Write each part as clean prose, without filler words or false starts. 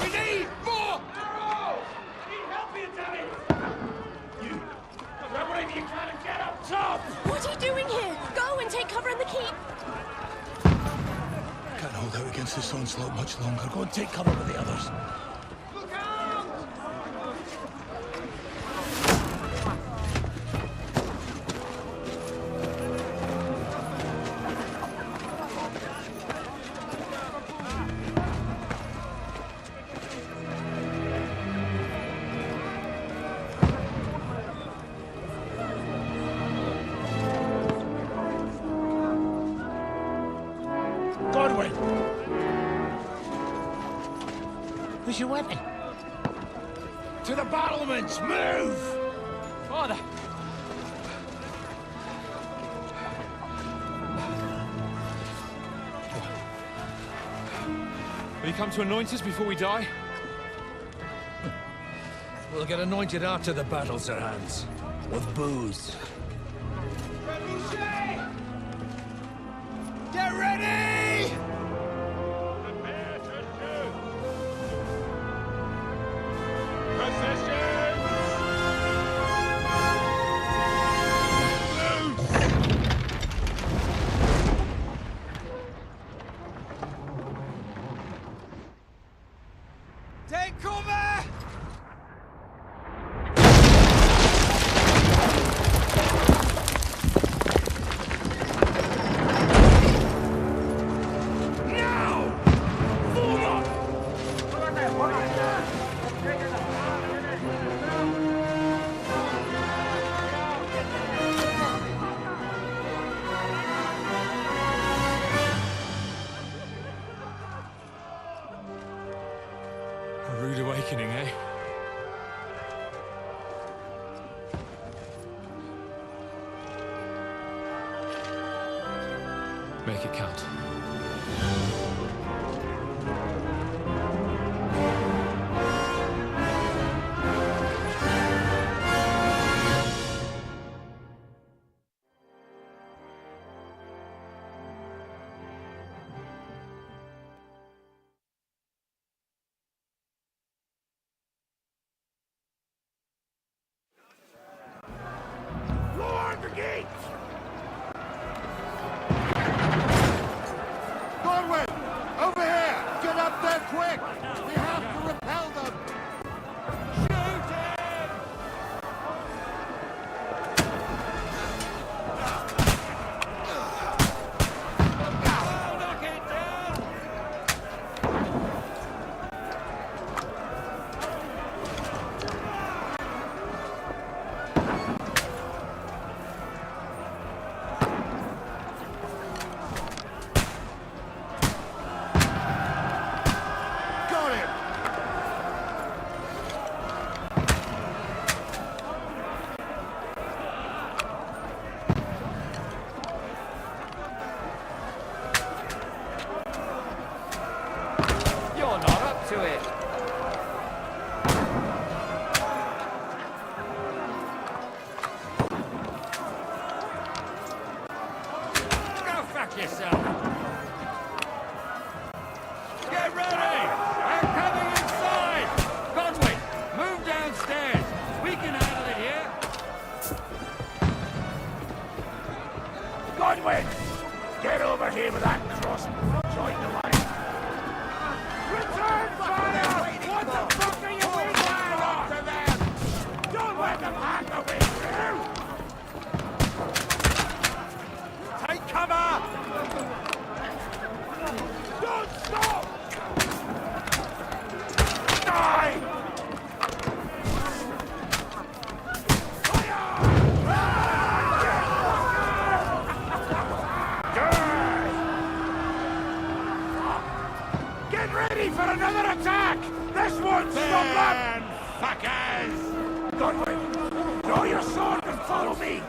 We need more arrows! Need help here, Danny! You, grab whatever you can and get up top! What are you doing here? Go and take cover in the keep. Can't hold out against this onslaught much longer. Go and take cover with the others. Look out! Godwin! Where's your weapon? To the battlements! Move! Father! Will you come to anoint us before we die? We'll get anointed after the battles are hands. With booze. Get ready! Prepare to shoot! Positions! Take cover! A rude awakening, eh? Make it count. Lower the gates! Godwin! Over here! Get up there quick! We have to repel them! Shoot him! Knock it down! Got him! You're not up to it! Go fuck yourself! Get ready! We're coming inside! Godwin, move downstairs! We can handle it here! Godwin! Get over here with that cross. Join the line. Return fire! What the fuck are you waiting for? Don't let them hack the way through! Take cover! Don't stop! Die! Get ready for another attack! This won't stop them! Fuckers! Godwin, draw your sword and follow me!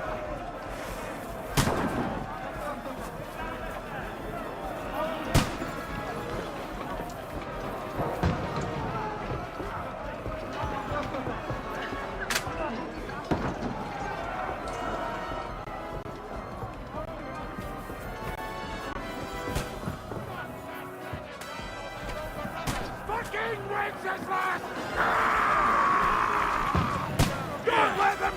fucking Wenceslas! Don't let them...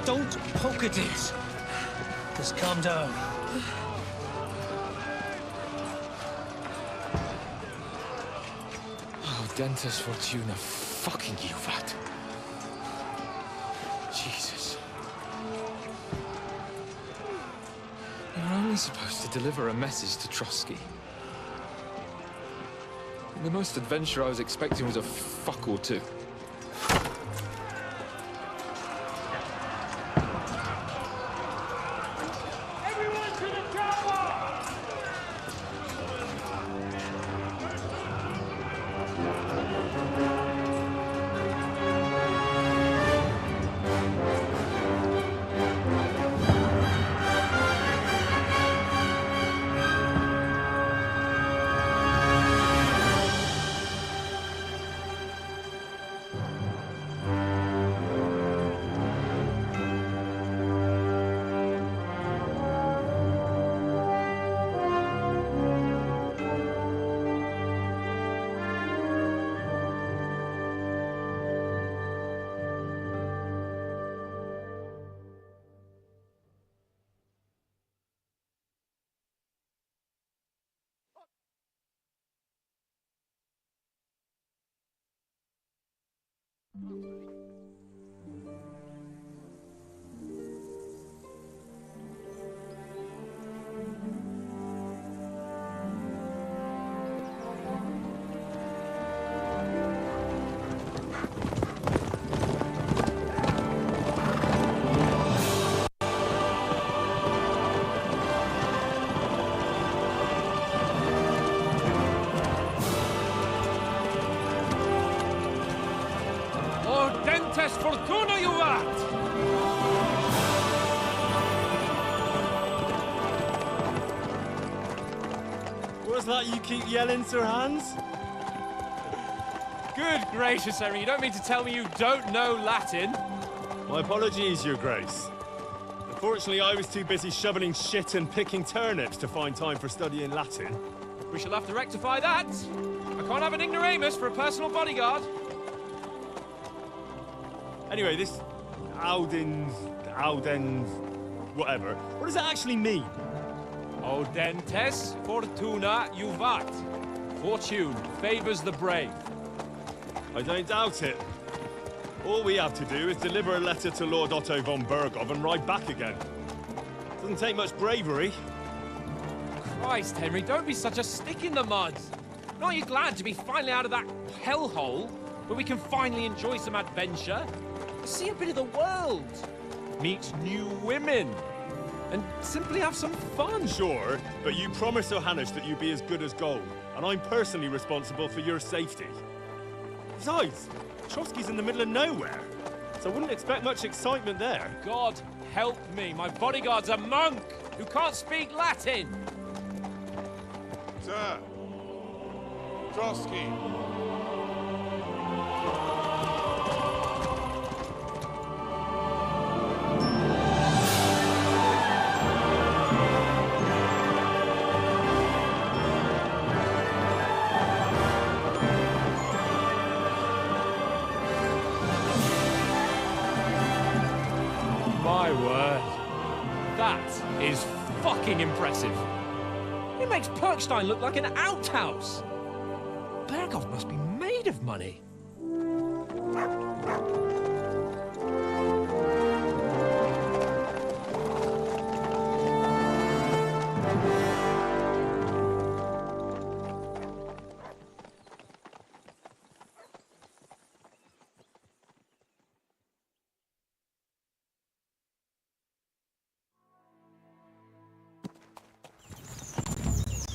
Don't poke at it. Just calm down. Oh, Dentes Fortuna, fucking you, Vat. Jesus. You're only supposed to deliver a message to Trotsky. The most adventure I was expecting was a fuck or two. Fortuna, you vat! What's that you keep yelling, Sir Hans? Good gracious, Henry, you don't mean to tell me you don't know Latin? My apologies, Your Grace. Unfortunately, I was too busy shoveling shit and picking turnips to find time for studying Latin. We shall have to rectify that. I can't have an ignoramus for a personal bodyguard. Anyway, this Audens, whatever. What does that actually mean? Audentes Fortuna Juvat. Fortune favors the brave. I don't doubt it. All we have to do is deliver a letter to Lord Otto von Bergov and ride back again. Doesn't take much bravery. Christ, Henry, don't be such a stick in the mud. Aren't you glad to be finally out of that hellhole where we can finally enjoy some adventure? See a bit of the world, meet new women, and simply have some fun. Sure, but you promised Johannes that you'd be as good as gold, and I'm personally responsible for your safety. Besides, Trotsky's in the middle of nowhere, so I wouldn't expect much excitement there. God help me, my bodyguard's a monk who can't speak Latin. Sir! Trotsky! My word. That is fucking impressive. It makes Perkstein look like an outhouse. But Berghoff must be made of money.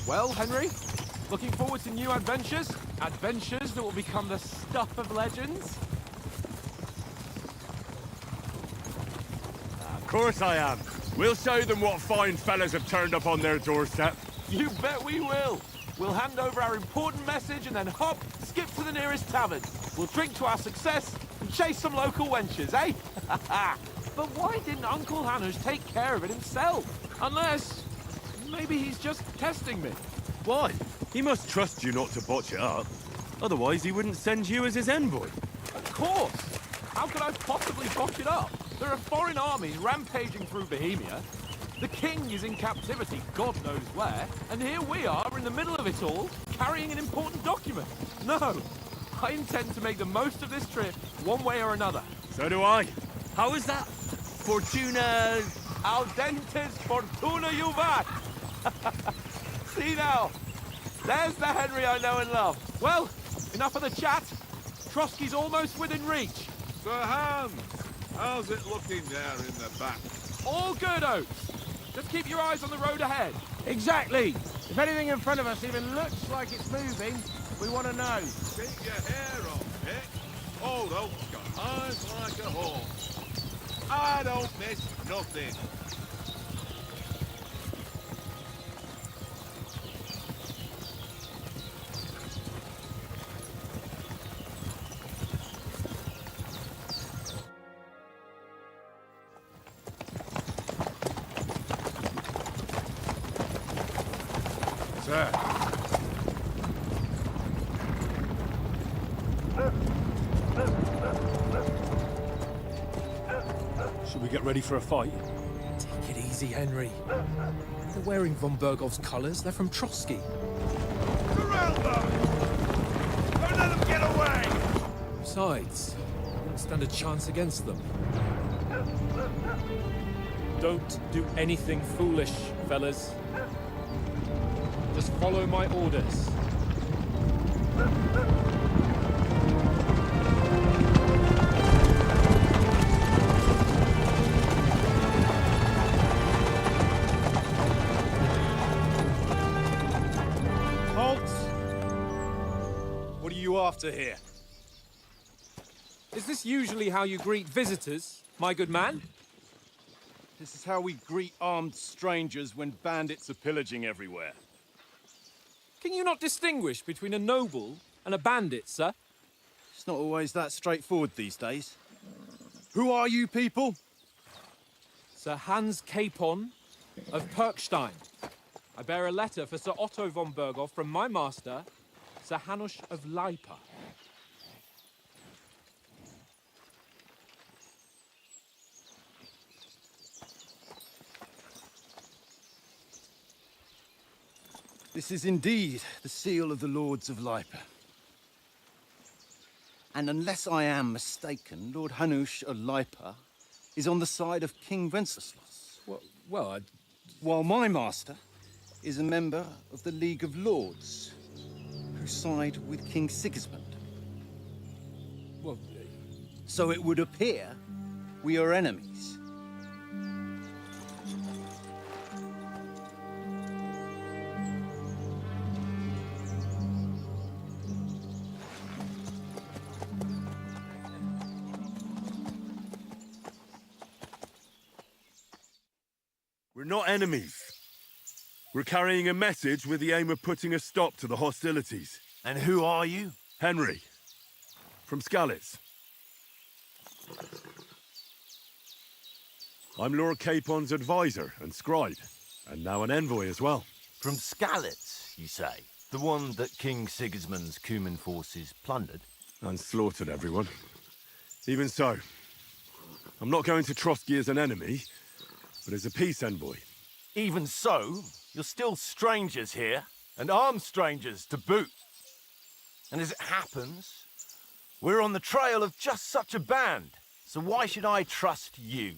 Well, Henry, looking forward to new adventures? Adventures that will become the stuff of legends? Of course I am. We'll show them what fine fellas have turned up on their doorstep. You bet we will. We'll hand over our important message and then hop, skip to the nearest tavern. We'll drink to our success and chase some local wenches, eh? But why didn't Uncle Hanush take care of it himself? Unless... maybe he's just testing me. Why? He must trust you not to botch it up. Otherwise, he wouldn't send you as his envoy. Of course! How could I possibly botch it up? There are foreign armies rampaging through Bohemia. The king is in captivity, God knows where. And here we are in the middle of it all, carrying an important document. No! I intend to make the most of this trip, one way or another. So do I. How is that? Fortuna... Audentes fortuna juvat! See now, there's the Henry I know and love. Well, enough of the chat. Trotsky's almost within reach. Sir Hans, how's it looking there in the back? All good, Oates. Just keep your eyes on the road ahead. Exactly. If anything in front of us even looks like it's moving, we want to know. Keep your hair on, Dick. Old Oak's got eyes like a horse. I don't miss nothing. Sir. Should we get ready for a fight? Take it easy, Henry. They're wearing von Berghoff's colours. They're from Trotsky. Surround them! Don't let them get away! Besides, we won't stand a chance against them. Don't do anything foolish, fellas. Just follow my orders. Halt! What are you after here? Is this usually how you greet visitors, my good man? This is how we greet armed strangers when bandits are pillaging everywhere. Can you not distinguish between a noble and a bandit, sir? It's not always that straightforward these days. Who are you people? Sir Hans Capon of Perkstein. I bear a letter for Sir Otto von Berghoff from my master, Sir Hanush of Lipa. This is indeed the seal of the Lords of Lipa. And unless I am mistaken, Lord Hanush of Lipa is on the side of King Wenceslas. Well, While my master is a member of the League of Lords, who side with King Sigismund. well, So it would appear we are enemies. We're not enemies. We're carrying a message with the aim of putting a stop to the hostilities. And who are you? Henry, from Skalitz. I'm Lord Capon's advisor and scribe, and now an envoy as well. From Skalitz, you say? The one that King Sigismund's Cuman forces plundered? And slaughtered everyone. Even so, I'm not going to Trotsky as an enemy, but as a peace envoy. Even so, you're still strangers here, and armed strangers to boot. And as it happens, we're on the trail of just such a band. So why should I trust you?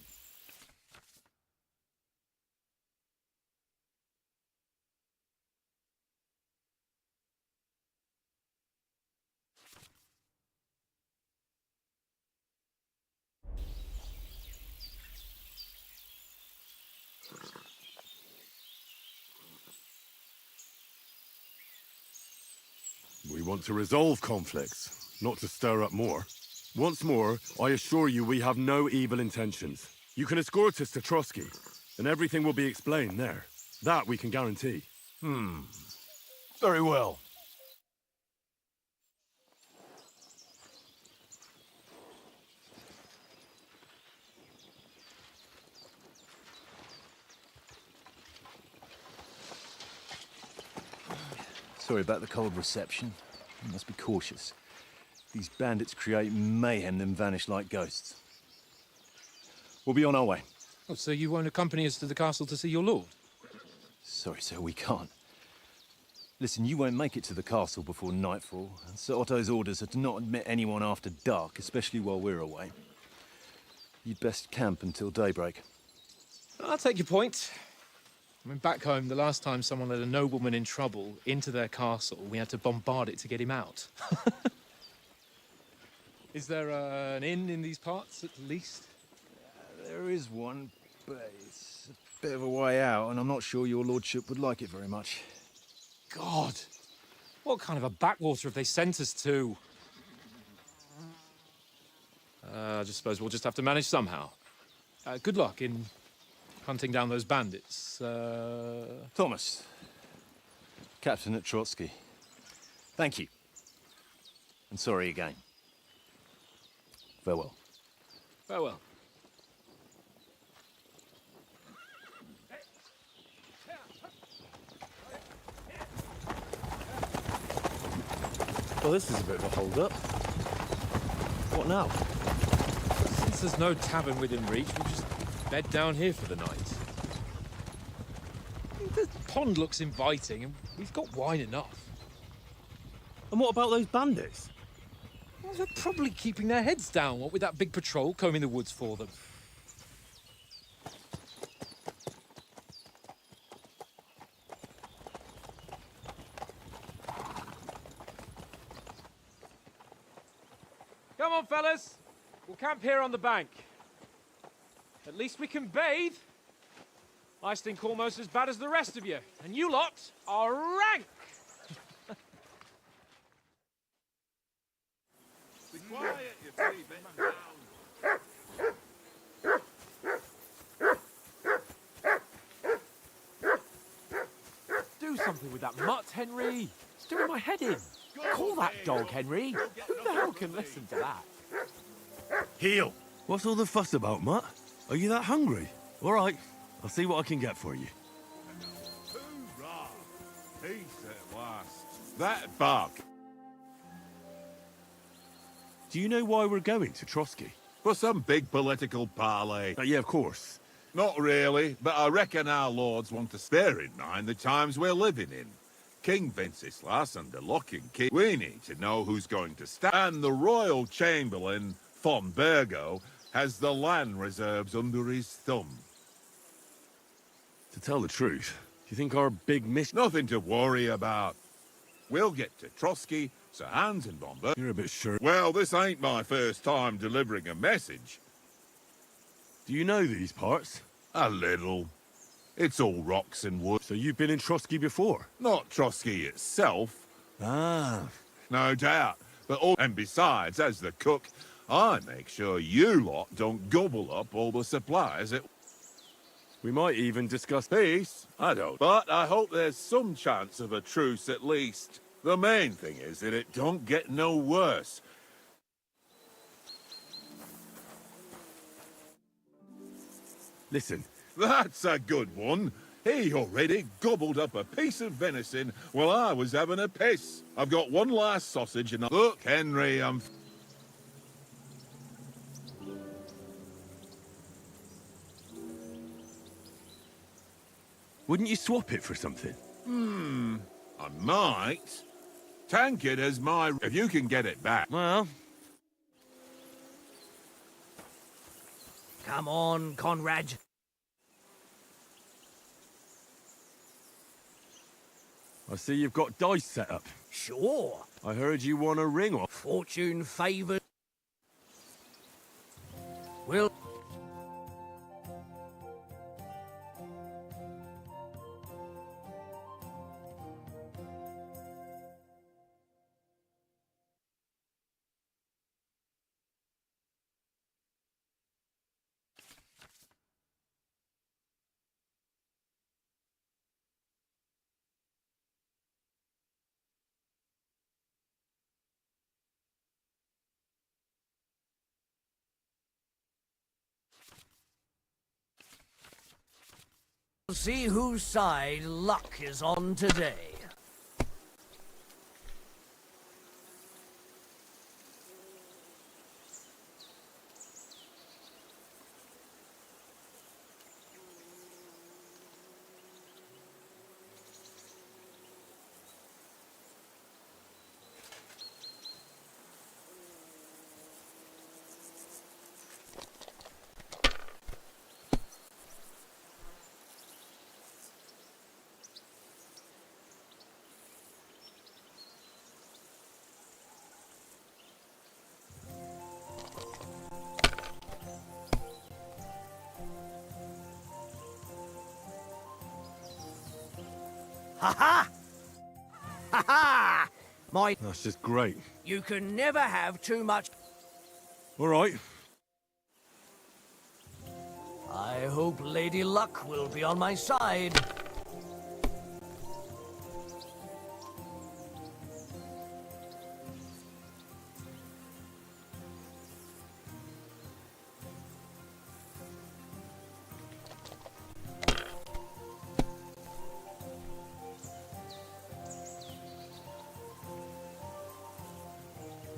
We want to resolve conflicts, not to stir up more. Once more, I assure you we have no evil intentions. You can escort us to Trotsky, and everything will be explained there. That we can guarantee. Very well. Sorry about the cold reception. You must be cautious. These bandits create mayhem then vanish like ghosts. We'll be on our way. Oh, so you won't accompany us to the castle to see your lord? Sorry, sir, we can't. Listen, you won't make it to the castle before nightfall, and Sir Otto's orders are to not admit anyone after dark, especially while we're away. You'd best camp until daybreak. I'll take your point. I mean, back home, the last time someone let a nobleman in trouble into their castle, we had to bombard it to get him out. Is there an inn in these parts, at least? There is one, but it's a bit of a way out, and I'm not sure your lordship would like it very much. God! What kind of a backwater have they sent us to? I just suppose we'll just have to manage somehow. Good luck in hunting down those bandits. Thomas, captain at Trotsky. Thank you. And sorry again. Farewell. Farewell. Well, this is a bit of a hold-up. What now? Since there's no tavern within reach, we'll just bed down here for the night. The pond looks inviting, and we've got wine enough. And what about those bandits? Well, they're probably keeping their heads down, what with that big patrol combing the woods for them. Come on, fellas. We'll camp here on the bank. At least we can bathe. I stink almost as bad as the rest of you, and you lot are rank. Be quiet, you three bit Do something with that mutt, Henry. It's doing my head in. Call that dog, Henry. Who the hell can listen to that? Heel! What's all the fuss about, Mutt? Are you that hungry? All right, I'll see what I can get for you. Hoorah! Peace at last. That bug. Do you know why we're going to Trotsky? For some big political parley. Yeah, of course. Not really, but I reckon our lords want to bear in mind the times we're living in. King Wenceslas under lock and key. We need to know who's going to stand. And the royal chamberlain, von Burgo, has the land reserves under his thumb. To tell the truth, do you think our big mission... Nothing to worry about. We'll get to Trotsky, Sir Hans and von Burgo. You're a bit sure. Well, this ain't my first time delivering a message. Do you know these parts? A little. It's all rocks and wood. So you've been in Trotsky before? Not Trotsky itself. Ah. No doubt. But all... And besides, as the cook, I make sure you lot don't gobble up all the supplies at... We might even discuss... Peace? I don't. But I hope there's some chance of a truce at least. The main thing is that it don't get no worse. Listen. That's a good one. He already gobbled up a piece of venison while I was having a piss. I've got one last sausage and... Look, Henry, I'm... Wouldn't you swap it for something? I might. Tank it as my... If you can get it back. Well... Come on, Conrad. I see you've got dice set up. Sure. I heard you won a ring or... Fortune favored. Will... See whose side luck is on today. Ha ha! Ha ha! My... That's just great. You can never have too much... All right. I hope Lady Luck will be on my side.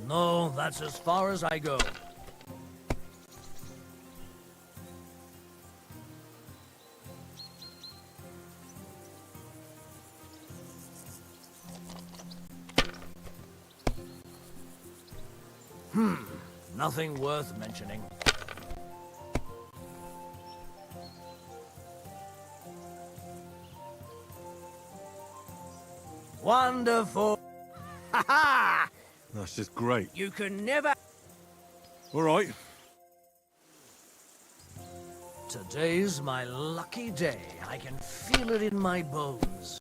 No, that's as far as I go. Nothing worth mentioning. Wonderful. Ha ha! That's just great. You can never... All right. Today's my lucky day. I can feel it in my bones.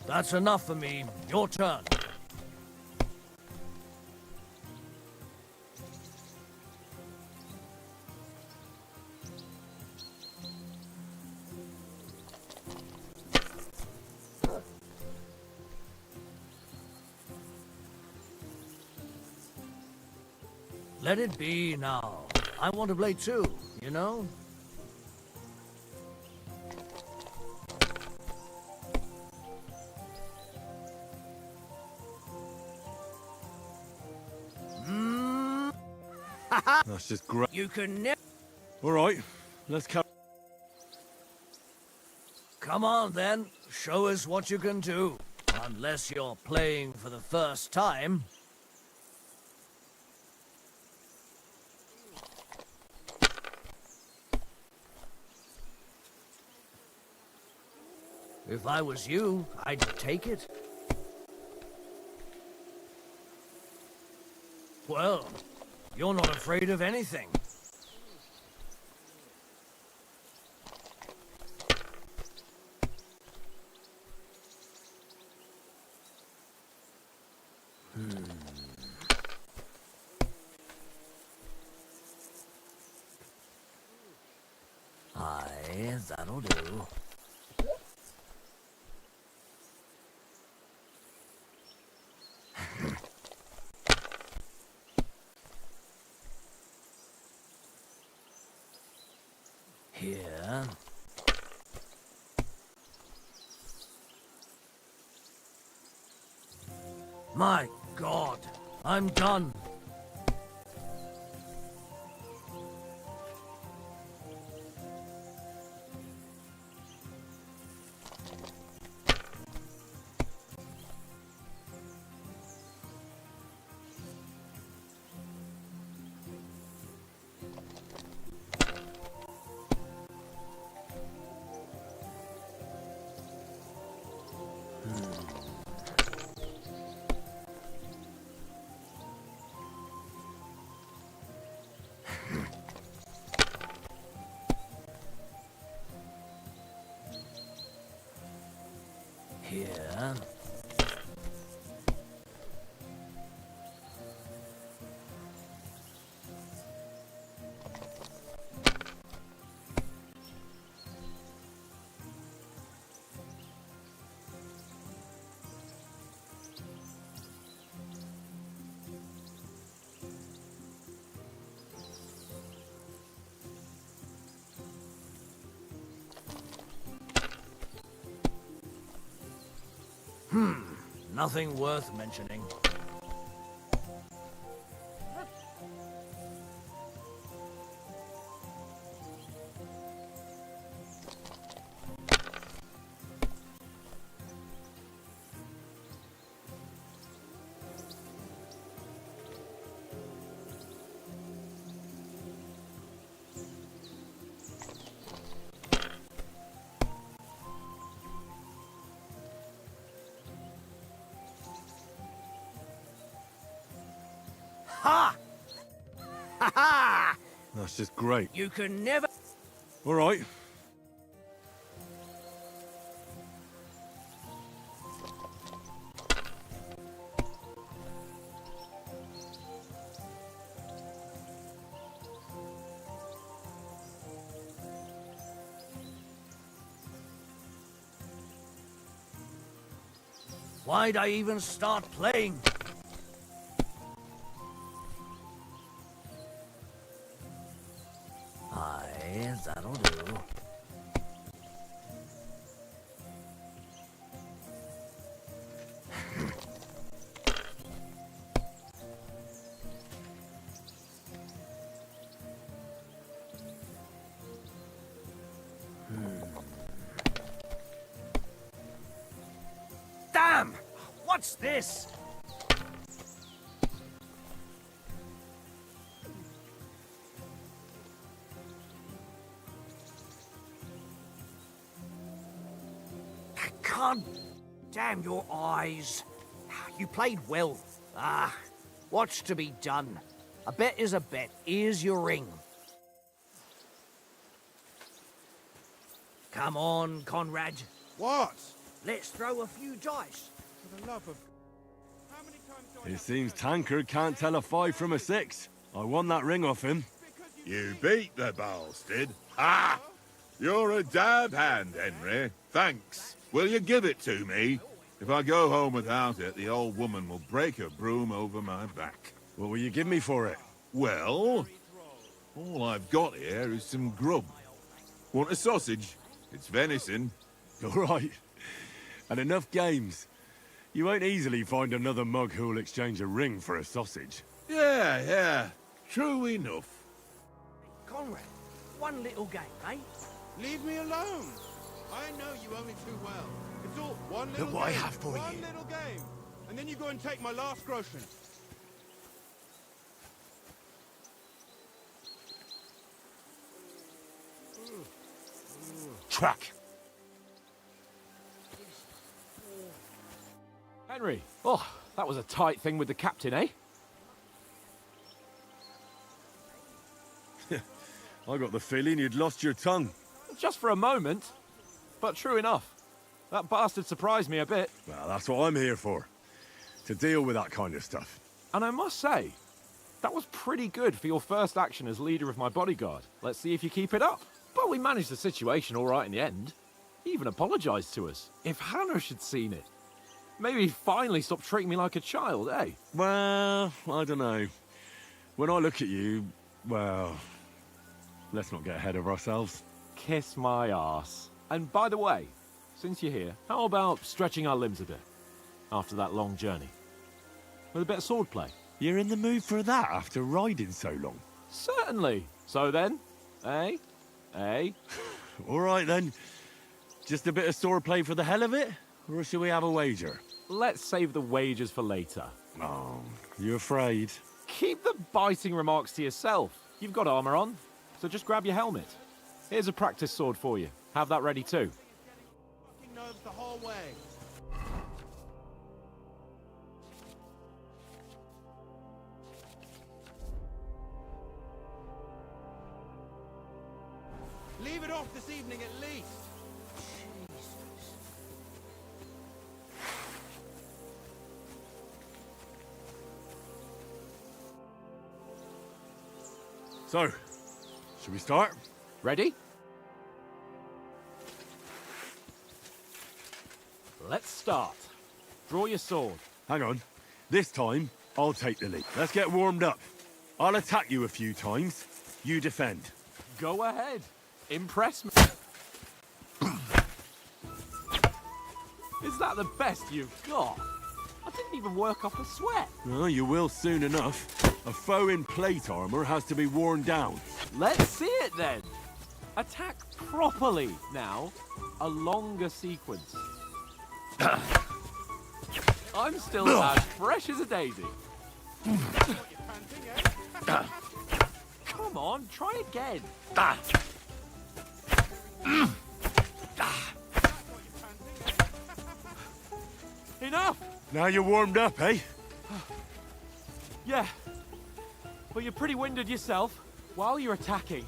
That's enough for me. Your turn. Let it be now. I want to play too, you know? That's just great. You can never... All right. Let's come. Come on, then. Show us what you can do. Unless you're playing for the first time. If I was you, I'd take it. Well, you're not afraid of anything. Aye, that'll do. Here. My God, I'm done. Here. Nothing worth mentioning. Ha! Ha ha! That's just great. You can never... All right. Why'd I even start playing? Aye, that'll do. Damn! What's this? God damn your eyes. You played well. Ah, what's to be done? A bet is a bet. Here's your ring. Come on, Conrad. What? Let's throw a few dice. For the love of... How many times do I It seems Tankard can't tell a 5 from a 6. I won that ring off him. You beat the bastard. Ha! You're a dab hand, Henry. Thanks. Will you give it to me? If I go home without it, the old woman will break her broom over my back. What will you give me for it? Well, all I've got here is some grub. Want a sausage? It's venison. All right. And enough games. You won't easily find another mug who'll exchange a ring for a sausage. Yeah. True enough. Conrad, one little game, eh? Leave me alone. I know you only too well. It's all one little Look what I game. have for one you. little game. And then you go and take my last groschen. Truck. Henry, oh, that was a tight thing with the captain, eh? I got the feeling you'd lost your tongue. Just for a moment. But true enough. That bastard surprised me a bit. Well, that's what I'm here for. To deal with that kind of stuff. And I must say, that was pretty good for your first action as leader of my bodyguard. Let's see if you keep it up. But we managed the situation all right in the end. He even apologized to us. If Hanush had seen it, maybe he'd finally stop treating me like a child, eh? Well, I don't know. When I look at you, well, let's not get ahead of ourselves. kiss my arse. And by the way, since you're here, how about stretching our limbs a bit after that long journey? With a bit of swordplay. You're in the mood for that after riding so long? Certainly. So then, eh? Eh? All right then. Just a bit of swordplay for the hell of it? Or shall we have a wager? Let's save the wagers for later. Oh, you afraid? Keep the biting remarks to yourself. You've got armor on, so just grab your helmet. Here's a practice sword for you. Have that ready too. Fucking nerves the whole way. Leave it off this evening at least. So, should we start? Ready? Let's start. Draw your sword. Hang on. This time, I'll take the lead. Let's get warmed up. I'll attack you a few times. You defend. Go ahead. Impress me. Is that the best you've got? I didn't even work off a sweat. Oh, you will soon enough. A foe in plate armor has to be worn down. Let's see it then. Attack properly now. A longer sequence. I'm still as fresh as a daisy. Come on, try again. Enough! Now you're warmed up, eh? Yeah. But you're pretty winded yourself. While you're attacking,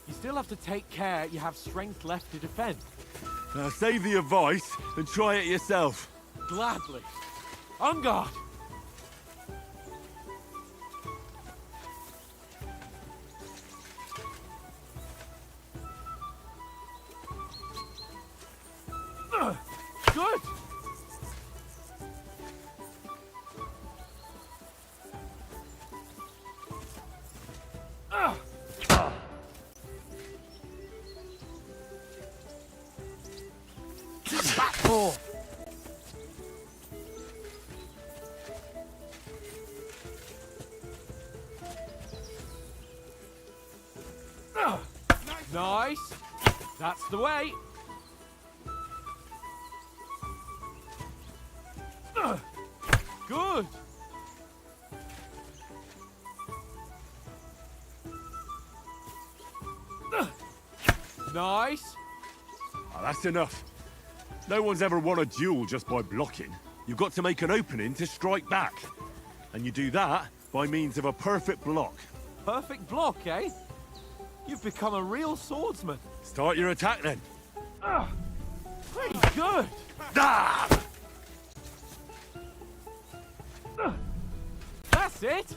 you still have to take care you have strength left to defend. Now save the advice and try it yourself. Gladly. On guard! Good! Back four! Nice! That's the way! Good! Nice! Oh, that's enough. No one's ever won a duel just by blocking. You've got to make an opening to strike back. And you do that by means of a perfect block. Perfect block, eh? You've become a real swordsman. Start your attack then. Pretty good! Ah! That's it!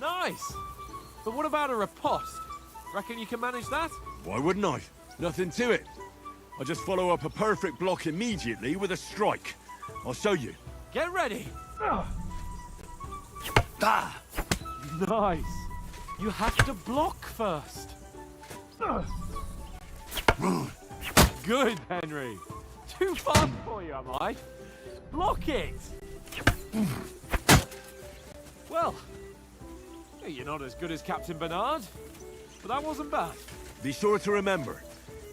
Nice! But what about a riposte? Reckon you can manage that? Why wouldn't I? Nothing to it. I just follow up a perfect block immediately with a strike. I'll show you. Get ready! Ah! Nice! You have to block first. Good, Henry. Too fast for you, am I? Block it! Well, you're not as good as Captain Bernard, but that wasn't bad. Be sure to remember,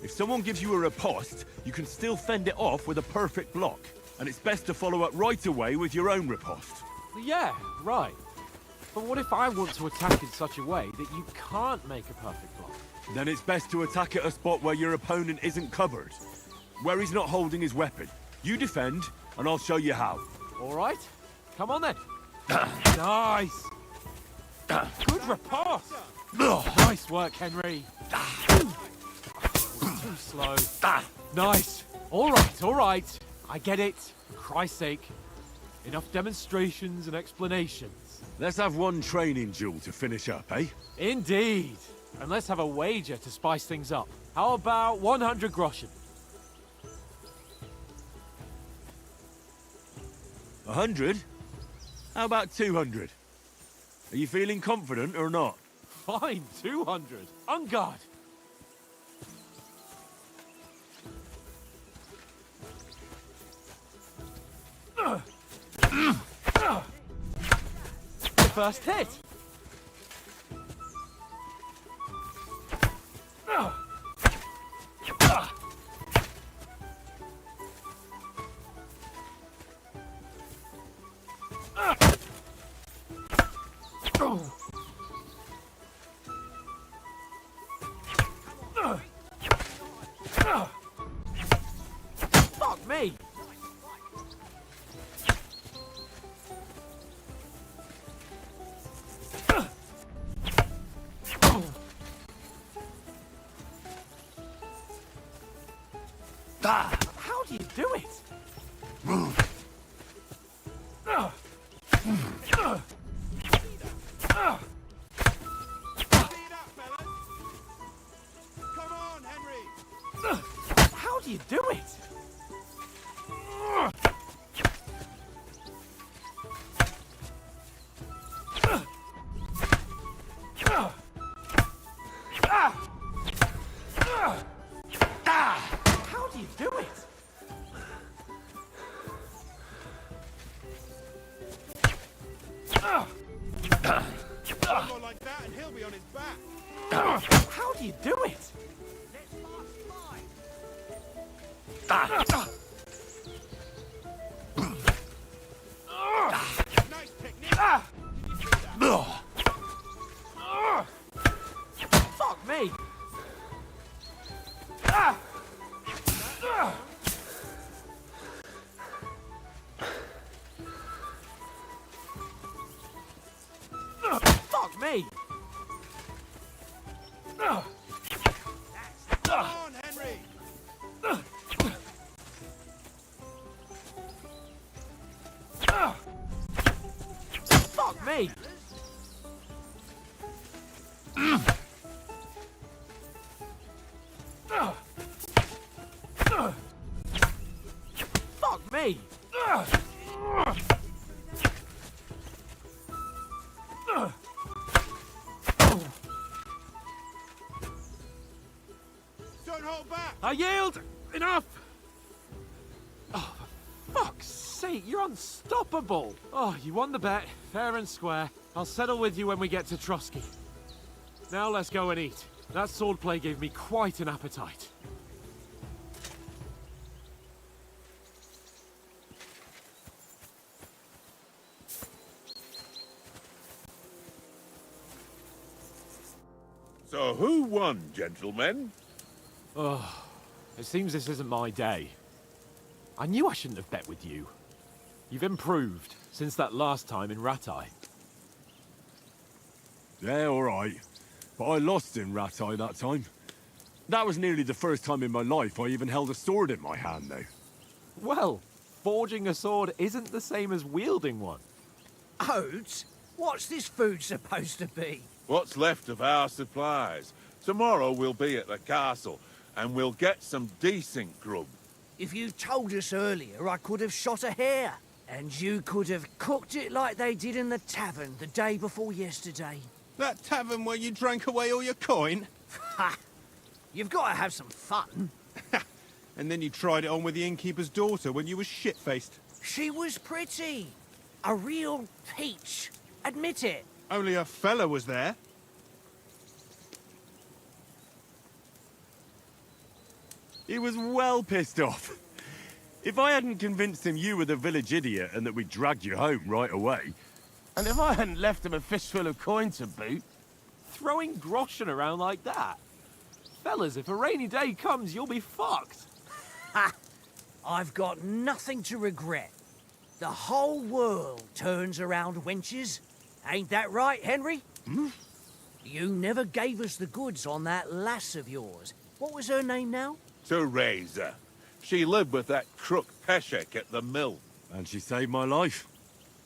if someone gives you a riposte, you can still fend it off with a perfect block. And it's best to follow up right away with your own riposte. Yeah, right. But what if I want to attack in such a way that you can't make a perfect block? Then it's best to attack at a spot where your opponent isn't covered. Where he's not holding his weapon. You defend, and I'll show you how. All right. Come on then. Nice. Good riposte. Nice work, Henry. Too slow. Nice. All right. I get it. For Christ's sake. Enough demonstrations and explanations. Let's have one training duel to finish up, eh? Indeed. And let's have a wager to spice things up. How about 100 groschen? 100? How about 200? Are you feeling confident or not? Fine, 200. On guard. First hit. Fuck me. How do you do it? Come on, Henry! How do you do it? How do you do it? Go like that and he'll be on his back. How do you do it? Nice technique. Fuck me. Fuck me. Come on, Henry! Fuck me. Fuck me. Don't hold back! I yield. Enough. Oh, for fuck's sake, you're unstoppable. Oh, you won the bet, fair and square. I'll settle with you when we get to Trotsky. Now let's go and eat. That swordplay gave me quite an appetite. So who won, gentlemen? Oh, it seems this isn't my day. I knew I shouldn't have bet with you. You've improved since that last time in Ratai. Yeah, all right. But I lost in Ratai that time. That was nearly the first time in my life I even held a sword in my hand, though. Well, forging a sword isn't the same as wielding one. Oates, what's this food supposed to be? What's left of our supplies? Tomorrow we'll be at the castle, and we'll get some decent grub. If you told us earlier, I could have shot a hare. And you could have cooked it like they did in the tavern the day before yesterday. That tavern where you drank away all your coin? Ha! You've got to have some fun. And then you tried it on with the innkeeper's daughter when you were shit-faced. She was pretty. A real peach. Admit it. Only a fella was there. He was well pissed off. If I hadn't convinced him you were the village idiot and that we dragged you home right away... And if I hadn't left him a fistful of coin to boot... Throwing groschen around like that? Fellas, if a rainy day comes, you'll be fucked. Ha! I've got nothing to regret. The whole world turns around wenches. Ain't that right, Henry? Hmm? You never gave us the goods on that lass of yours. What was her name now? Teresa. She lived with that crook Peshek at the mill. And she saved my life.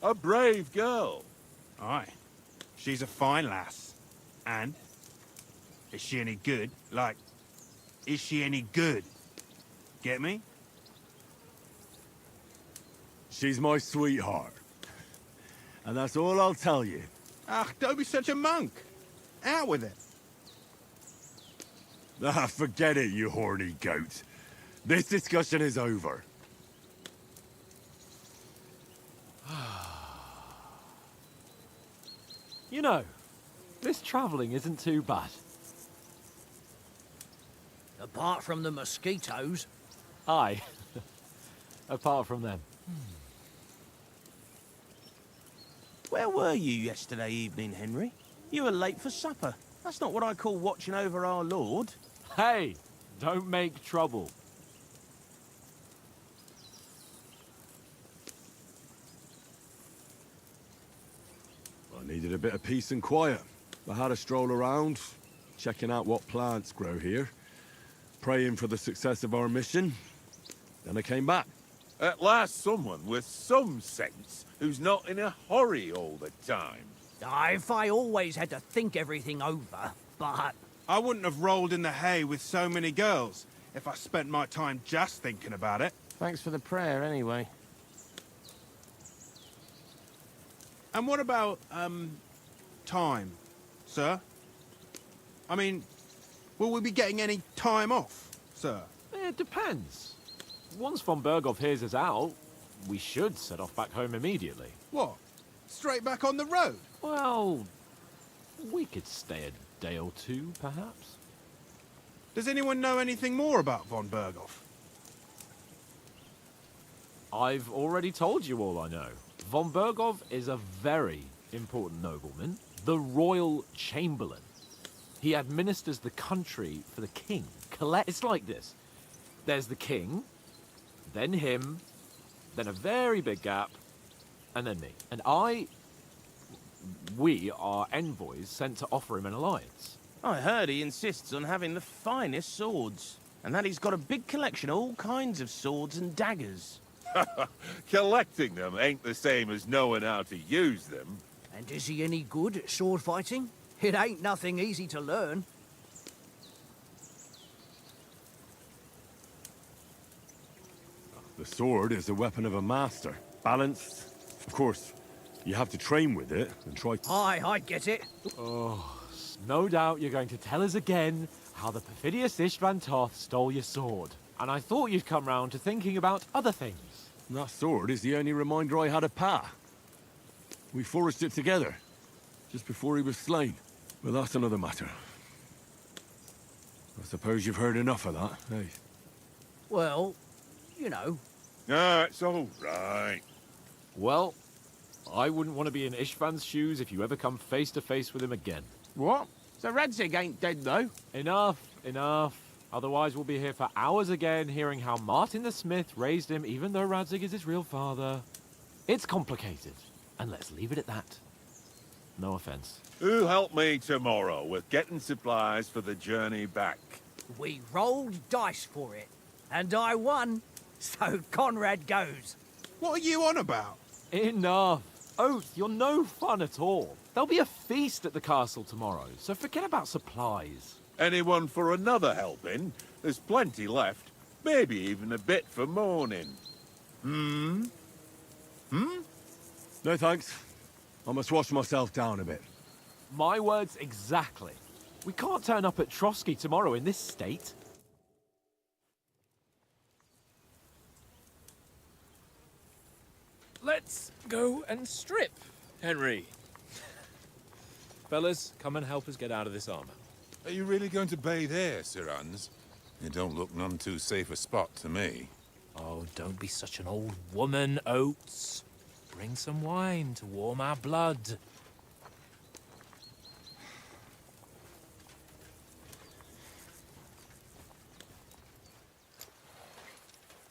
A brave girl. Aye. She's a fine lass. And? Is she any good? Like, is she any good? Get me? She's my sweetheart. And that's all I'll tell you. Ah, don't be such a monk. Out with it. Ah, forget it, you horny goat. This discussion is over. You know, this travelling isn't too bad. Apart from the mosquitoes. Aye. Apart from them. Where were you yesterday evening, Henry? You were late for supper. That's not what I call watching over our Lord. Hey, don't make trouble. I needed a bit of peace and quiet. I had a stroll around, checking out what plants grow here, praying for the success of our mission. Then I came back. At last someone with some sense who's not in a hurry all the time. If I always had to think everything over, but... I wouldn't have rolled in the hay with so many girls if I spent my time just thinking about it. Thanks for the prayer, anyway. And what about, time, sir? I mean, will we be getting any time off, sir? It depends. Once von Berghoff hears us out, we should set off back home immediately. What? Straight back on the road? Well, we could stay a day or two, perhaps. Does anyone know anything more about von Berghoff? I've already told you all I know. Von Berghoff is a very important nobleman, the royal chamberlain. He administers the country for the king. It's like this. There's the king, then him, then a very big gap, and then me. And we are envoys sent to offer him an alliance. I heard he insists on having the finest swords, and that he's got a big collection of all kinds of swords and daggers. Collecting them ain't the same as knowing how to use them. And is he any good at sword fighting? It ain't nothing easy to learn. The sword is the weapon of a master. Balanced. Of course, you have to train with it and try... Aye, I get it. Oh, no doubt you're going to tell us again how the perfidious Istvan Toth stole your sword. And I thought you'd come round to thinking about other things. That sword is the only reminder I had of Pa. We forged it together, just before he was slain. But that's another matter. I suppose you've heard enough of that, eh? Well, you know. Ah, it's all right. Well, I wouldn't want to be in Istvan's shoes if you ever come face to face with him again. What? So Radzig ain't dead, though? Enough, enough. Otherwise we'll be here for hours again, hearing how Martin the Smith raised him, even though Radzig is his real father. It's complicated, and let's leave it at that. No offense. Who'll help me tomorrow with getting supplies for the journey back? We rolled dice for it, and I won, so Conrad goes. What are you on about? Enough. Oath, you're no fun at all. There'll be a feast at the castle tomorrow, so forget about supplies. Anyone for another helping? There's plenty left. Maybe even a bit for morning. No thanks. I must wash myself down a bit. My words exactly. We can't turn up at Trotsky tomorrow in this state. Let's go and strip, Henry. Fellas, come and help us get out of this armor. Are you really going to bathe here, Sir Hans? It don't look none too safe a spot to me. Oh, don't be such an old woman, Oates. Bring some wine to warm our blood.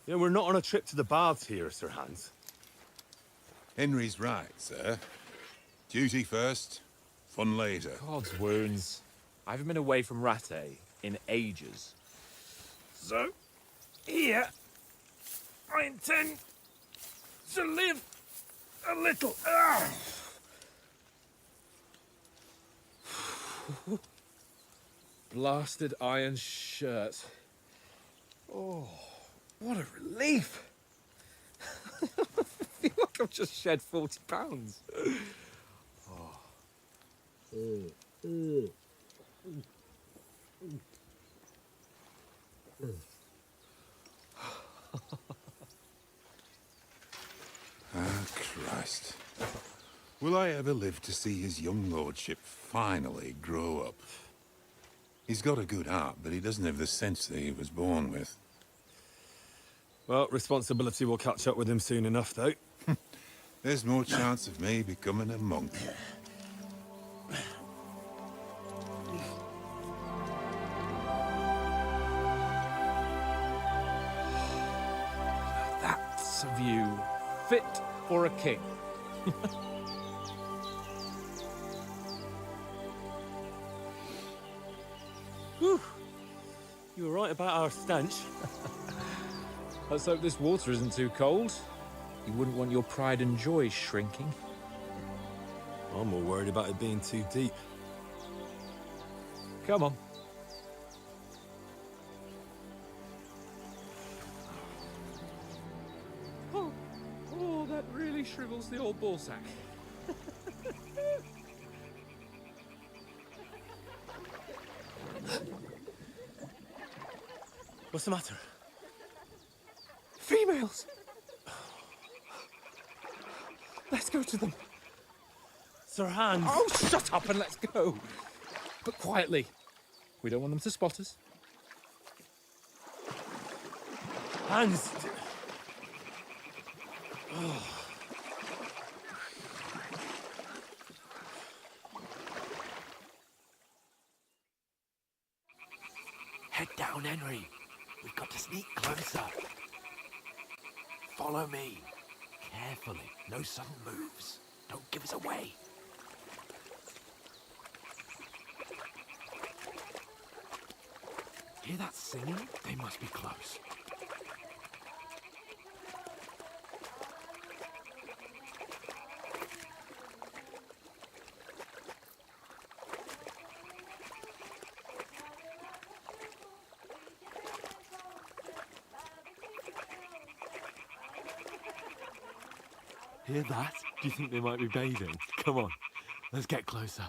You know, we're not on a trip to the baths here, Sir Hans. Henry's right, sir. Duty first, fun later. God's wounds. I haven't been away from Rattay in ages. So, here, I intend to live a little. Blasted iron shirt. Oh, what a relief. I feel like I've just shed 40 pounds. Oh. Will I ever live to see his young lordship finally grow up? He's got a good heart, but he doesn't have the sense that he was born with. Well, responsibility will catch up with him soon enough, though. There's more chance of me becoming a monk. That's a view fit for a king. Whew. You were right about our stench. Let's hope this water isn't too cold. You wouldn't want your pride and joy shrinking. I'm more worried about it being too deep. Come on. Oh, that really shrivels the old ball sack. What's the matter? Females! Let's go to them. Sir Hans! Oh, shut up and let's go. But quietly. We don't want them to spot us. Hans! Oh. Head down, Henry. We've got to sneak closer. Follow me. Carefully. No sudden moves. Don't give us away. Hear that singing? They must be close. Hear that? Do you think they might be bathing? Come on, let's get closer.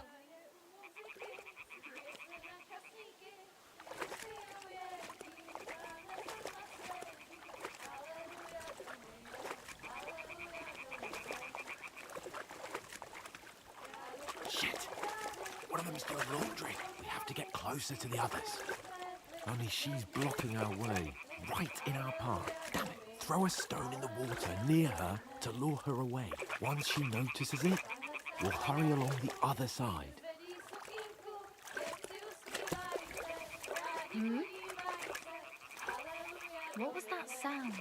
Shit! One of them's doing laundry. We have to get closer to the others. Only she's blocking our way, right in our path. Damn it! Throw a stone in the water near her to lure her away. Once she notices it, we'll hurry along the other side. Hmm? What was that sound?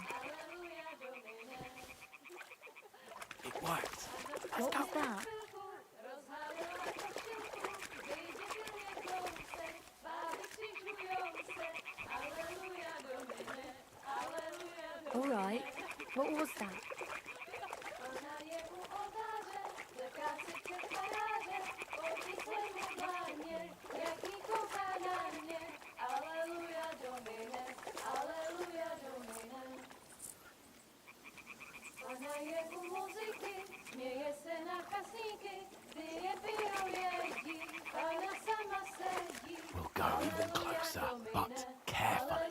It worked. What was that? All right. What was that? We'll go even closer, but carefully.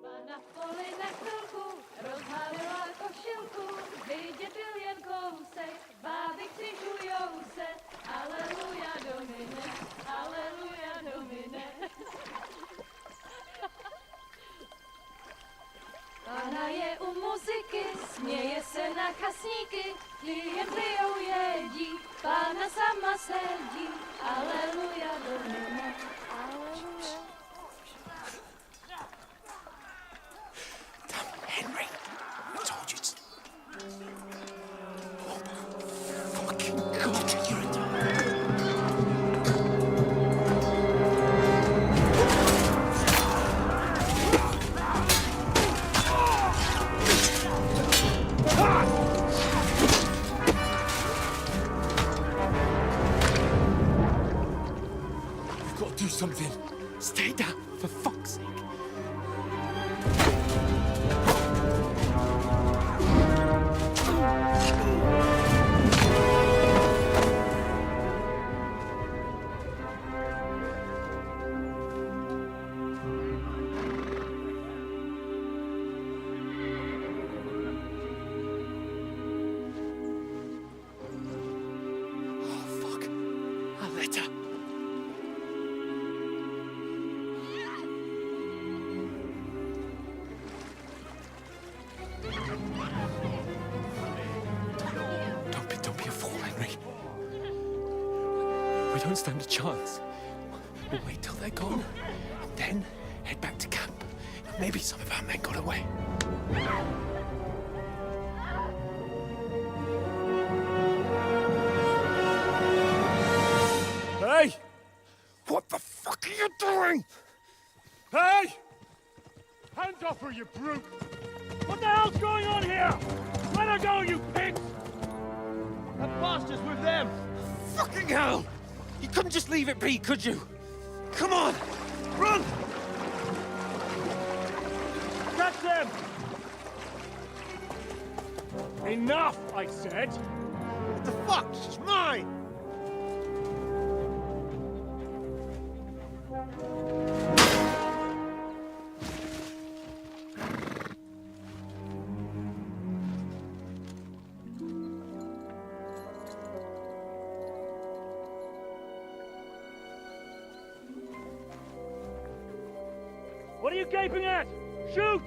Pana v poli na chvilku rozhalila košilku, vidět byl jen kousek, báby křižujou se, aleluja domine, aleluja domine. Pana je u muziky, směje se na kasníky, klient pijou jedí, Pána sama sedí, aleluja domine, aleluja. Henry, I told you to... Oh, fucking God, you're a dog. We've got to do something. Stay down, for fuck's sake. don't stand a chance. We'll wait till they're gone, and then head back to camp. Maybe some of our men got away. Hey! What the fuck are you doing? Hey! Hands off her, you brute! What the hell's going on here? Let her go, you pigs! That bastard's with them! Fucking hell! You couldn't just leave it be, could you? Come on! Run! Catch them! Enough, I said! What the fuck? She's mine! What are you gaping at? Shoot!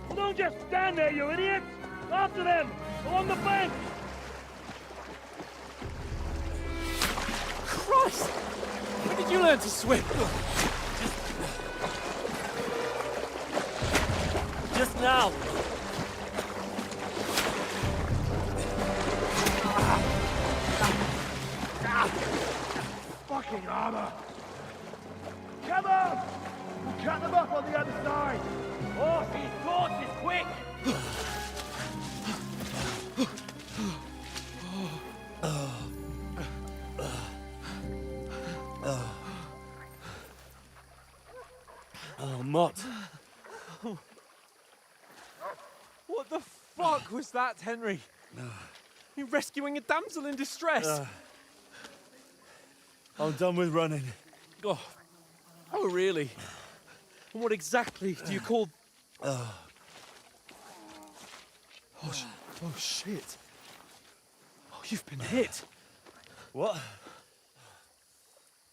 Well, don't just stand there, you idiots! After them! Along the bank! Christ! When did you learn to swim? Just now! Fucking armor! Come on! We'll cut them up on the other side! Oh, these torches, quick! Oh, Mott. What the fuck was that, Henry? You rescuing a damsel in distress? I'm done with running. Oh, really? And what exactly do you call... Oh, shit. Oh, you've been hit. What?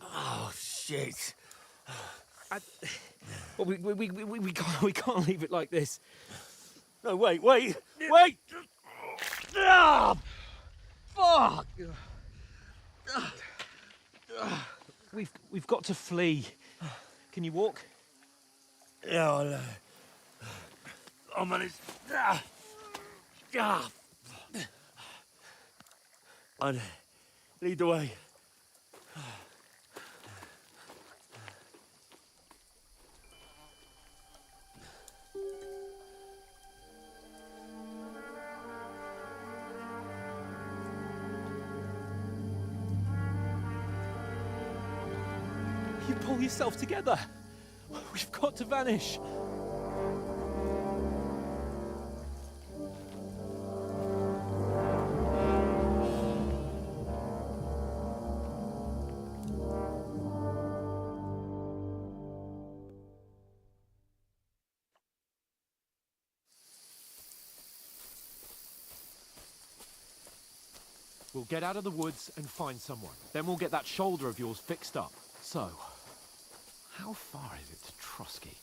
Oh, shit. Well, we can't leave it like this. No, wait! Ah! Fuck! We've got to flee. Can you walk? Yeah, I'll manage. I'd lead the way. You pull yourself together. We've got to vanish. We'll get out of the woods and find someone. Then we'll get that shoulder of yours fixed up. So, how far is it to Trotsky?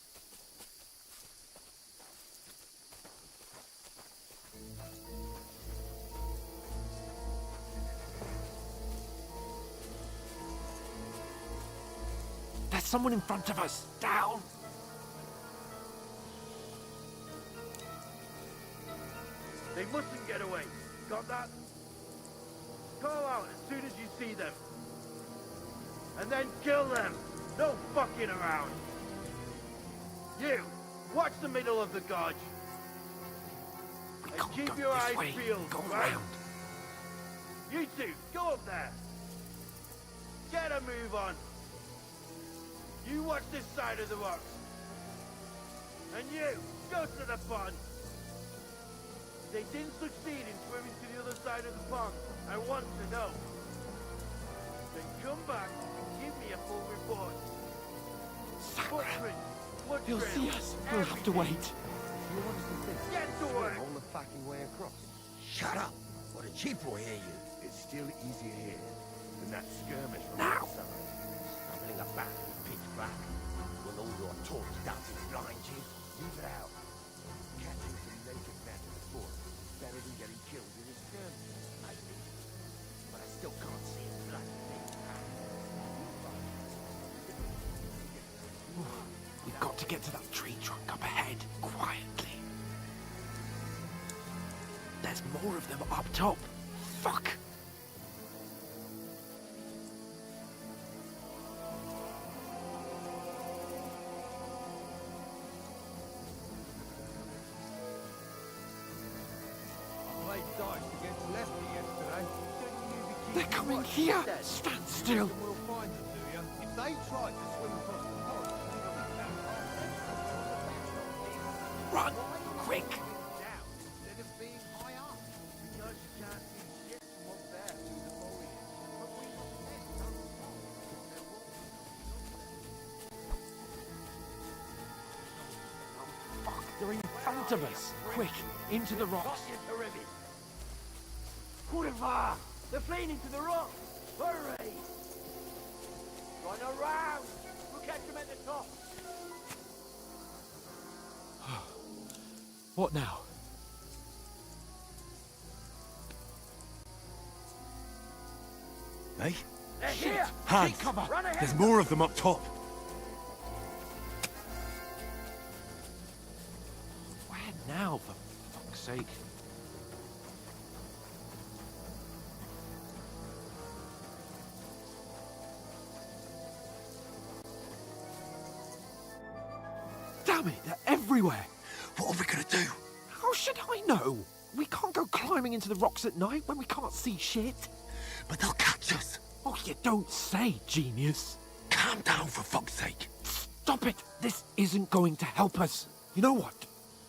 There's someone in front of us! Down! They mustn't get away. Got that? Call out as soon as you see them. And then kill them. No fucking around. You, watch the middle of the gorge. And keep your eyes peeled, right? You two, go up there. Get a move on. You watch this side of the rocks. And you, go to the pond. They didn't succeed in swimming to the other side of the pond. I want to know. Then come back and give me a full report. Footprints, blood He'll trails, see us. We'll have to wait. You want us to think? Get to work! All the fucking way across. Shut up, or the chief will hear you. It's still easier here than that skirmish from Now! outside. Stumbling about in pitch black. Will all your torch dances blind you? Leave it out. Catching some naked men before better than getting killed in a skirmish, maybe. But I still got to get to that tree trunk up ahead, quietly. There's more of them up top. Fuck! They're coming here! Stand still! If they tried to swim across the pond, run! Quick! instead of being high up. Because you can't see shit from up there through the foliage. But we Fuck, they're in front of us! Quick, into the rocks! Kurva! They're fleeing into the rocks! Hurry! Run around! We'll catch them at the top! What now? Hey? They're here! Hans! Take cover! Run ahead! There's more of them up top! Where now, for fuck's sake? Damn it, they're everywhere! What are we gonna do? How should I know? We can't go climbing into the rocks at night when we can't see shit. But they'll catch us! Oh, you don't say, genius. Calm down, for fuck's sake! Stop it! This isn't going to help us. You know what?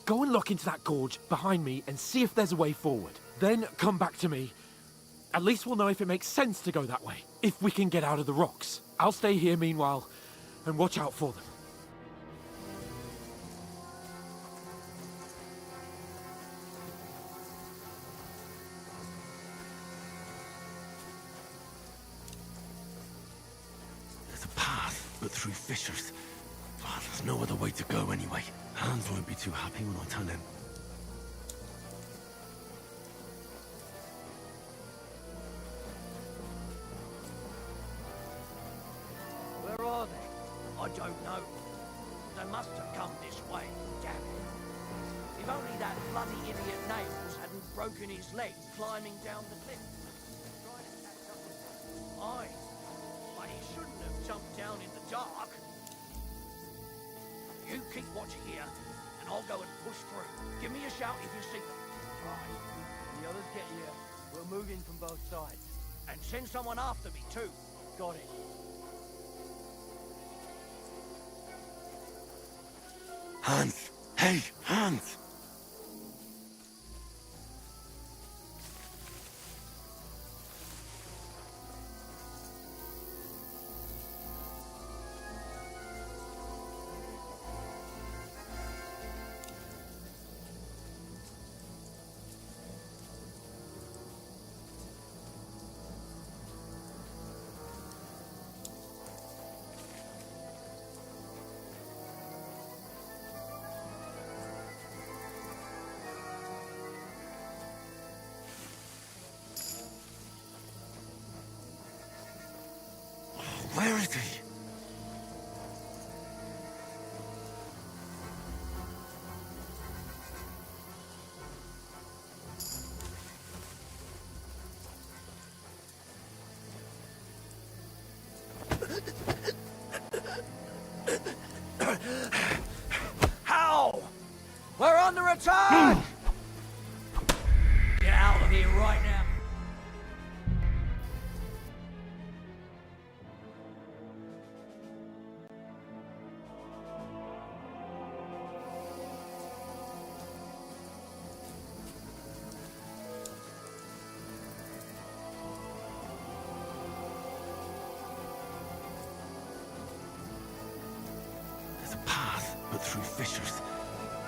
Go and look into that gorge behind me and see if there's a way forward. Then come back to me. At least we'll know if it makes sense to go that way. If we can get out of the rocks. I'll stay here meanwhile and watch out for them. There's a path, but through fissures. Oh, there's no other way to go anyway. Hans won't be too happy when I turn in. Where are they? I don't know. They must have come this way, damn it. If only that bloody idiot Nails hadn't broken his leg climbing down the cliff. Trying to catch up with them. Aye, but he shouldn't have jumped down in the dark. You keep watch here, and I'll go and push through. Give me a shout if you see them. Right. The others get here. We'll move in from both sides. And send someone after me, too. Got it. Hans! Hey, Hans! Where is he? How? We're under attack! Get out of here right now. There's a path, but through fissures.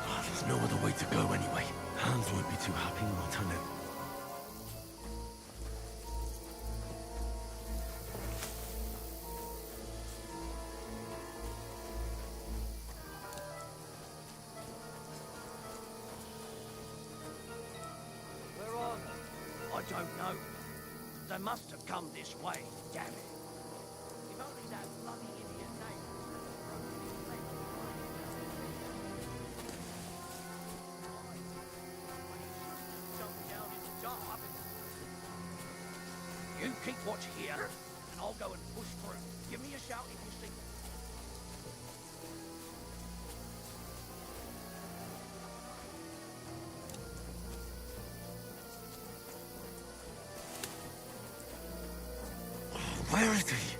Oh, there's no other way to go anyway. Hans won't be too happy when I turn in. Where are they? I don't know. They must have come this way, damn it. If only that bloody idiot Nails hadn't broken his leg. keep watch here, and I'll go and push through. Give me a shout if you see them. Where is he?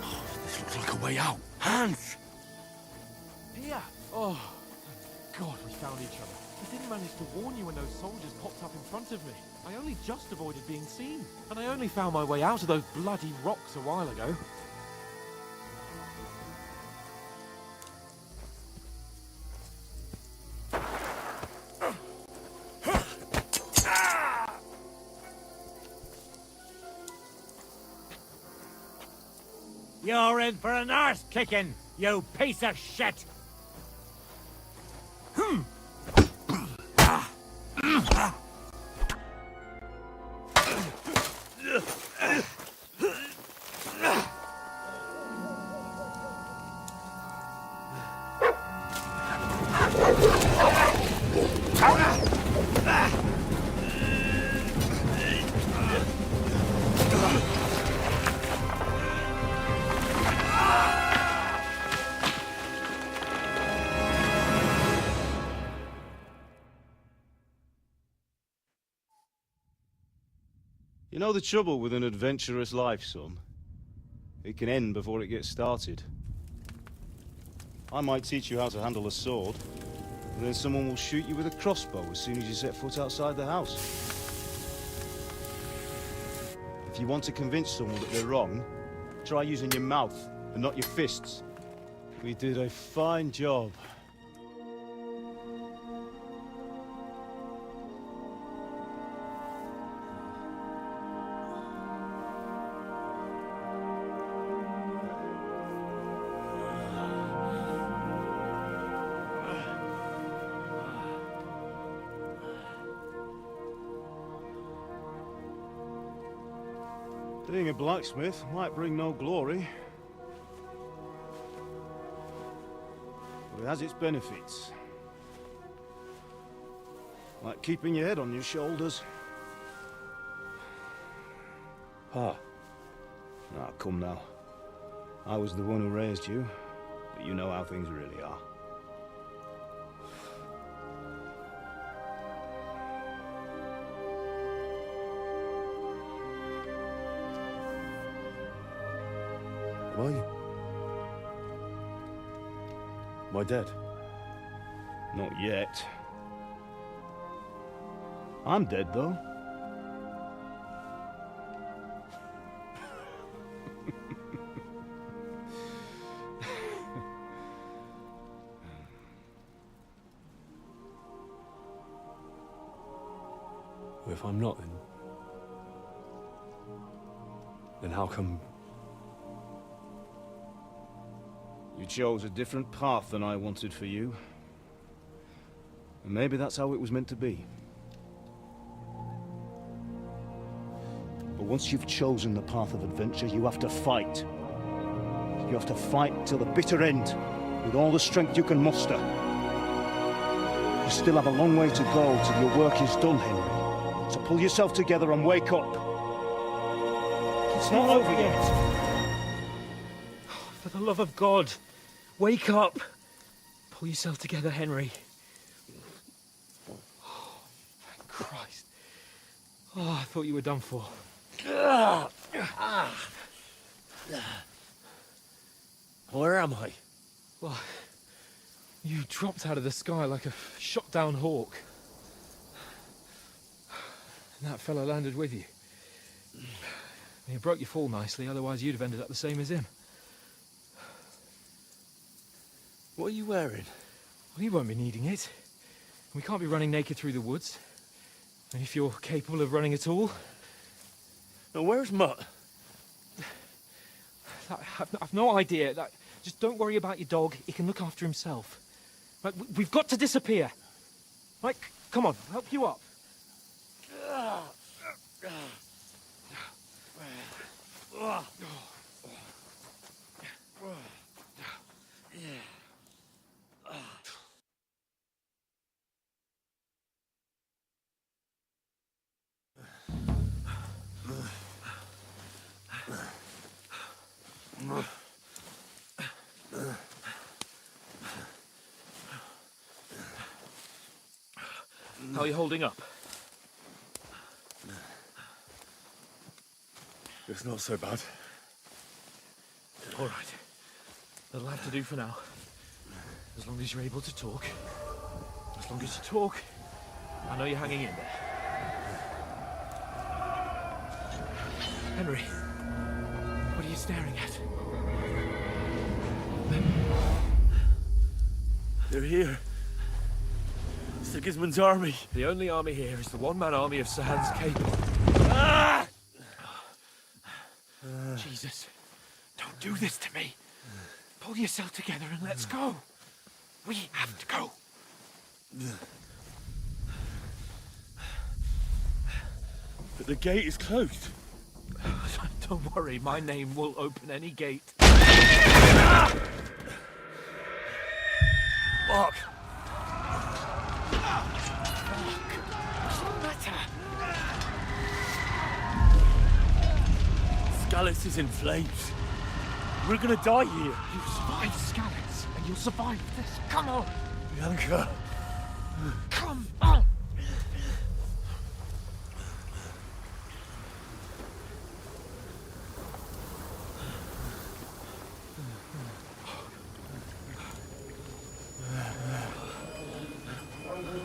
Oh, this looks like a way out. Hans! Here! Oh, thank God we found each other. I didn't manage to warn you when those soldiers popped up in front of me. I only just avoided being seen. And I only found my way out of those bloody rocks a while ago. You're in for an arse kicking, you piece of shit! You know the trouble with an adventurous life, son? It can end before it gets started. I might teach you how to handle a sword, and then someone will shoot you with a crossbow as soon as you set foot outside the house. If you want to convince someone that they're wrong, try using your mouth and not your fists. We did a fine job. Being a blacksmith might bring no glory, but it has its benefits. Like keeping your head on your shoulders. Ah. Ah, come now. I was the one who raised you, but you know how things really are. Am I dead? Not yet. I'm dead, though. If I'm not, then how come... You chose a different path than I wanted for you. And maybe that's how it was meant to be. But once you've chosen the path of adventure, you have to fight. You have to fight till the bitter end, with all the strength you can muster. You still have a long way to go till your work is done, Henry. So pull yourself together and wake up. It's not over yet. For the love of God, wake up! Pull yourself together, Henry. Oh, thank Christ. Oh, I thought you were done for. Where am I? Well, you dropped out of the sky like a shot-down hawk. And that fella landed with you. He broke your fall nicely, otherwise you'd have ended up the same as him. What are you wearing? Well, you won't be needing it. We can't be running naked through the woods. And if you're capable of running at all... Now, where's Mutt? I've no idea. Just don't worry about your dog. He can look after himself. Right, we've got to disappear. Right, come on, I'll help you up. How are you holding up? It's not so bad. All right. That'll have to do for now. As long as you're able to talk. As long as you talk, I know you're hanging in there. Henry, what are you staring at? They're here. Sigismund's army. The only army here is the one-man army of Sir Hans Cable. Ah! Jesus, don't do this to me. Pull yourself together and let's go. We have to go. But the gate is closed. Don't worry, my name will open any gate. Fuck. What's the matter? Scallis is in flames. We're gonna die here. You survived Scallis, and you'll survive this. Come on. Bianca. Come on.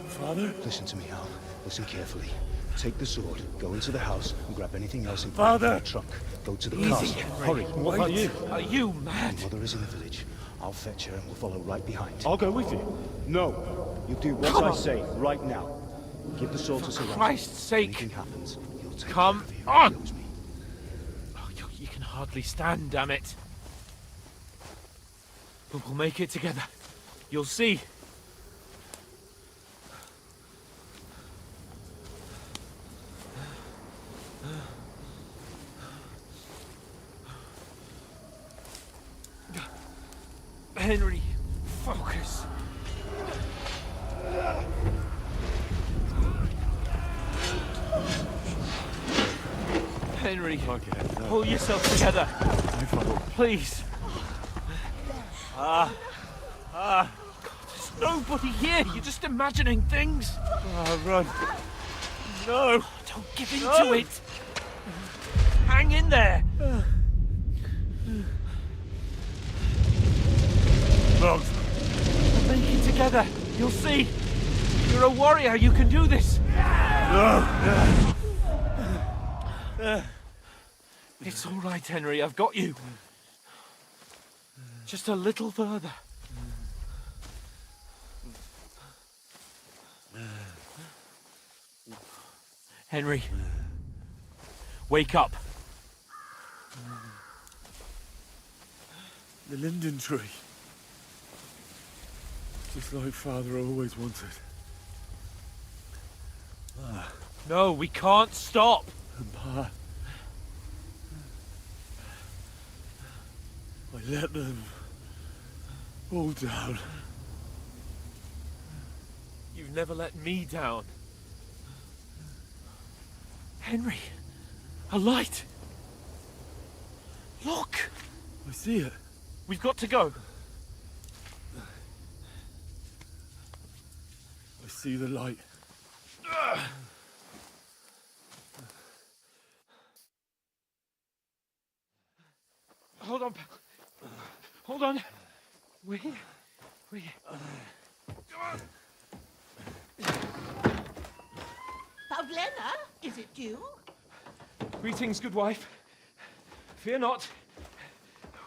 Father? Listen to me, Al. Listen carefully. Take the sword, go into the house, and grab anything else in Father! the trunk. Go to the Easy, castle. Henry. Hurry. What about you? Are you mad? My mother is in the village. I'll fetch her and we'll follow right behind. I'll go with you. No. You do what Come I on. say right now. Give the sword to Sir Ralph. Christ's sake. Anything happens, you'll take Come care of him. on. He owes me. Oh, you can hardly stand, damn it. But we'll make it together. You'll see. Henry, focus. Henry, pull yourself together. Please. There's nobody here. You're just imagining things. Run. No. Don't give in to it. Hang in there. Wrong. We'll make it together. You'll see. You're a warrior. You can do this. No. It's all right, Henry. I've got you. Just a little further. Henry, wake up. The linden tree. Just like Father always wanted. No, we can't stop. And Pa. I let them all down. You've never let me down. Henry, a light. Look. I see it. We've got to go. I see the light. Hold on, pal. Hold on. We're here. We're here. Pavlena, is it you? Greetings, good wife. Fear not.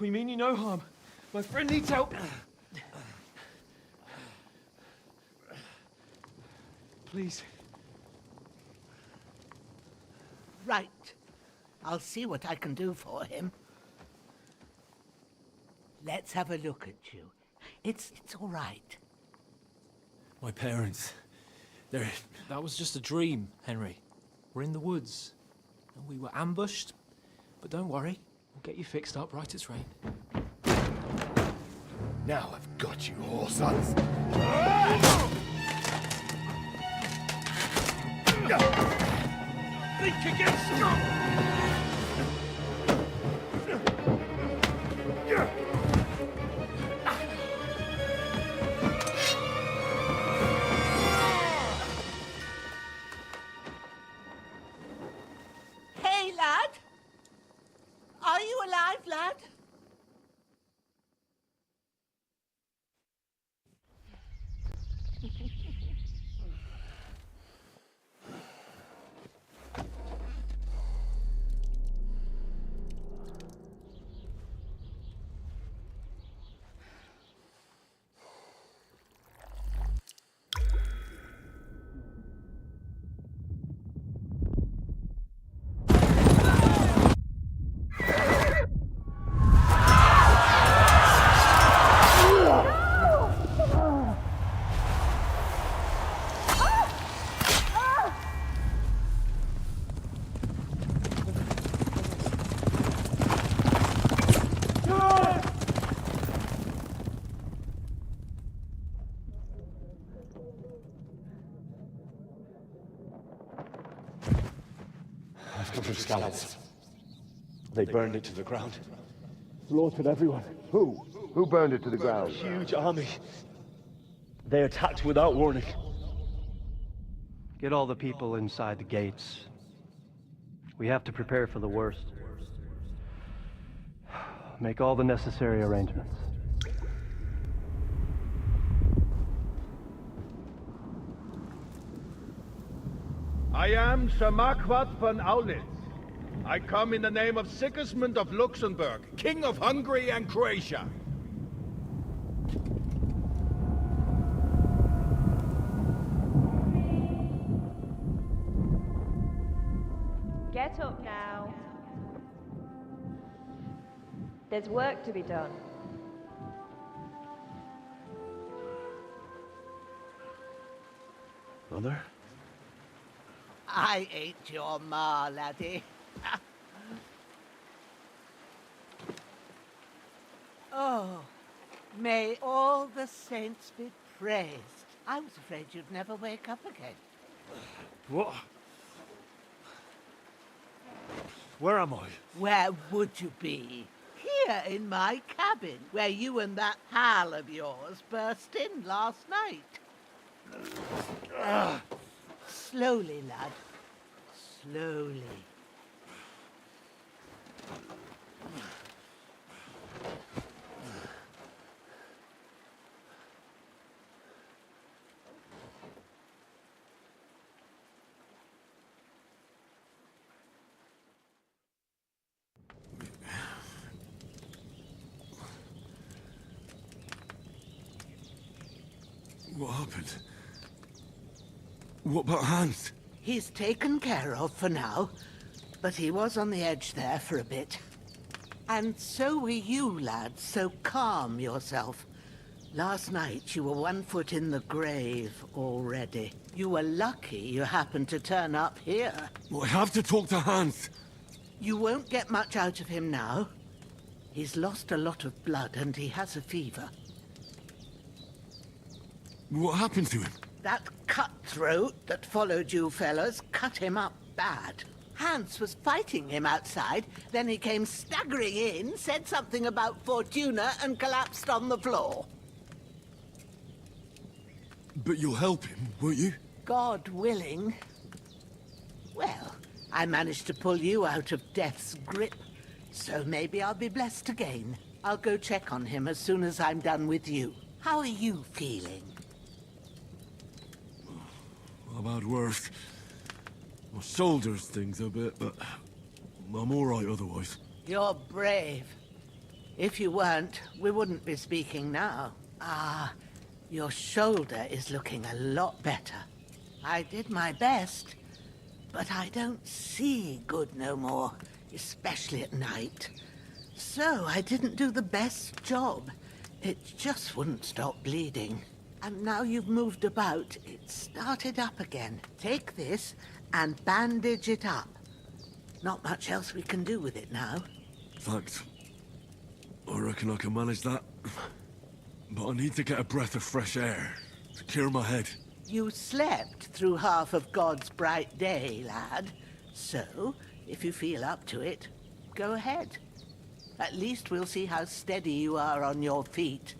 We mean you no harm. My friend needs help. Please. Right. I'll see what I can do for him. Let's have a look at you. It's all right. My parents. They're... That was just a dream, Henry. We're in the woods. And we were ambushed. But don't worry. We'll get you fixed up right as rain. Now I've got you, whore sons. Think against Lad? Are you alive, lad? I've come from scallops. They burned it to the ground. Slaughtered everyone. Who? Who burned it to the ground? Huge army. They attacked without warning. Get all the people inside the gates. We have to prepare for the worst. Make all the necessary arrangements. I am Sir Marquardt von Aulitz. I come in the name of Sigismund of Luxembourg, King of Hungary and Croatia. Get up now. There's work to be done. Mother? I ain't your ma, laddie. Oh, may all the saints be praised. I was afraid you'd never wake up again. What? Where am I? Where would you be? Here in my cabin, where you and that pal of yours burst in last night. Slowly, lad. Slowly. What happened? What about Hans? He's taken care of for now, but he was on the edge there for a bit. And so were you, lad, so calm yourself. Last night you were 1 foot in the grave already. You were lucky you happened to turn up here. Well, I have to talk to Hans. You won't get much out of him now. He's lost a lot of blood and he has a fever. What happened to him? That cutthroat that followed you fellas cut him up bad. Hans was fighting him outside, then he came staggering in, said something about Fortuna, and collapsed on the floor. But you'll help him, won't you? God willing. Well, I managed to pull you out of death's grip, so maybe I'll be blessed again. I'll go check on him as soon as I'm done with you. How are you feeling? I've had worse. My shoulder stings a bit, but I'm all right otherwise. You're brave. If you weren't, we wouldn't be speaking now. Ah, your shoulder is looking a lot better. I did my best, but I don't see good no more, especially at night. So I didn't do the best job. It just wouldn't stop bleeding. And now you've moved about, it started up again. Take this and bandage it up. Not much else we can do with it now. Thanks. I reckon I can manage that. But I need to get a breath of fresh air to clear my head. You slept through half of God's bright day, lad. So, if you feel up to it, go ahead. At least we'll see how steady you are on your feet.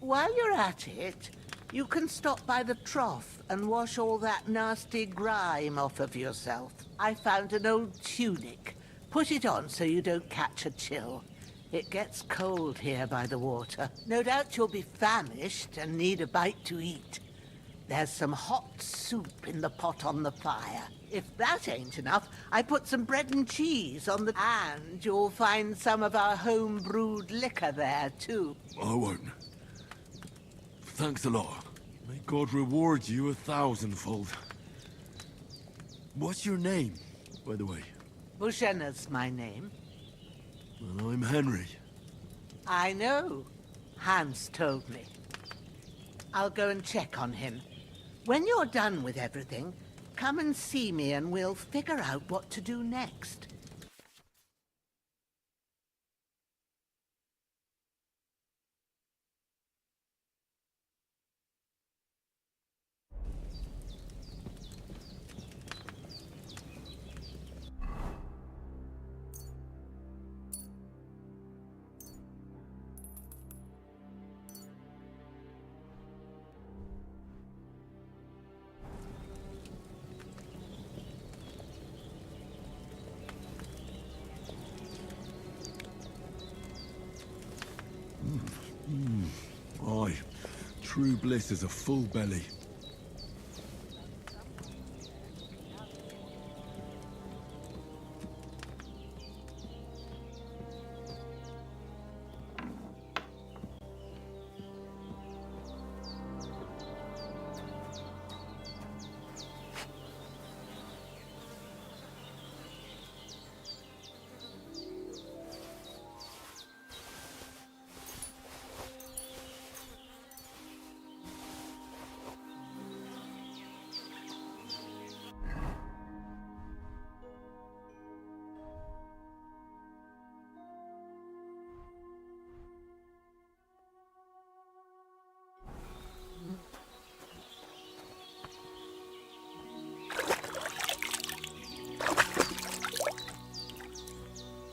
While you're at it, you can stop by the trough and wash all that nasty grime off of yourself. I found an old tunic, Put it on so you don't catch a chill. It gets cold here by the water. No doubt you'll be famished and need a bite to eat. There's some hot soup in the pot on the fire. If that ain't enough, I put some bread and cheese on the... And you'll find some of our home-brewed liquor there, too. I won't. Thanks a lot. May God reward you 1,000-fold. What's your name, by the way? Bushenna's my name. Well, I'm Henry. I know. Hans told me. I'll go and check on him. When you're done with everything, come and see me and we'll figure out what to do next. Aye, true bliss is a full belly.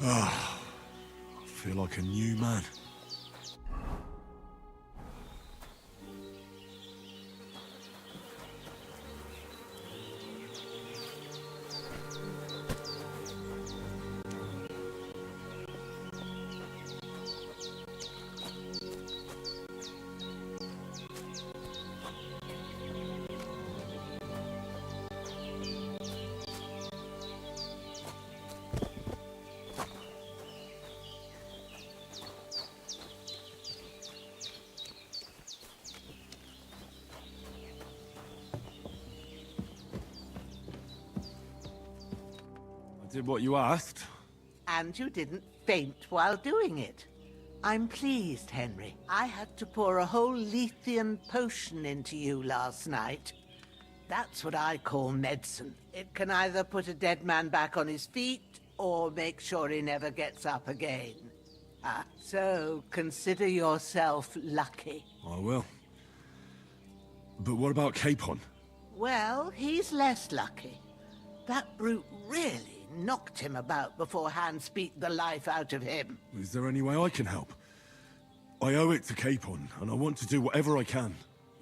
Ah, I feel like a new man. I did what you asked. And you didn't faint while doing it. I'm pleased, Henry. I had to pour a whole Lethean potion into you last night. That's what I call medicine. It can either put a dead man back on his feet, or make sure he never gets up again. So consider yourself lucky. I will. But what about Capon? Well, he's less lucky. That brute really knocked him about before Hans beat the life out of him. Is there any way I can help? I owe it to Capon, and I want to do whatever I can.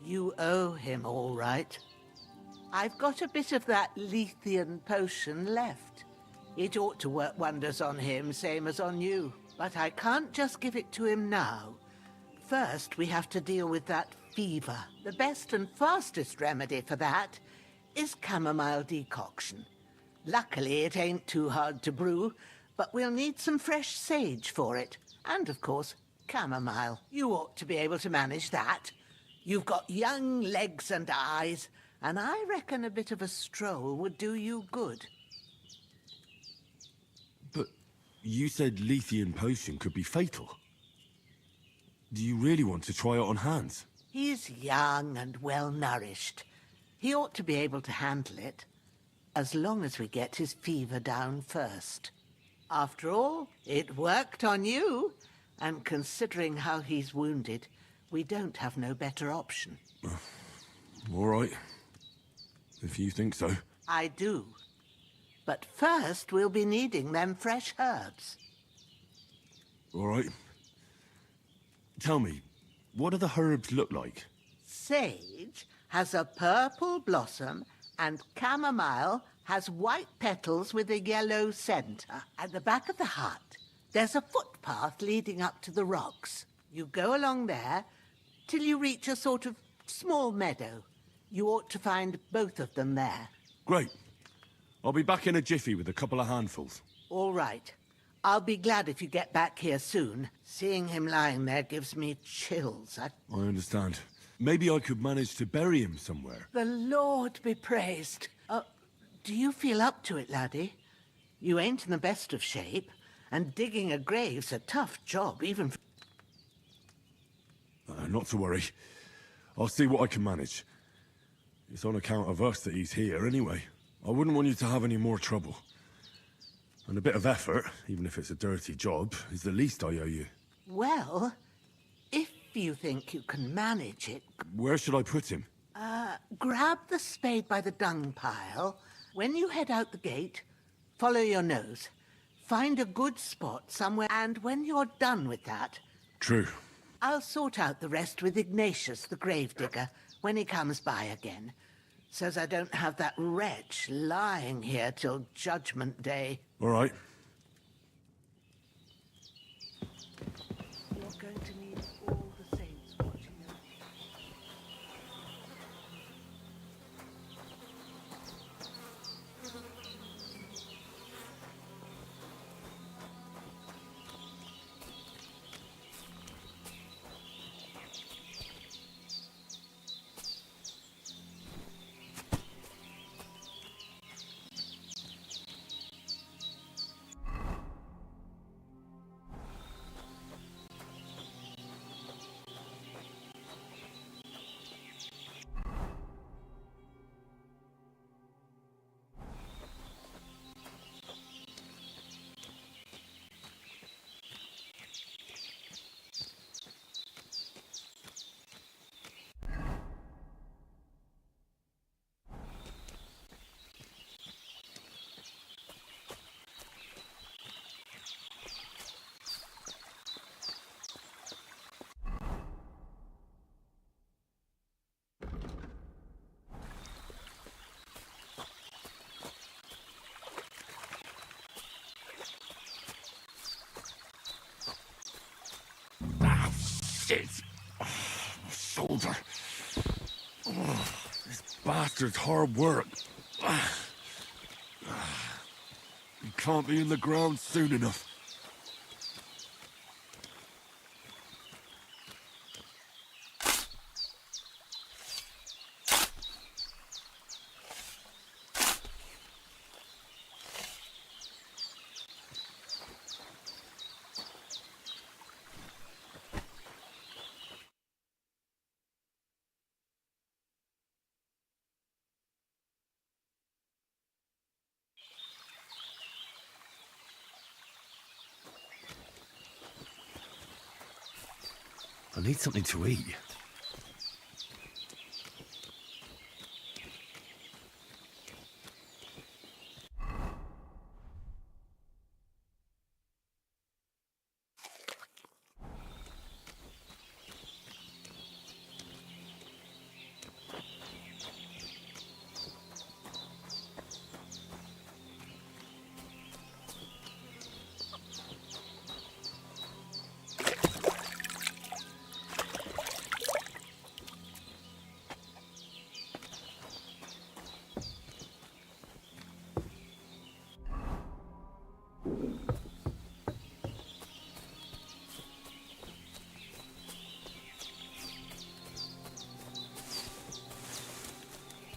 You owe him, all right. I've got a bit of that Lethean potion left. It ought to work wonders on him, same as on you. But I can't just give it to him now. First, we have to deal with that fever. The best and fastest remedy for that is chamomile decoction. Luckily, it ain't too hard to brew, but we'll need some fresh sage for it. And, of course, chamomile. You ought to be able to manage that. You've got young legs and eyes, and I reckon a bit of a stroll would do you good. But you said Lethean potion could be fatal. Do you really want to try it on Hans? He's young and well-nourished. He ought to be able to handle it, as long as we get his fever down first. After all, it worked on you, and considering how he's wounded, we don't have no better option. All right. If you think so. I do. But first, we'll be needing them fresh herbs. All right. Tell me, what do the herbs look like? Sage has a purple blossom, and chamomile has white petals with a yellow center. At the back of the hut, there's a footpath leading up to the rocks. You go along there till you reach a sort of small meadow. You ought to find both of them there. Great. I'll be back in a jiffy with a couple of handfuls. All right. I'll be glad if you get back here soon. Seeing him lying there gives me chills. I understand. Maybe I could manage to bury him somewhere. The Lord be praised. Do you feel up to it, laddie? You ain't in the best of shape, and digging a grave's a tough job, even for... Not to worry. I'll see what I can manage. It's on account of us that he's here anyway. I wouldn't want you to have any more trouble. And a bit of effort, even if it's a dirty job, is the least I owe you. Well, if you think you can manage it... Where should I put him? Grab the spade by the dung pile. When you head out the gate, follow your nose. Find a good spot somewhere, and when you're done with that... True. I'll sort out the rest with Ignatius, the gravedigger, when he comes by again. Says I don't have that wretch lying here till Judgment Day. All right. You're going to need all the saints watching you. Shit! Oh, my shoulder. Oh, this bastard's hard work. He can't be in the ground soon enough. I need something to eat.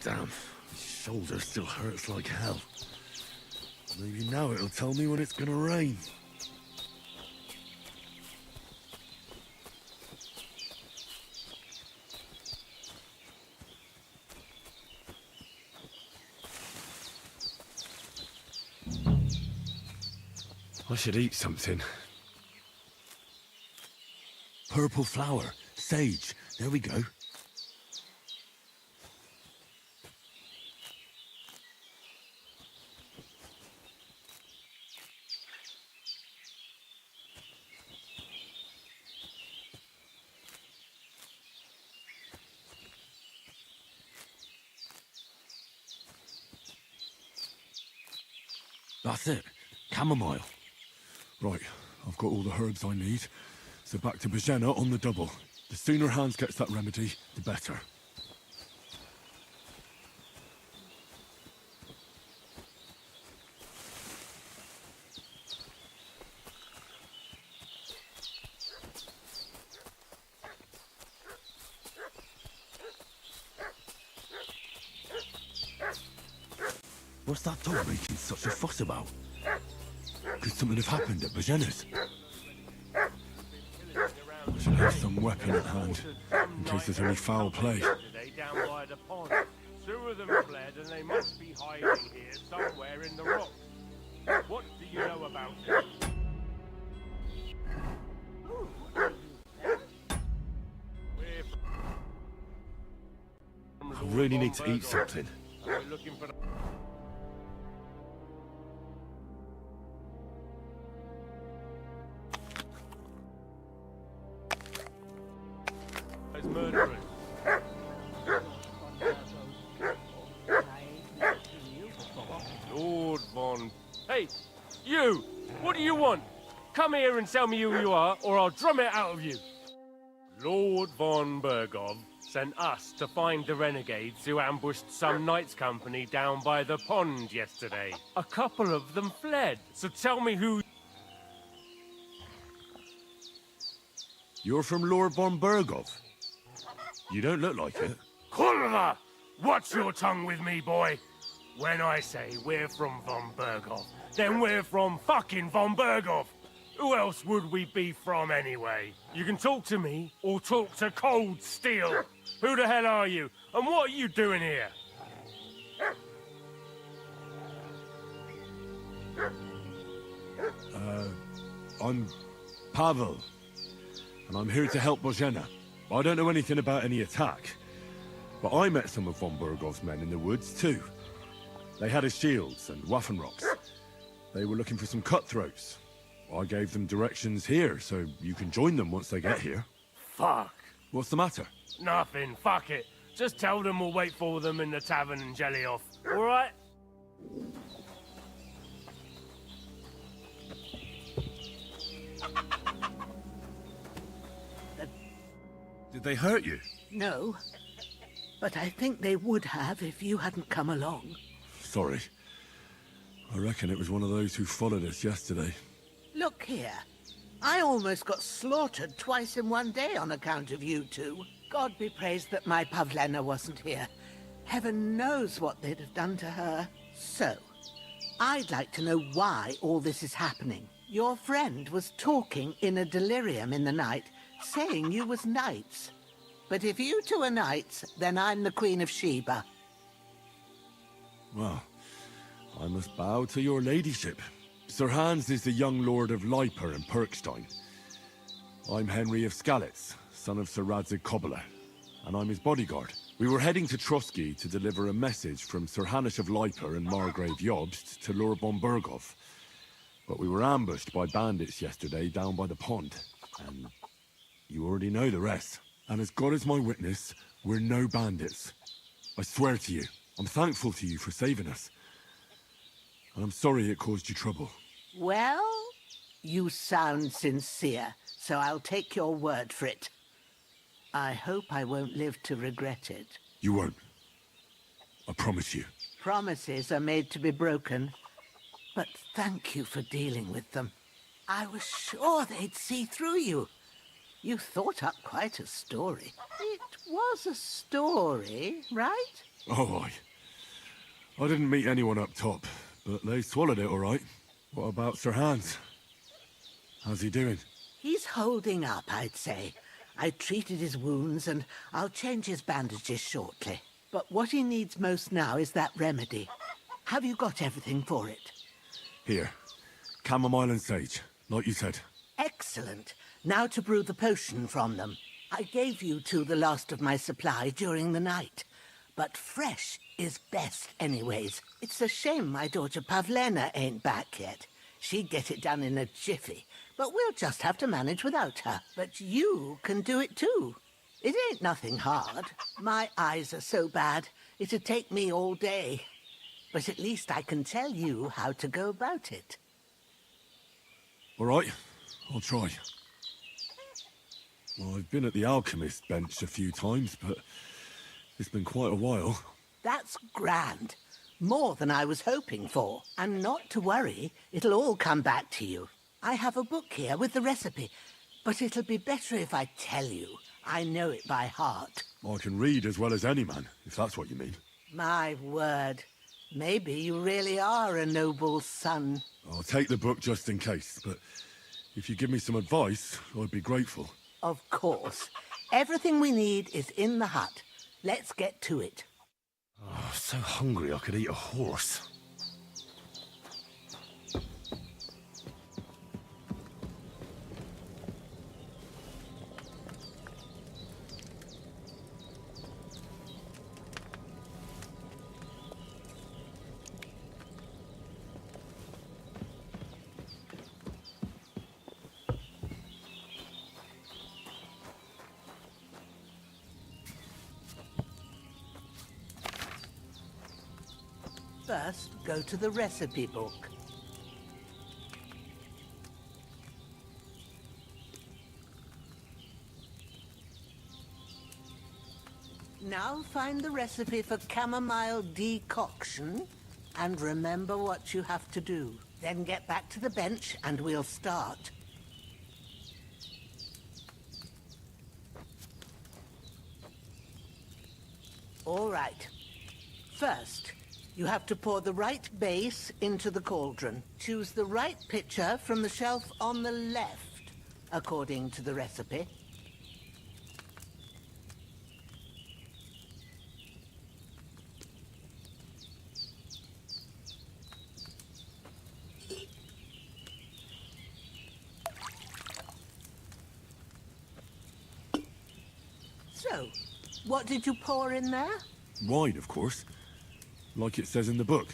Damn, my shoulder still hurts like hell. Maybe now it'll tell me when it's gonna rain. I should eat something. Purple flower, sage, there we go. That's it. Chamomile. Right, I've got all the herbs I need. So back to Bajena on the double. The sooner Hans gets that remedy, the better. What's that dog making such a fuss about? Could something have happened at Bajena's? I should have some weapon at hand, in case there's any foul play. Today down by the pond. Two of them fled and they must be hiding here somewhere in the rocks. What do you know about it? I really need to eat something. We're looking for the... There's murderers. Lord Von... Hey, you! What do you want? Come here and tell me who you are, or I'll drum it out of you. Lord Von Bergov sent us to find the renegades who ambushed some knights' company down by the pond yesterday. A couple of them fled, so tell me who... You're from Lord von Bergov? You don't look like it. Kurva! Watch your tongue with me, boy! When I say we're from Von Bergov, then we're from fucking Von Bergov! Who else would we be from anyway? You can talk to me, or talk to Cold Steel! Who the hell are you, and what are you doing here? I'm Pavel, and I'm here to help Bojena. I don't know anything about any attack, but I met some of von Bergov's men in the woods too. They had his shields and Waffenrocks. They were looking for some cutthroats. I gave them directions here, so you can join them once they get here. Fuck. What's the matter? Nothing, fuck it. Just tell them we'll wait for them in the tavern in Jelioff, alright? Did they hurt you? No, but I think they would have if you hadn't come along. Sorry. I reckon it was one of those who followed us yesterday. Look here. I almost got slaughtered twice in one day on account of you two. God be praised that my Pavlena wasn't here. Heaven knows what they'd have done to her. So, I'd like to know why all this is happening. Your friend was talking in a delirium in the night, saying you was knights. But if you two are knights, then I'm the Queen of Sheba. Well, I must bow to your ladyship. Sir Hans is the young lord of Leiper and Perkstein. I'm Henry of Skalitz, son of Sir Radzig Kobyla, and I'm his bodyguard. We were heading to Trotsky to deliver a message from Sir Hanush of Leiper and Margrave Jobst to Lord von Bergov. But we were ambushed by bandits yesterday down by the pond, and you already know the rest. And as God is my witness, we're no bandits. I swear to you, I'm thankful to you for saving us. And I'm sorry it caused you trouble. Well, you sound sincere, so I'll take your word for it. I hope I won't live to regret it. You won't. I promise you. Promises are made to be broken, but thank you for dealing with them. I was sure they'd see through you. You thought up quite a story. It was a story, right? Oh, I didn't meet anyone up top, but they swallowed it all right. What about Sir Hans? How's he doing? He's holding up, I'd say. I treated his wounds, and I'll change his bandages shortly. But what he needs most now is that remedy. Have you got everything for it? Here. Chamomile and sage, like you said. Excellent. Now to brew the potion from them. I gave you two the last of my supply during the night. But fresh is best anyways. It's a shame my daughter Pavlena ain't back yet. She'd get it done in a jiffy. But we'll just have to manage without her. But you can do it too. It ain't nothing hard. My eyes are so bad, it'd take me all day. but at least I can tell you how to go about it. All right, I'll try. Well, I've been at the alchemist bench a few times, but it's been quite a while. That's grand. More than I was hoping for. And not to worry, it'll all come back to you. I have a book here with the recipe, but it'll be better if I tell you. I know it by heart. I can read as well as any man, if that's what you mean. My word. Maybe you really are a noble son. I'll take the book just in case, but if you give me some advice, I'd be grateful. Of course. Everything we need is in the hut. Let's get to it. Oh, so hungry I could eat a horse. First, go to the recipe book. Now find the recipe for chamomile decoction and remember what you have to do. Then get back to the bench and we'll start. All right. First, you have to pour the right base into the cauldron. Choose the right pitcher from the shelf on the left, according to the recipe. So, what did you pour in there? Wine, of course. Like it says in the book.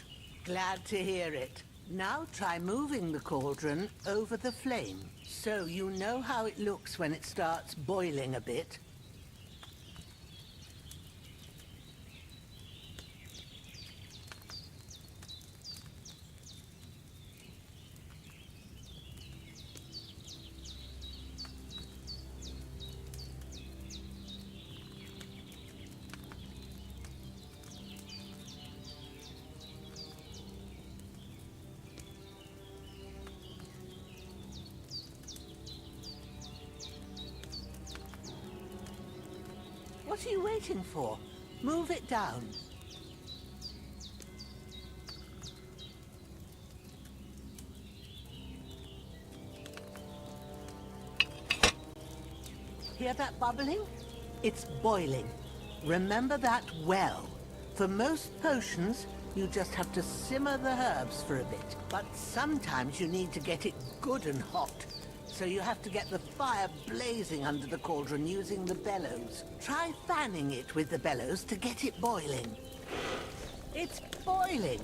Glad to hear it. Now try moving the cauldron over the flame, so you know how it looks when it starts boiling a bit. What are you waiting for? Move it down. Hear that bubbling? It's boiling. Remember that well. For most potions, you just have to simmer the herbs for a bit. But sometimes you need to get it good and hot. So you have to get the fire blazing under the cauldron using the bellows. Try fanning it with the bellows to get it boiling. It's boiling!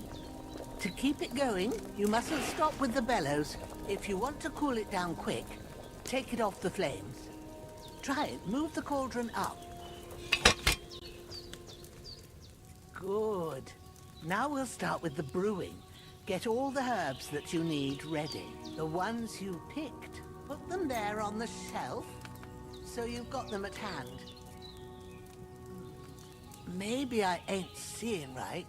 To keep it going, you mustn't stop with the bellows. If you want to cool it down quick, take it off the flames. Try it. Move the cauldron up. Good. Now we'll start with the brewing. Get all the herbs that you need ready. The ones you picked. Put them there on the shelf, so you've got them at hand. Maybe I ain't seeing right,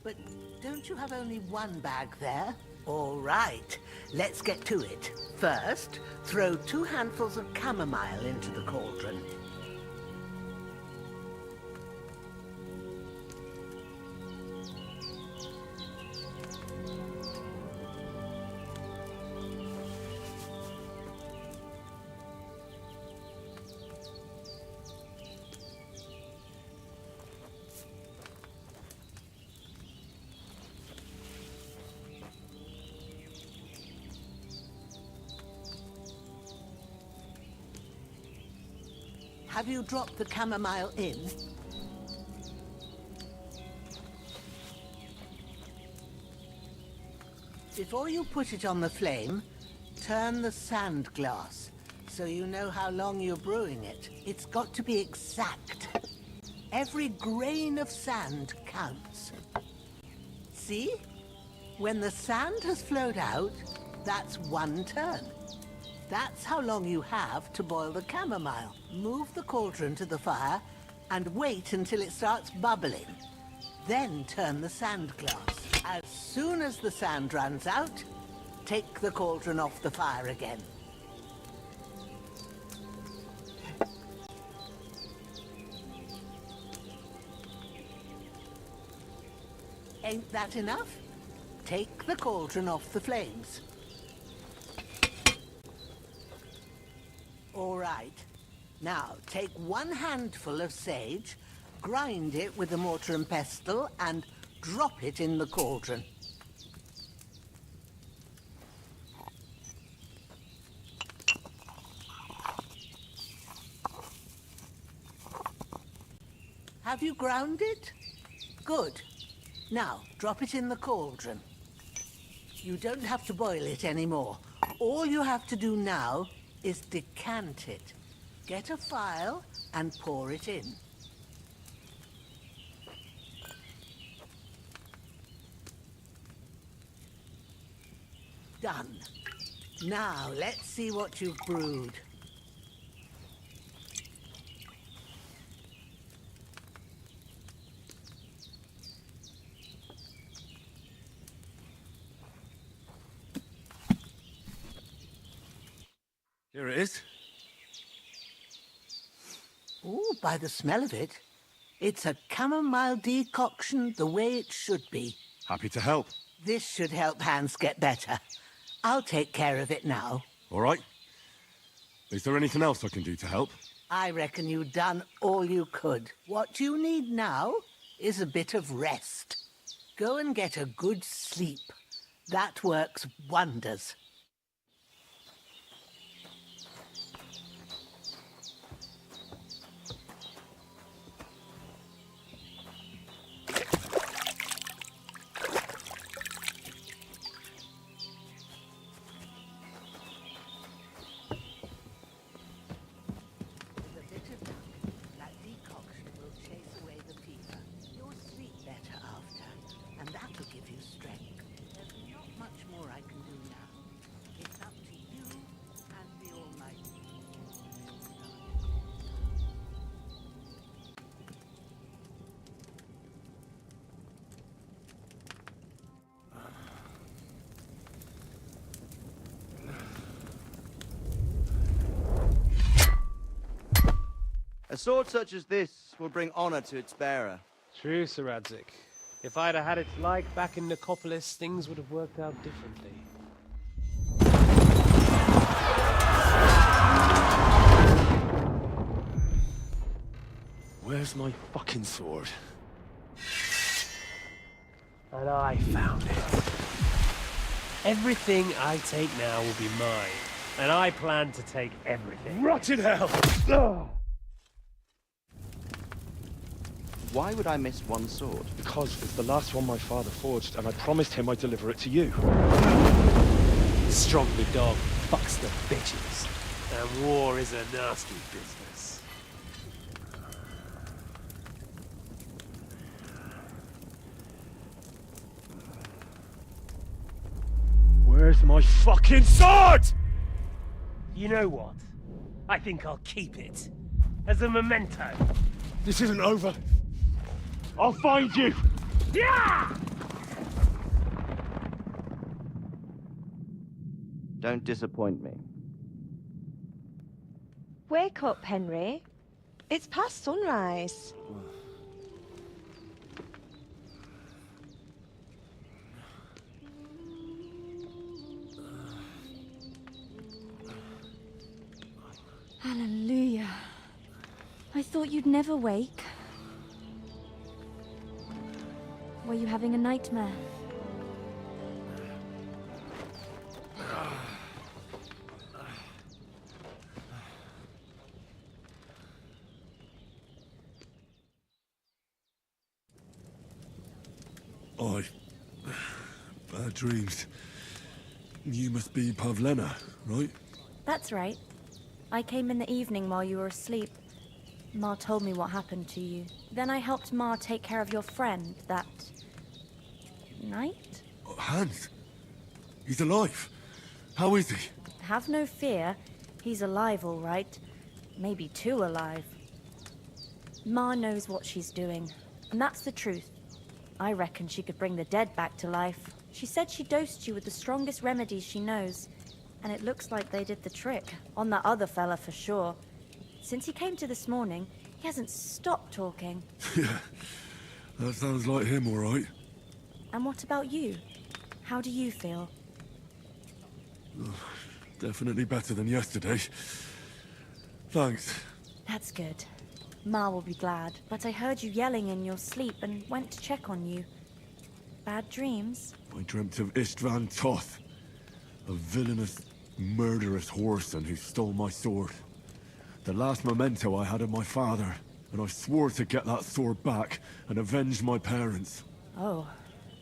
but don't you have only one bag there? All right, let's get to it. First, throw 2 handfuls of chamomile into the cauldron. Have you dropped the chamomile in? Before you put it on the flame, turn the sand glass so you know how long you're brewing it. It's got to be exact. Every grain of sand counts. See? When the sand has flowed out, that's 1 turn. That's how long you have to boil the chamomile. Move the cauldron to the fire and wait until it starts bubbling. Then turn the sand glass. As soon as the sand runs out, take the cauldron off the fire again. Ain't that enough? Take the cauldron off the flames. All right. Now, take 1 handful of sage, grind it with a mortar and pestle, and drop it in the cauldron. Have you ground it? Good. Now, drop it in the cauldron. You don't have to boil it anymore. All you have to do now is decant it. Get a phial and pour it in. Done. Now, let's see what you've brewed. Here it is. Ooh, by the smell of it, it's a chamomile decoction the way it should be. Happy to help. This should help Hans get better. I'll take care of it now. All right. Is there anything else I can do to help? I reckon you've done all you could. What you need now is a bit of rest. Go and get a good sleep. That works wonders. A sword such as this will bring honor to its bearer. True, Sir Radzik. If I'd have had its like back in Nicopolis, things would have worked out differently. Where's my fucking sword? And I found it. Everything I take now will be mine. And I plan to take everything. Rot in hell! Ugh. Why would I miss one sword? Because it's the last one my father forged, and I promised him I'd deliver it to you. Strong the dog fucks the bitches. And war is a nasty business. Where's my fucking sword? You know what? I think I'll keep it. As a memento. This isn't over. I'll find you! Yeah! Don't disappoint me. Wake up, Henry. It's past sunrise. Hallelujah. I thought you'd never wake. Were you having a nightmare? Bad dreams. You must be Pavlena, right? That's right. I came in the evening while you were asleep. Ma told me what happened to you. Then I helped Ma take care of your friend, that Night? Hans! He's alive! How is he? Have no fear. He's alive, all right. Maybe too alive. Ma knows what she's doing, and that's the truth. I reckon she could bring the dead back to life. She said she dosed you with the strongest remedies she knows, and it looks like they did the trick. On that other fella for sure. Since he came to this morning, he hasn't stopped talking. Yeah, that sounds like him, all right. And what about you? How do you feel? Definitely better than yesterday. Thanks. That's good. Ma will be glad, but I heard you yelling in your sleep and went to check on you. Bad dreams? I dreamt of Istvan Toth, a villainous, murderous whoreson who stole my sword. The last memento I had of my father, and I swore to get that sword back and avenge my parents. Oh,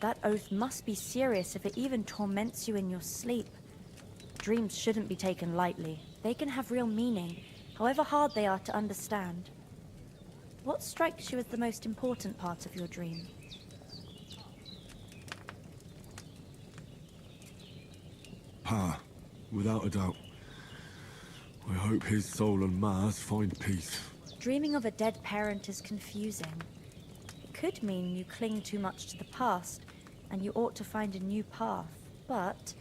that oath must be serious if it even torments you in your sleep. Dreams shouldn't be taken lightly. They can have real meaning, however hard they are to understand. What strikes you as the most important part of your dream? Pa, without a doubt. I hope his soul and Ma's find peace. Dreaming of a dead parent is confusing. It could mean you cling too much to the past, and you ought to find a new path. But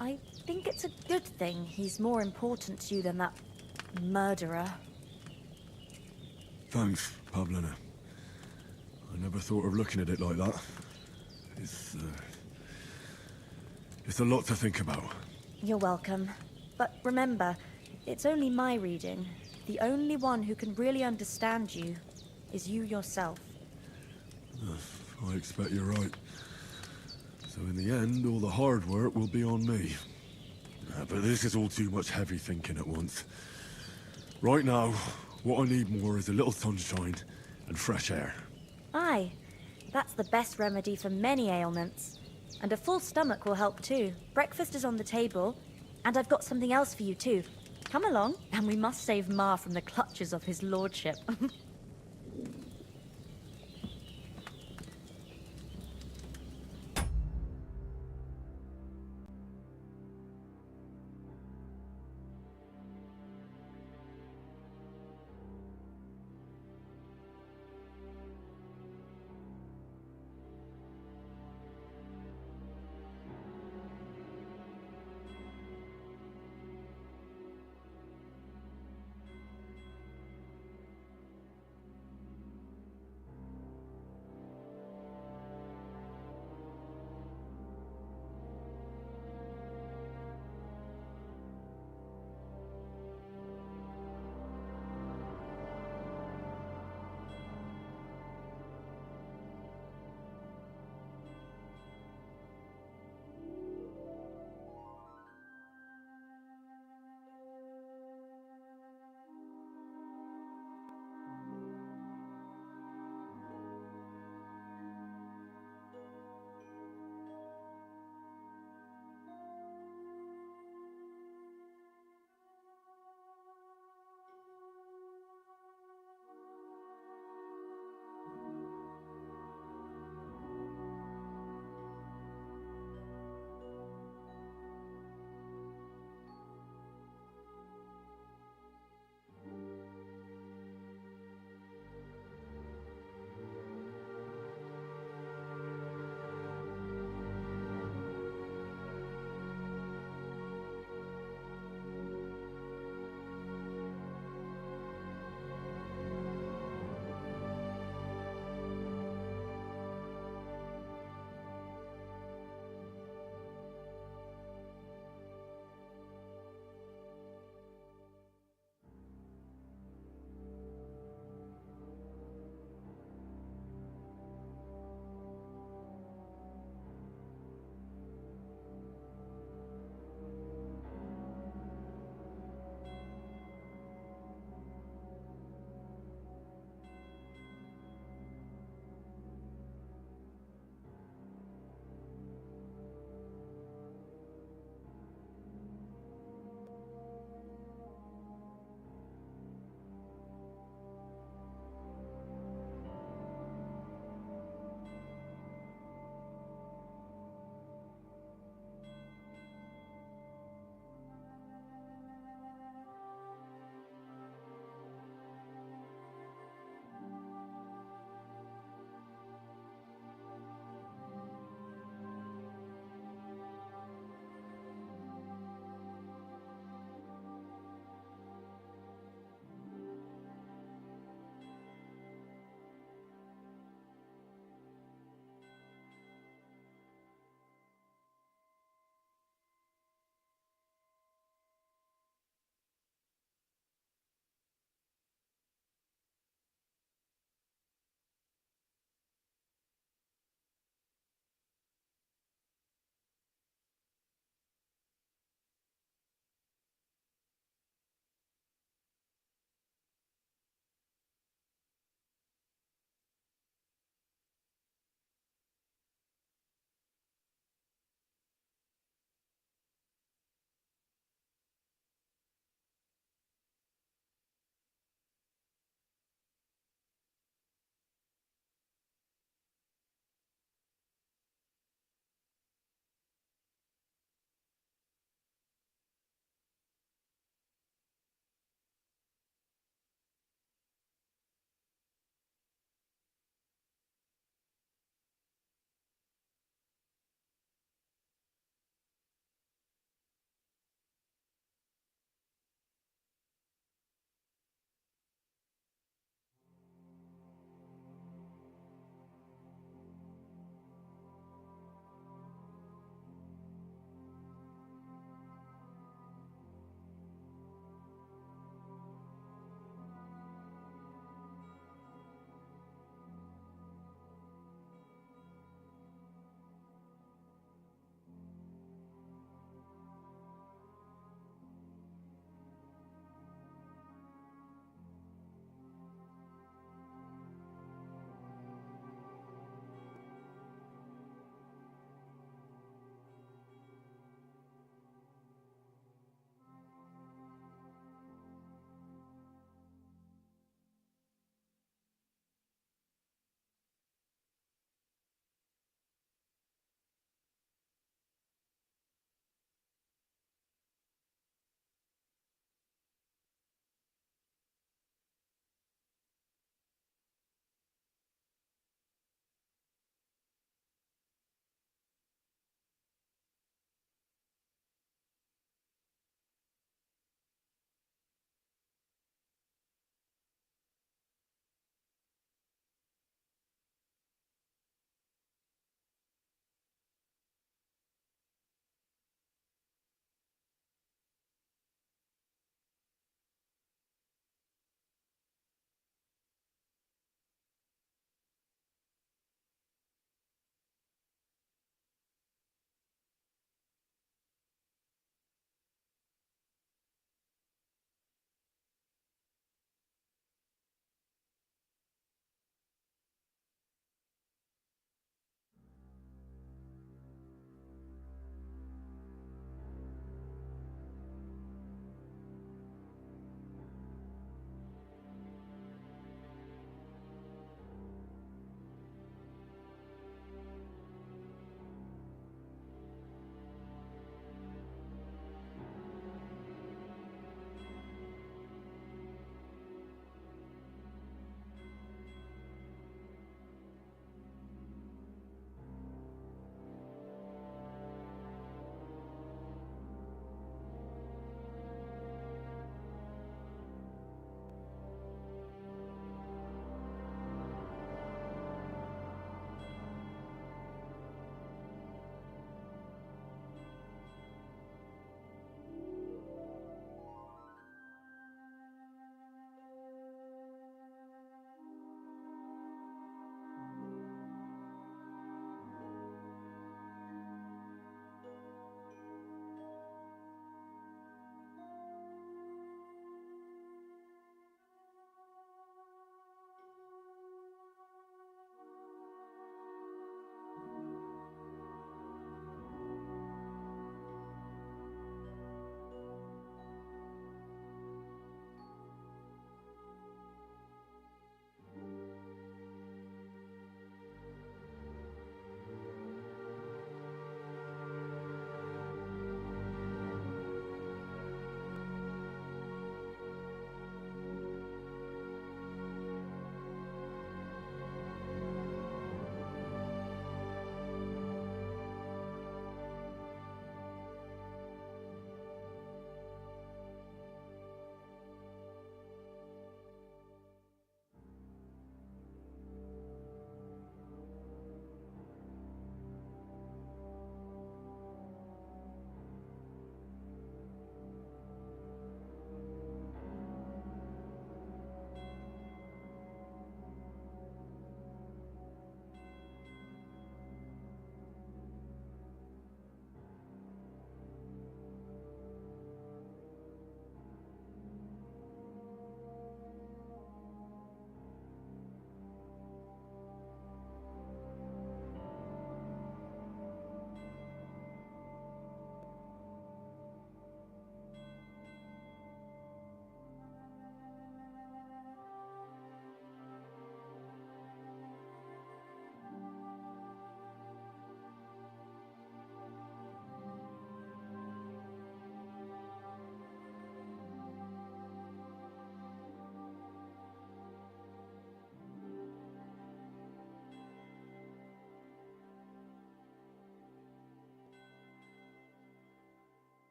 I think it's a good thing he's more important to you than that murderer. Thanks, Pavlina. I never thought of looking at it like that. It's a lot to think about. You're welcome. But remember, it's only my reading. The only one who can really understand you is you yourself. I expect you're right. So in the end, all the hard work will be on me. But this is all too much heavy thinking at once. Right now, what I need more is a little sunshine and fresh air. Aye, that's the best remedy for many ailments. And a full stomach will help too. Breakfast is on the table, and I've got something else for you too. Come along, and we must save Ma from the clutches of his lordship.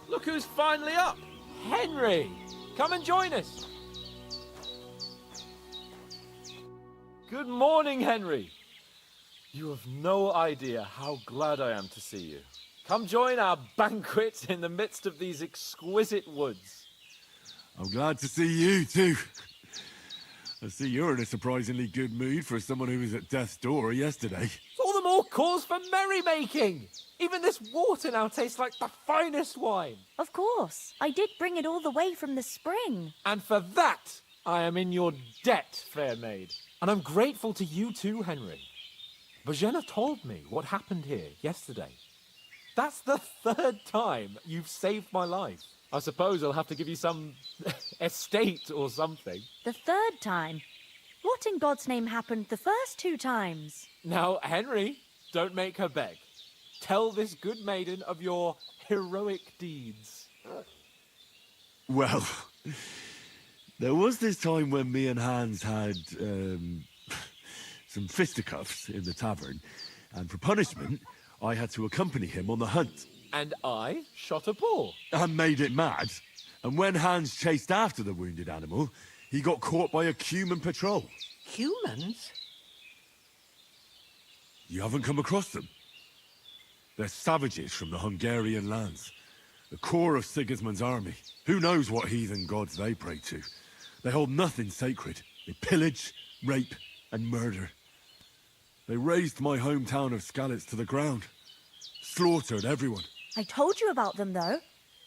Look who's finally up! Henry! Come and join us! Good morning, Henry! You have no idea how glad I am to see you. Come join our banquet in the midst of these exquisite woods. I'm glad to see you, too. I see you're in a surprisingly good mood for someone who was at death's door yesterday. It's all the more cause for merrymaking! Even this water now tastes like the finest wine. Of course. I did bring it all the way from the spring. And for that, I am in your debt, fair maid. And I'm grateful to you too, Henry. Bojena told me what happened here yesterday. That's the 3rd time you've saved my life. I suppose I'll have to give you some estate or something. The 3rd time? What in God's name happened the first 2 times? Now, Henry, don't make her beg. Tell this good maiden of your heroic deeds. Well, there was this time when me and Hans had some fisticuffs in the tavern, and for punishment, I had to accompany him on the hunt. And I shot a bull. And made it mad. And when Hans chased after the wounded animal, he got caught by a human patrol. Humans? You haven't come across them? They're savages from the Hungarian lands. The core of Sigismund's army. Who knows what heathen gods they pray to? They hold nothing sacred. They pillage, rape, and murder. They razed my hometown of Skalitz to the ground. Slaughtered everyone. I told you about them, though.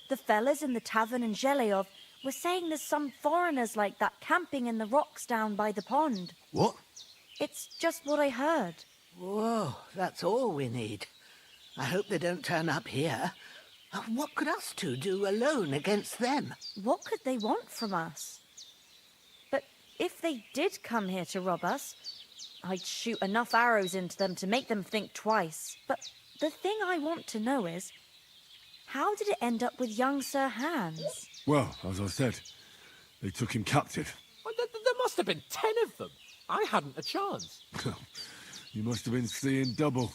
The fellas in the tavern in Zheleov were saying there's some foreigners like that camping in the rocks down by the pond. What? It's just what I heard. Whoa, that's all we need. I hope they don't turn up here. What could us two do alone against them? What could they want from us? But if they did come here to rob us, I'd shoot enough arrows into them to make them think twice. But the thing I want to know is, how did it end up with young Sir Hans? Well, as I said, they took him captive. Well, there must have been 10 of them. I hadn't a chance. You must have been seeing double.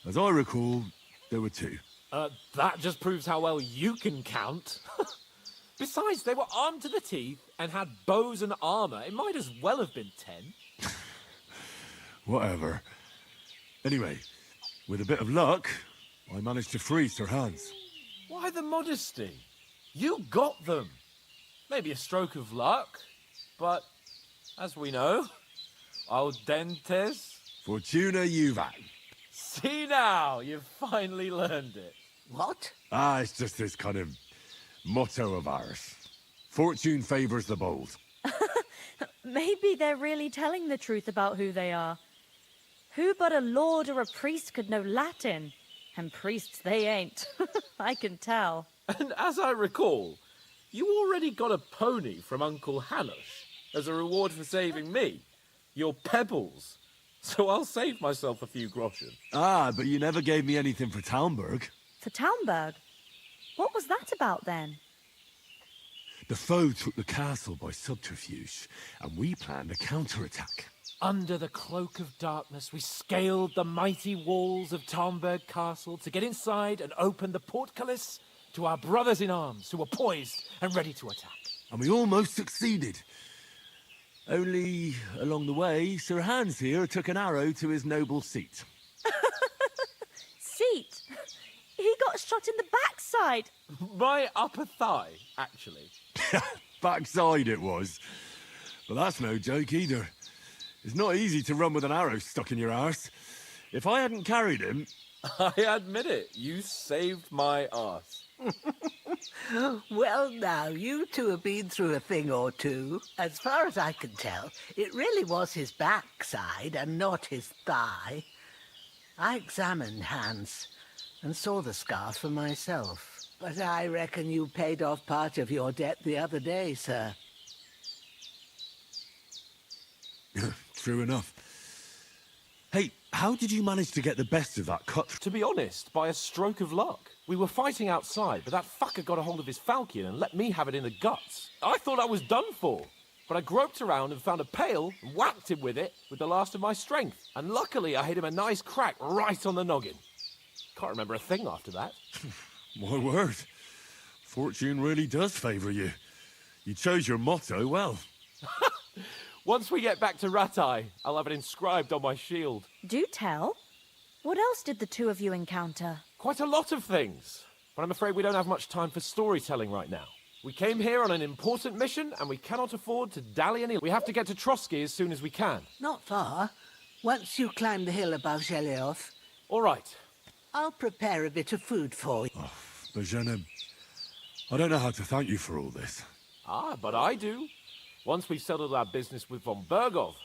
As I recall, there were 2. That just proves how well you can count. Besides, they were armed to the teeth and had bows and armor. It might as well have been 10. Whatever. Anyway, with a bit of luck, I managed to free Sir Hans. Why the modesty? You got them. Maybe a stroke of luck, but as we know, audentes Fortuna juvat. See now, you've finally learned it. What? It's just this kind of motto of ours. Fortune favors the bold. Maybe they're really telling the truth about who they are. Who but a lord or a priest could know Latin? And priests they ain't. I can tell. And as I recall, you already got a pony from Uncle Hanush as a reward for saving me. Your pebbles. So I'll save myself a few groschen. But you never gave me anything for Talmberg. For Talmberg? What was that about then? The foe took the castle by subterfuge, and we planned a counterattack. Under the cloak of darkness, we scaled the mighty walls of Talmberg Castle to get inside and open the portcullis to our brothers in arms who were poised and ready to attack. And we almost succeeded. Only, along the way, Sir Hans here took an arrow to his noble seat. Seat? He got shot in the backside. My upper thigh, actually. Backside it was. But that's no joke either. It's not easy to run with an arrow stuck in your arse. If I hadn't carried him... I admit it, you saved my arse. Well, now, you two have been through a thing or two. As far as I can tell, it really was his backside and not his thigh. I examined Hans and saw the scar for myself. But I reckon you paid off part of your debt the other day, sir. True enough. Hey, how did you manage to get the best of that cut? To be honest, by a stroke of luck. We were fighting outside, but that fucker got a hold of his falchion and let me have it in the guts. I thought I was done for. but I groped around and found a pail and whacked him with it with the last of my strength. And luckily, I hit him a nice crack right on the noggin. Can't remember a thing after that. My word. Fortune really does favour you. You chose your motto well. Once we get back to Ratai, I'll have it inscribed on my shield. Do tell. What else did the two of you encounter? Quite a lot of things. But I'm afraid we don't have much time for storytelling right now. We came here on an important mission, and we cannot afford to dally any. We have to get to Trotsky as soon as we can. Not far. Once you climb the hill above Zhelioth. All right. I'll prepare a bit of food for you. Oh, Bozhena, I don't know how to thank you for all this. Ah, but I do. Once we've settled our business with von Bergov,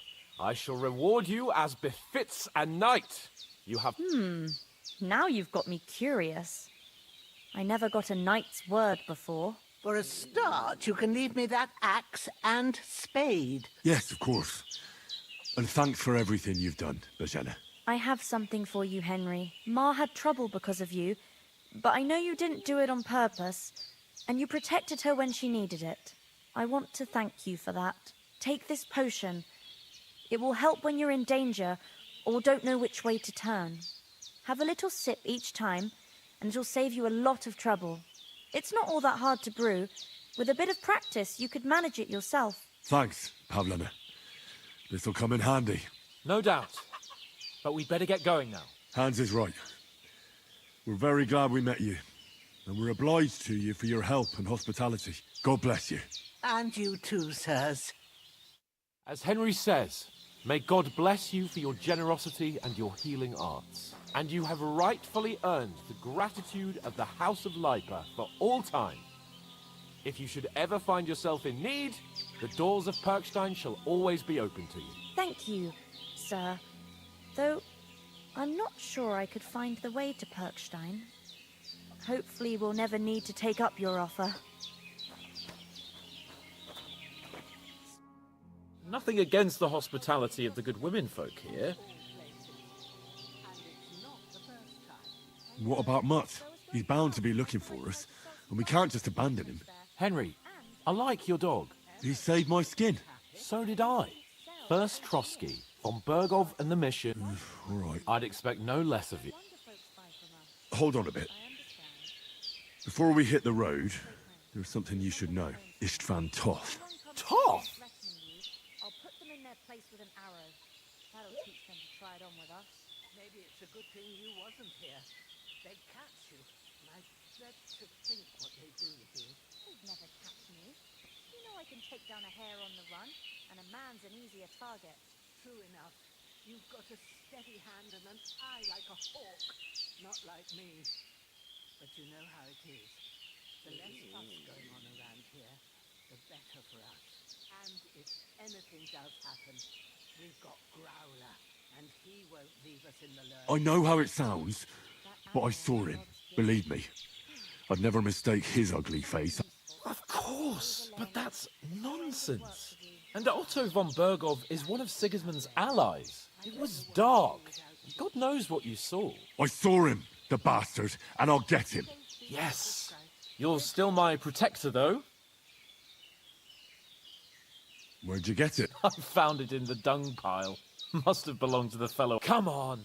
I shall reward you as befits a knight. You have... Now you've got me curious. I never got a knight's word before. For a start, you can leave me that axe and spade. Yes, of course. And thanks for everything you've done, Bozhena. I have something for you, Henry. Ma had trouble because of you, but I know you didn't do it on purpose, and you protected her when she needed it. I want to thank you for that. Take this potion. It will help when you're in danger or don't know which way to turn. Have a little sip each time, and it'll save you a lot of trouble. It's not all that hard to brew. With a bit of practice, you could manage it yourself. Thanks, Pavlena. This'll come in handy. No doubt. But we'd better get going now. Hans is right. We're very glad we met you. And we're obliged to you for your help and hospitality. God bless you. And you too, sirs. As Henry says, may God bless you for your generosity and your healing arts. And you have rightfully earned the gratitude of the House of Lipa for all time. If you should ever find yourself in need, the doors of Perkstein shall always be open to you. Thank you, sir. Though, I'm not sure I could find the way to Perkstein. Hopefully we'll never need to take up your offer. Nothing against the hospitality of the good women folk here. What about Mutt? He's bound to be looking for us, and we can't just abandon him. Henry, I like your dog. He saved my skin. So did I. First Trotsky, von Bergov and the mission. All right. I'd expect no less of you. Hold on a bit. Before we hit the road, there's something you should know. Istvan Toth. Toth? I'll put them in their place with an arrow. That'll teach them to try it on with us. Maybe it's a good thing you wasn't here. They'd catch you. And I dread to think what they do with you. They'd never catch me. You know I can take down a hare on the run, and a man's an easier target. True enough. You've got a steady hand and an eye like a hawk. Not like me. But you know how it is. The less fuss going on around here, the better for us. And if anything does happen, we've got Growler, and he won't leave us in the lurch. I know how it sounds, but I saw him. Believe me. I'd never mistake his ugly face. Of course, but that's nonsense. And Otto von Bergov is one of Sigismund's allies. It was dark. God knows what you saw. I saw him, the bastard, and I'll get him. Yes. You're still my protector, though. Where'd you get it? I found it in the dung pile. Must have belonged to the fellow. Come on.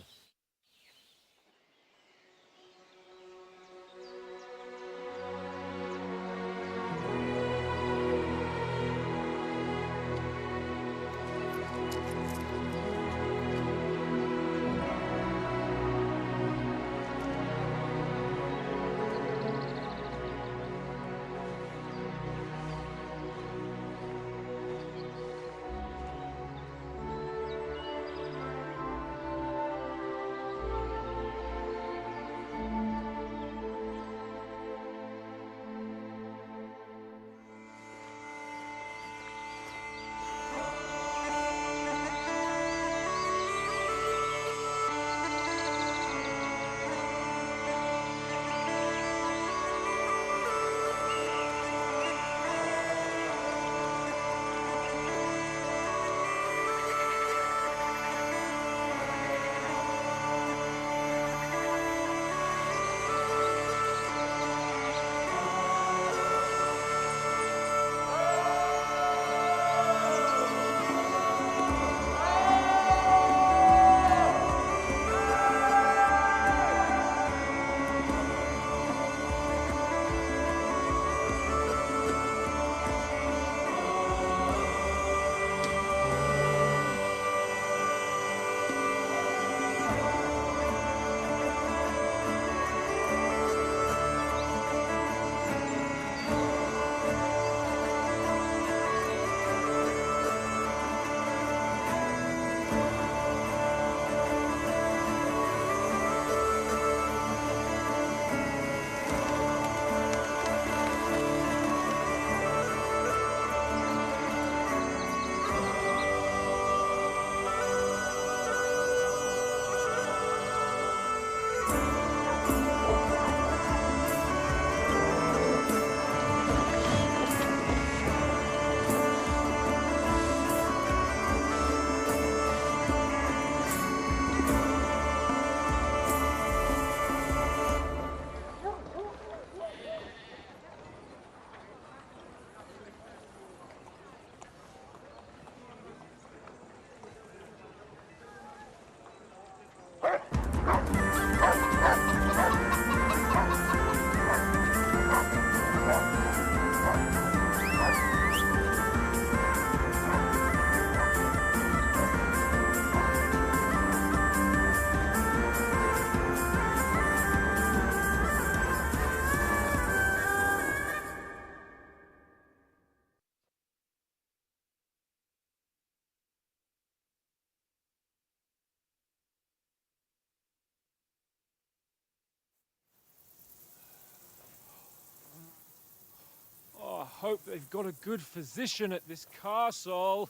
hope they've got a good physician at this castle.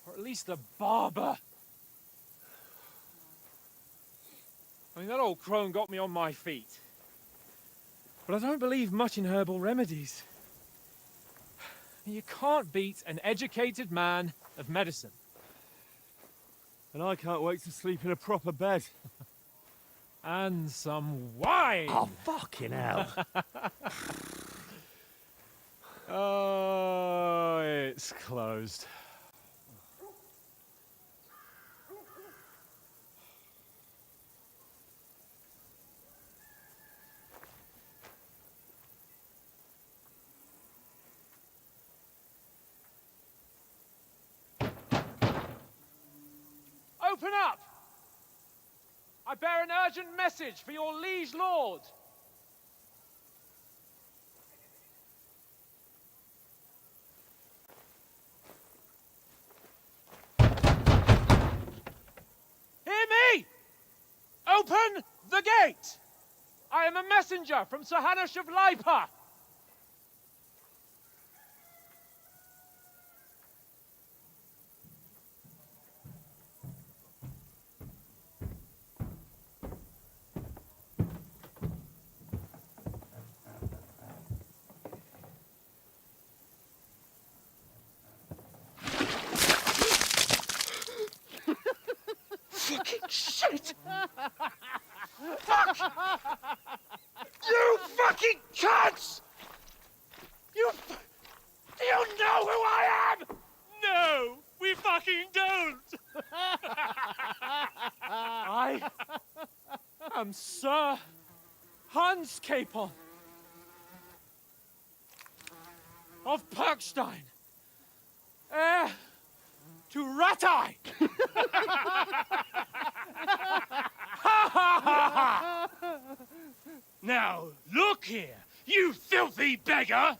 Or at least a barber. I mean, that old crone got me on my feet. But I don't believe much in herbal remedies. You can't beat an educated man of medicine. And I can't wait to sleep in a proper bed. And some wine! Oh, fucking hell. Oh, it's closed. Open up! I bear an urgent message for your liege lord. Hear me! Open the gate! I am a messenger from Sir Hanush of Lipa. Fucking shit! Fuck! You fucking cunts! Do you know who I am? No, we fucking don't! I am Sir Hans Capon of Perkstein, heir to Ratai! Now, look here, you filthy beggar!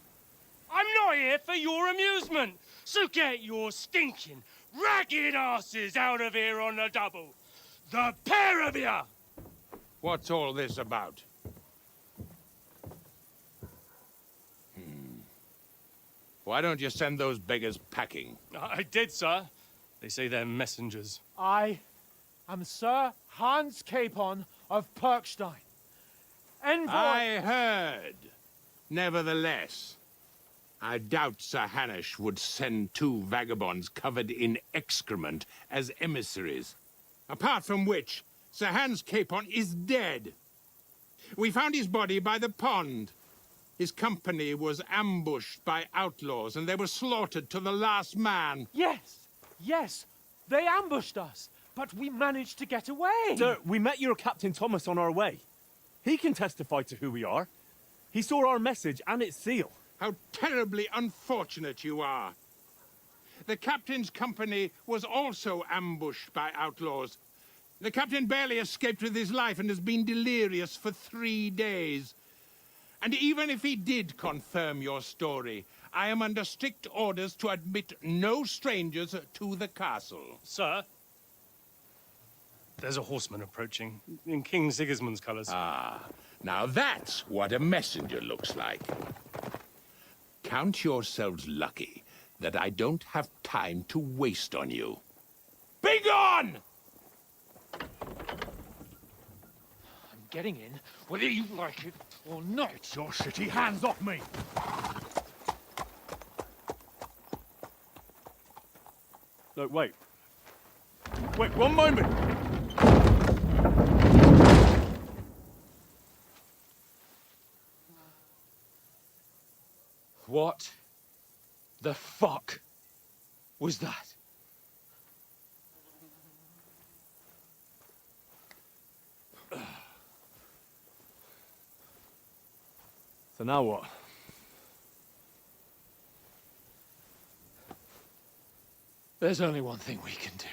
I'm not here for your amusement, so get your stinking, ragged asses out of here on the double. The pair of you! What's all this about? Why don't you send those beggars packing? I did, sir. They say they're messengers. I am Sir Hans Capon of Perkstein. Envoy... I heard. Nevertheless, I doubt Sir Hanush would send two vagabonds covered in excrement as emissaries. Apart from which, Sir Hans Capon is dead. We found his body by the pond. His company was ambushed by outlaws, and they were slaughtered to the last man. Yes, yes, they ambushed us, but we managed to get away. Sir, we met your Captain Thomas on our way. He can testify to who we are. He saw our message and its seal. How terribly unfortunate you are. The captain's company was also ambushed by outlaws. The captain barely escaped with his life and has been delirious for 3 days. And even if he did confirm your story, I am under strict orders to admit no strangers to the castle. Sir, there's a horseman approaching in King Sigismund's colours. Ah, now that's what a messenger looks like. Count yourselves lucky that I don't have time to waste on you. Be gone! I'm getting in, whether you like it or not. Your shitty hands off me! No, wait. Wait, one moment! What the fuck was that? So now what? There's only one thing we can do.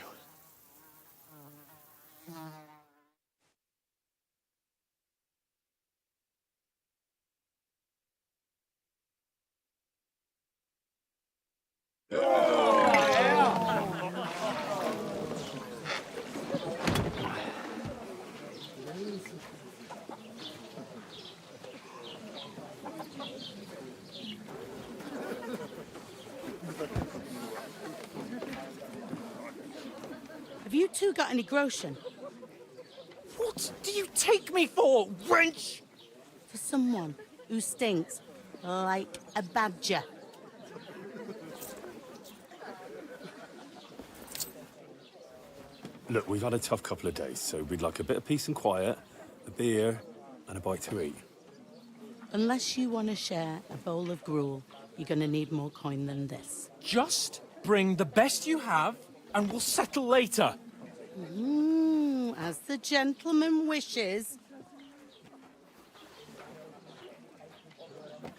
two got any groschen? What do you take me for, wench? For someone who stinks like a badger. Look, we've had a tough couple of days, so we'd like a bit of peace and quiet, a beer, and a bite to eat. Unless you want to share a bowl of gruel, you're going to need more coin than this. Just bring the best you have, and we'll settle later. As the gentleman wishes.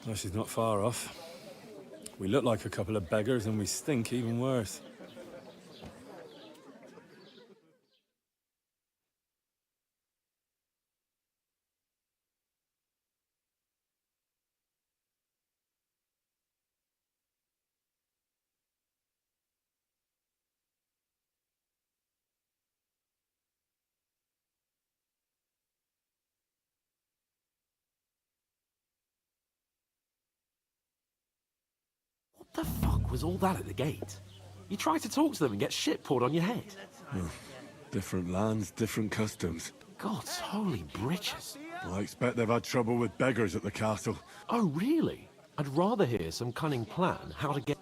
Well, she's not far off. We look like a couple of beggars, and we stink even worse. What the fuck was all that at the gate? You try to talk to them and get shit poured on your head. Different lands, different customs. God's holy britches. I expect they've had trouble with beggars at the castle. Oh, really? I'd rather hear some cunning plan how to get...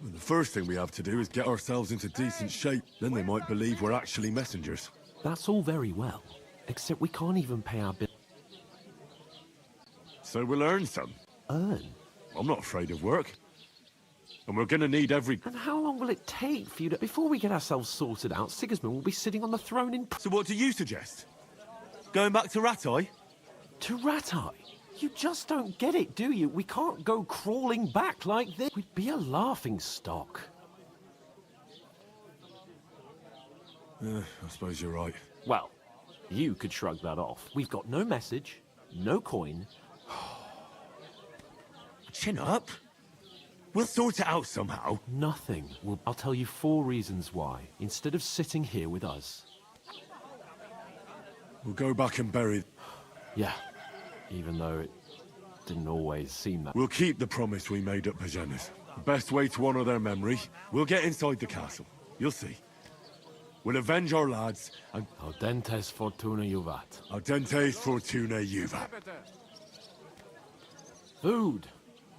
Well, the first thing we have to do is get ourselves into decent shape. Then they might believe we're actually messengers. That's all very well, except we can't even pay our bill. So we'll earn some. Earn? I'm not afraid of work. And we're gonna need every... And how long will it take for you to... Before we get ourselves sorted out, Sigismund will be sitting on the throne in... So what do you suggest? Going back to Ratai? To Ratai? You just don't get it, do you? We can't go crawling back like this. We'd be a laughing stock. I suppose you're right. Well, you could shrug that off. We've got no message, no coin. Chin up. We'll sort it out somehow. Nothing. I'll tell you 4 reasons why, instead of sitting here with us. We'll go back and bury... Yeah, even though it didn't always seem that... We'll keep the promise we made at Pagena's. The best way to honor their memory, we'll get inside the castle. You'll see. We'll avenge our lads and... Audentes fortuna juvat. Audentes fortuna juvat. Food.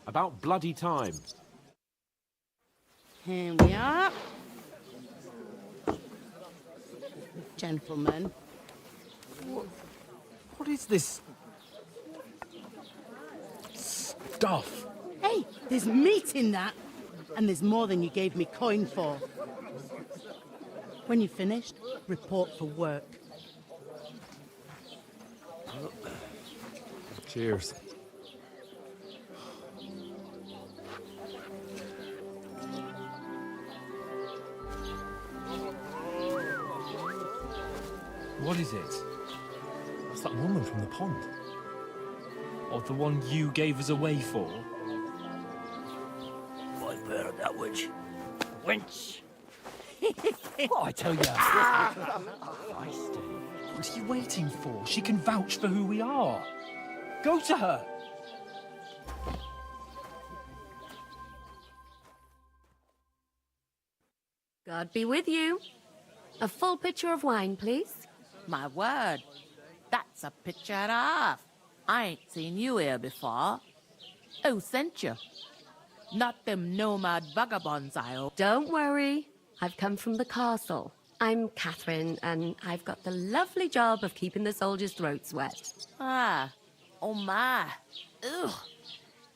About bloody time. Here we are. Gentlemen. What is this... stuff? Hey, there's meat in that. And there's more than you gave me coin for. When you're finished, report for work. Cheers. What is it? It's that woman from the pond. Or the one you gave us away for? I've heard that witch. Wench! What I tell you? What are you waiting for? She can vouch for who we are. Go to her. God be with you. A full pitcher of wine, please. My word, that's a picture and a half. I ain't seen you here before. Who sent you? Not them nomad vagabonds, I hope. Don't worry. I've come from the castle. I'm Catherine, and I've got the lovely job of keeping the soldiers' throats wet. Ah, oh my. Ugh.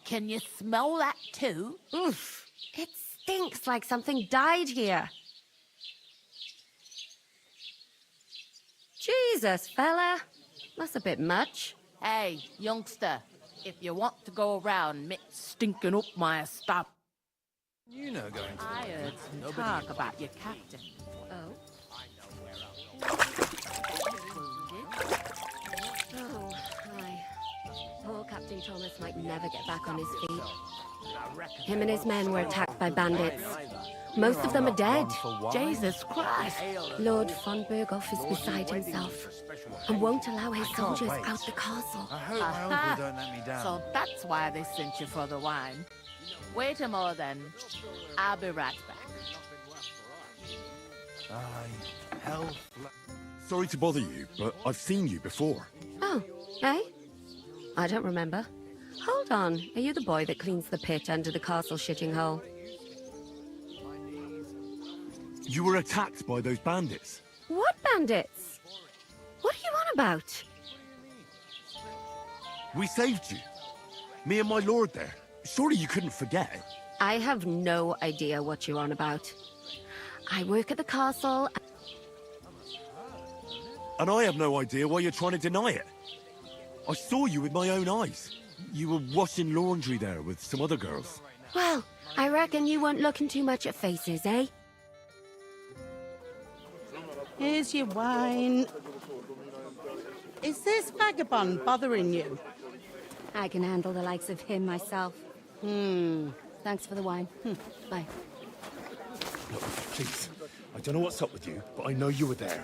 Can you smell that too? Oof. It stinks like something died here. Jesus, fella. That's a bit much. Hey, youngster, if you want to go around stinking up my stuff. You know going to... I heard some talk about your captain. Oh, hi. Poor Captain Thomas might never get back on his feet. Him and his men were attacked by bandits. Most of them are dead. Jesus Christ! Lord von Berghoff is beside himself and won't allow his soldiers out the castle. I hope my uncle don't let me down. So that's why they sent you for the wine. Wait a moment then. I'll be right back. Sorry to bother you, but I've seen you before. Oh, eh? I don't remember. Hold on, are you the boy that cleans the pit under the castle shitting hole? You were attacked by those bandits. What bandits? What are you on about? We saved you. Me and my lord there. Surely you couldn't forget. I have no idea what you're on about. I work at the castle. And I have no idea why you're trying to deny it. I saw you with my own eyes. You were washing laundry there with some other girls. Well, I reckon you weren't looking too much at faces, eh? Here's your wine. Is this vagabond bothering you? I can handle the likes of him myself. Thanks for the wine. Bye. Look, please. I don't know what's up with you, but I know you were there.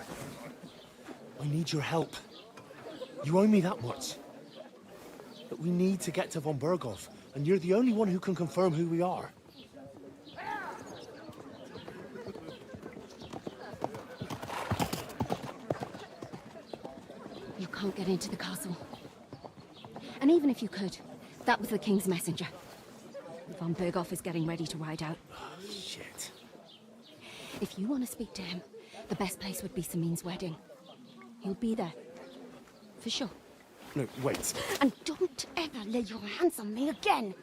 I need your help. You owe me that much. But we need to get to von Berghoff, and you're the only one who can confirm who we are. You can't get into the castle. And even if you could, that was the King's messenger. Von Berghoff is getting ready to ride out. Shit. If you want to speak to him, the best place would be Samin's wedding. He'll be there. For sure. No, wait. And don't ever lay your hands on me again!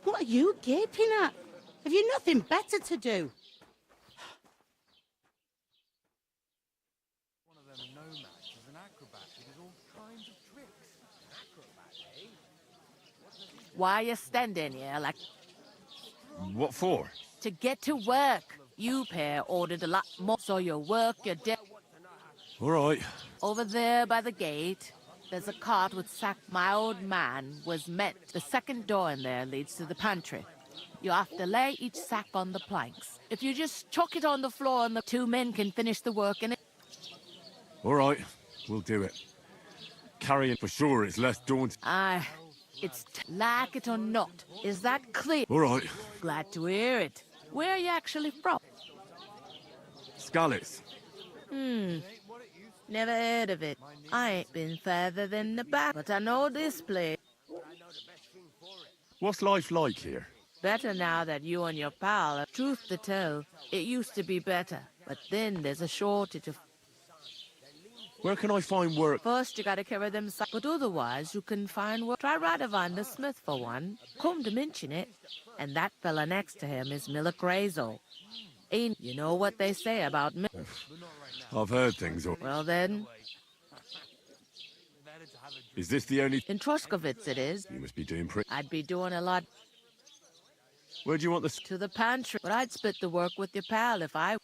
What are you gaping at? Have you nothing better to do? One of them nomads is an acrobat who does all kinds of tricks. Acrobat, eh? Why are you standing here like... What for? To get to work. You pair ordered a lot more, so your work, your day... All right. Over there by the gate, there's a cart with sack. My old man was met. The second door in there leads to the pantry. You have to lay each sack on the planks. If you just chuck it on the floor and the two men can finish the work in it... All right, we'll do it. Carrying for sure is less daunting. Aye, it's like it or not. Is that clear? All right. Glad to hear it. Where are you actually from? Skalitz. Never heard of it. I ain't been further than the back, but I know this place. What's life like here? Better now that you and your pal have truth to tell. It used to be better, but then there's a shortage of... Where can I find work? First, you gotta carry them sacks, but otherwise you can find work. Try Radovan the smith for one. Come to mention it. And that fella next to him is Miller Crazel. Ain't you know what they say about me? I've heard things. Well then... Is this the only... In Troskovitz it is. You must be doing pretty... I'd be doing a lot... Where do you want this? To the pantry. But I'd split the work with your pal if I...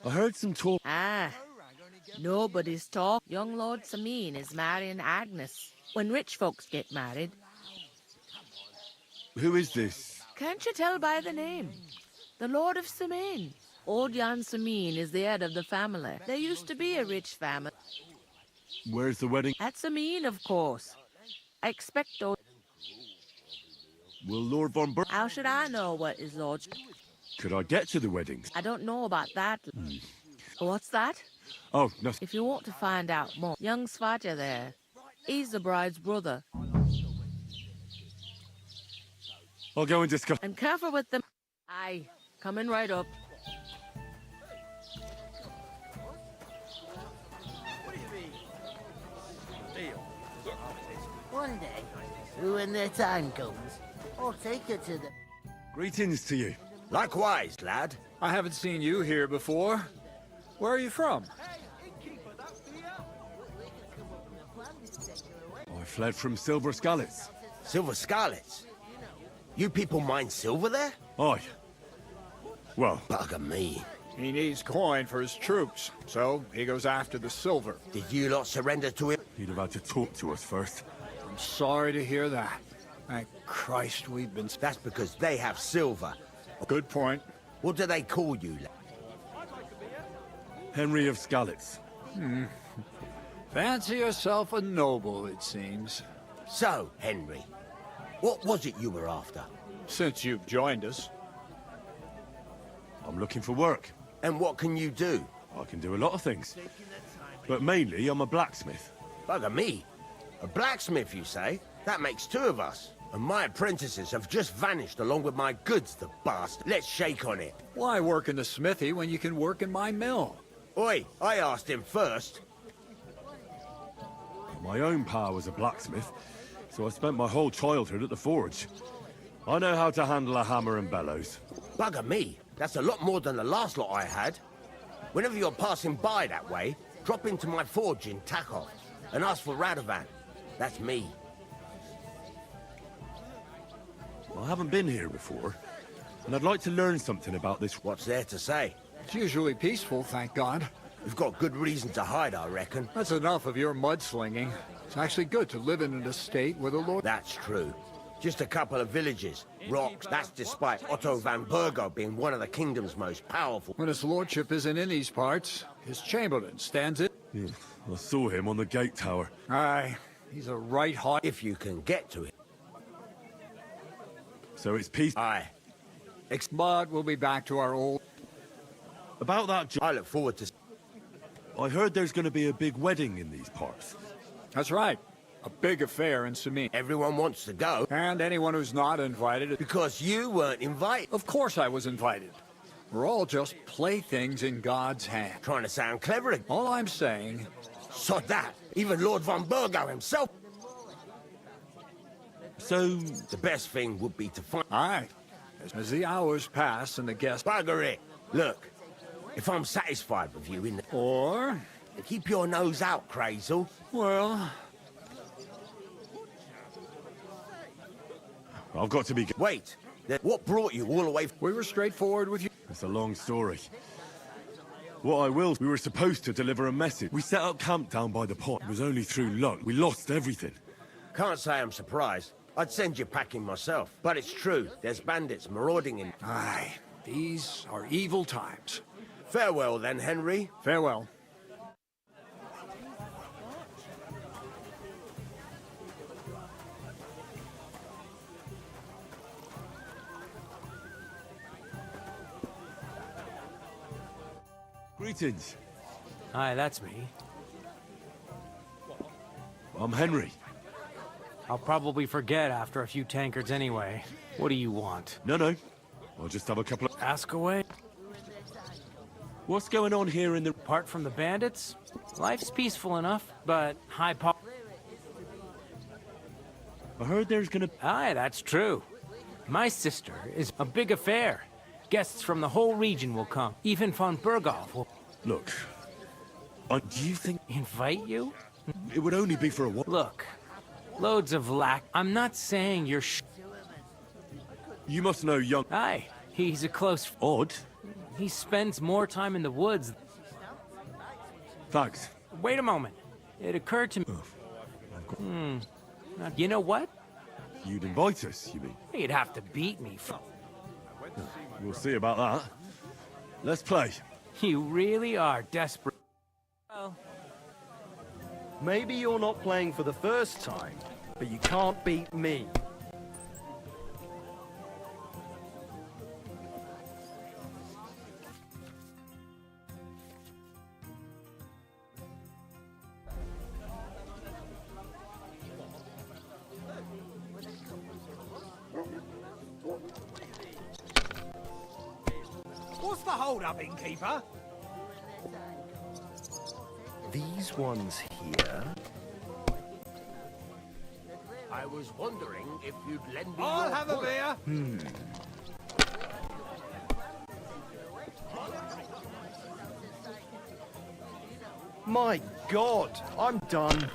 I heard some talk... Nobody's talk. Young Lord Samin is marrying Agnes. When rich folks get married... Who is this? Can't you tell by the name? The Lord of Samin. Old Jan Samin is the head of the family. There used to be a rich family. Where's the wedding? At Samin, of course. I expect those... Will Lord von Ber... How should I know what his lordship... Could I get to the wedding? I don't know about that. What's that? Oh, nothing. If you want to find out more, young Svaja there. He's the bride's brother. I'll go and discuss... And careful with them. Aye, coming right up. One day, when their time comes, I'll take her to the... Greetings to you. Likewise, lad. I haven't seen you here before. Where are you from? I fled from Silver Skalitz. Silver Skalitz? You people mine silver there? Aye. Well... Bugger me. He needs coin for his troops, so he goes after the silver. Did you lot surrender to him? He'd have had to talk to us first. I'm sorry to hear that. Thank Christ we've been... That's because they have silver. Good point. What do they call you, lad? Henry of Skalitz. Fancy yourself a noble, it seems. So, Henry, What was it you were after? Since you've joined us. I'm looking for work. And what can you do? I can do a lot of things. But mainly, I'm a blacksmith. Bugger me. A blacksmith, you say? That makes two of us. And my apprentices have just vanished along with my goods, the bastard. Let's shake on it. Why work in the smithy when you can work in my mill? Oi, I asked him first. My own pa was a blacksmith, so I spent my whole childhood at the forge. I know how to handle a hammer and bellows. Bugger me. That's a lot more than the last lot I had. Whenever you're passing by that way, drop into my forge in Takov and ask for Radovan. That's me. I haven't been here before, and I'd like to learn something about this. What's there to say? It's usually peaceful, thank God. We've got good reason to hide, I reckon. That's enough of your mudslinging. It's actually good to live in an estate where the Lord... That's true. Just a couple of villages, rocks. That's despite Otto van Burgo being one of the kingdom's most powerful. When his lordship isn't in these parts, his chamberlain stands it. Yeah, I saw him on the gate tower. Aye, he's a right hot... If you can get to it. So it's peace. Aye. But we'll be back to our old... About that job. I look forward to... I heard there's going to be a big wedding in these parts. That's right. A big affair in Samin. Everyone wants to go. And anyone who's not invited... Because you weren't invited. Of course I was invited. We're all just playthings in God's hand. Trying to sound clever. All I'm saying... Sod that. Even Lord von Burgo himself... So... The best thing would be to find... Aye. As the hours pass and the guests... Bugger it. Look. If I'm satisfied with you in the... Or... Keep your nose out, Crazel. Well... I've got to be... Wait. What brought you all the way... We were straightforward with you. It's a long story. What I will... We were supposed to deliver a message. We set up camp down by the pond. It was only through luck. We lost everything. Can't say I'm surprised. I'd send you packing myself. But it's true. There's bandits marauding in... Aye. These are evil times. Farewell, then, Henry. Farewell. Greetings. Hi, that's me. I'm Henry. I'll probably forget after a few tankards anyway. What do you want? No. I'll just have a couple of... Ask away. What's going on here in the... Apart from the bandits, life's peaceful enough, but high po... I heard there's gonna... Aye, that's true. My sister is a big affair. Guests from the whole region will come. Even von Burgov will... Look, do you think... Invite you? It would only be for a while. Look, loads of lack. I'm not saying you're You must know young... Aye, he's a close... Odd? He spends more time in the woods. Thanks. Wait a moment. It occurred to me... You know what? You'd invite us, you mean? You'd have to beat me. We'll see about that. Let's play. You really are desperate. Well, maybe you're not playing for the first time, but you can't beat me. What's the hold-up, innkeeper? These ones here... I was wondering if you'd lend me I'll your have a wallet. beer. My God, I'm done.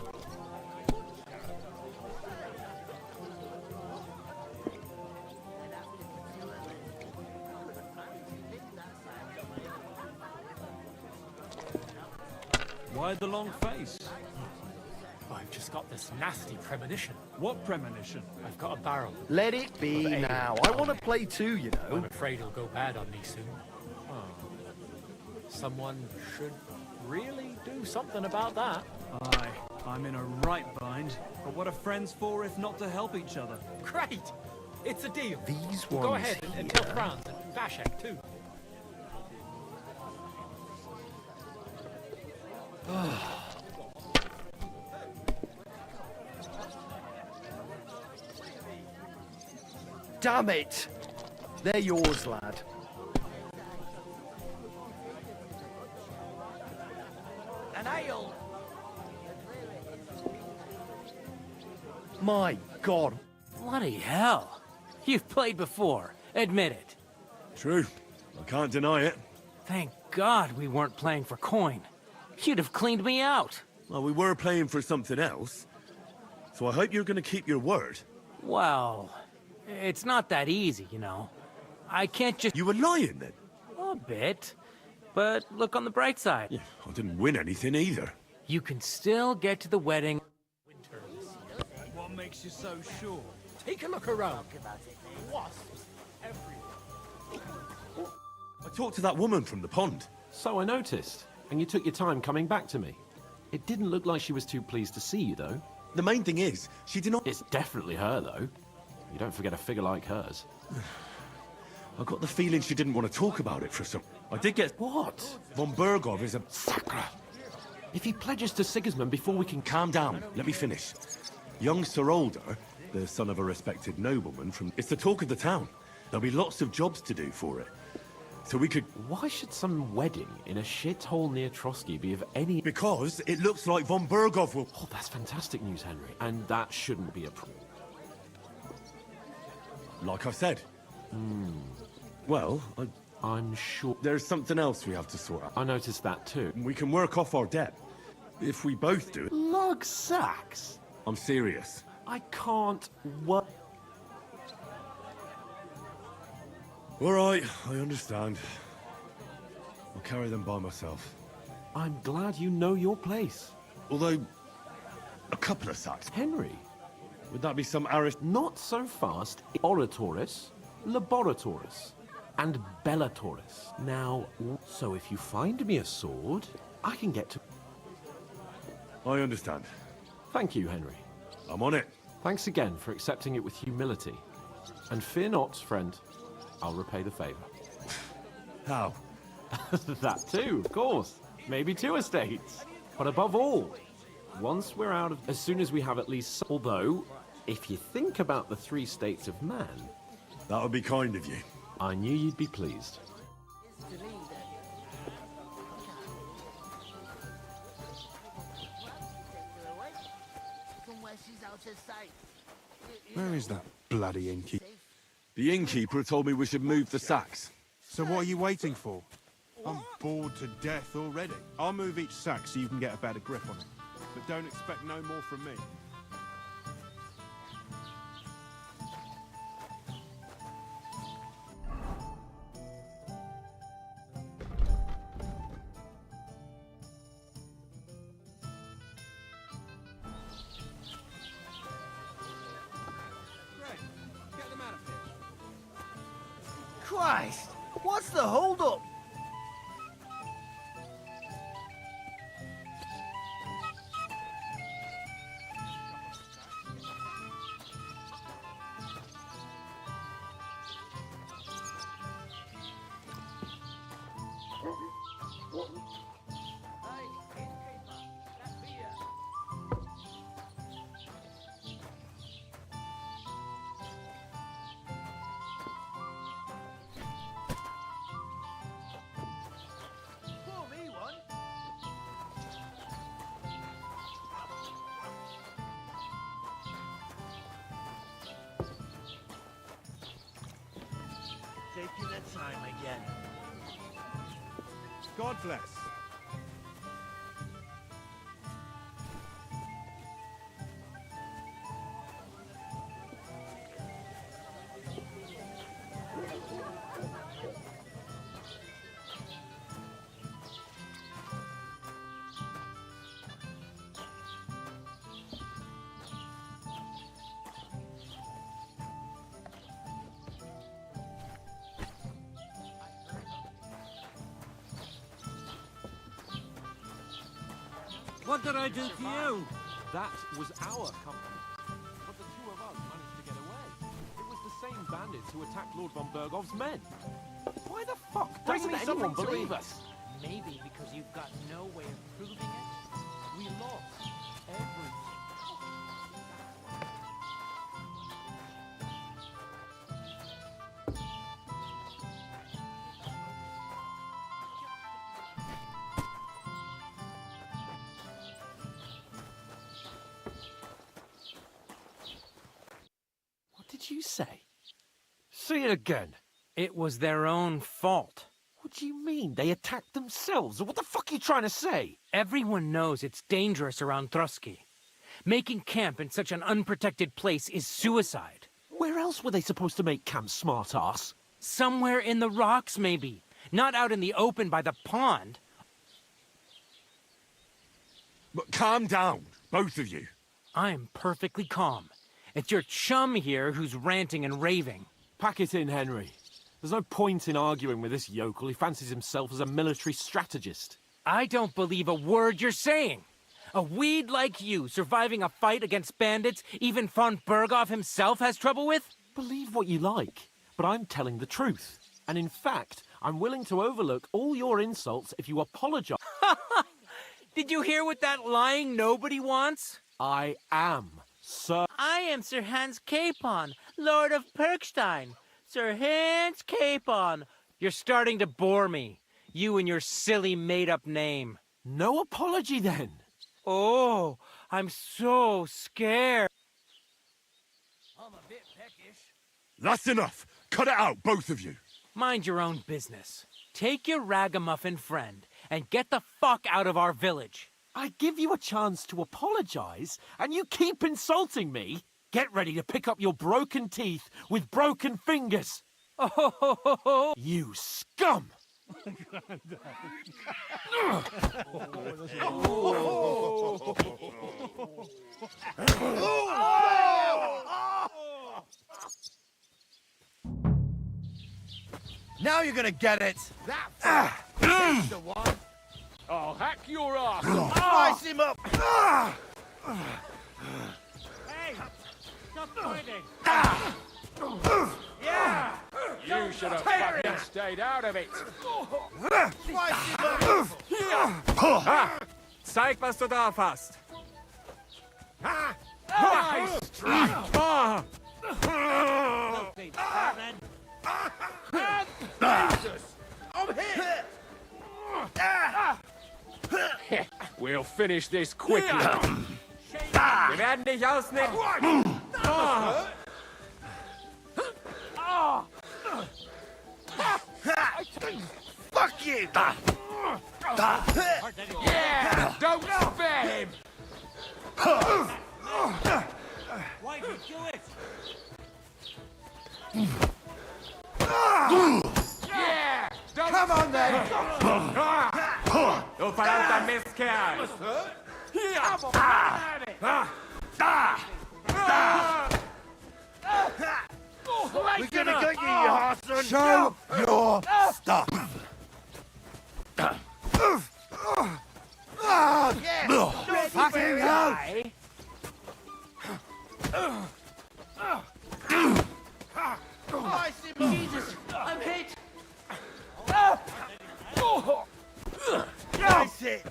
Why the long face? I've just got this nasty premonition. What premonition? I've got a barrel. Let it be now. I want to play too, you know. I'm afraid it'll go bad on me soon. Someone should really do something about that. Aye, I'm in a right bind. But what are friends for if not to help each other? Great! It's a deal. These Go ones ahead and tell Franz and Vashek too. Damn it! They're yours, lad. An ale! My God. Bloody hell. You've played before. Admit it. True. I can't deny it. Thank God we weren't playing for coin. You'd have cleaned me out. Well, we were playing for something else. So I hope you're going to keep your word. Well, it's not that easy, you know. I can't just... You were lying, then? A bit. But look on the bright side. Yeah, I didn't win anything either. You can still get to the wedding. What makes you so sure? Take a look around. Wasps everywhere. I talked to that woman from the pond. So I noticed. And you took your time coming back to me. It didn't look like she was too pleased to see you, though. The main thing is, she did not... It's definitely her, though. You don't forget a figure like hers. I got the feeling she didn't want to talk about it for some... I did get... What? Von Bergov is a... Sacre! If he pledges to Sigismund before we can... Calm down. Let me finish. Young Sir Older, the son of a respected nobleman from... It's the talk of the town. There'll be lots of jobs to do for it. So we could... Why should some wedding in a shithole near Trotsky be of any... Because it looks like Von Bergov will... Oh, that's fantastic news, Henry. And that shouldn't be a problem. Like I said. Well, I'm sure... There's something else we have to sort out. I noticed that too. We can work off our debt. If we both do it. Lug sacks? I'm serious. I can't work... All right, I understand. I'll carry them by myself. I'm glad you know your place. Although, a couple of sacks. Henry, would that be some Irish... Not so fast. Oratoris, Laboratoris, and Bellatoris. Now, so if you find me a sword, I can get to... I understand. Thank you, Henry. I'm on it. Thanks again for accepting it with humility. And fear not, friend. I'll repay the favor. How? That too, of course. Maybe 2 estates. But above all, once we're out of... As soon as we have at least... Although, if you think about the 3 states of man... That would be kind of you. I knew you'd be pleased. Where is that bloody innkeeper? The innkeeper told me we should move the sacks. So what are you waiting for? I'm bored to death already. I'll move each sack so you can get a better grip on it. But don't expect no more from me. Christ! What's the hold-up? Taking the time again. God bless. What did I do to you? That was our company. But the two of us managed to get away. It was the same bandits who attacked Lord von Bergov's men. Why the fuck doesn't anyone believe us? Maybe because you've got no way of proving it. We lost everything. What did you say? Say it again. It was their own fault. What do you mean? They attacked themselves? What the fuck are you trying to say? Everyone knows it's dangerous around Trotsky. Making camp in such an unprotected place is suicide. Where else were they supposed to make camp, smart-ass? Somewhere in the rocks, maybe. Not out in the open by the pond. But calm down, both of you. I'm perfectly calm. It's your chum here who's ranting and raving. Pack it in, Henry. There's no point in arguing with this yokel. He fancies himself as a military strategist. I don't believe a word you're saying. A weed like you surviving a fight against bandits even von Berghoff himself has trouble with? Believe what you like, but I'm telling the truth. And in fact, I'm willing to overlook all your insults if you apologize. Did you hear what that lying nobody wants? I am, sir. I am Sir Hans Capon, Lord of Perkstein. Sir Hans Capon. You're starting to bore me. You and your silly made-up name. No apology, then. Oh, I'm so scared. I'm a bit peckish. That's enough. Cut it out, both of you. Mind your own business. Take your ragamuffin friend and get the fuck out of our village. I give you a chance to apologize, and you keep insulting me. Get ready to pick up your broken teeth with broken fingers. Oh, you scum! Now you're gonna get it. That's the one. I'll hack your ass. Slice him up. Hey, stop fighting. Yeah. You should have fucking stayed out of it. Slice him up. Zeig, was du drauf hast. Nice strike. Jesus. I'm hit. We'll finish this quickly. Wir werden dich ausnehmen. Fuck you. Yeah, don't spare him. Why did you do it? Yeah, don't Come on then. Du verdammter Mistkerl. We're gonna get you, you Harson. Show your stuff. Yeah. Fucking hell. Jesus, I'm hit. That's it.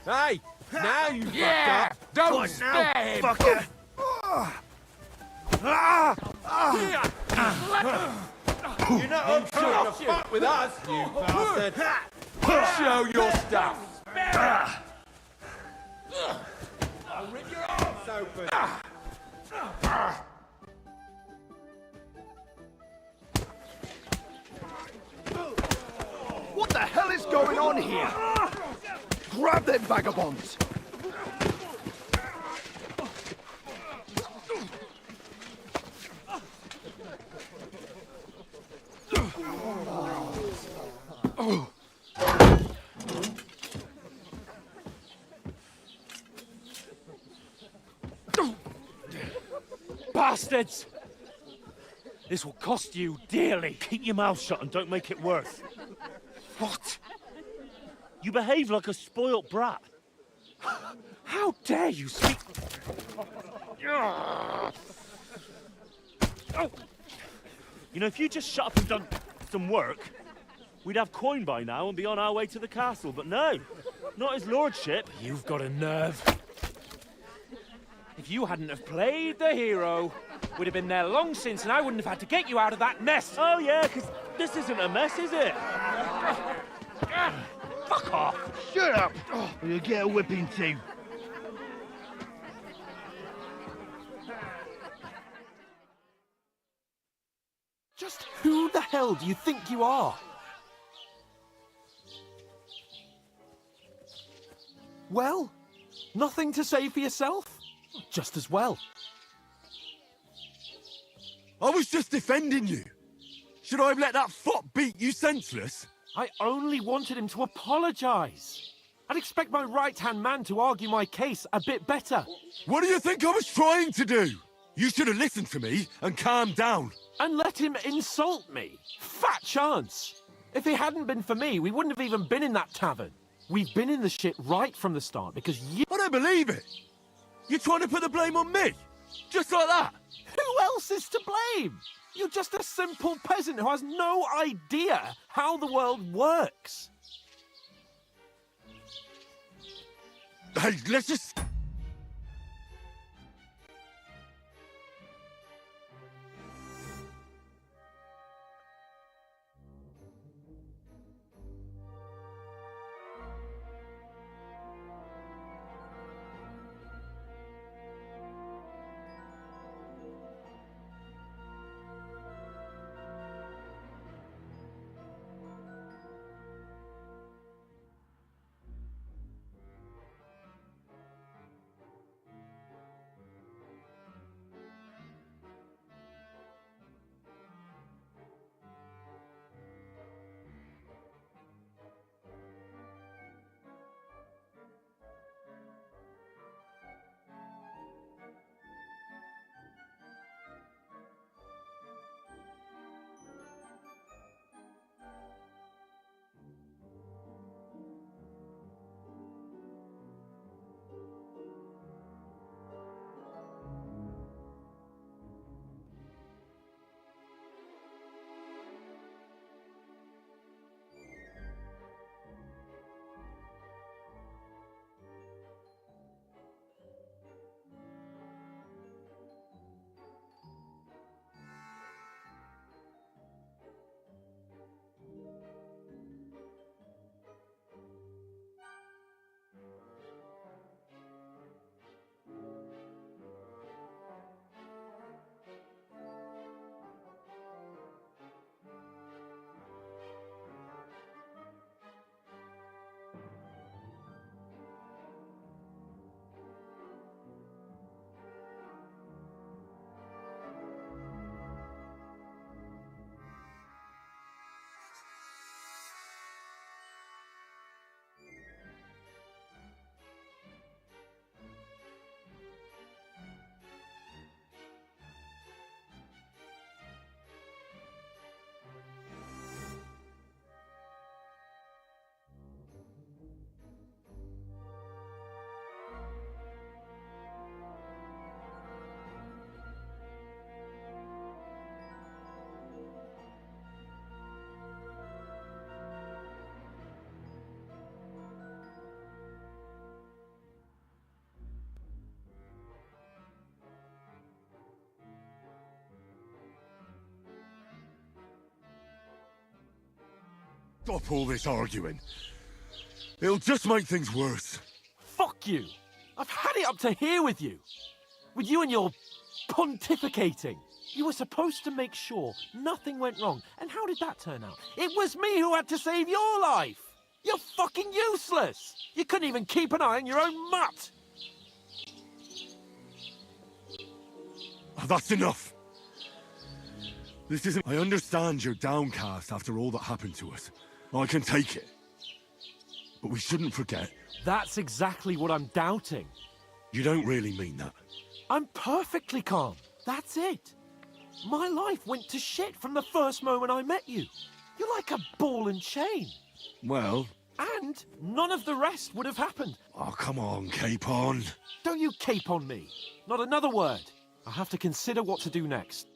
Hey, now you Yeah. fucked up. Don't What spare now, him. fucker? You're not on to fuck with us, you bastard. Show your stuff. I'll rip your arms open. What the hell is going on here? Grab them vagabonds! Bastards! This will cost you dearly. Keep your mouth shut and don't make it worse. What? You behave like a spoilt brat. How dare you speak... You know, if you just shut up and done some work, we'd have coin by now and be on our way to the castle, but no, not his lordship. You've got a nerve. If you hadn't have played the hero, we'd have been there long since, and I wouldn't have had to get you out of that mess. Oh yeah, because this isn't a mess, is it? Fuck off! Shut up, or you'll get a whipping too. Just who the hell do you think you are? Well, nothing to say for yourself? Just as well. I was just defending you. Should I have let that fop beat you senseless? I only wanted him to apologise. I'd expect my right-hand man to argue my case a bit better. What do you think I was trying to do? You should have listened to me and calmed down. And let him insult me. Fat chance. If it hadn't been for me, we wouldn't have even been in that tavern. We've been in the shit right from the start because you... I don't believe it. You're trying to put the blame on me. Just like that. Who else is to blame? You're just a simple peasant who has no idea how the world works. Hey, let's just... Stop all this arguing. It'll just make things worse. Fuck you! I've had it up to here with you. With you and your pontificating. You were supposed to make sure nothing went wrong. And how did that turn out? It was me who had to save your life. You're fucking useless. You couldn't even keep an eye on your own mutt. Oh, that's enough. This isn't... I understand you're downcast after all that happened to us. I can take it. But we shouldn't forget... That's exactly what I'm doubting. You don't really mean that. I'm perfectly calm. That's it. My life went to shit from the first moment I met you. You're like a ball and chain. Well, And none of the rest would have happened. Oh, come on, Capon. Don't you cape on me. Not another word. I have to consider what to do next.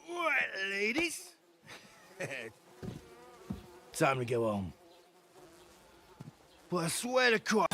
Right, ladies. Time to go home. But I swear to God.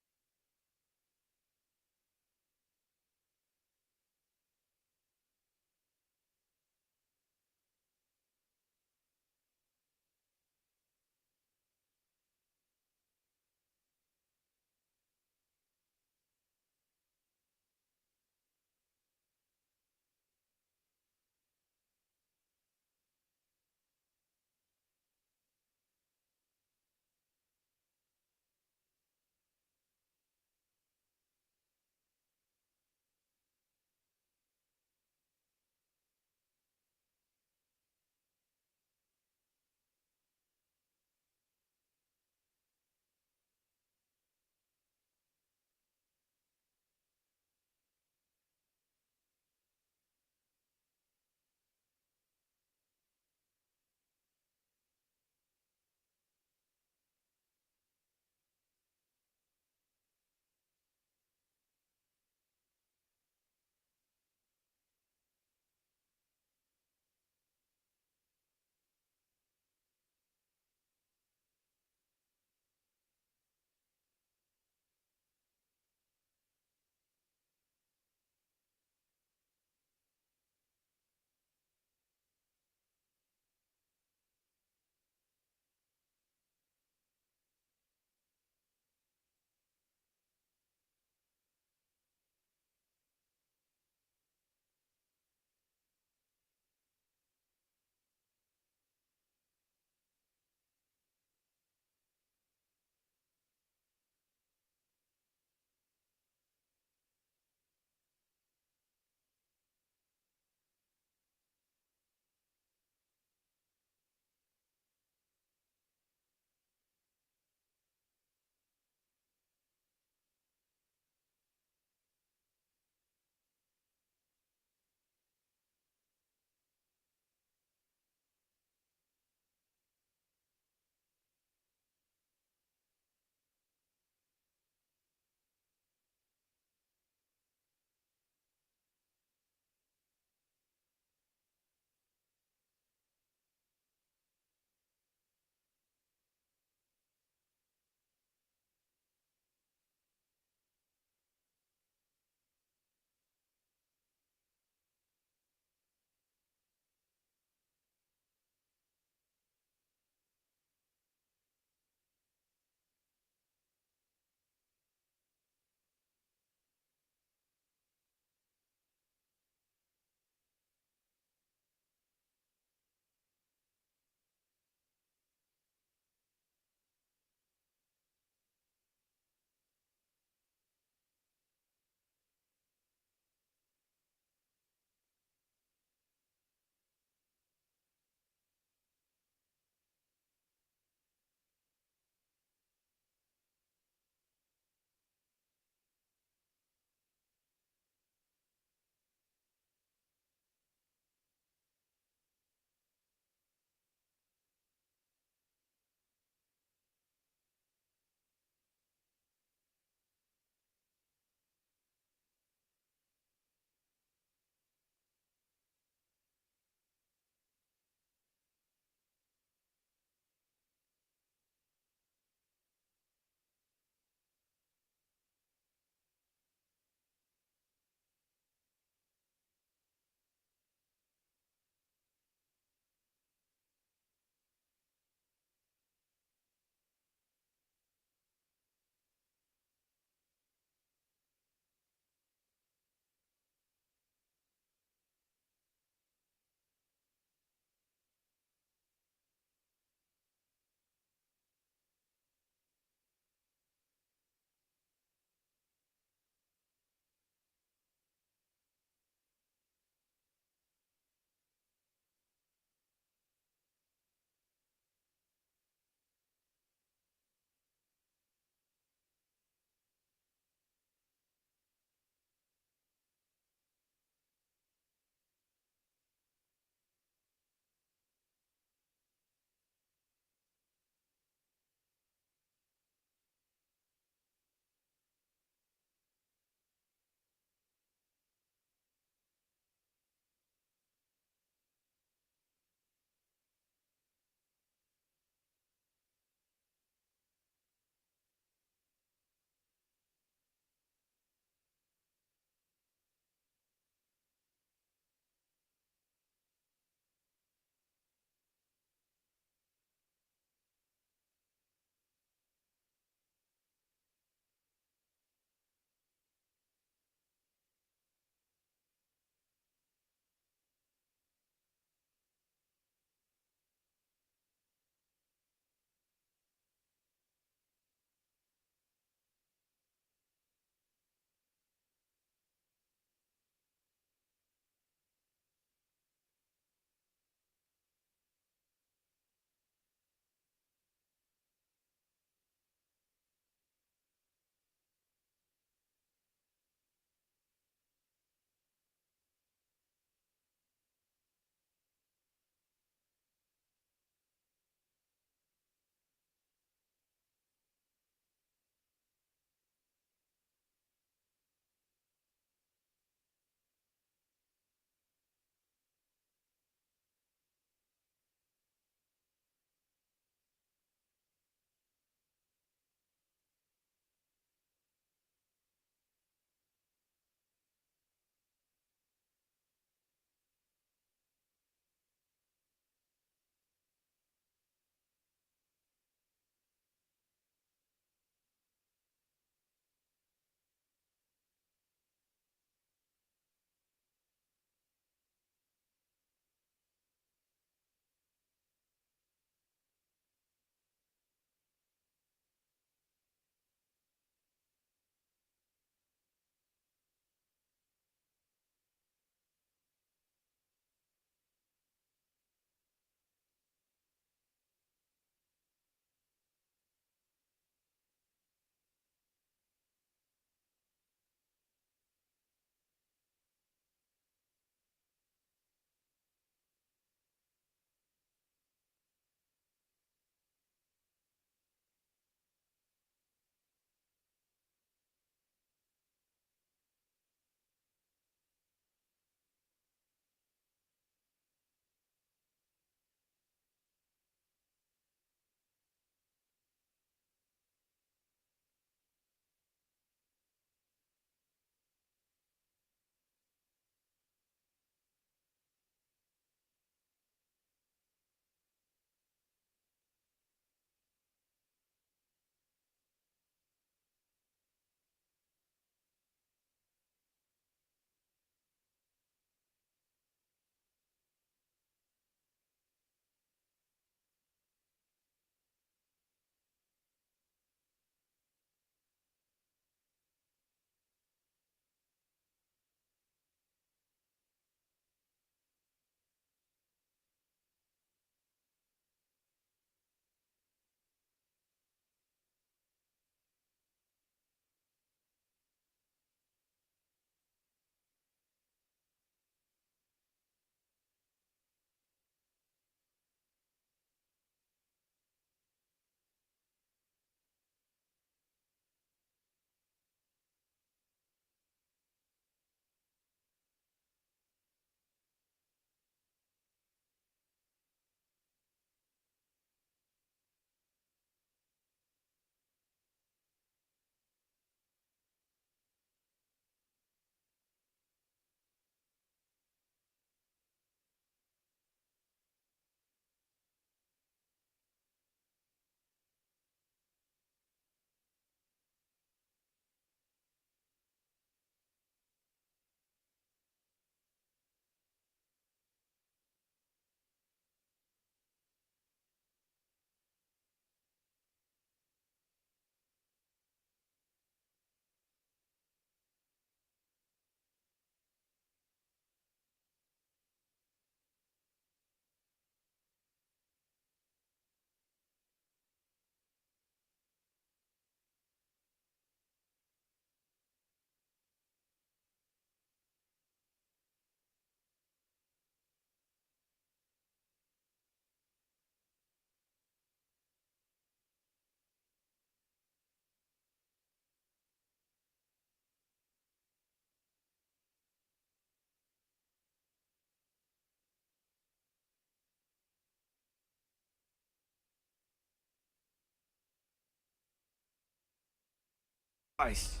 Ice.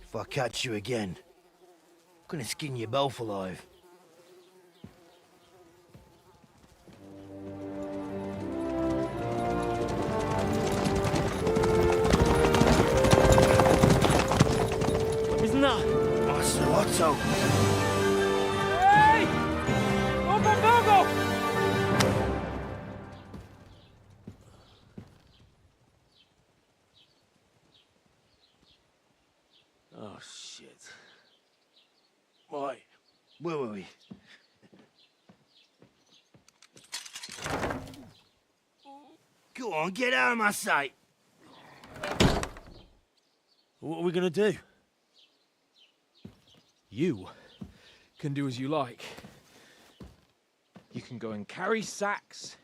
If I catch you again, I'm gonna skin you both alive. Isn't that? Otto. Hey! Go! Oh, shit. Right. Where were we? Go on, get out of my sight. What are we gonna do? You can do as you like. You can go and carry sacks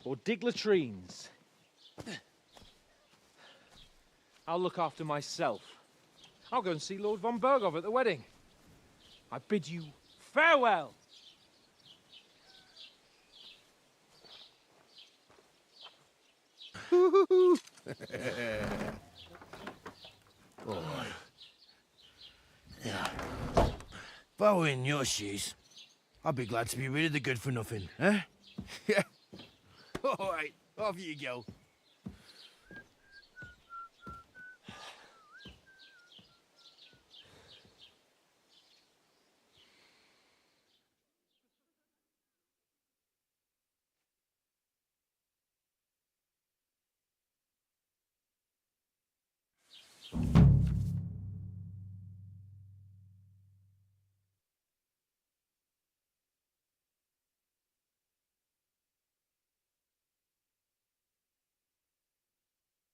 or dig latrines. I'll look after myself. I'll go and see Lord von Bergov at the wedding. I bid you farewell. Oh. Yeah. If I were in your shoes, I'd be glad to be rid of the good for nothing, eh? Yeah. All right, off you go.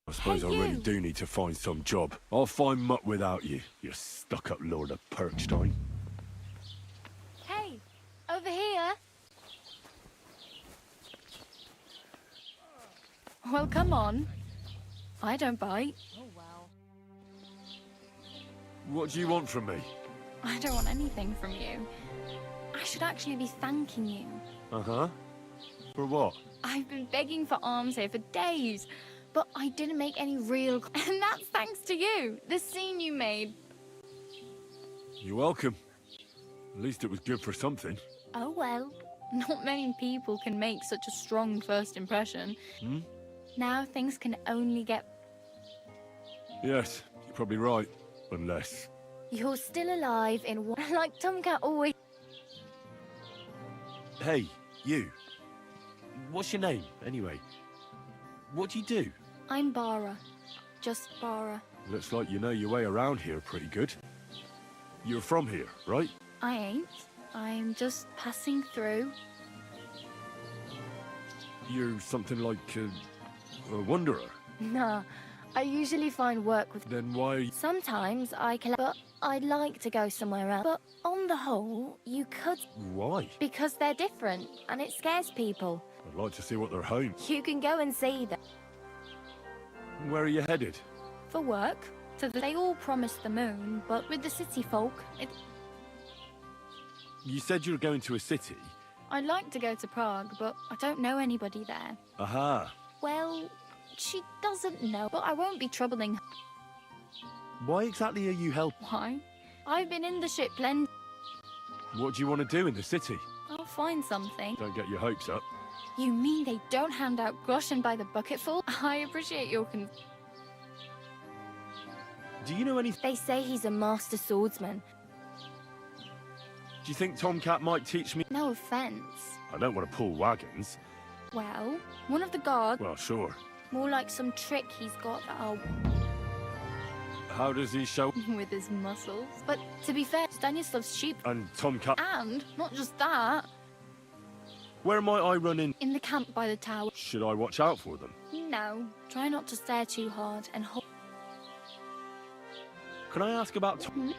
I suppose I really do need to find some job. I'll find mutt without you, you stuck-up Lord of Perkstein. Hey, over here. Well, come on. I don't bite. Oh, well. What do you want from me? I don't want anything from you. I should actually be thanking you. Uh-huh. For what? I've been begging for alms here for days, but I didn't make any real... And that's thanks to you, the scene you made. You're welcome. At least it was good for something. Oh, well. Not many people can make such a strong first impression. Hmm? Now things can only get... Yes, you're probably right. Unless... You're still alive in one... Like Tomcat always... Hey, you. What's your name, anyway? What do you do? I'm Bara. Just Bara. Looks like you know your way around here pretty good. You're from here, right? I ain't. I'm just passing through. You're something like a wanderer. Nah, I usually find work with... Then why... Sometimes I collect... But I'd like to go somewhere else. But on the whole, you could... Why? Because they're different, and it scares people. I'd like to see what they're home. You can go and see them. Where are you headed? For work. They all promised the moon, but with the city folk, it... You said you were going to a city? I'd like to go to Prague, but I don't know anybody there. Aha. Well, she doesn't know, but I won't be troubling her. Why exactly are you helping? Why? I've been in the ship plenty. What do you want to do in the city? I'll find something. Don't get your hopes up. You mean they don't hand out groschen by the bucketful? I appreciate your Do you know anything? They say he's a master swordsman. Do you think Tomcat might teach me? No offense. I don't want to pull wagons. Well, one of the guards... Well, sure. More like some trick he's got that I'll... How does he show? With his muscles. But to be fair, Stanislav's sheep... And Tomcat... And, not just that... Where might I run in? In the camp by the tower. Should I watch out for them? No. Try not to stare too hard and hold... Can I ask about... I'm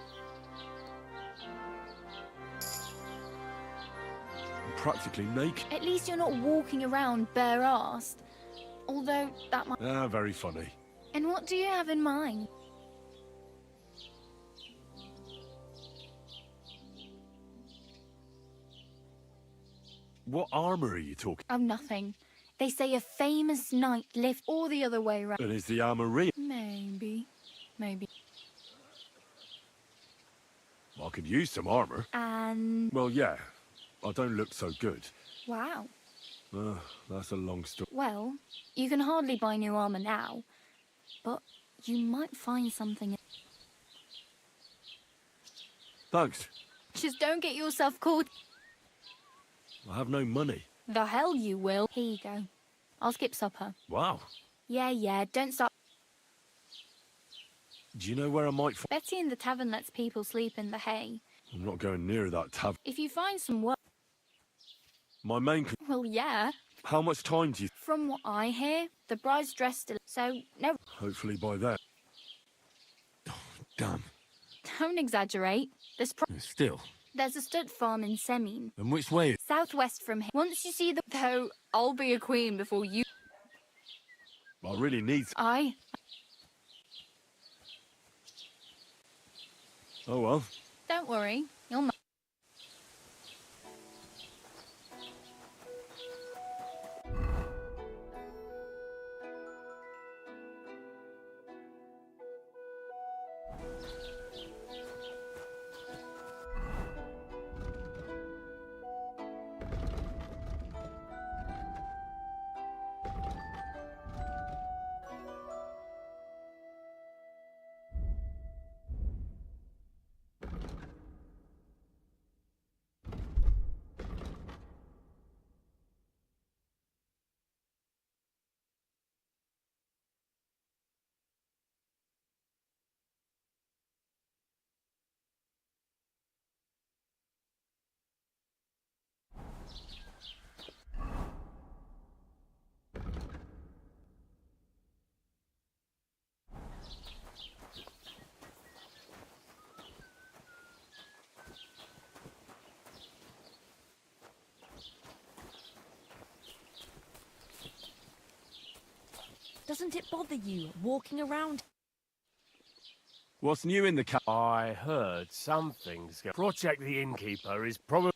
practically naked. At least you're not walking around bare-assed. Although, that might... Ah, very funny. And what do you have in mind? What armor are you talking? Oh, nothing. They say a famous knight lived all the other way round. And is the armor real? Maybe. maybe. I could use some armor. And... Well, yeah. I don't look so good. wow. That's a long story. Well, you can hardly buy new armor now, but you might find something. Thanks. Just don't get yourself caught. I have no money. The hell you will. Here you go. I'll skip supper. Wow. Yeah, don't stop. Do you know where I might find... Betty in the tavern lets people sleep in the hay. I'm not going near that tavern. If you find some work... My main... Well, yeah. How much time do you... From what I hear, the bride's dressed... so, no... Hopefully by then. Oh, damn. Don't exaggerate. Still. There's a stud farm in Semin. And which way? Southwest from here. Once you see the... Though, I'll be a queen before you... I really need... Oh well. Don't worry. You'll... Doesn't it bother you walking around? What's new in the I heard something's going... Project the Innkeeper is probably...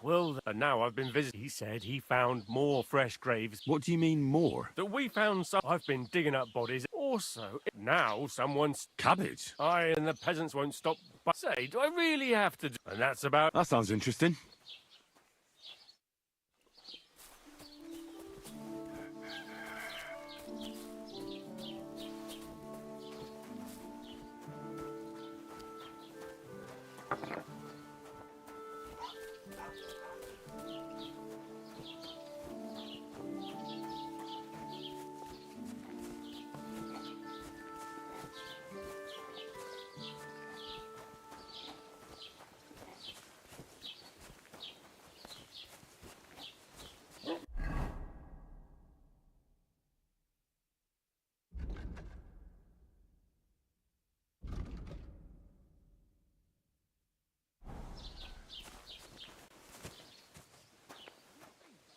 Well, and now I've been visiting. He said he found more fresh graves. What do you mean more? That we found some... I've been digging up bodies. Also, now someone's... Cabbage? Aye, and the peasants won't stop. But say, do I really have to do... And that's about... That sounds interesting.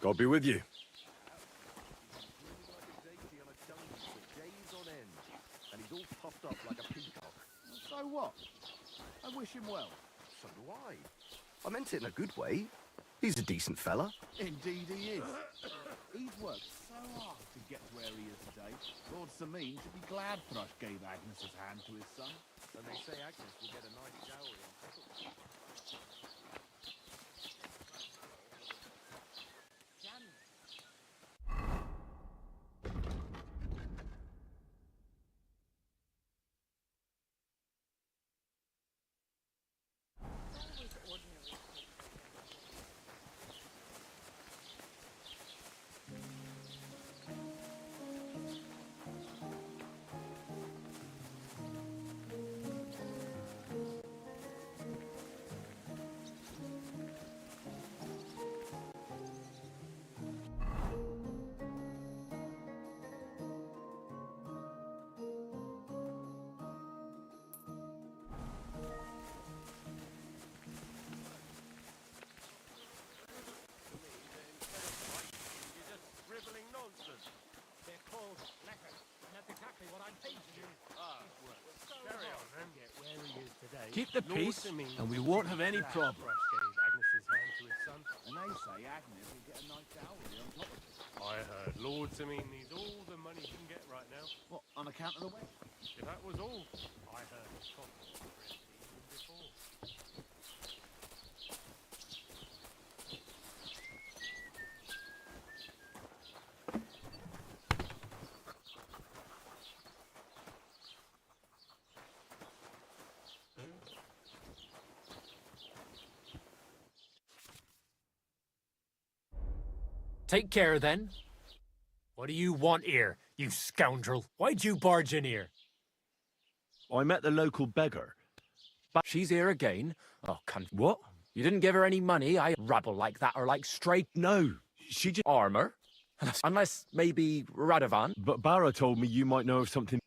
God be with you. And he's all puffed up like a peacock. So what? I wish him well. So do I. I meant it in a good way. He's a decent fella. Indeed he is. He's worked so hard to get to where he is today. Lord Samin should be glad Thrush gave Agnes his hand to his son. And they say Agnes will get a nice dowry on top of it. Keep the peace, and we won't have any problem. And they say Agnes will get a nice dowry on top of it. I heard Lord Samine needs all the money he can get right now. What, on account of the wedding? If that was all, I heard the coffers were empty even before. Take care, then. What do you want here, you scoundrel? Why'd you barge in here? I met the local beggar. But she's here again? Oh, what? You didn't give her any money, rabble like that, or like stray... No, she just... Armor? Unless, maybe, Radovan? But Barra told me you might know of something...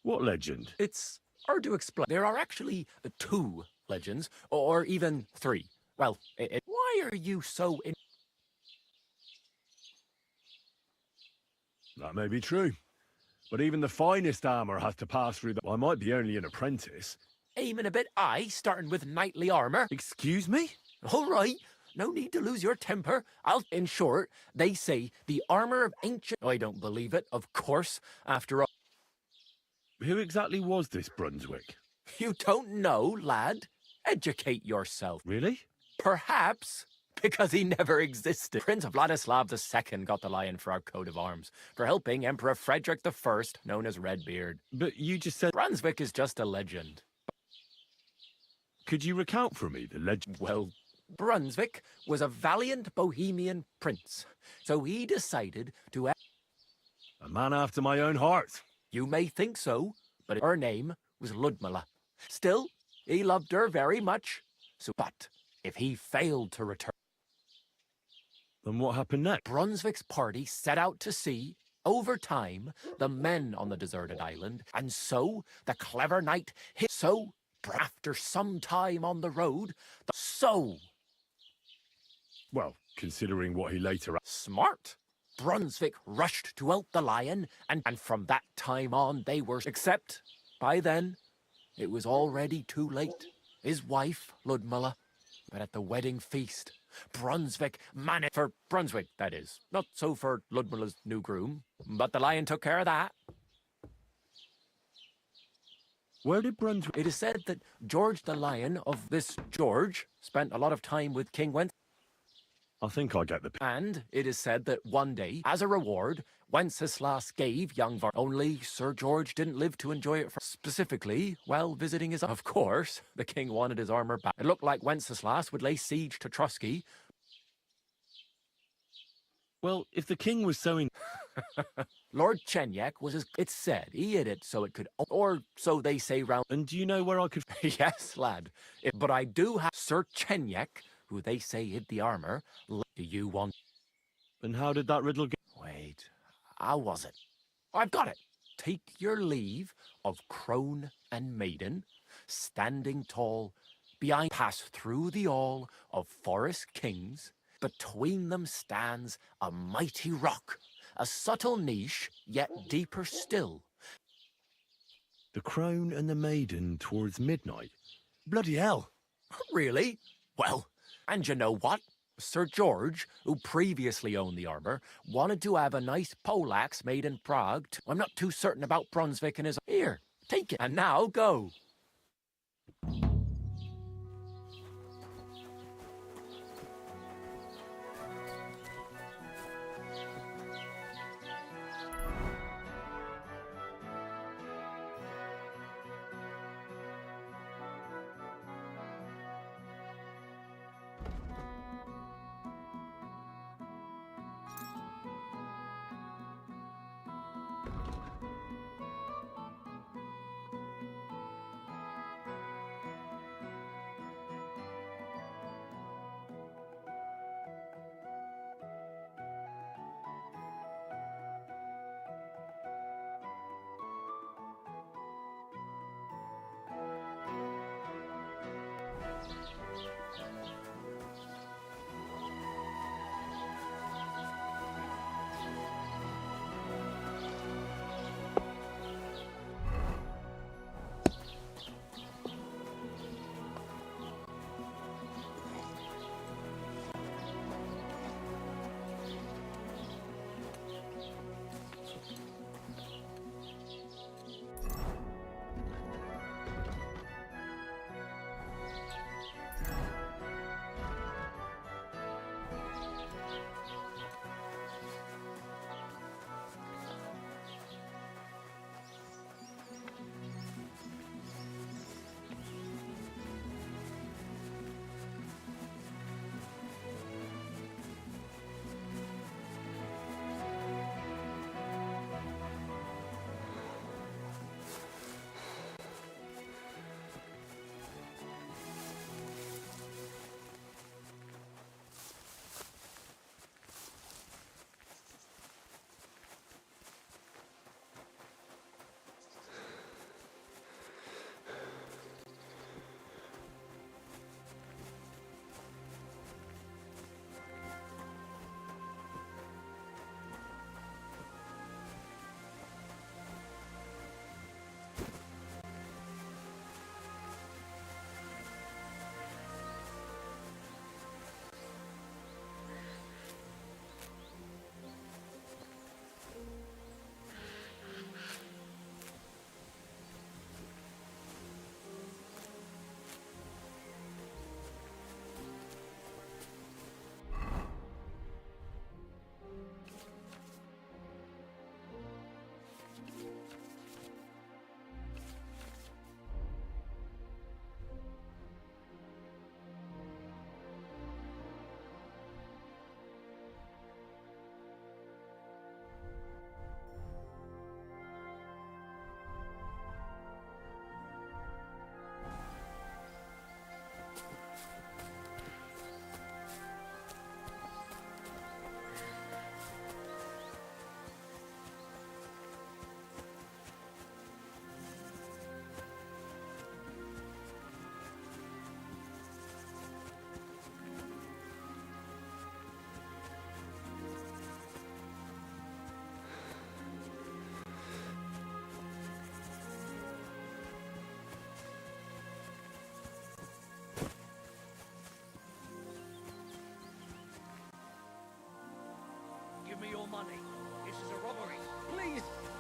What legend? It's hard to explain. There are actually 2 legends, or even 3. Well, why are you so in... That may be true. But even the finest armor has to pass through the... I might be only an apprentice. Aiming a bit high, starting with knightly armor. Excuse me? All right. No need to lose your temper. In short, they say the armor of ancient... I don't believe it, of course, after all. Who exactly was this Brunswick? You don't know, lad? Educate yourself. Really? Perhaps because he never existed. Prince Vladislav II got the lion for our coat of arms for helping Emperor Frederick I, known as Redbeard. But you just said... Brunswick is just a legend. Could you recount for me the legend? Well, Brunswick was a valiant Bohemian prince, so he decided to... A man after my own heart. You may think so, but her name was Ludmilla. Still, he loved her very much. But if he failed to return... Then what happened next? Brunswick's party set out to sea, over time, the men on the deserted island, and so the clever knight hit... So, after some time on the road, Well, considering what he later... Smart! Brunswick rushed to help the lion, and from that time on they were... Except, by then, it was already too late. His wife, Ludmilla, but at the wedding feast, Brunswick managed... For Brunswick, that is. Not so for Ludmilla's new groom, but the lion took care of that. Where did Brunswick... It is said that George the Lion of this George spent a lot of time with King Wenceslas. I think I get the... And it is said that one day, as a reward, Wenceslas gave young only Sir George didn't live to enjoy it specifically while visiting his... Of course, the king wanted his armor back. It looked like Wenceslas would lay siege to Trotsky. Well, if the king was so in... Lord Chenyek was as... It's said he hid it so it could... Or so they say round... And do you know where I could... Yes, lad. But I do have Sir Chenyek, who they say hid the armor. Do you want... And how did that riddle go? Wait, how was it? I've got it. Take your leave of crone and maiden, standing tall, behind... Pass through the hall of forest kings. Between them stands a mighty rock, a subtle niche, yet deeper still. The crone and the maiden towards midnight? Bloody hell. Really? Well, and you know what? Sir George, who previously owned the armor, wanted to have a nice poleaxe made in Prague. I'm not too certain about Brunswick and his... Here, take it, and now go.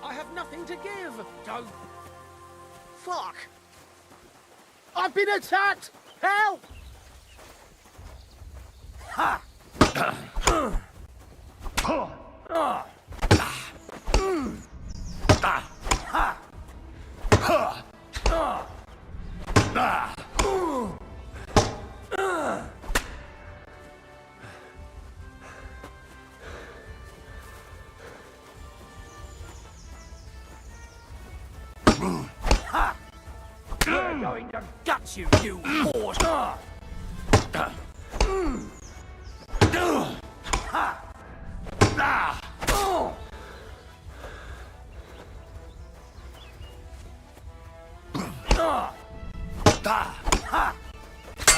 I have nothing to give. Don't. Fuck! I've been attacked! Help! Ha! We're going to gut you, you horse!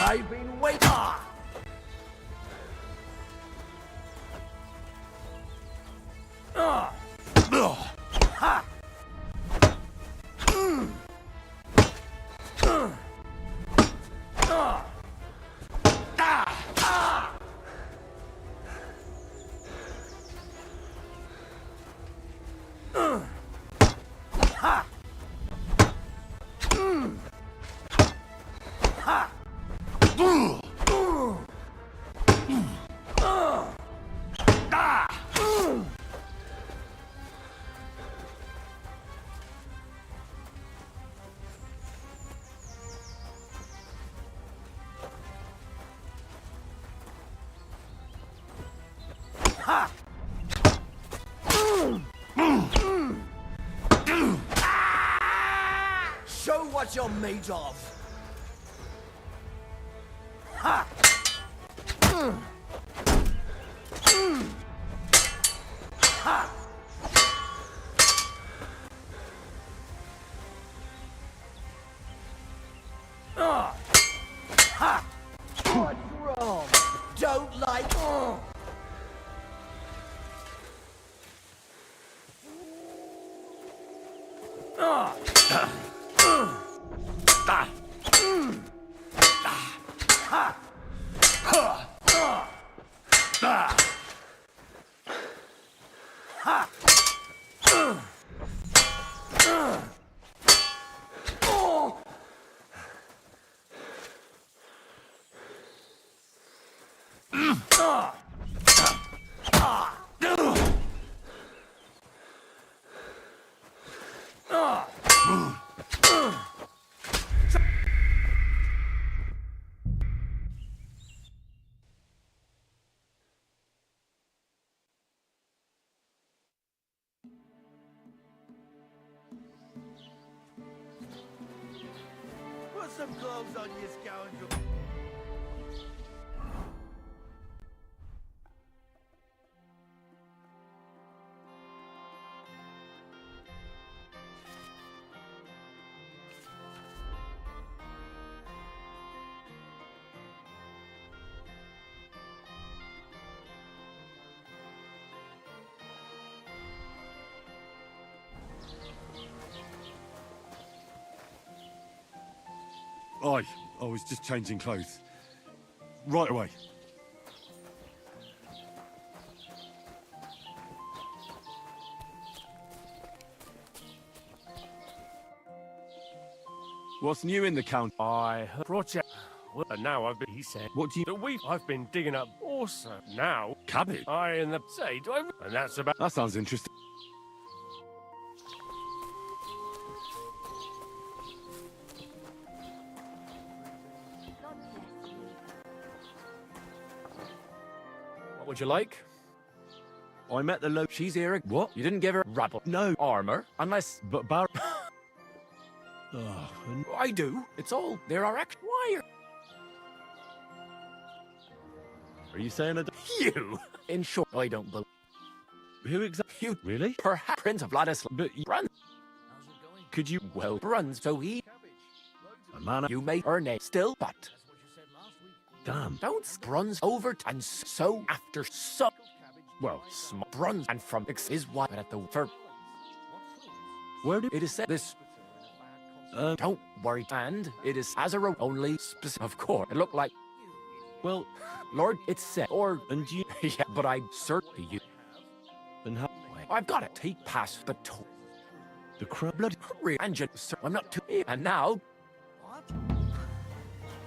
I've been waiting. Show what you're made of. Ha! Ha! Ha! What's wrong? Don't like. Put some clothes on, you scoundrel. I was just changing clothes. Right away. What's new in the count? I heard project. Well, now I've been. He said. What do you? I've been digging up. Also, now Cabbage? I in the say. Do I? And that's about. That sounds interesting. What would you like? I met the She's here. What? You didn't give her rabble. No. Armor, unless. But I do. It's all. There are extra wire. Are you saying that? You. In short, I don't believe. Who exactly? You. Really? Perhaps Prince of Vladislav. But Brun. Could you? Well, Bruns. So he. A man. You may earn a still, but. Damn. Don't Bruns over and so after so. Well, small Bruns and from is why at the for. Where did it is said this? Don't worry, and it is Azaro only specific. Of course, it looked like. Well, Lord, it's said, or and you. Yeah, but I certainly you. And how? I've got it. Take past the toe. The crow blood. Sir, I'm not too. And now. What?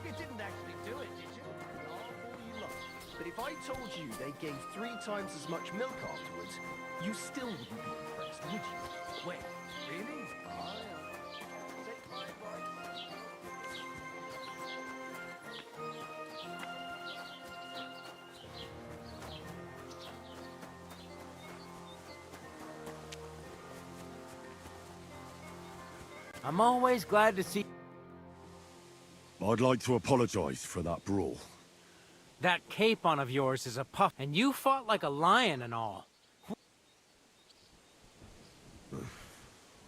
You didn't actually do it, did you? Laugh all you like. But if I told you they gave 3 times as much milk afterwards, you still wouldn't be impressed, would you? Wait, really? Take my advice. I'm always glad to see I'd like to apologize for that brawl. that capon of yours is a puff, and you fought like a lion and all.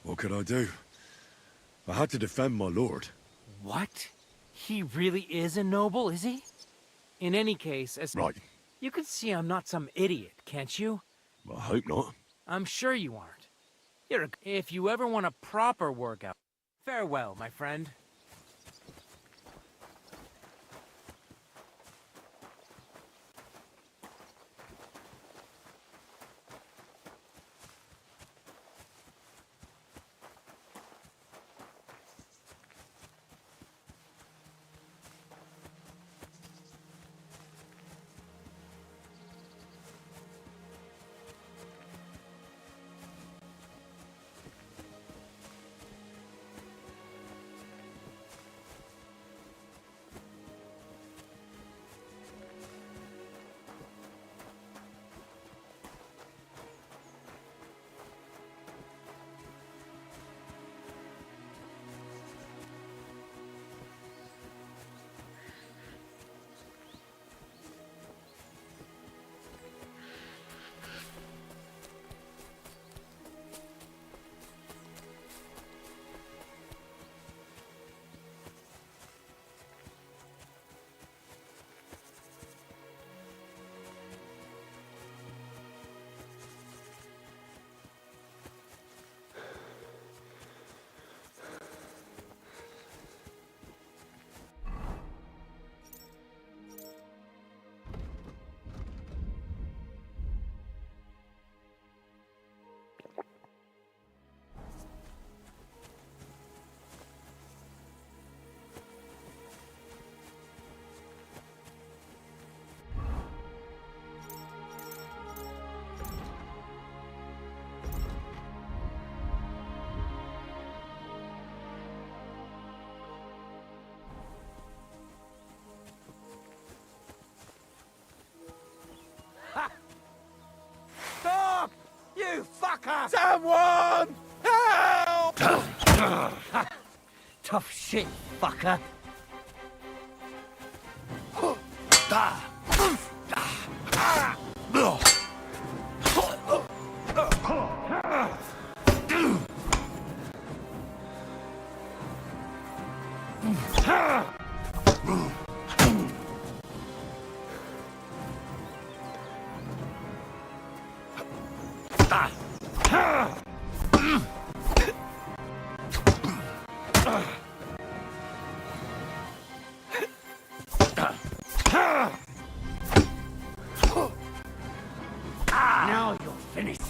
What could I do? I had to defend my lord. What? He really is a noble, is he? In any case, as Right. you can see I'm not some idiot, can't you? I hope not. I'm sure you aren't. If you ever want a proper workout, farewell, my friend. Stop! You fucker! Someone! Help! Tough shit, fucker. Now you're finished.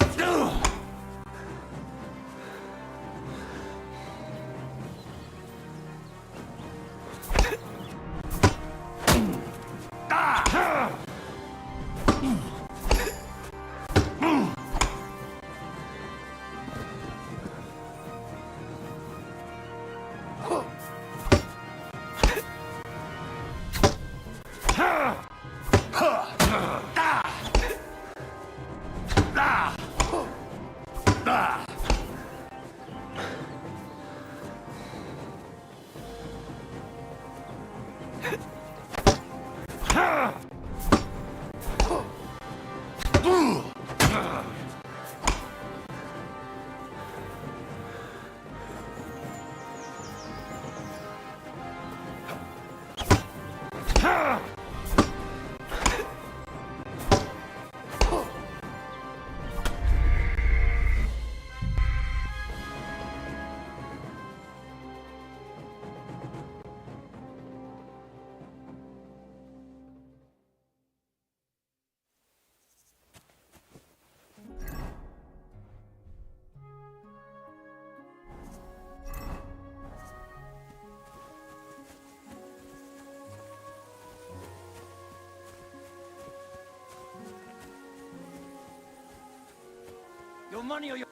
money or your...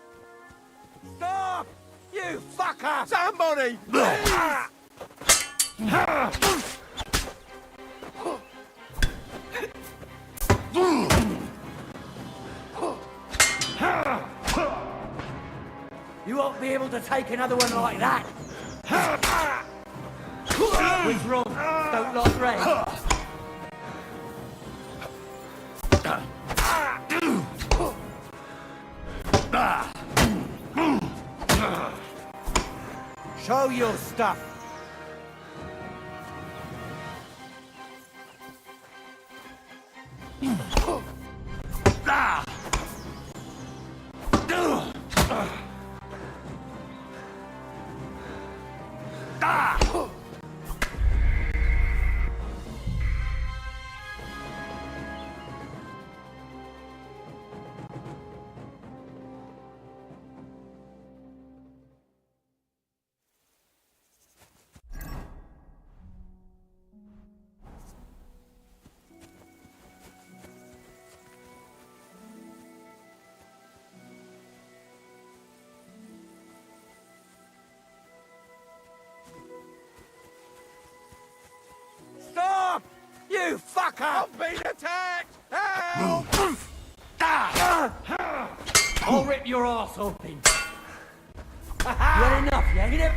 Stop! You fucker! Somebody! You won't be able to take another one like that. What's wrong? Don't like rain. Show your stuff. Stop! You fucker! I've been attacked! Help! I'll rip your ass open. You had enough, yeah? Hit it.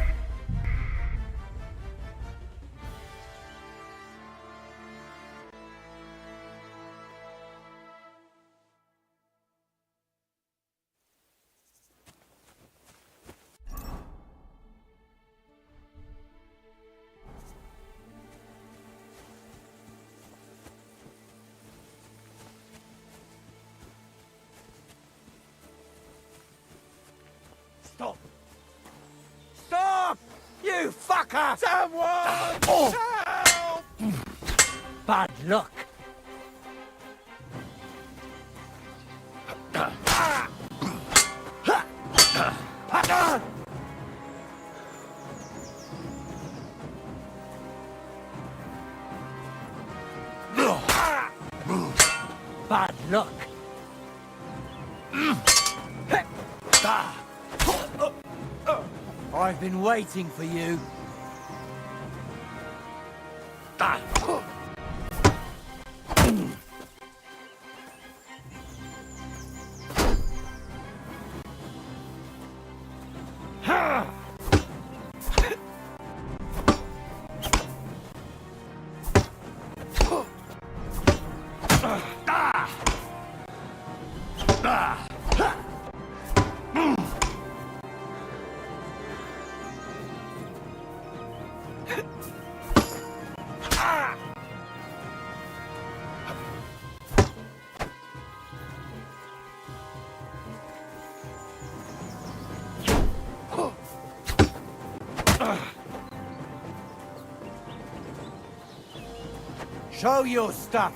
Stop! Stop! You fucker! Someone! Help! Bad luck. Bad luck. I've been waiting for you. Show your stuff.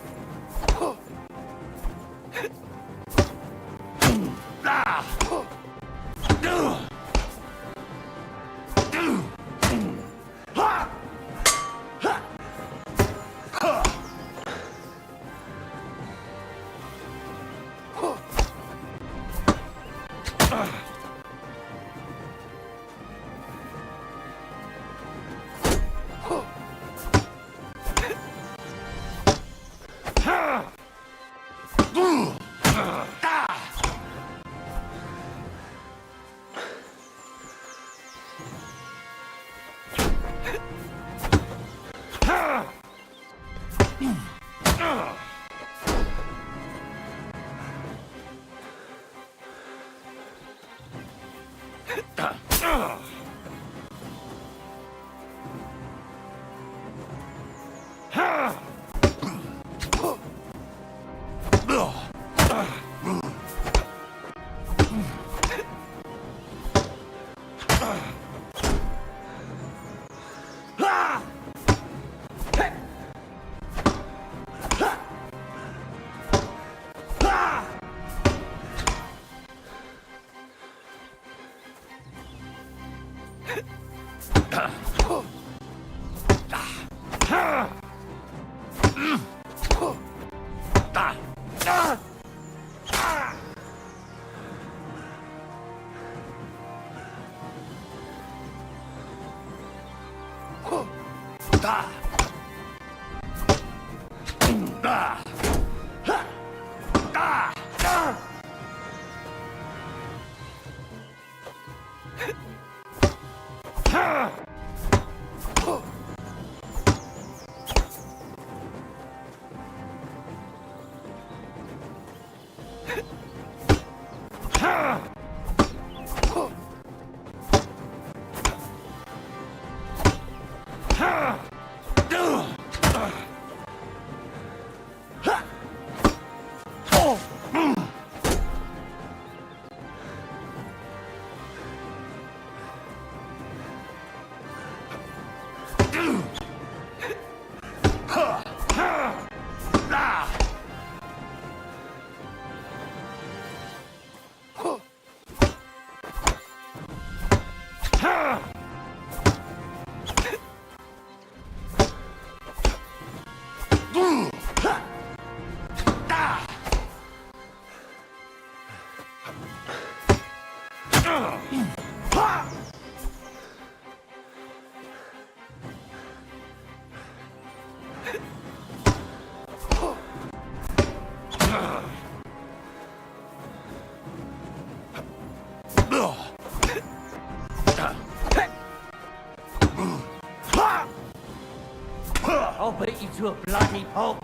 I'll beat you to a bloody pulp.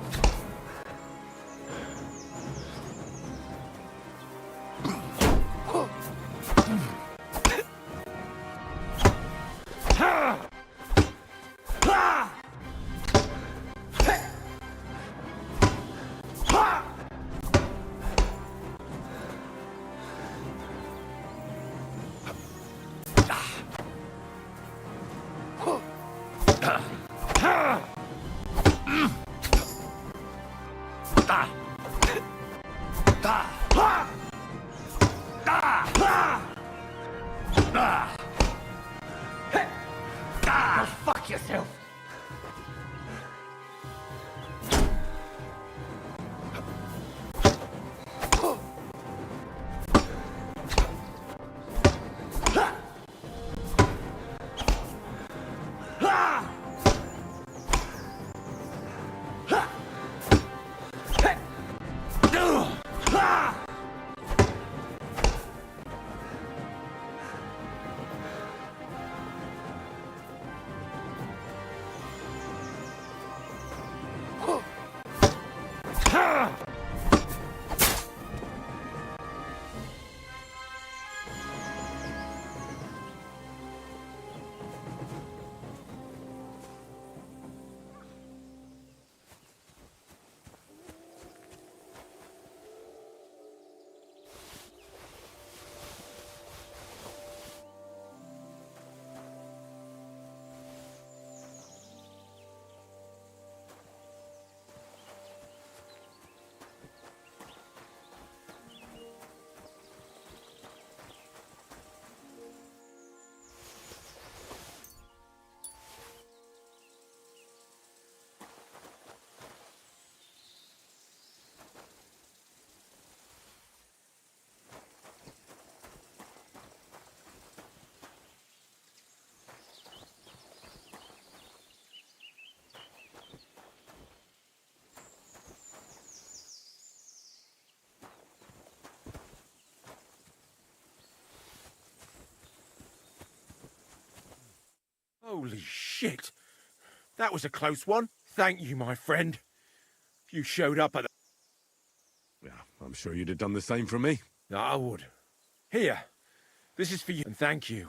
Go fuck yourself. Holy shit! That was a close one. Thank you, my friend. You showed up at the... Yeah, I'm sure you'd have done the same for me. I would. Here, this is for you, and thank you.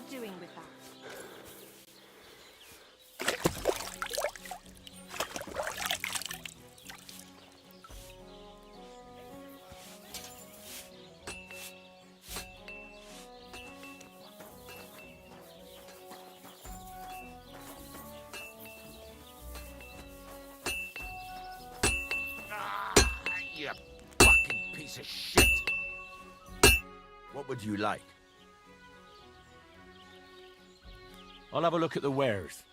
doing with that? You fucking piece of shit! What would you like? I'll have a look at the wares.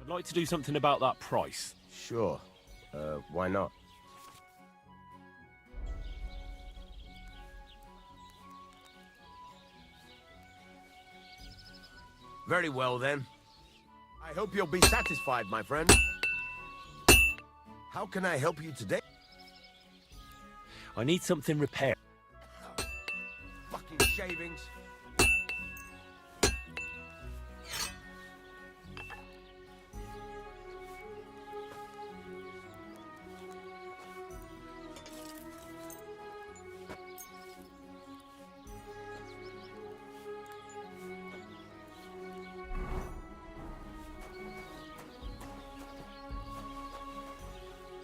I'd like to do something about that price. Sure. Why not? Very well, then. I hope you'll be satisfied, my friend. How can I help you today? I need something repaired. Fucking shavings.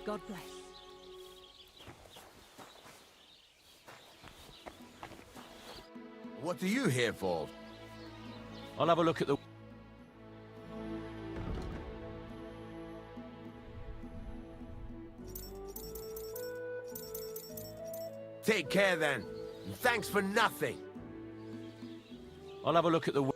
God bless. What are you here for? I'll have a look at the... Take care, then. And thanks for nothing. I'll have a look at the...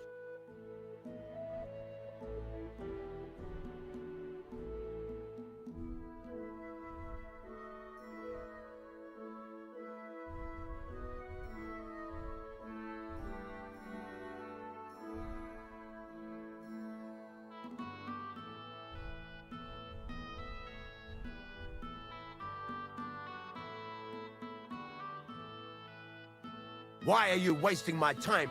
Why are you wasting my time?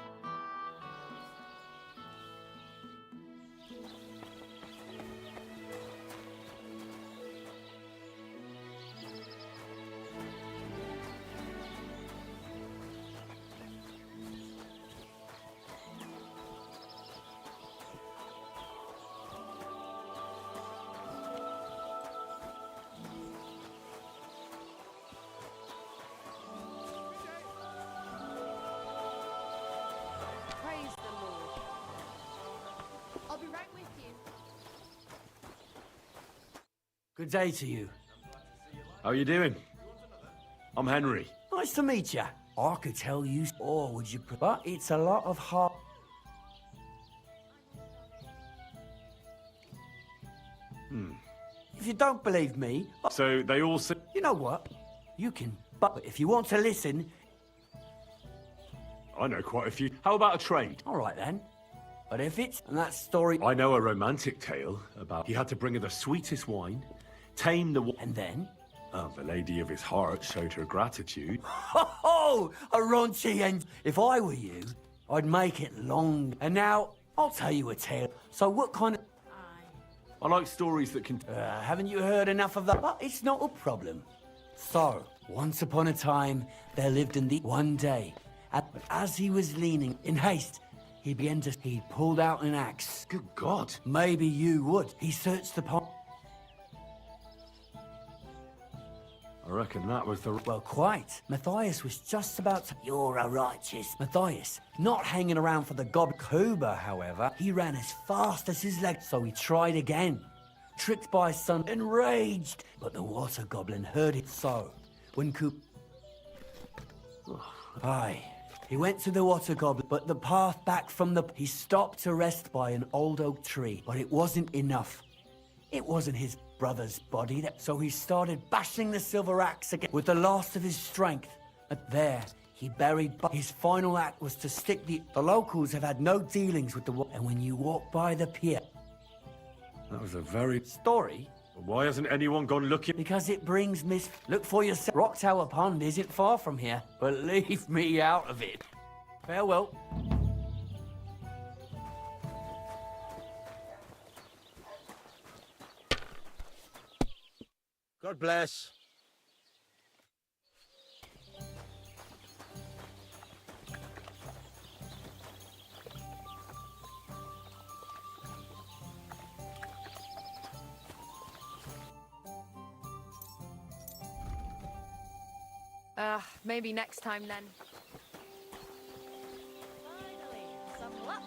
Praise the Lord. I'll be right with you. Good day to you. How are you doing? I'm Henry. Nice to meet you. I could tell you, or would you? But it's a lot of hard. If you don't believe me, So they all say... you know what? You can. But if you want to listen, I know quite a few. How about a trade? all right then. But if it's and that story, I know a romantic tale about he had to bring her the sweetest wine, tame the... and then, The lady of his heart showed her gratitude. oh, a raunchy end. If I were you, I'd make it long. And now I'll tell you a tale. So what kind of? I like stories that can... Haven't you heard enough of that? But it's not a problem. So, once upon a time, there lived in the one day. But as he was leaning in haste, he began to... He pulled out an axe. Good God. Maybe you would. He searched the pond. I reckon that was the... Well, quite. Matthias was just about to... You're a righteous. Matthias, not hanging around for the gob. Kuba, however, he ran as fast as his legs, so he tried again. Tricked by his son, enraged. But the water goblin heard it. So, when Kuba... Aye. He went to the water goblin, but the path back from the... He stopped to rest by an old oak tree, but it wasn't enough. It wasn't his brother's body, so he started bashing the silver axe again with the last of his strength. But there, he buried... His final act was to stick the... The locals have had no dealings with the... And when you walk by the pier... That was a very... Story? Why hasn't anyone gone looking? Because it brings Look for yourself. Rock Tower Pond isn't far from here, but leave me out of it. Farewell. God bless. Maybe next time then. Finally, some luck.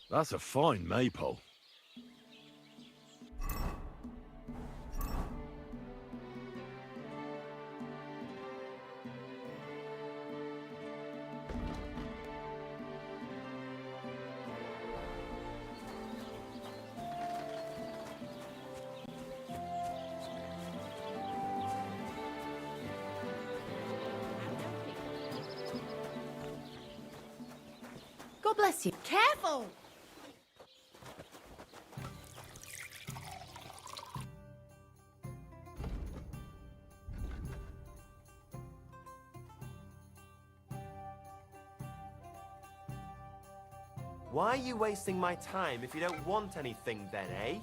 That's a fine maypole. God bless you. Careful! Why are you wasting my time if you don't want anything then, eh?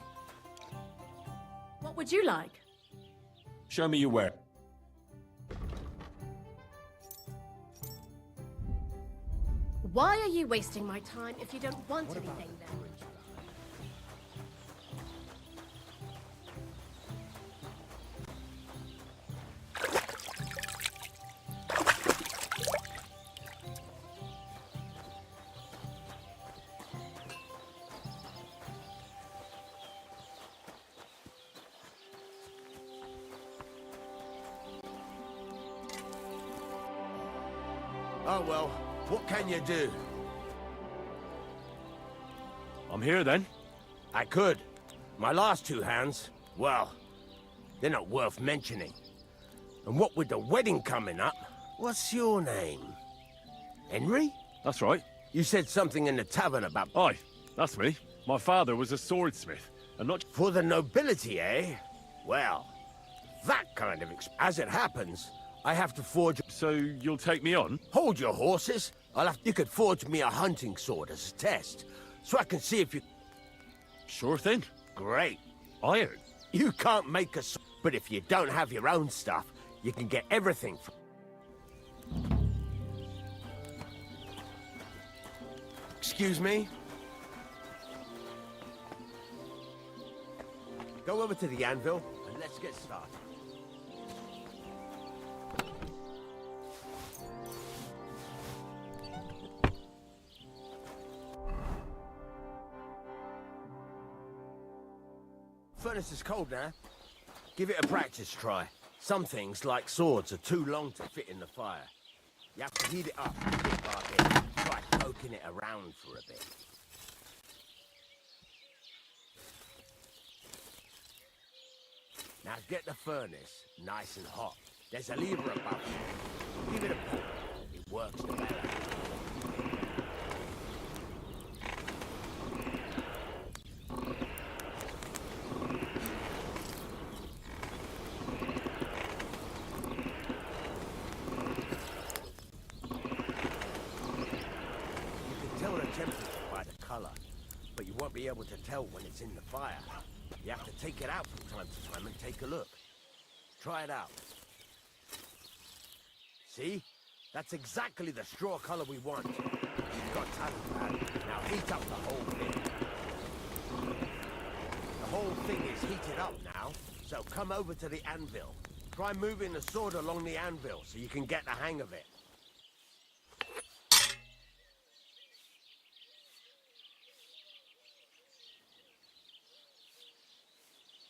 What would you like? Show me your work. Why are you wasting my time if you don't want anything then? Oh well, what can you do? I'm here then. I could. My last two hands, well, they're not worth mentioning. And what with the wedding coming up, what's your name? Henry? That's right. You said something in the tavern about... Aye, that's me. My father was a swordsmith, and not... For the nobility, eh? Well, that kind of... As it happens, I have to forge... So you'll take me on? Hold your horses. You could forge me a hunting sword as a test, so I can see if you... Sure thing. Great. Iron. You can't make a sword, but if you don't have your own stuff, you can get everything from... Excuse me? Go over to the anvil, and let's get started. Furnace is cold now. Give it a practice try. Some things, like swords, are too long to fit in the fire. You have to heat it up, try poking it around for a bit. Now get the furnace nice and hot. There's a lever above it. Give it a pull. It works the better. But you won't be able to tell when it's in the fire. You have to take it out from time to time and take a look. Try it out. See? That's exactly the straw color we want. You've got talent, lad. Now heat up the whole thing. The whole thing is heated up now, so come over to the anvil. Try moving the sword along the anvil so you can get the hang of it.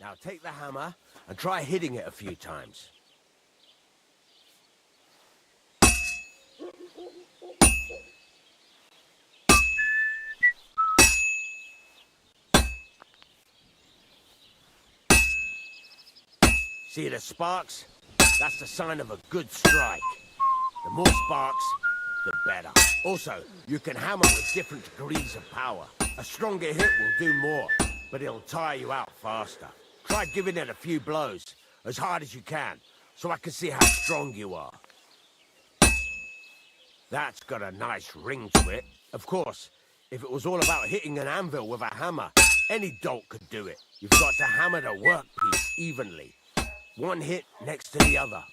Now take the hammer and try hitting it a few times. See the sparks? That's the sign of a good strike. The more sparks, the better. Also, you can hammer with different degrees of power. A stronger hit will do more, but it'll tire you out faster. Try giving it a few blows, as hard as you can, so I can see how strong you are. That's got a nice ring to it. Of course, if it was all about hitting an anvil with a hammer, any dolt could do it. You've got to hammer the workpiece evenly. One hit next to the other.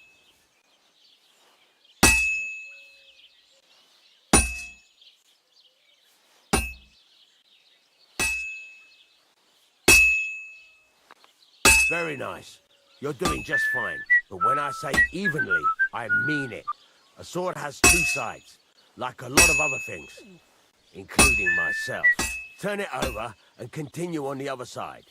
Very nice. You're doing just fine. But when I say evenly, I mean it. A sword has two sides, like a lot of other things, including myself. Turn it over and continue on the other side.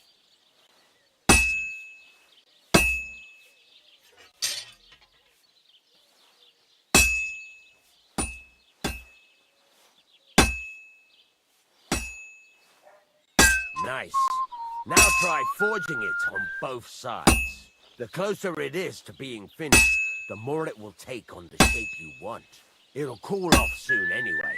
Nice. Now try forging it on both sides. The closer it is to being finished, the more it will take on the shape you want. It'll cool off soon anyway.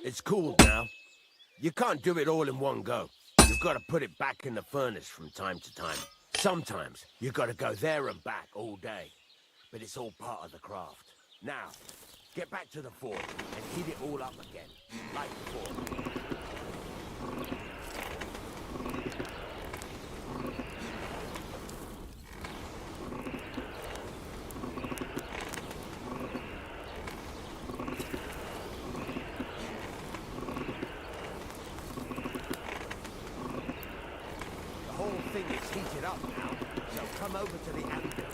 It's cooled now. You can't do it all in one go. You've got to put it back in the furnace from time to time. Sometimes you've got to go there and back all day. But it's all part of the craft. Now, get back to the forge and heat it all up again, like before. Up now, so come over to the anvil.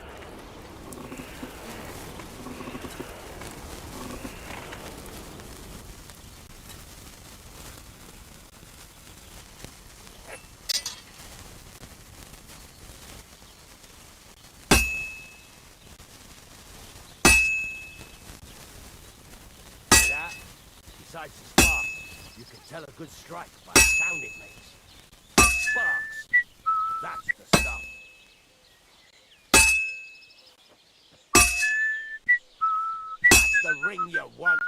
See that? Besides the spark, you can tell a good strike by the sound it makes. Sparks! That's the stuff. That's the ring you want.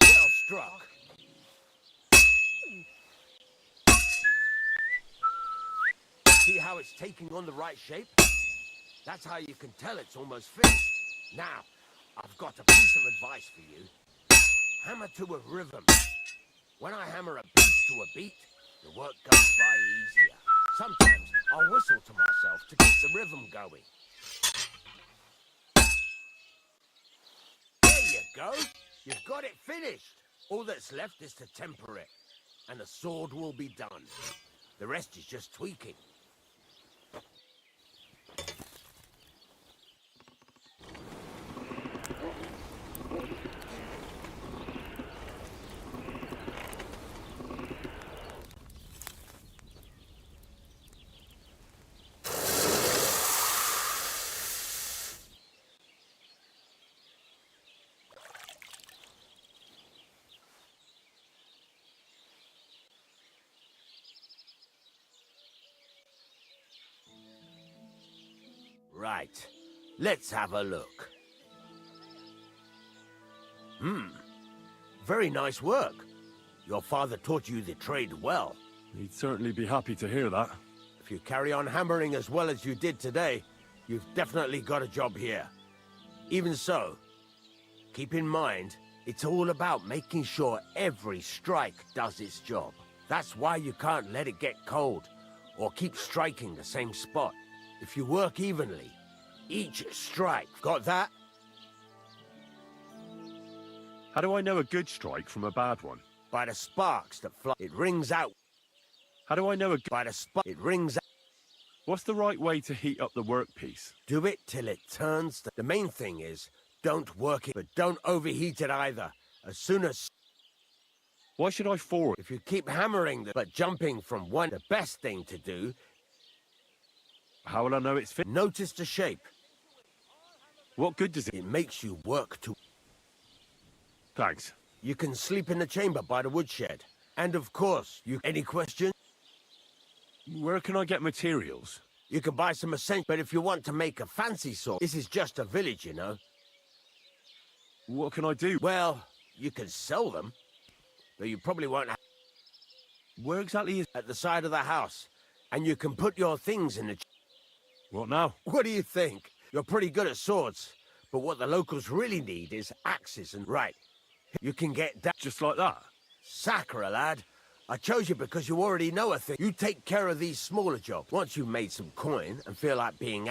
Well struck. See how it's taking on the right shape? That's how you can tell it's almost finished. Now, I've got a piece of advice for you. Hammer to a rhythm. When I hammer a piece to a beat, the work goes by easier. Sometimes I'll whistle to myself to keep the rhythm going. There you go. You've got it finished. All that's left is to temper it, and the sword will be done. The rest is just tweaking. Right, let's have a look. Very nice work. Your father taught you the trade well. He'd certainly be happy to hear that. If you carry on hammering as well as you did today, you've definitely got a job here. Even so, keep in mind, it's all about making sure every strike does its job. That's why you can't let it get cold, or keep striking the same spot. If you work evenly, each strike. Got that? How do I know a good strike from a bad one? By the sparks that fly. It rings out. How do I know a... By the spark. It rings out. What's the right way to heat up the workpiece? Do it till it turns. The main thing is, don't work it, but don't overheat it either. As soon as... Why should I forward? If you keep hammering them, but jumping from one, the best thing to do. How will I know it's fit? Notice the shape. What good does it? It makes you work to... Thanks. You can sleep in the chamber by the woodshed. And of course, any questions? Where can I get materials? You can buy some essentials, but if you want to make a fancy sword, this is just a village, you know. What can I do? Well, you can sell them, but you probably won't have... Where exactly is... At the side of the house. And you can put your things in the... What now? What do you think? You're pretty good at swords, but what the locals really need is axes and... Right. You can get that... Just like that? Sacre, lad. I chose you because you already know a thing. You take care of these smaller jobs. Once you've made some coin and feel like being...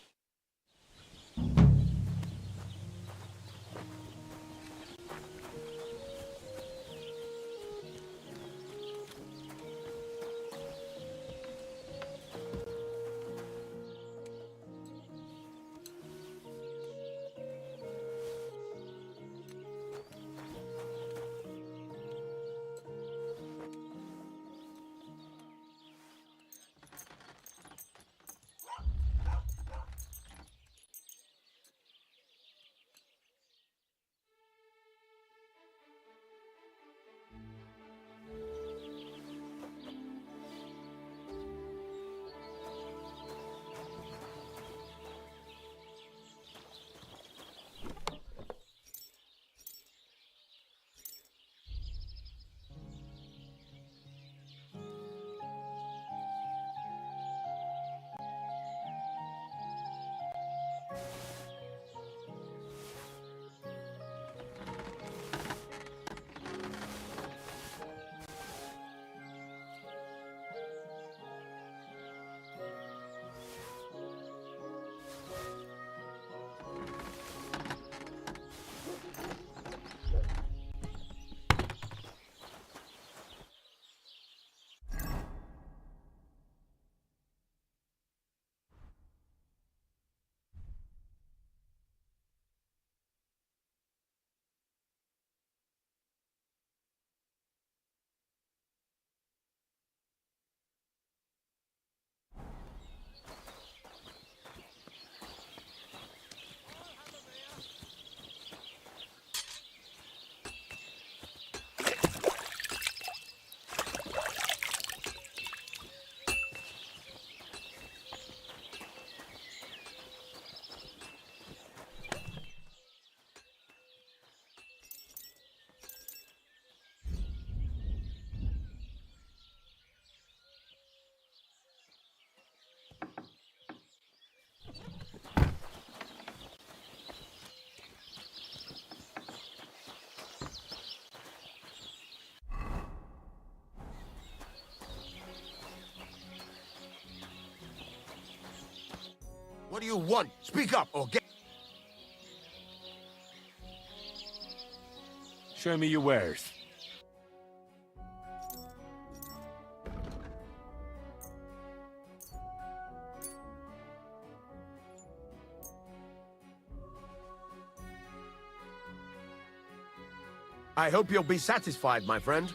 What do you want? Speak up or get... Show me your wares. I hope you'll be satisfied, my friend.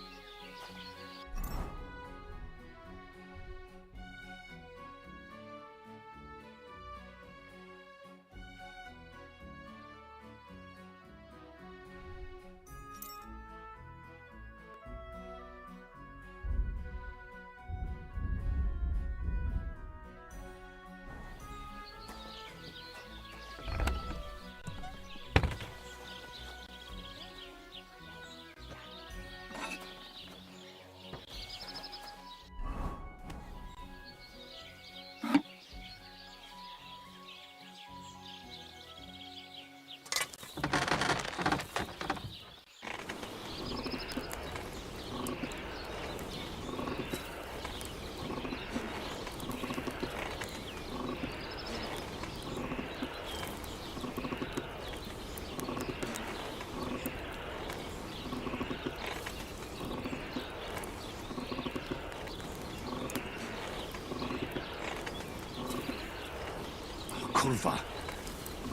Kurva.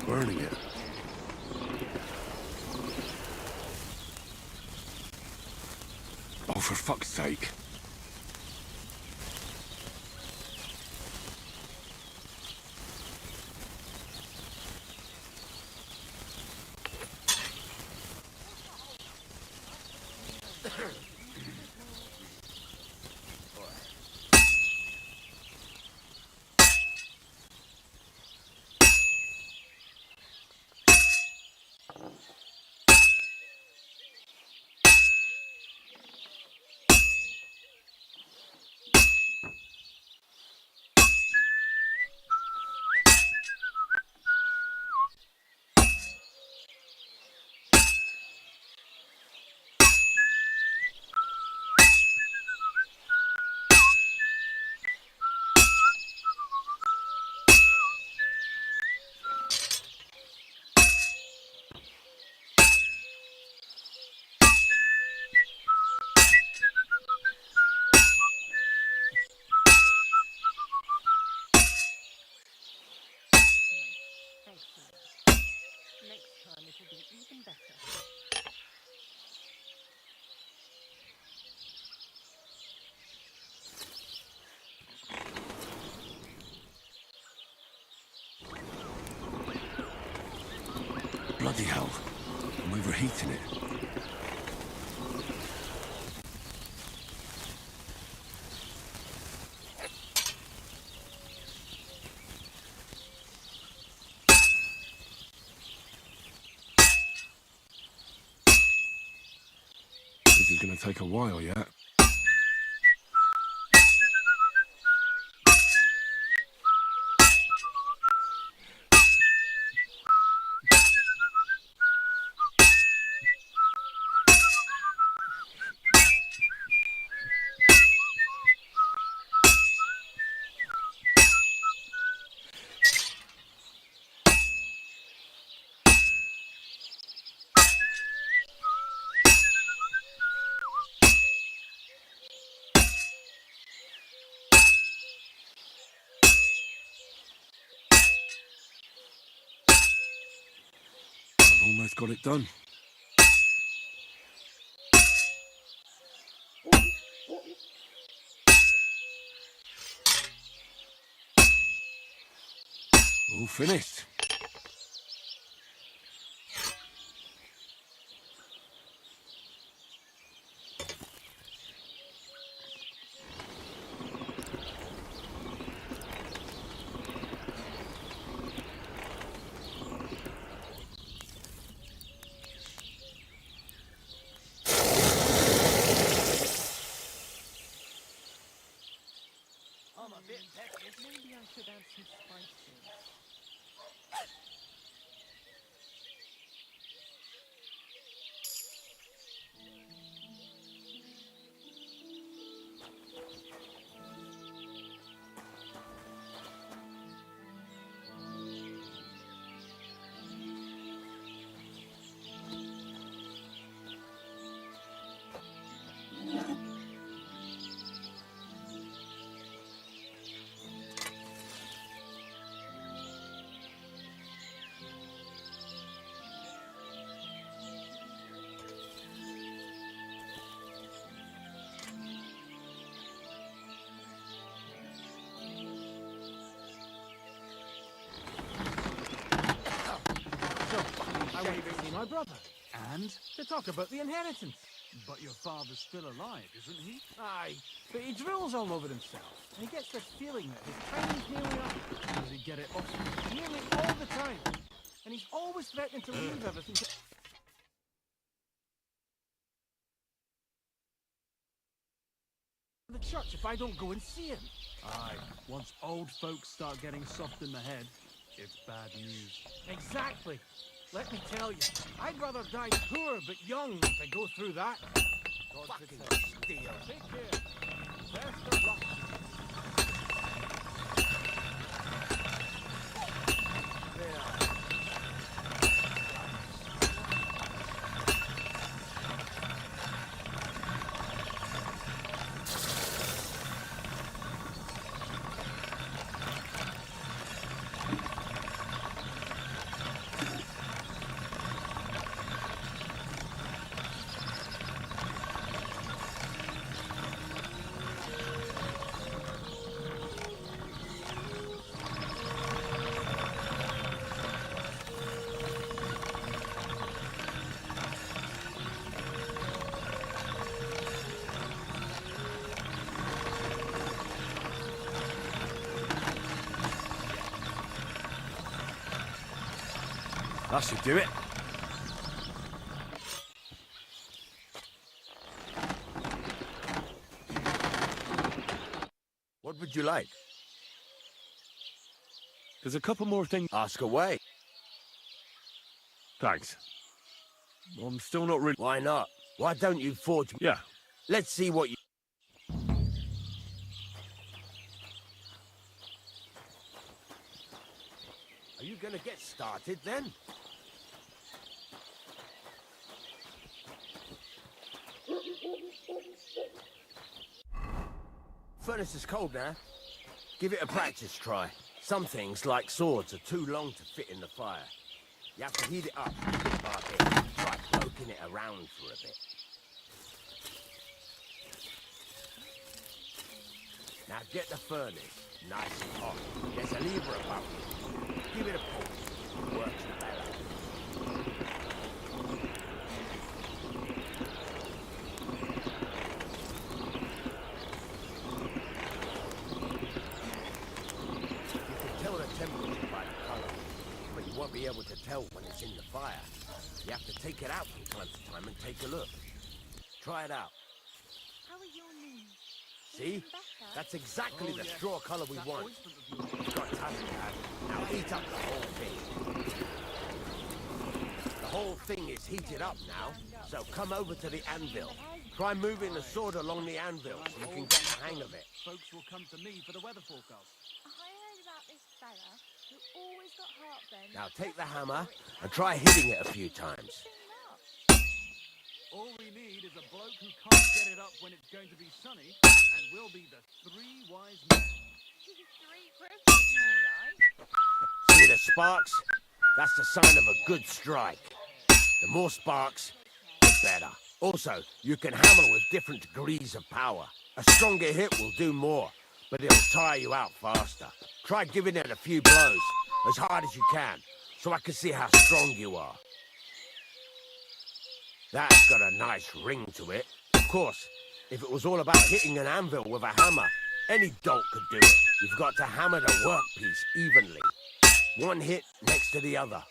Burning it. Over for fuck's sake. Next time it'll be even better. Bloody hell. I'm overheating it. This is gonna take a while yet. I've almost got it done. All finished. I'm a bit peckish. Maybe I should add some spices. I went to see my brother. And to talk about the inheritance. But your father's still alive, isn't he? Aye, but he drools all over himself. And he gets this feeling that his time is nearly up. Does he get it often? Nearly all the time. And he's always threatening to leave everything to the church if I don't go and see him. Aye, once old folks start getting soft in the head, it's bad news. Exactly. Let me tell you, I'd rather die poor but young than to go through that. Fucking steal. Take care. Best of luck. That should do it. What would you like? There's a couple more things. Ask away. Thanks. I'm still not really... Why not? Why don't you forge... Yeah. Let's see what you... Are you gonna get started then? Furnace is cold now. Give it a practice try. Some things, like swords, are too long to fit in the fire. You have to heat it up bit by bit. Try poking it around for a bit. Now get the furnace nice and hot. There's a lever above it. Give it a push. Works better. Temperature by the color, but you won't be able to tell when it's in the fire. You have to take it out from time to time and take a look. Try it out. How are your knees? See? That's exactly the straw color we want. It's got Dad. Now heat up the whole thing. The whole thing is heated up now, so come over to the anvil. Try moving the sword along the anvil so you can get the hang of it. Folks will come to me for the weather forecast. This fella who always got heartburn. Now take the hammer and try hitting it a few times. All we need is a bloke who can't get it up when it's going to be sunny, and we'll be the three wise men. Three cripples, more like. See the sparks? That's the sign of a good strike. The more sparks, the better. Also, you can hammer with different degrees of power. A stronger hit will do more, but it'll tire you out faster. Try giving it a few blows, as hard as you can, so I can see how strong you are. That's got a nice ring to it. Of course, if it was all about hitting an anvil with a hammer, any dolt could do it. You've got to hammer the workpiece evenly. One hit next to the other.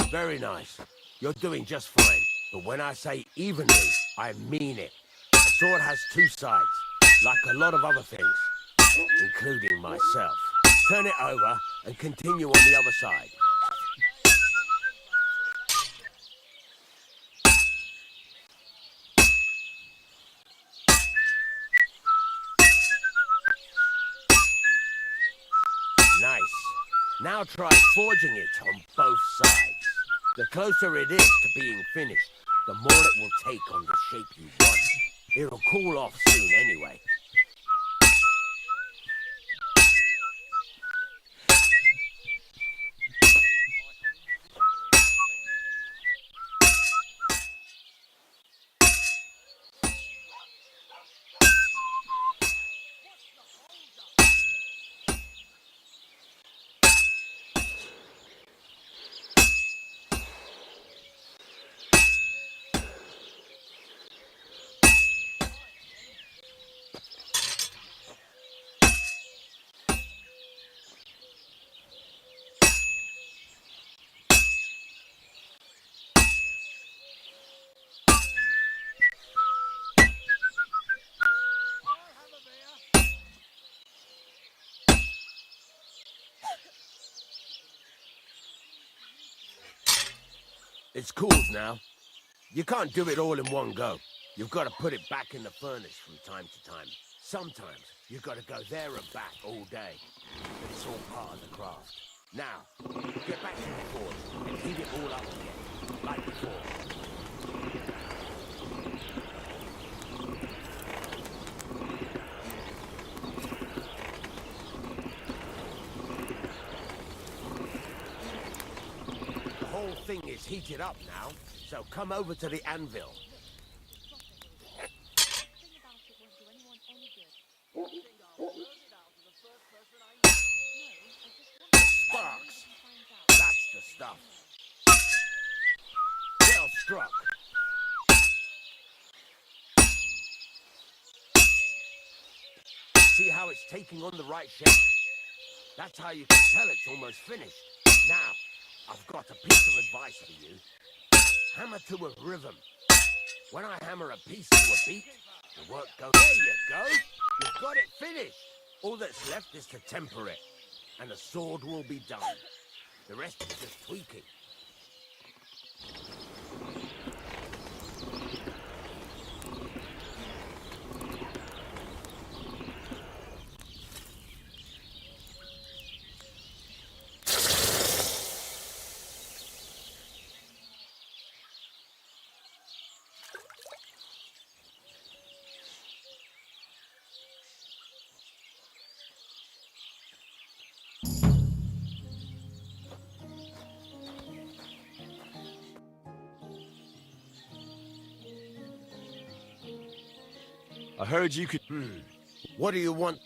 Very nice. You're doing just fine. But when I say evenly, I mean it. A sword has two sides, like a lot of other things, including myself. Turn it over and continue on the other side. Nice. Now try forging it on both sides. The closer it is to being finished, the more it will take on the shape you want. It'll cool off soon anyway. It's cooled now. You can't do it all in one go. You've got to put it back in the furnace from time to time. Sometimes you've got to go there and back all day. But it's all part of the craft. Now, get back to the forge and heat it all up again, like before. The whole thing is heated up now, so come over to the anvil. Sparks. That's the stuff. Well struck. See how it's taking on the right shape? That's how you can tell it's almost finished. Now, got a piece of advice for you. Hammer to a rhythm. When I hammer a piece to a beat, the work goes. There you go. You've got it finished. All that's left is to temper it, and the sword will be done. The rest is just tweaking. I heard you could... What do you want?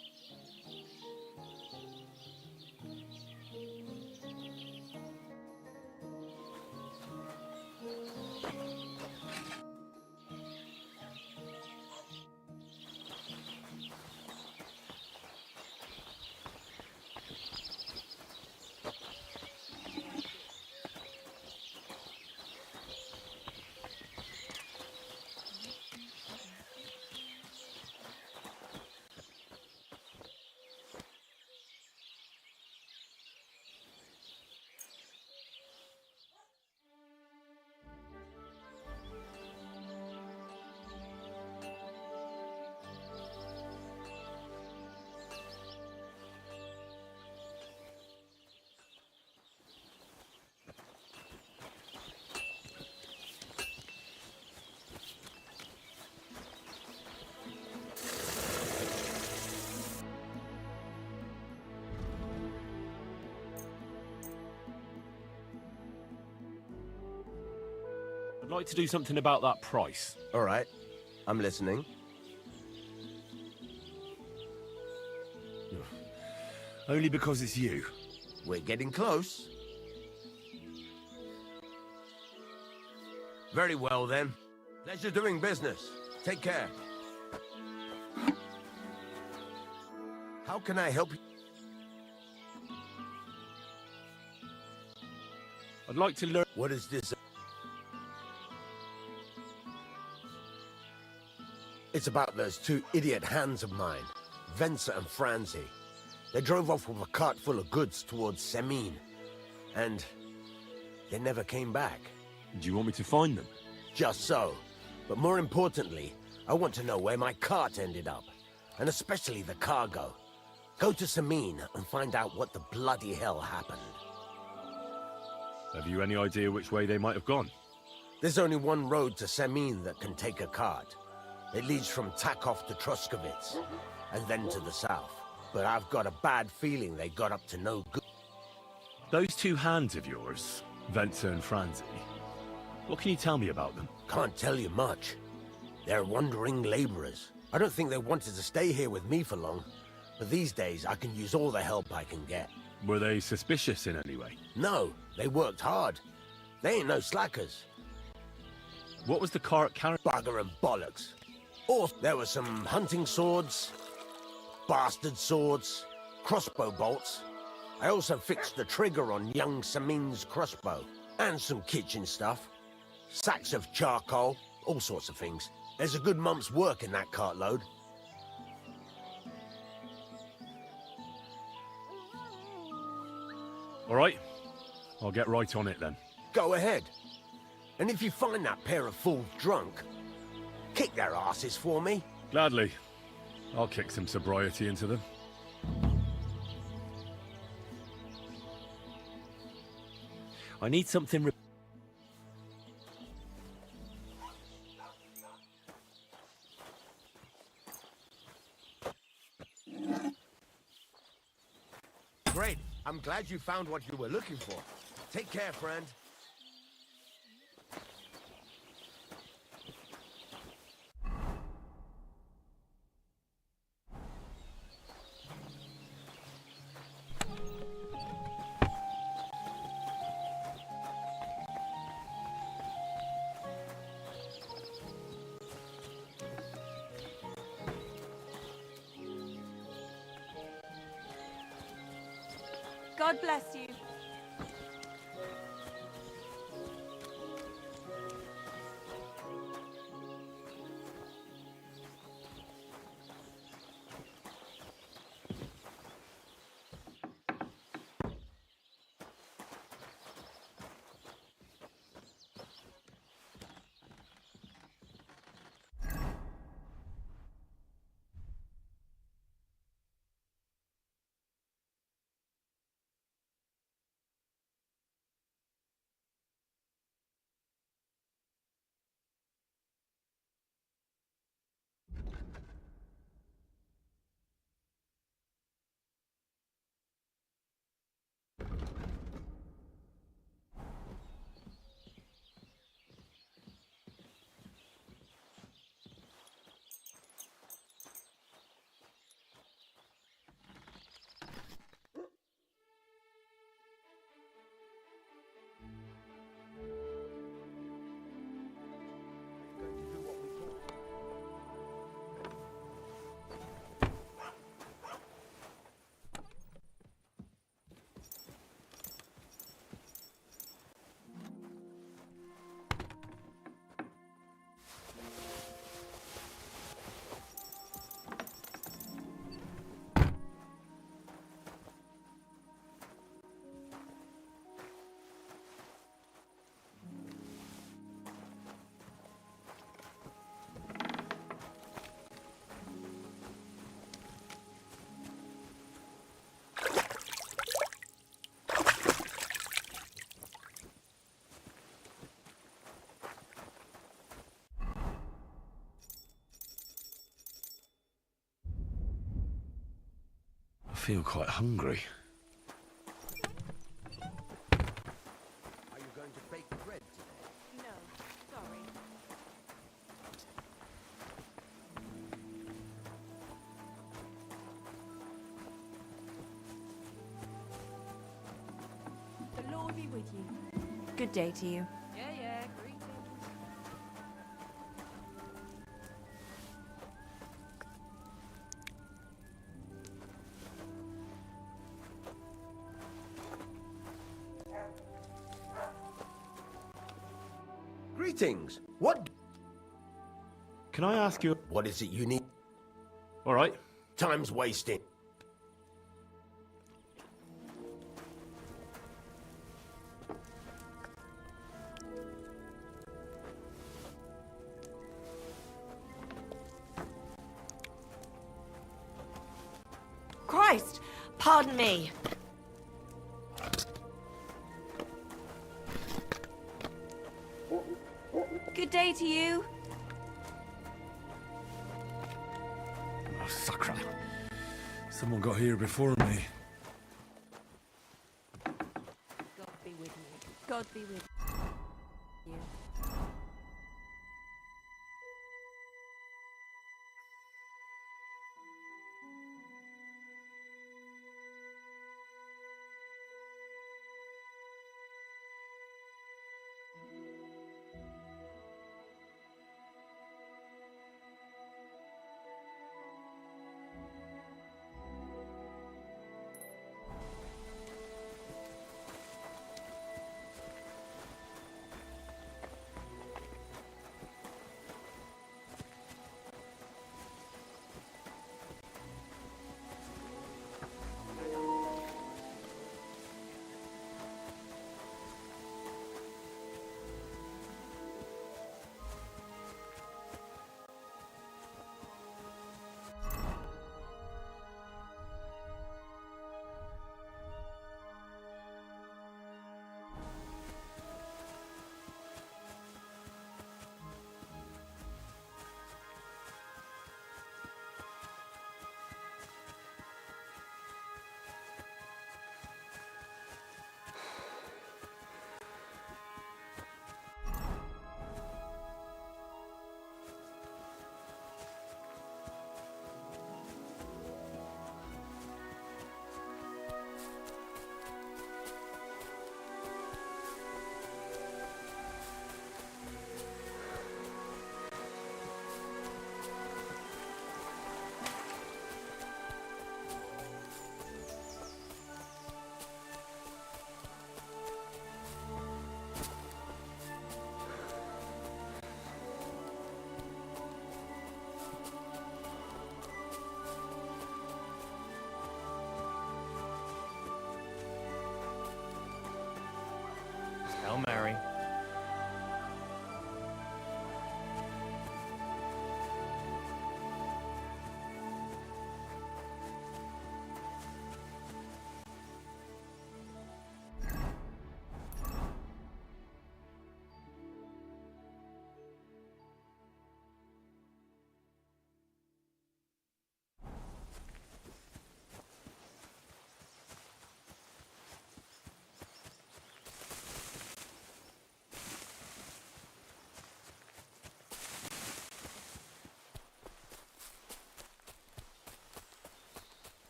I'd like to do something about that price. All right. I'm listening. Only because it's you. We're getting close. Very well, then. Pleasure doing business. Take care. How can I help you? I'd like to learn... What is this? It's about those two idiot hands of mine, Venser and Franzi. They drove off with a cart full of goods towards Semine, and they never came back. Do you want me to find them? Just so. But more importantly, I want to know where my cart ended up, and especially the cargo. Go to Semine and find out what the bloody hell happened. Have you any idea which way they might have gone? There's only one road to Semine that can take a cart. It leads from Takov to Troskovitz, and then to the south. But I've got a bad feeling they got up to no good. Those two hands of yours, Venser and Franzi, what can you tell me about them? Can't tell you much. They're wandering laborers. I don't think they wanted to stay here with me for long, but these days I can use all the help I can get. Were they suspicious in any way? No, they worked hard. They ain't no slackers. What was the cart carrying? Bugger and bollocks. Or there were some hunting swords, bastard swords, crossbow bolts. I also fixed the trigger on young Samine's crossbow, and some kitchen stuff. Sacks of charcoal, all sorts of things. There's a good month's work in that cartload. All right, I'll get right on it then. Go ahead. And if you find that pair of fools drunk, kick their asses for me. Gladly. I'll kick some sobriety into them. I need something... Great. I'm glad you found what you were looking for. Take care, friend. God bless you. feel quite hungry. Are you going to bake bread today? No, sorry. The Lord be with you. Good day to you. Yeah, greetings. Greetings. What? Can I ask you? What is it you need? All right. Time's wasting. Christ! Pardon me. Good day to you. Oh, sacre. Someone got here before me. God be with you. God be with you.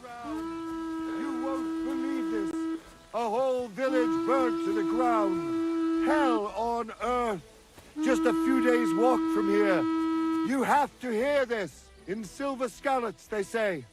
You won't believe this. A whole village burnt to the ground. Hell on earth. Just a few days' walk from here. You have to hear this. In silver skallets, they say.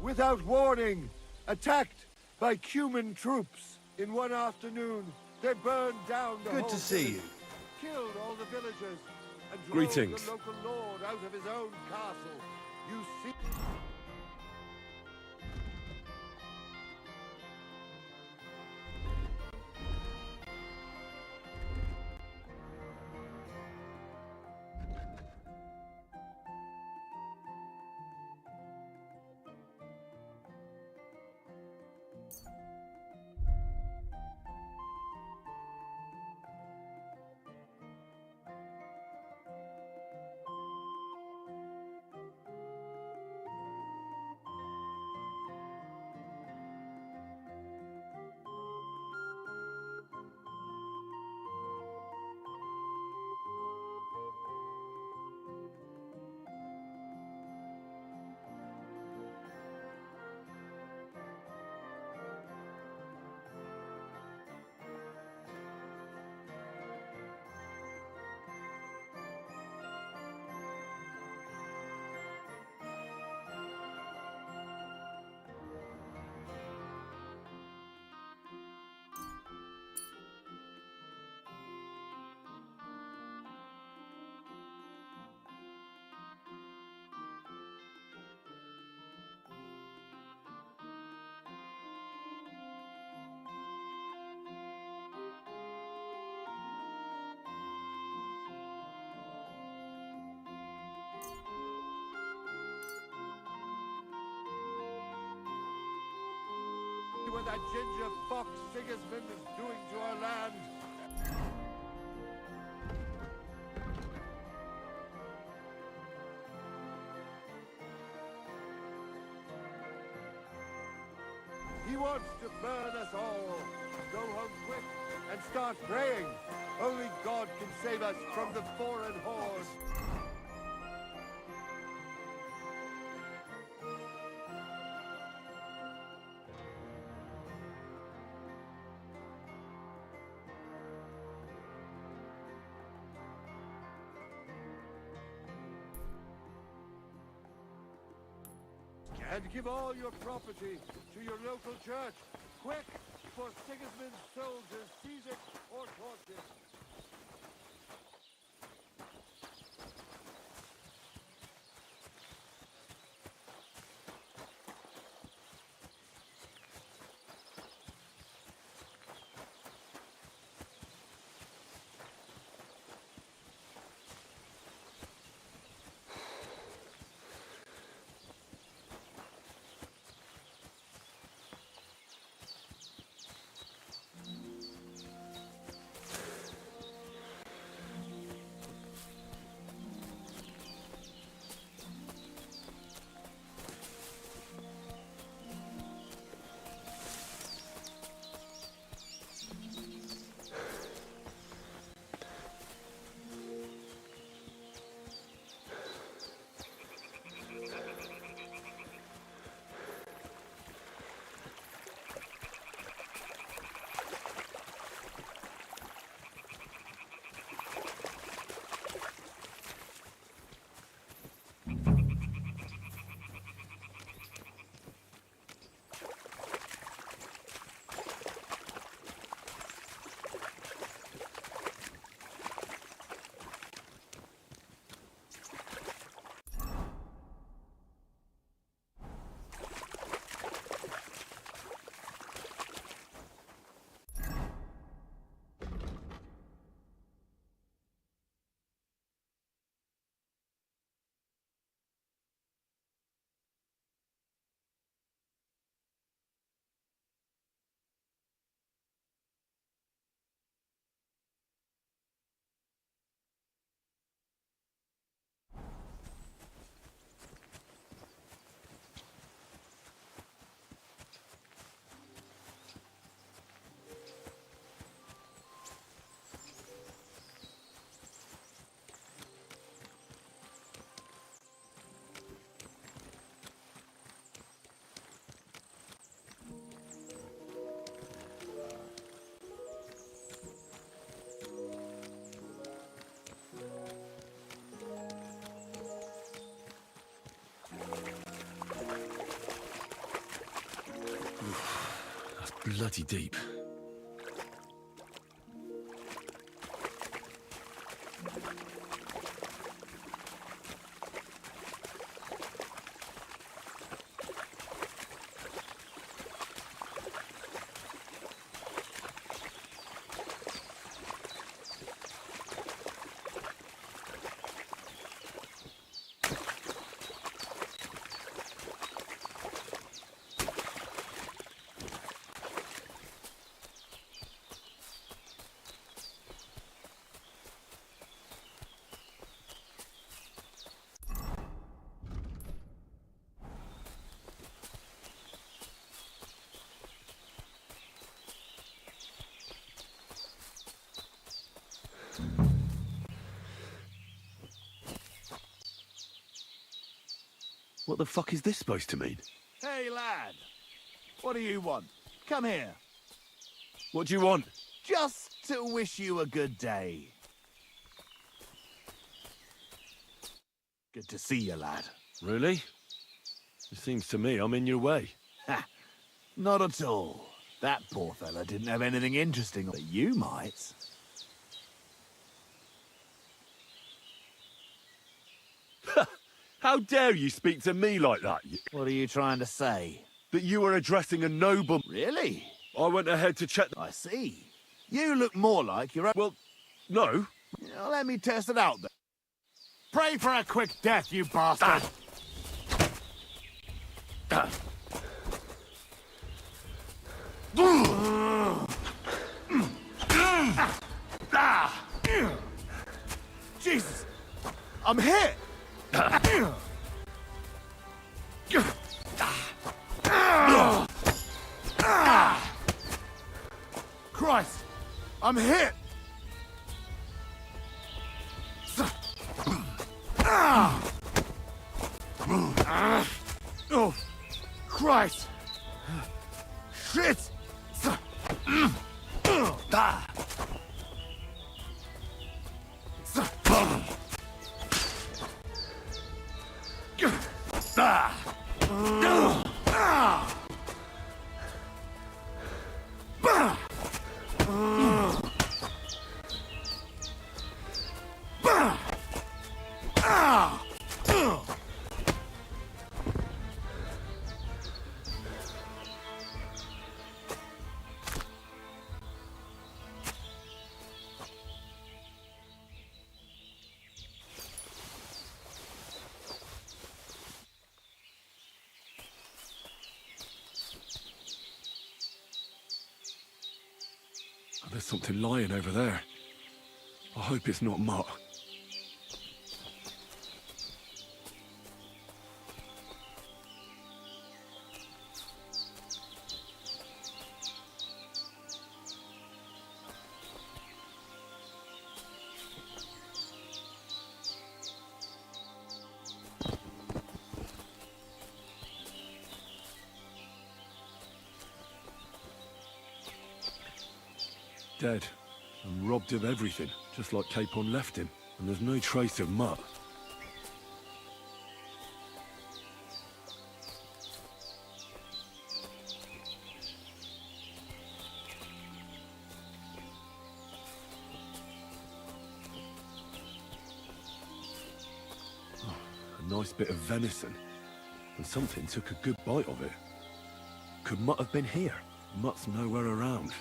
without warning, attacked by Cuman troops. In one afternoon, they burned down the Good whole to see village, you. killed all the villagers, and drove Greetings. the local lord out of his own castle. You see... What that ginger fox Sigismund is doing to our land. He wants to burn us all. Go home quick and start praying. Only God can save us from the foreign hordes. And give all your property to your local church. Quick, before Sigismund's soldiers seize it or torch it. bloody deep. What the fuck is this supposed to mean? Hey, lad. What do you want? Come here. What do you want? Just to wish you a good day. Good to see you, lad. Really? It seems to me I'm in your way. Ha! Not at all. That poor fella didn't have anything interesting, but you might. How dare you speak to me like that? What are you trying to say? That you were addressing a noble... Really? I went ahead to check... I see. You look more like you're... Well, no. Well, let me test it out then. Pray for a quick death, you bastard! Jesus! I'm hit! Christ! I'm hit! Oh, Christ! Shit! There's something lying over there. I hope it's not Mutt. Dead, and robbed of everything, just like Capon left him. And there's no trace of Mutt. Oh, a nice bit of venison. And something took a good bite of it. Could Mutt have been here? Mutt's nowhere around.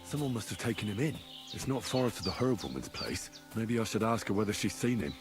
Someone must have taken him in. It's not far to the herb woman's place. Maybe I should ask her whether she's seen him.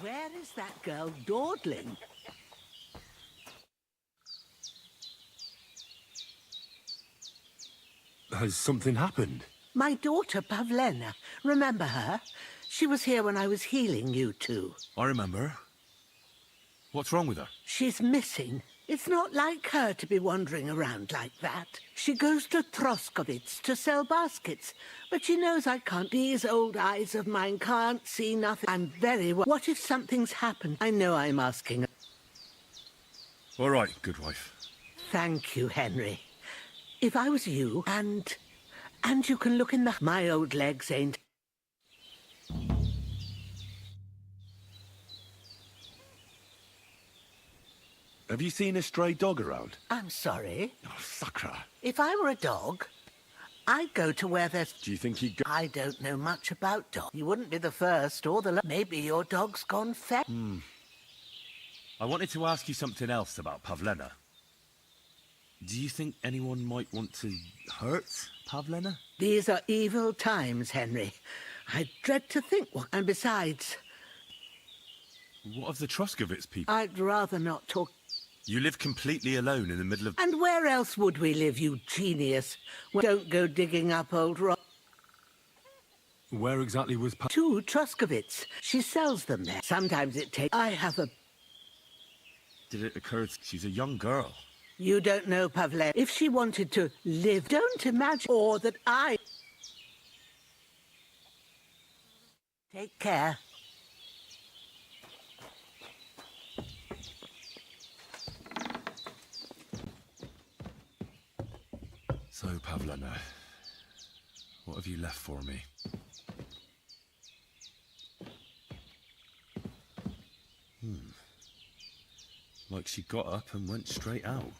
Where is that girl dawdling? Has something happened? My daughter, Pavlena. Remember her? She was here when I was healing you two. I remember. What's wrong with her? She's missing. It's not like her to be wandering around like that. She goes to Troskovitz to sell baskets, but she knows I can't. These old eyes of mine can't see nothing. I'm very well. What if something's happened? I know I'm asking. All right, good wife. Thank you, Henry. If I was you, and you can look in the... My old legs ain't... Have you seen a stray dog around? I'm sorry. Oh, sucker. If I were a dog, I'd go to where there's... Do you think he'd go... I don't know much about dogs. You wouldn't be the first or the... Maybe your dog's gone fat. I wanted to ask you something else about Pavlena. Do you think anyone might want to hurt Pavlena? These are evil times, Henry. I dread to think what... And besides... What of the Troskovitz people? I'd rather not talk... You live completely alone in the middle of... And where else would we live, you genius? Well, don't go digging up old rock. Where exactly was To Troskovitz. She sells them there. Sometimes it takes... I have a... Did it occur... She's a young girl. You don't know, Pavle. If she wanted to live, don't imagine... Or that I... Take care. So, Pavlena, what have you left for me? Like she got up and went straight out.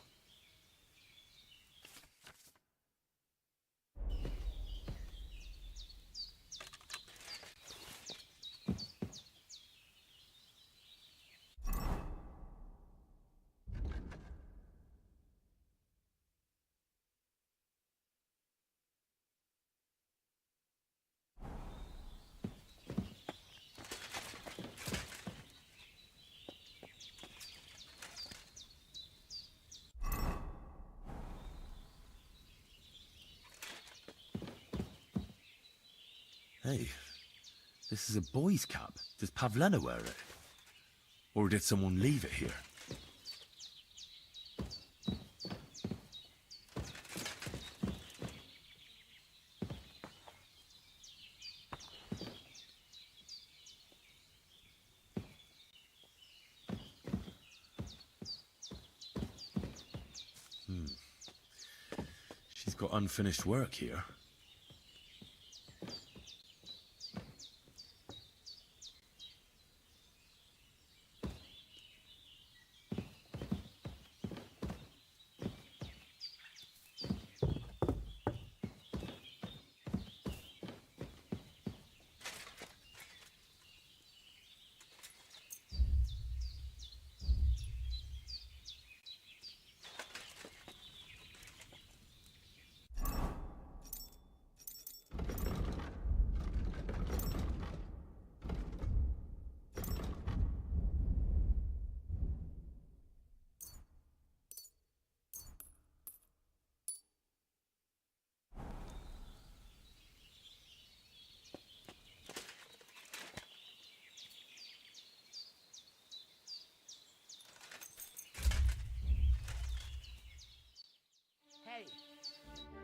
Hey, this is a boy's cap. Does Pavlena wear it? Or did someone leave it here? She's got unfinished work here. Hey,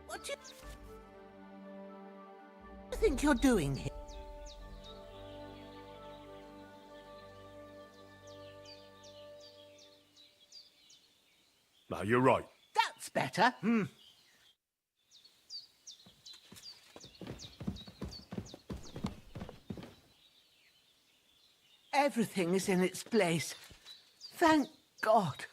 what do you think you're doing here? No, you're right. That's better. Everything is in its place. Thank God.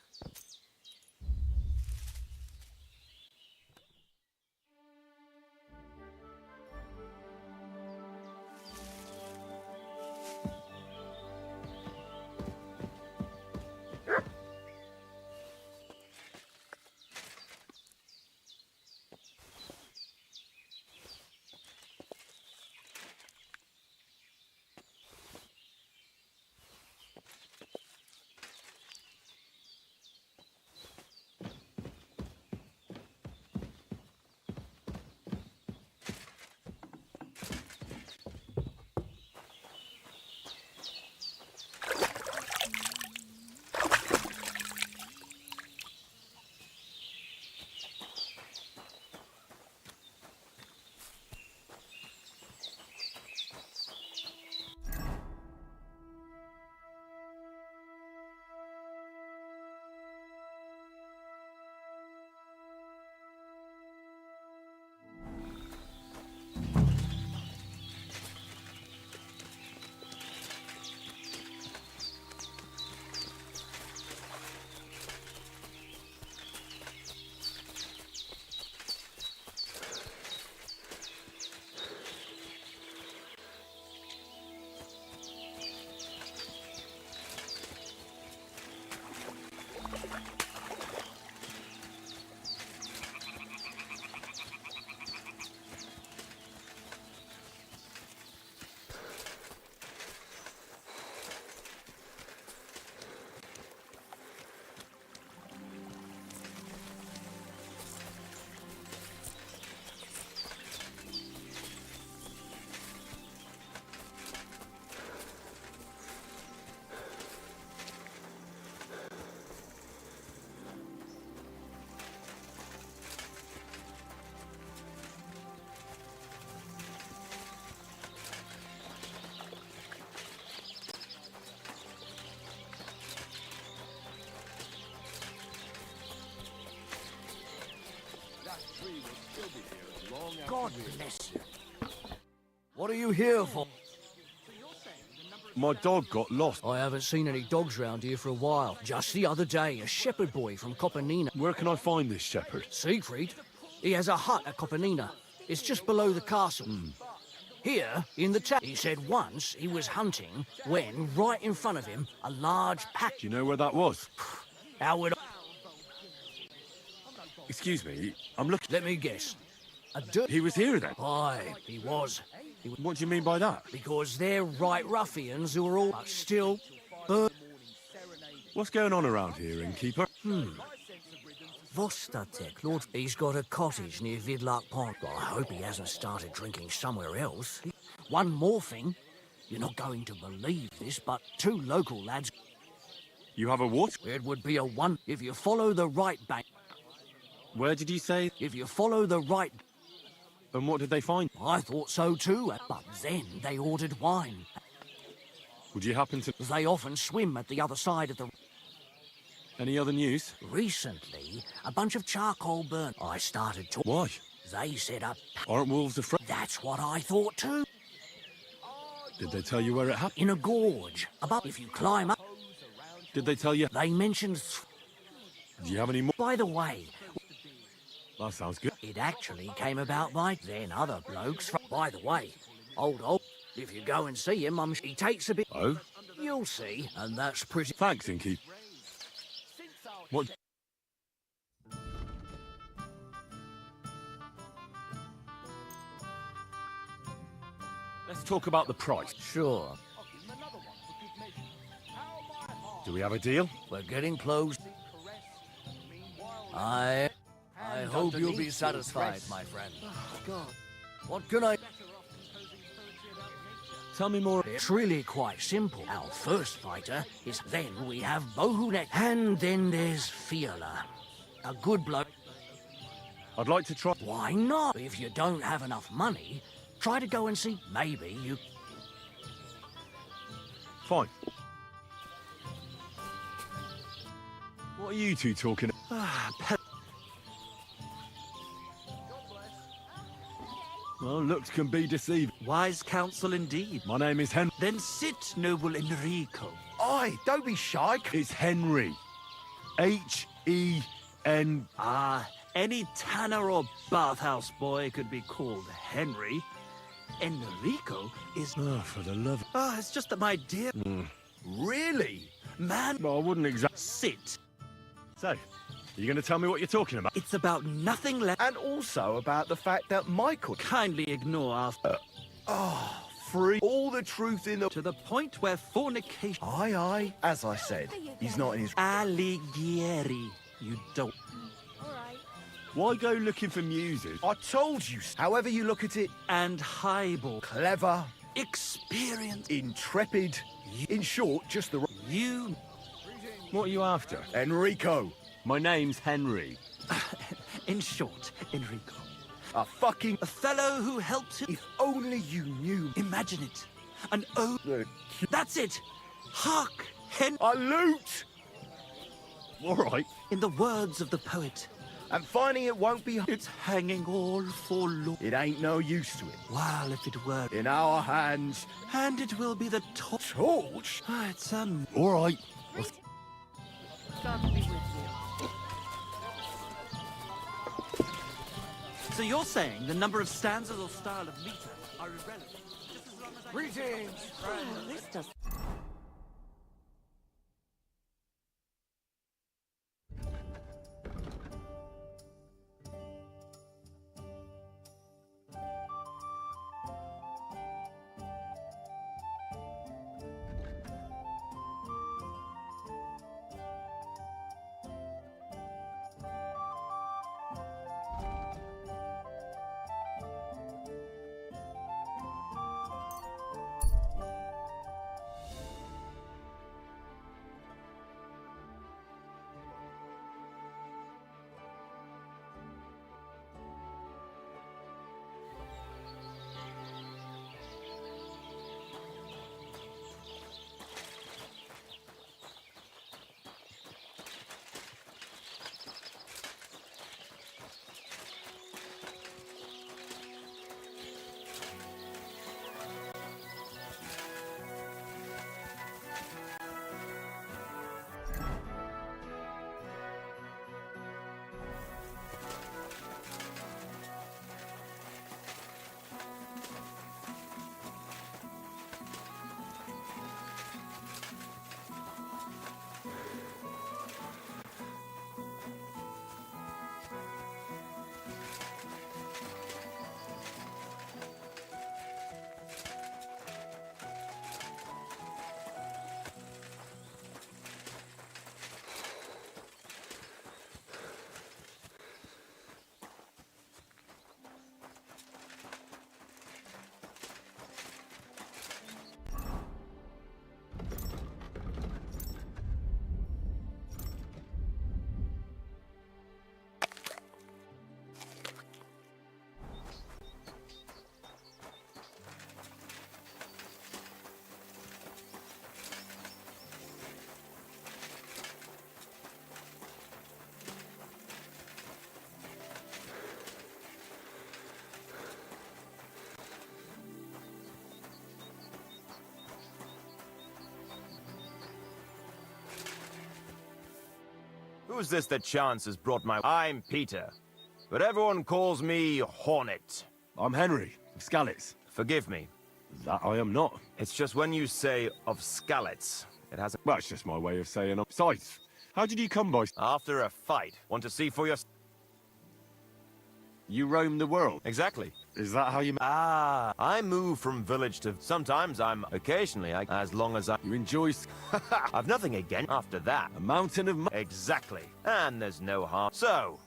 God bless you. What are you here for? My dog got lost. I haven't seen any dogs round here for a while. Just the other day, a shepherd boy from Copenina. Where can I find this shepherd? Siegfried? He has a hut at Copenina. It's just below the castle. Here, in the town. He said once he was hunting when, right in front of him, a large pack... Do you know where that was? How would I... Excuse me, I'm looking... Let me guess. He was here then? Aye, he was. What do you mean by that? Because they're right ruffians who are all still... What's going on around here, innkeeper? Vostatek, Lord. He's got a cottage near Vidlark Pond. I hope he hasn't started drinking somewhere else. One more thing. You're not going to believe this, but 2 local lads... You have a what? It would be a one if you follow the right bank. Where did you say? If you follow the right... And what did they find? I thought so too, but then they ordered wine. Would you happen to... They often swim at the other side of the... Any other news? Recently, a bunch of charcoal burnt. I started to... Why? They set up... Aren't wolves afraid? That's what I thought too. Did they tell you where it happened? In a gorge. Above, if you climb up... Did they tell you? They mentioned... Do you have any more? By the way... That sounds good. It actually came about by then other blokes from... By the way, old... If you go and see him, he takes a bit... Oh? You'll see, and that's pretty... Thanks, Inky. What... Let's talk about the price. Sure. Do we have a deal? We're getting close. I hope you'll be satisfied, my friend. God. What can I... Tell me more. It's really quite simple. Our first fighter is... Then we have Bohunek. And then there's Fiala. A good bloke. I'd like to try... Why not? If you don't have enough money, try to go and see... Maybe you... Fine. What are you two talking... Well, looks can be deceiving. Wise counsel indeed. My name is Henry. Then sit, noble Enrico. Oi, don't be shy. It's Henry. H-E-N... Ah, any tanner or bathhouse boy could be called Henry. Enrico is... Oh, for the love... Ah, it's just that my dear... Really? Man... Well, I wouldn't exactly... Sit. So, are you going to tell me what you're talking about? It's about nothing less... And also about the fact that Michael... Kindly ignore our... Oh, free. All the truth in the... To the point where fornication... Aye, aye. As I said, he's not in his... Alighieri. You don't... Why go looking for muses? I told you. However you look at it. And highball. Clever. Experience. Intrepid. In short, just the... You... What are you after? Enrico. My name's Henry. In short, Enrico. A fucking... A fellow who helps him... If only you knew... Imagine it. An O... That's it. Hark, A loot! All right. In the words of the poet... And finding it won't be... It's hanging all forlorn. It ain't no use to it. While if it were... In our hands... And it will be the torch. Torch? Ah, it's, All right. God be with you. So you're saying the number of stanzas or style of meter are irrelevant? Just as long as I... Greetings! Oh, this does... Who's this that chance has brought my... I'm Peter, but everyone calls me Hornet. I'm Henry, of Skalitz. Forgive me. That I am not. It's just when you say of Skalitz, it hasn't... Well, it's just my way of saying... Besides, how did you come by... After a fight, want to see for your... You roam the world? Exactly. Is that how you... Ah, I move from village to... Sometimes occasionally, as long as I... You enjoy... I've nothing against... After that. A mountain of... Exactly. And there's no harm. So...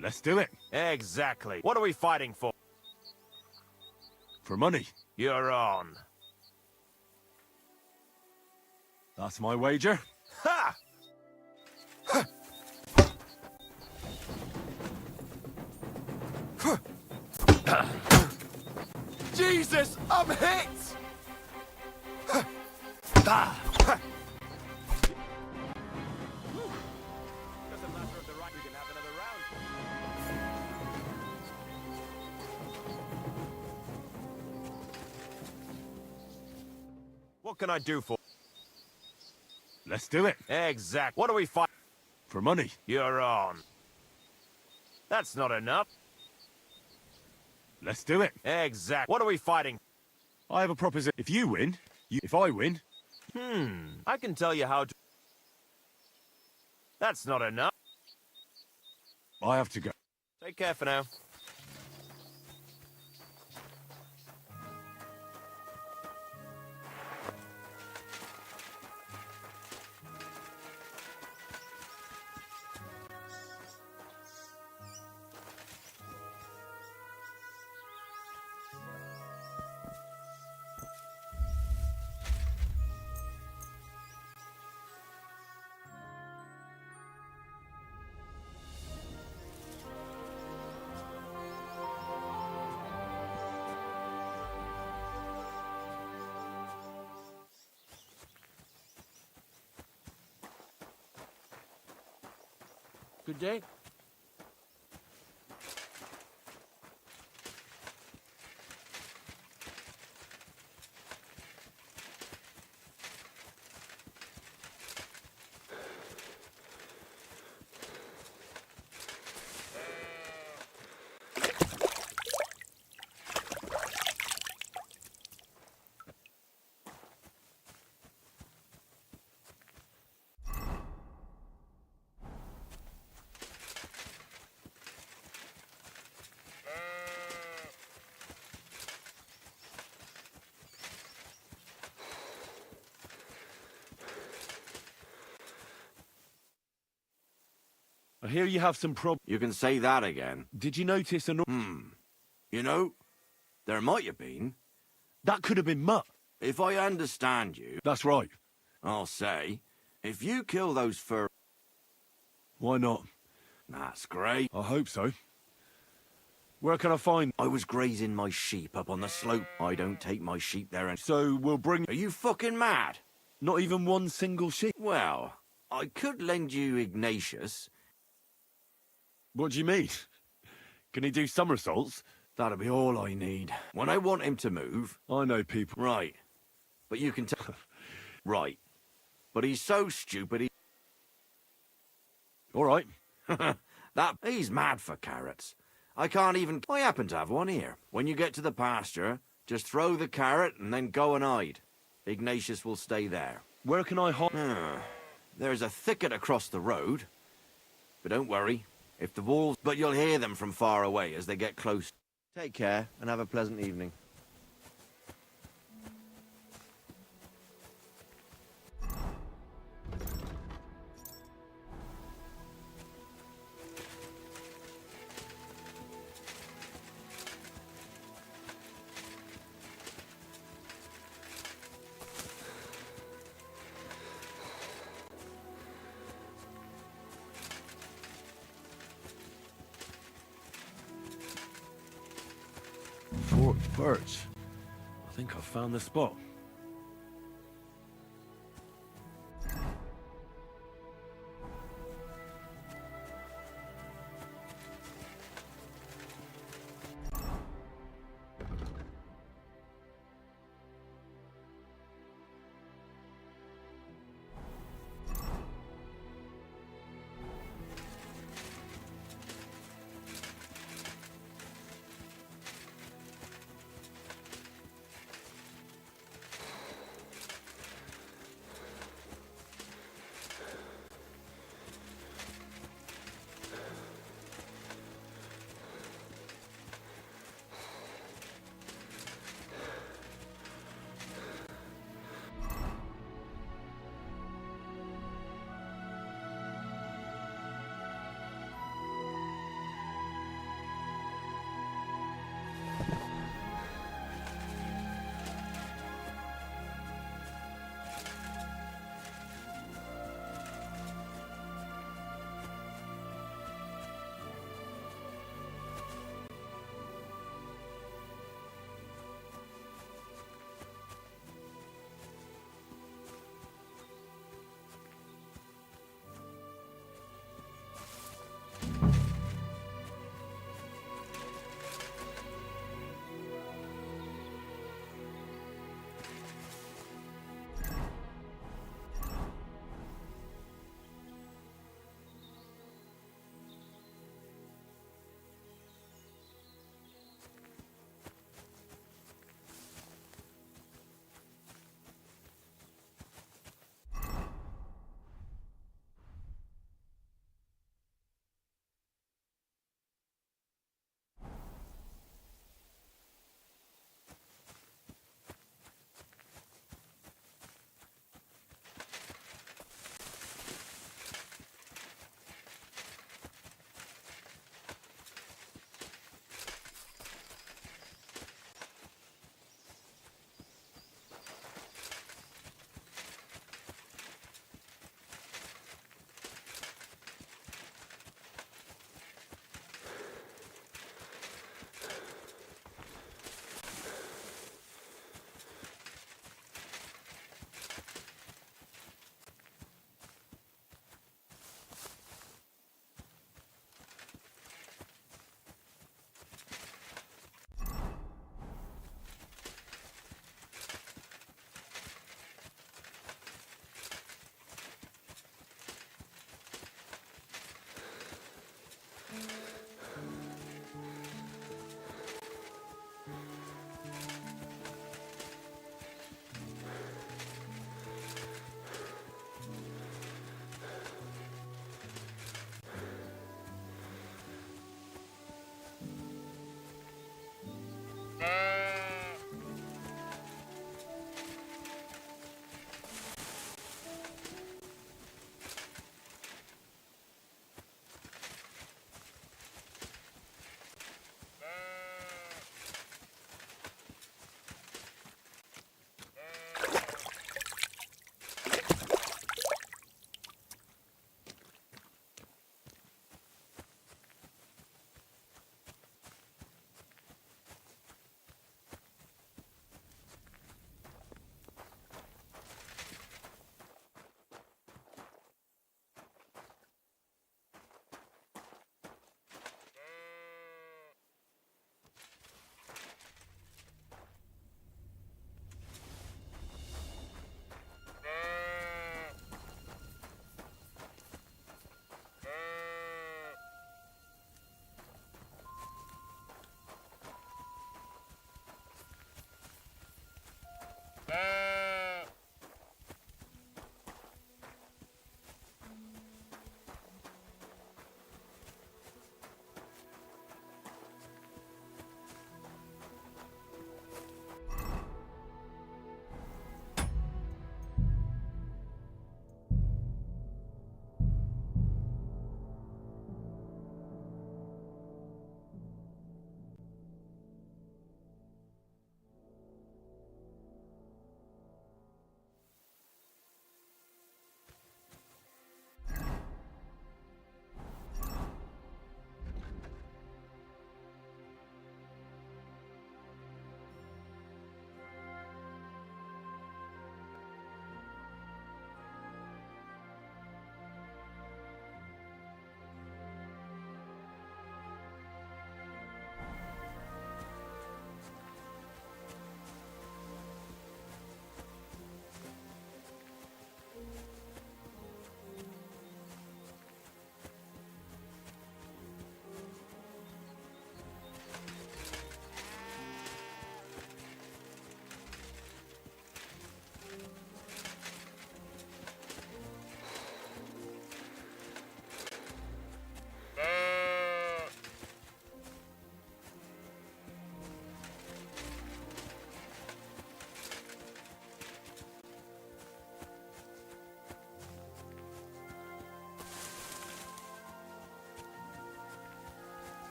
Let's do it. Exactly. What are we fighting for? For money. You're on. That's my wager. Ha! Jesus, I'm hit! Doesn't matter if the right, we can have another round. What can I do for? Let's do it. Exact. What do we fight? For money. You're on. That's not enough. Let's do it. Exact. What are we fighting? I have a proposition. If you win, if I win... I can tell you how to... That's not enough. I have to go. Take care for now. Good day. I hear you have some prob... You can say that again. Did you notice an... You know, there might have been. That could have been Mutt. If I understand you... That's right. I'll say, if you kill those fur... Why not? That's great. I hope so. Where can I find... I was grazing my sheep up on the slope. I don't take my sheep there and... So we'll bring... Are you fucking mad? Not even one single sheep? Well, I could lend you Ignatius. What do you mean? Can he do somersaults? That'll be all I need. When I want him to move... I know people. Right. But you can tell... Right. But he's so stupid he... All right. He's mad for carrots. I can't even... I happen to have one here. When you get to the pasture, just throw the carrot and then go and hide. Ignatius will stay there. Where can I hide? There's a thicket across the road. But don't worry. If the wolves... But you'll hear them from far away as they get close. Take care and have a pleasant evening. Fort Birch. I think I've found the spot.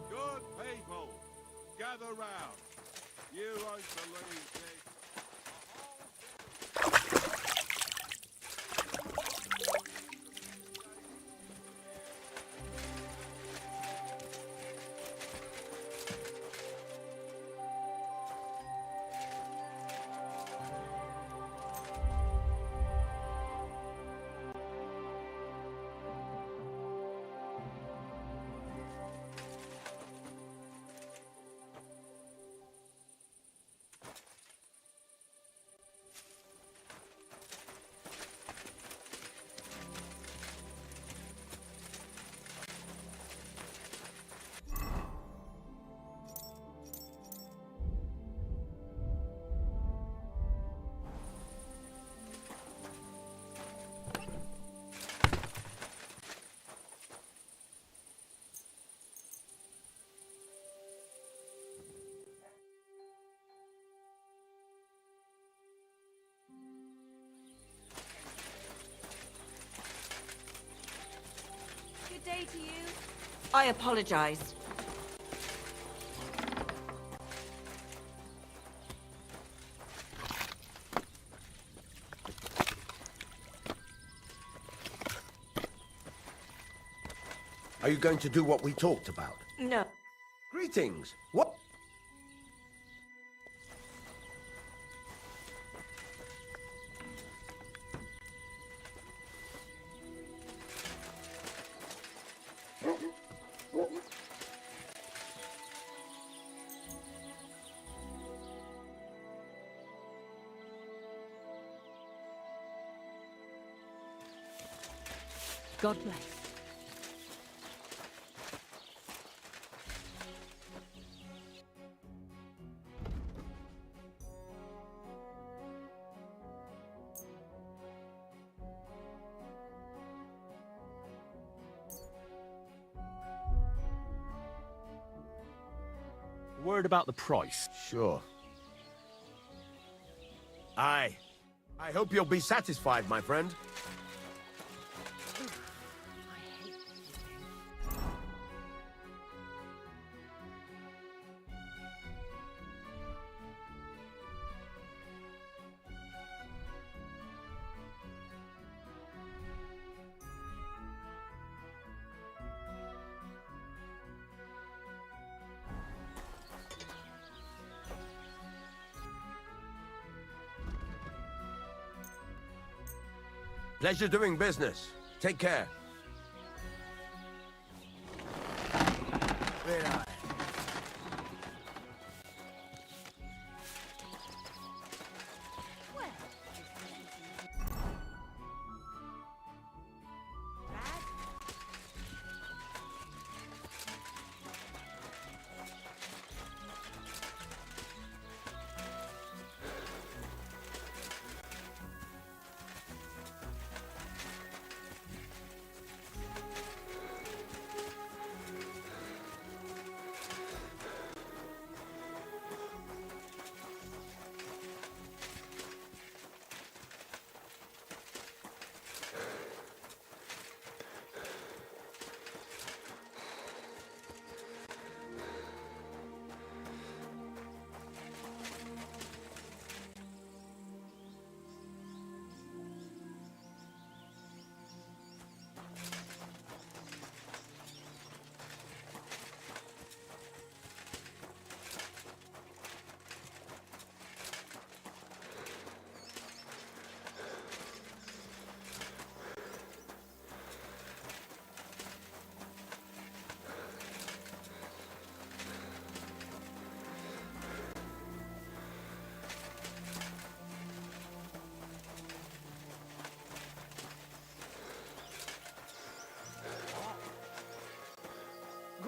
Good people, gather round. You won't believe this. Good day to you. I apologize. Are you going to do what we talked about? No. Greetings. What? God bless. Word about the price. Sure. Aye. I hope you'll be satisfied, my friend. Pleasure doing business. Take care. Where are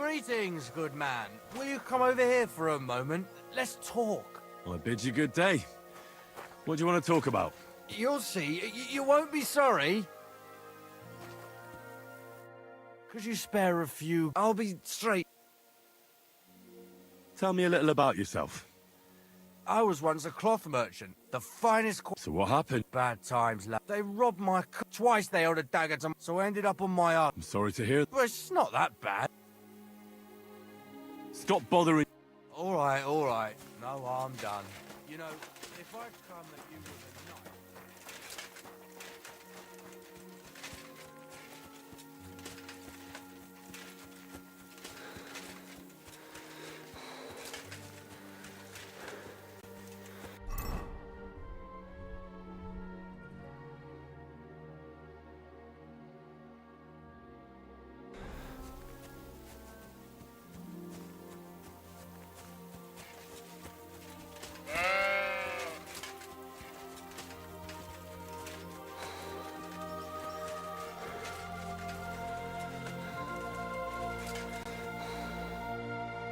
Greetings, good man. Will you come over here for a moment? Let's talk. I bid you good day. What do you want to talk about? You'll see. You won't be sorry. Could you spare a few? I'll be straight. Tell me a little about yourself. I was once a cloth merchant. The finest... So what happened? Bad times, lad. They robbed my... Twice they held a dagger to... So I ended up on my arm. I'm sorry to hear. Well, it's not that bad. Stop bothering. All right, all right. No, I'm done. You know, if I'd come at you with a knife...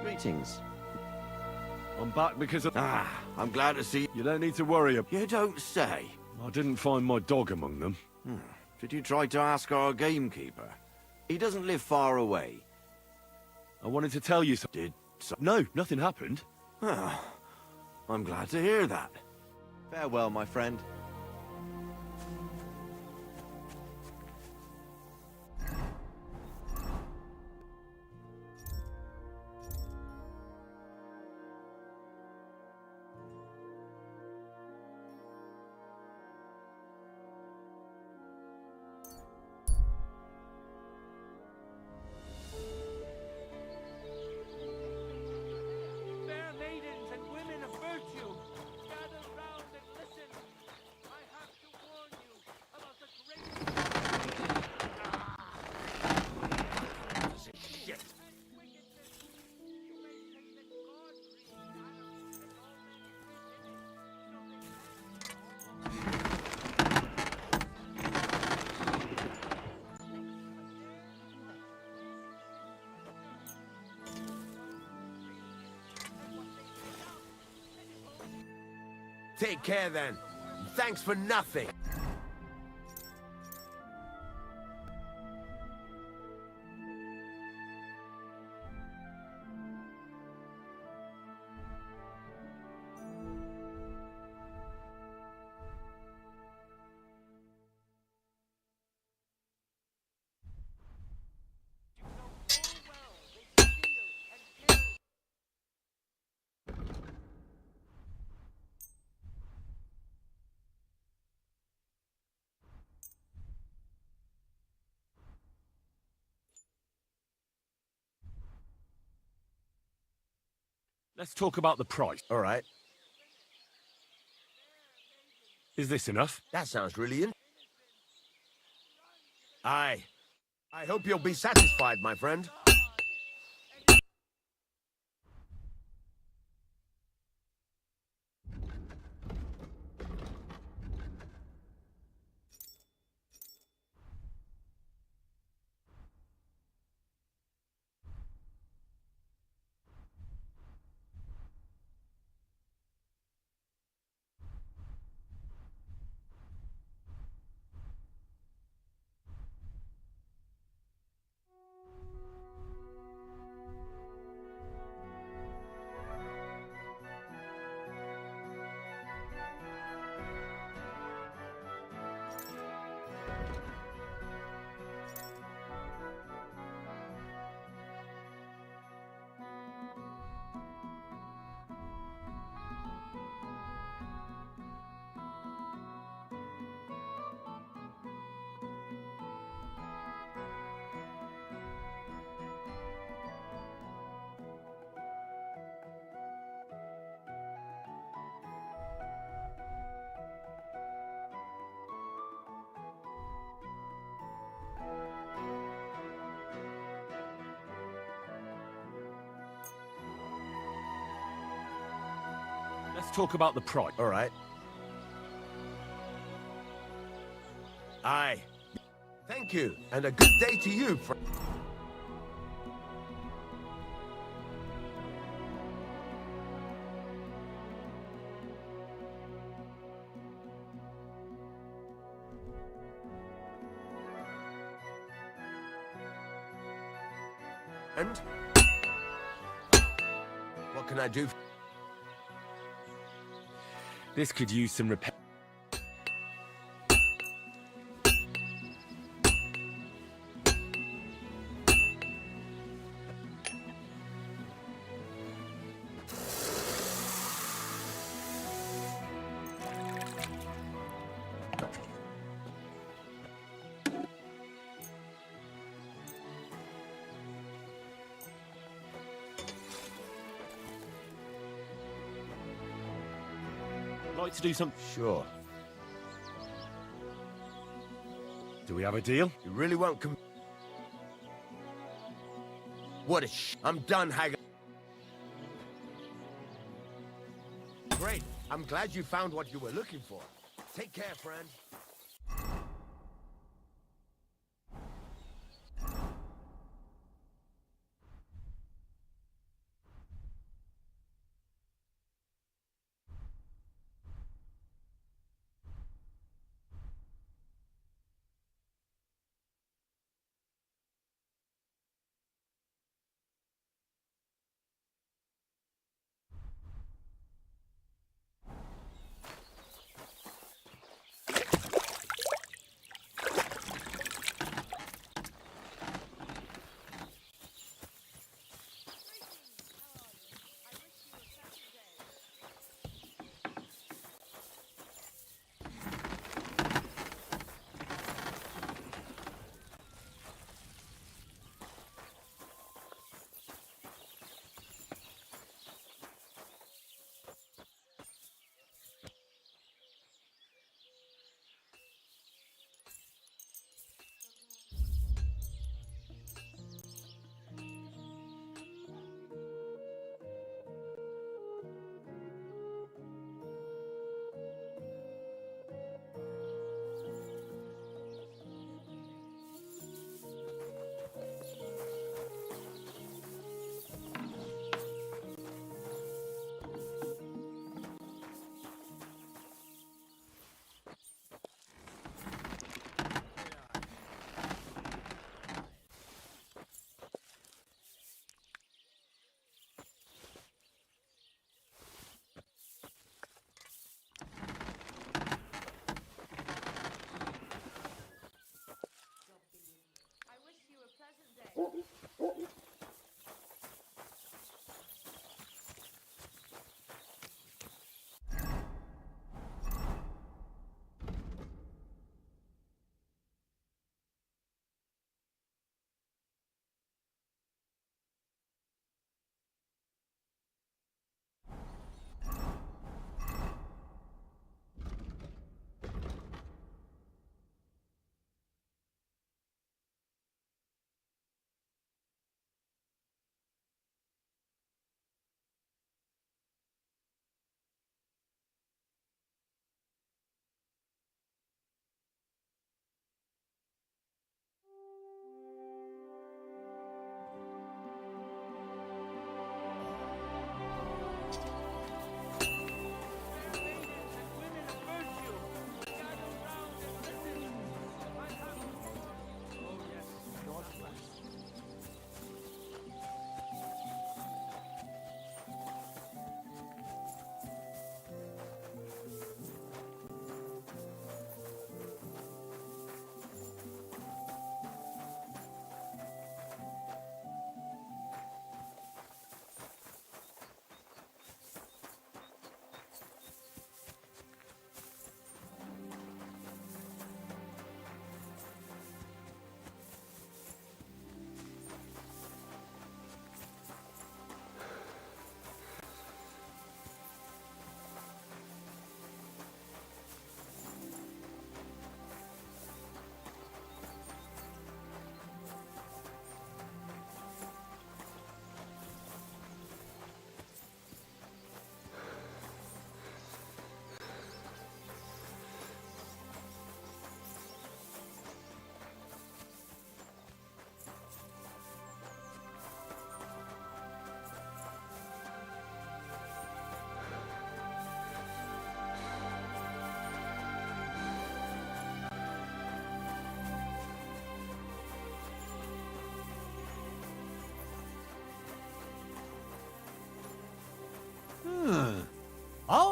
Greetings. I'm back because of... I'm glad to see... You don't need to worry. You don't say. I didn't find my dog among them. Did you try to ask our gamekeeper? He doesn't live far away. I wanted to tell you something. No, nothing happened. I'm glad to hear that. Farewell, my friend. Fair maidens and women of virtue, gather round and listen. I have to warn you about the great... Shit. Take care then. Thanks for nothing. Let's talk about the price. All right. Is this enough? That sounds really Aye. I hope you'll be satisfied, my friend. Let's talk about the price. All right. Aye. Thank you, and a good day to you, friend. And? What can I do? This could use some repair. Like to do some... Sure. Do we have a deal? You really won't What a I'm done, Haggard. Great. I'm glad you found what you were looking for. Take care, friend.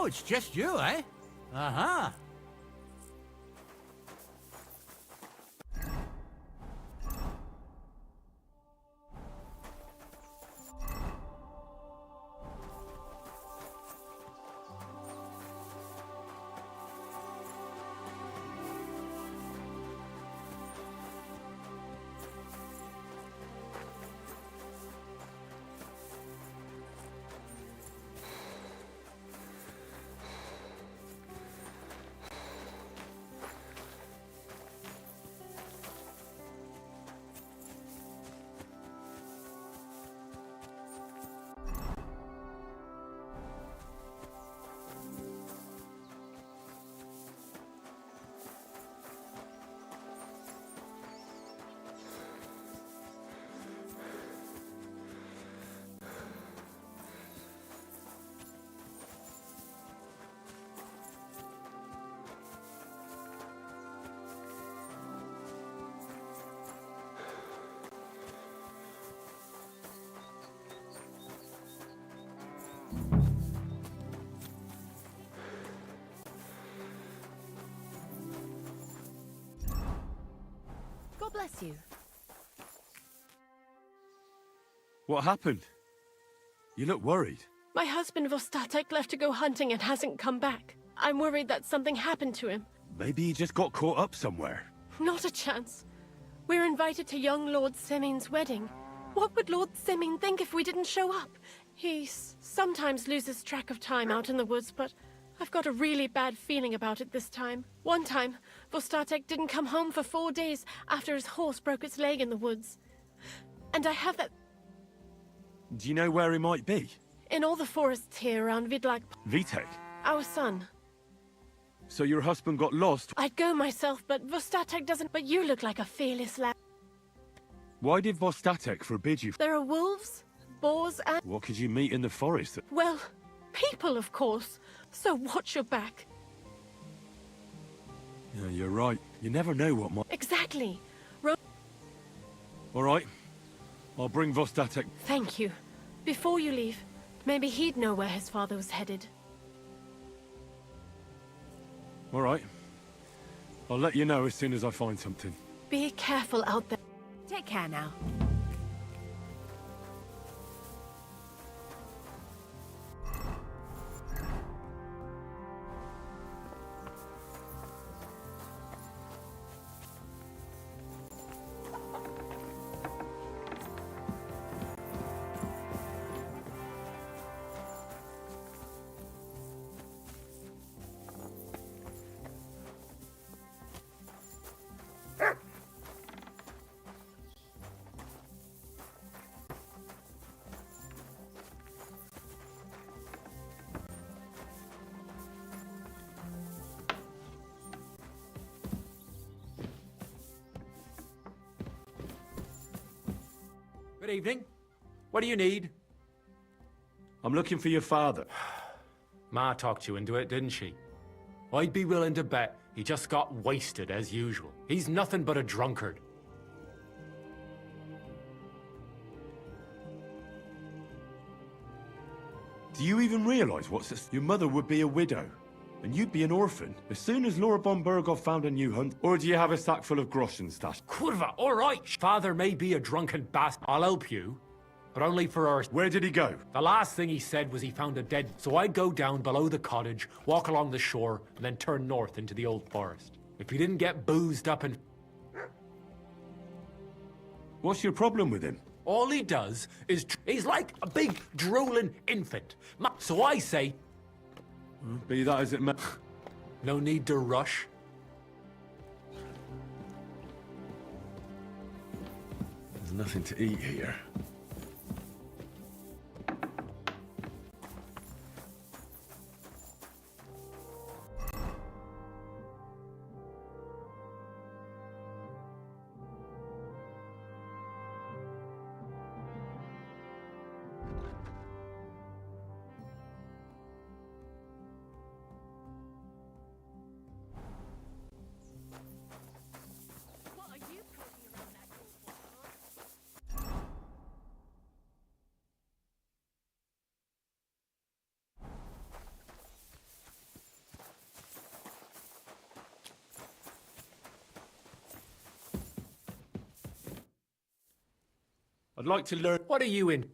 it's just you, eh? Uh-huh. God bless you. What happened? You look worried. My husband Vostatek left to go hunting and hasn't come back. I'm worried that something happened to him. Maybe he just got caught up somewhere. Not a chance. We're invited to young Lord Semin's wedding. What would Lord Semin think if we didn't show up? He sometimes loses track of time out in the woods, but I've got a really bad feeling about it this time. One time, Vostatek didn't come home for 4 days after his horse broke its leg in the woods. And I have that Do you know where he might be? in all the forests here around Vidlag. Vitek. Our son. So your husband got lost? I'd go myself, but Vostatek doesn't. But you look like a fearless lad. Why did Vostatek forbid you? There are wolves, boars, and... What could you meet in the forest? well, people, of course. So watch your back. Yeah, you're right. You never know what might... Exactly. All right. I'll bring Vostatek. Thank you. Before you leave, maybe he'd know where his father was headed. All right. I'll let you know as soon as I find something. Be careful out there. Take care now. Good evening. What do you need? I'm looking for your father. Ma talked you into it, didn't she? I'd be willing to bet he just got wasted as usual. He's nothing but a drunkard. Do you even realize what's this? Your mother would be a widow, and you'd be an orphan as soon as Laura von Burgov found a new hunt. Or do you have a sack full of groschen stashed? Kurva, all right. Father may be a drunken bastard. I'll help you, but only for our... Where did he go? The last thing he said was he found a dead... So I'd go down below the cottage, walk along the shore, and then turn north into the old forest. If he didn't get boozed up and... What's your problem with him? All he does is... He's like a big, drooling infant. So I say... Be that as it may. No need to rush. There's nothing to eat here. I'd like to learn... What are you in?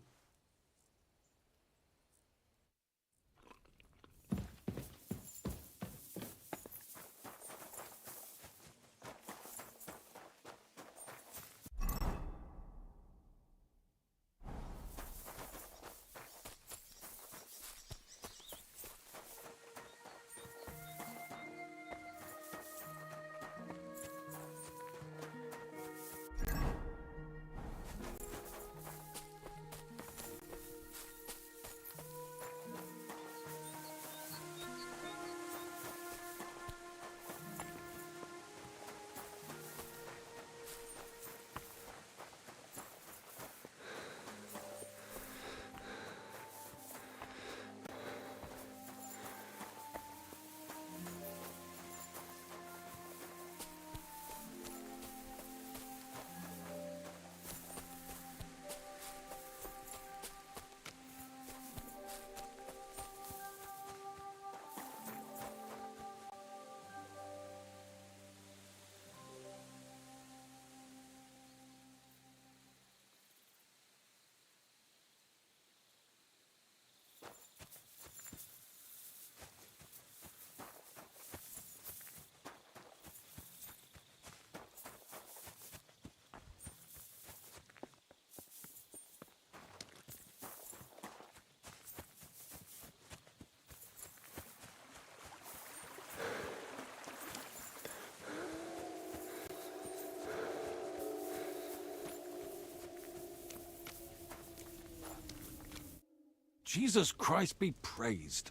Jesus Christ be praised.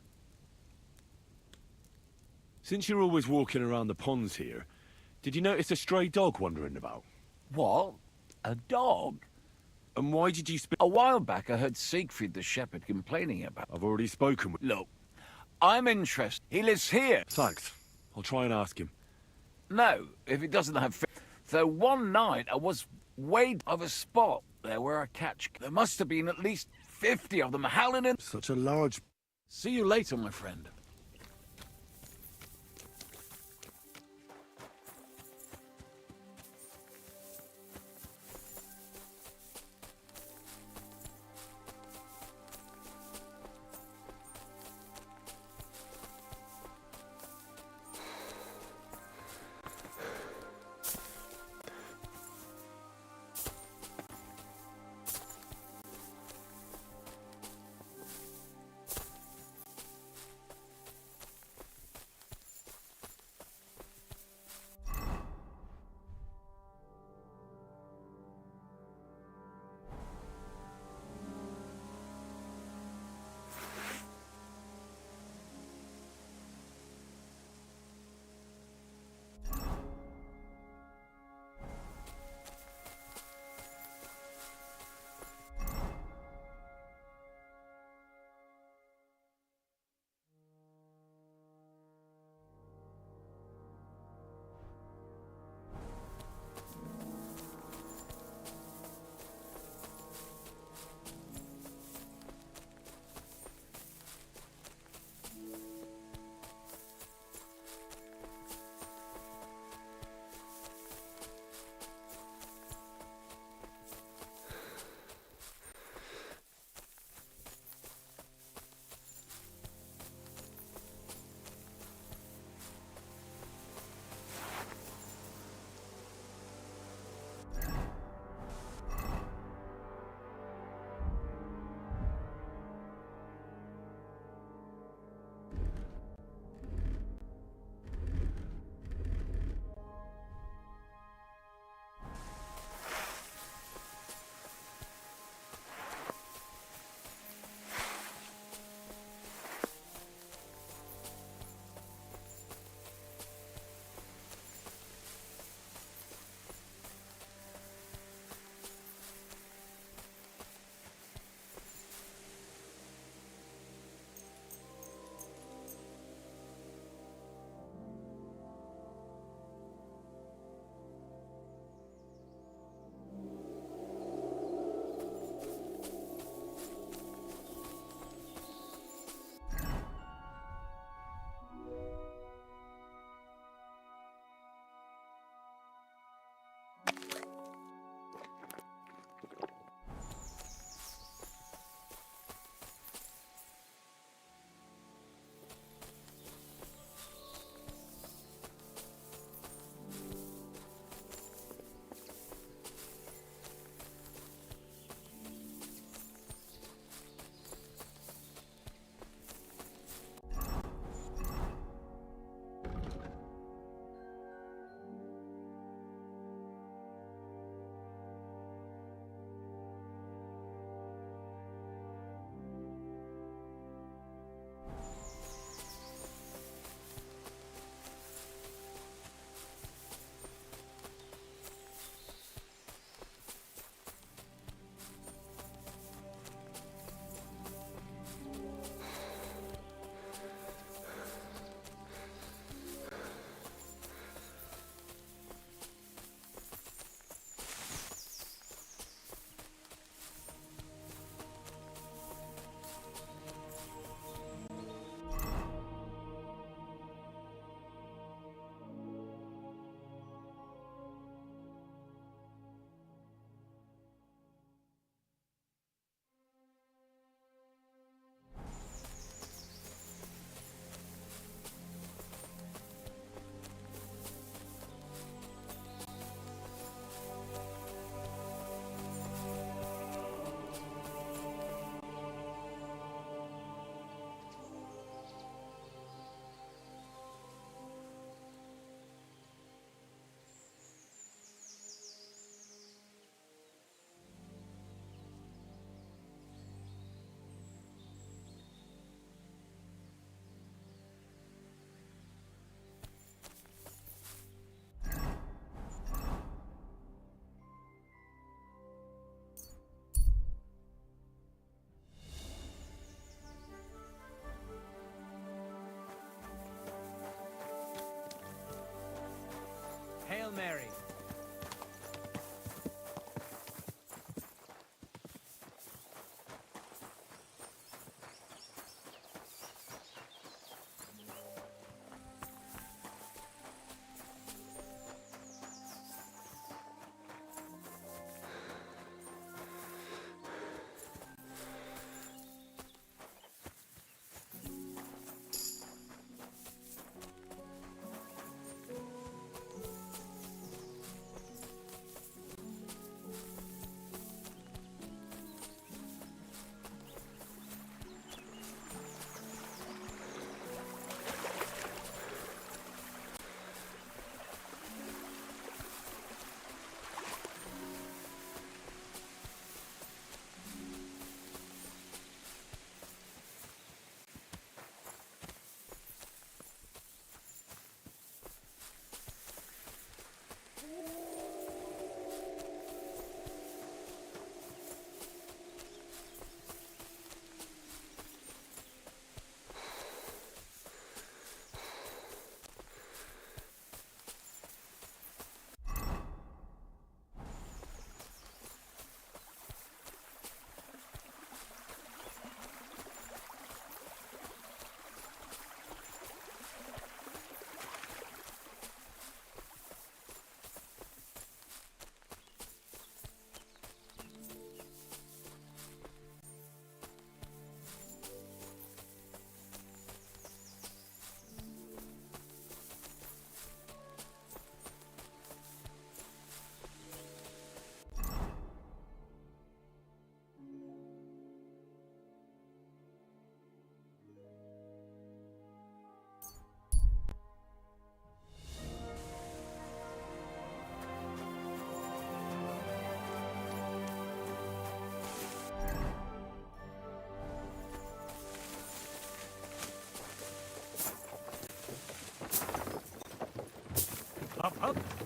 Since you're always walking around the ponds here, did you notice a stray dog wandering about? What? A dog? And why did you A while back I heard Siegfried the shepherd complaining about... I've already spoken with... Look, I'm interested. He lives here. Thanks. I'll try and ask him. No, if he doesn't have... Though one night I was way of a spot there where I catch... There must have been at least 50 of them howling in... Such a large... See you later, my friend. dog.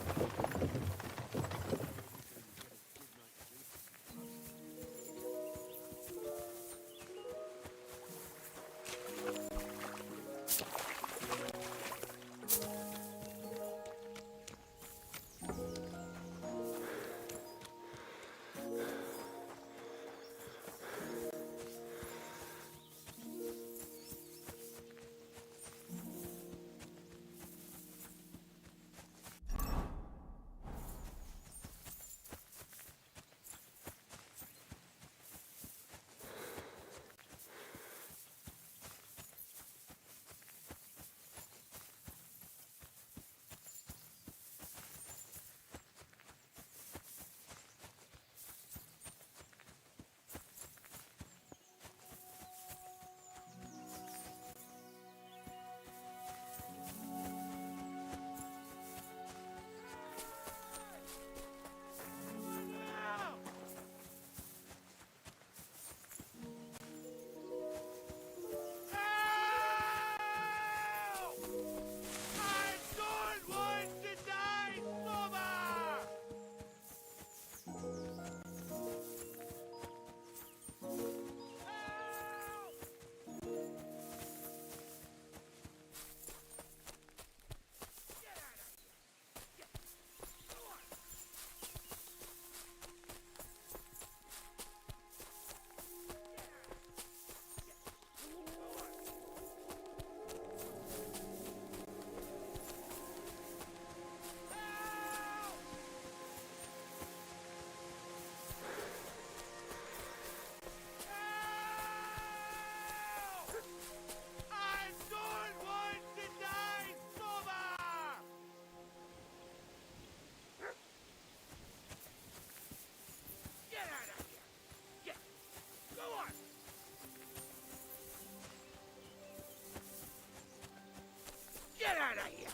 Get out of here!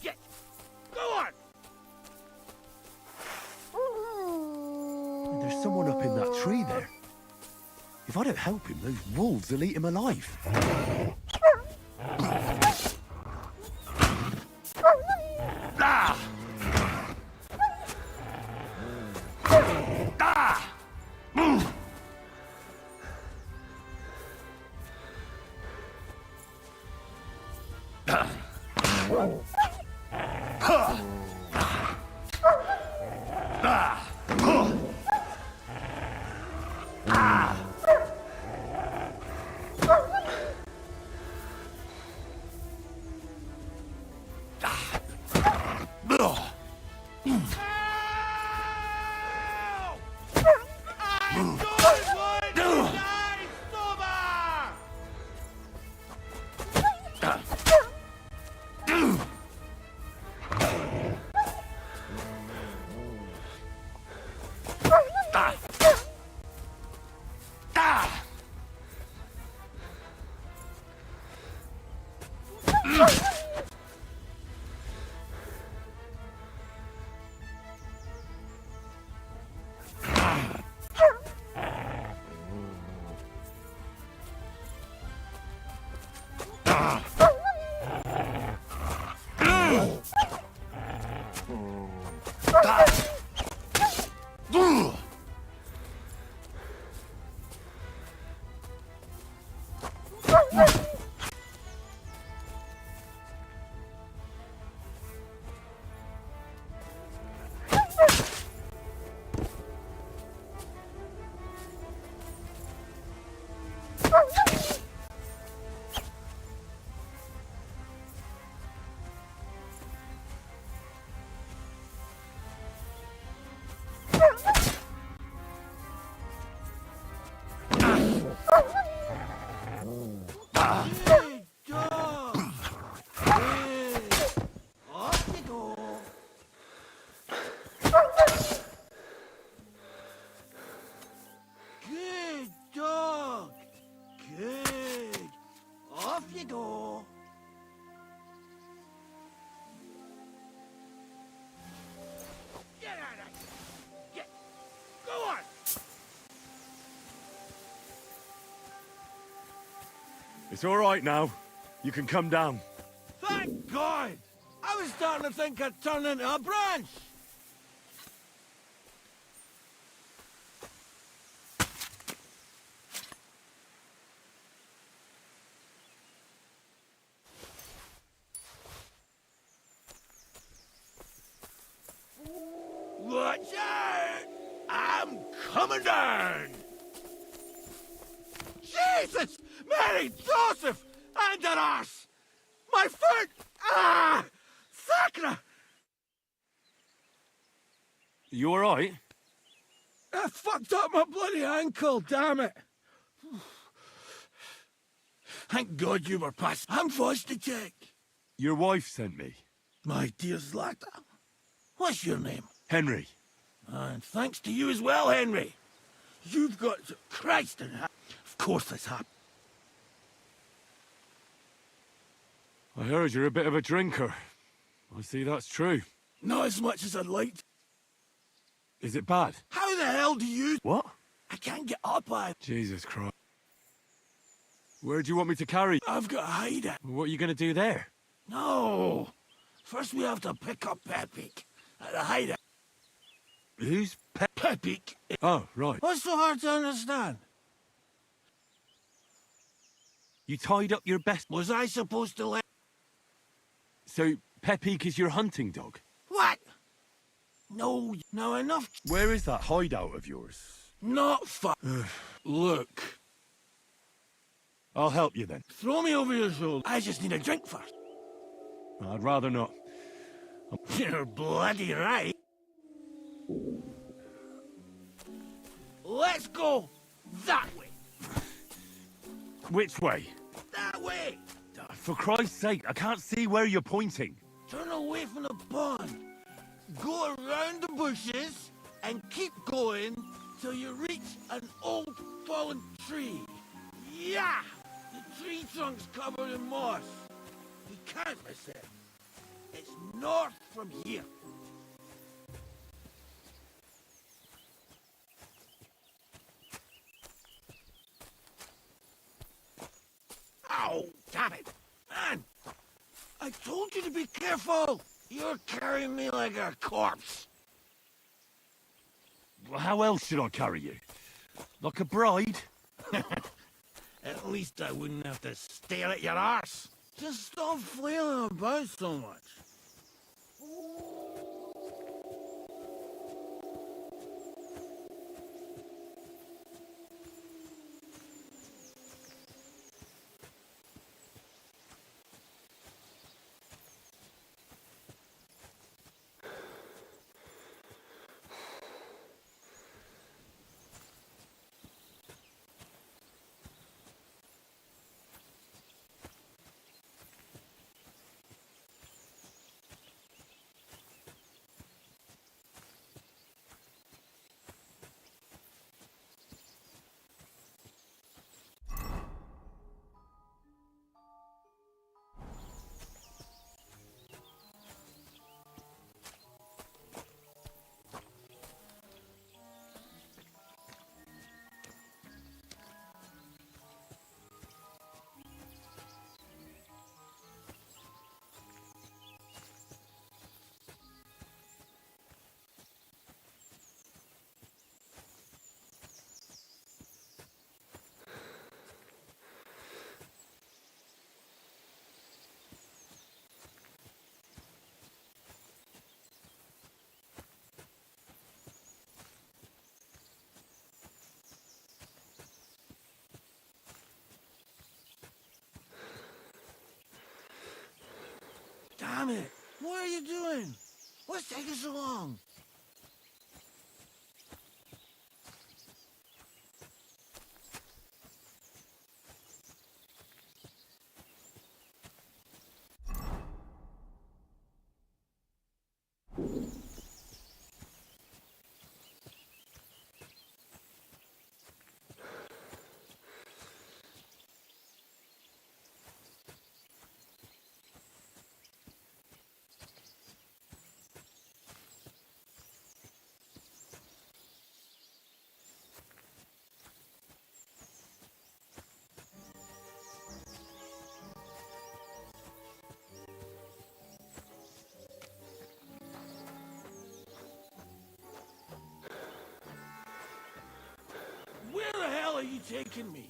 Get! Go on! There's someone up in that tree there. If I don't help him, those wolves will eat him alive. Ah! Ah! It's all right now. You can come down. Thank God! I was starting to think I'd turn into a branch. Watch out! I'm coming down! Jesus! Mary, Joseph! And an arse! My foot! Ah! Sacra! You alright? I fucked up my bloody ankle, damn it! Thank God you were past. I'm forced to check. Your wife sent me. My dear Zlata. What's your name? Henry. And thanks to you as well, Henry. You've got... Christ in heaven. Of course this happened. I heard you're a bit of a drinker. I see that's true. Not as much as I'd like to. Is it bad? How the hell do you... What? I can't get up, Jesus Christ. Where do you want me to carry? I've got to hide it. What are you going to do there? No. First we have to pick up Pepik at the hideout. Who's Pepik? Oh, right. What's so hard to understand? You tied up your best... Was I supposed to let... So, Pepik is your hunting dog? What? No, now enough. Where is that hideout of yours? Not Look. I'll help you then. Throw me over your shoulder. I just need a drink first. I'd rather not. You're bloody right. Let's go that way. Which way? That way. For Christ's sake, I can't see where you're pointing. Turn away from the pond. Go around the bushes and keep going till you reach an old fallen tree. Yeah! The tree trunk's covered in moss. You can't miss it. It's north from here. Ow! Damn it! Man! I told you to be careful! You're carrying me like a corpse. Well, how else should I carry you? Like a bride? At least I wouldn't have to stare at your arse. Just stop flailing about so much. Damn it! What are you doing? What's taking so long? you taking me?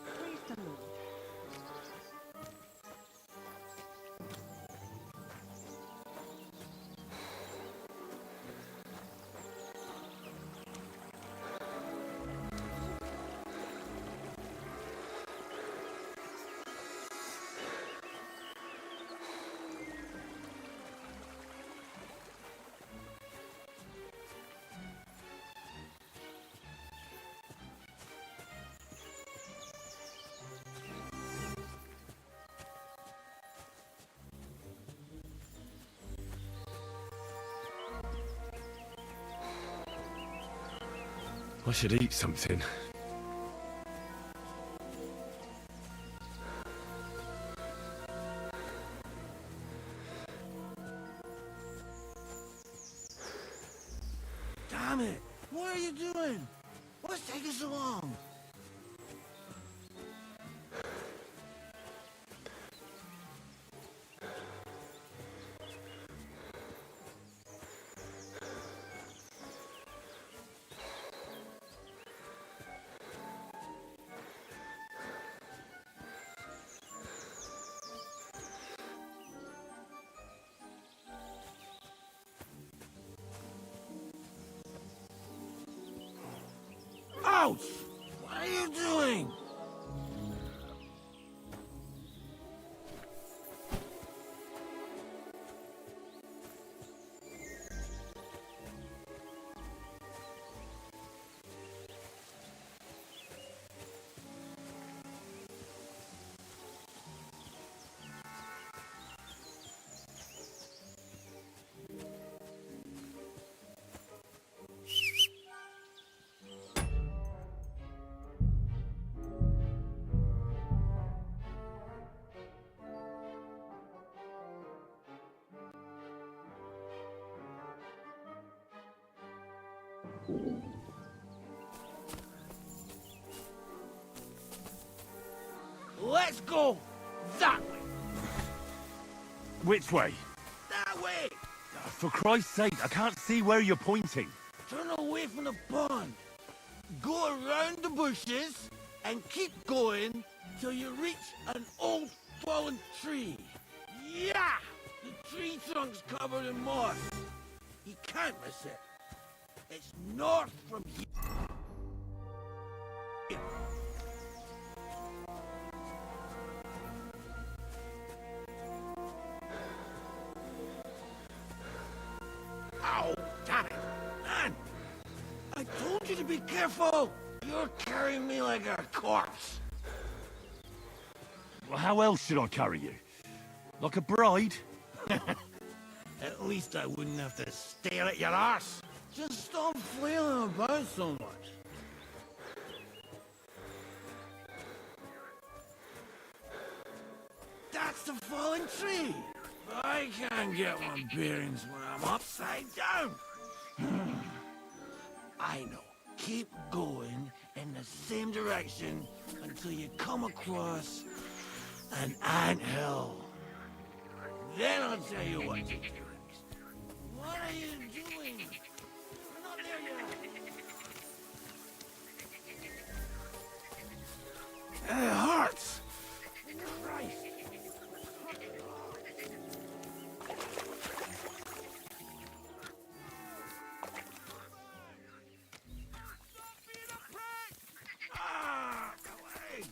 Praise the Lord. I should eat something. Damn it! What are you doing? What's taking so long? Ouch! What are you doing? Let's go that way. Which way? That way. For Christ's sake, I can't see where you're pointing. Turn away from the pond. Go around the bushes and keep going till you reach an old fallen tree. Yeah! The tree trunk's covered in moss. You can't miss it. It's north from here. Ow! Damn it! Man! I told you to be careful! You're carrying me like a corpse. Well, how else should I carry you? Like a bride? At least I wouldn't have to stare at your arse. Just stop flailing about so much. That's the fallen tree. I can't get my bearings when I'm upside down. I know. Keep going in the same direction until you come across an anthill. Then I'll tell you what to do. What are you doing? We're not there yet. It hurts. Christ. Ah, my leg.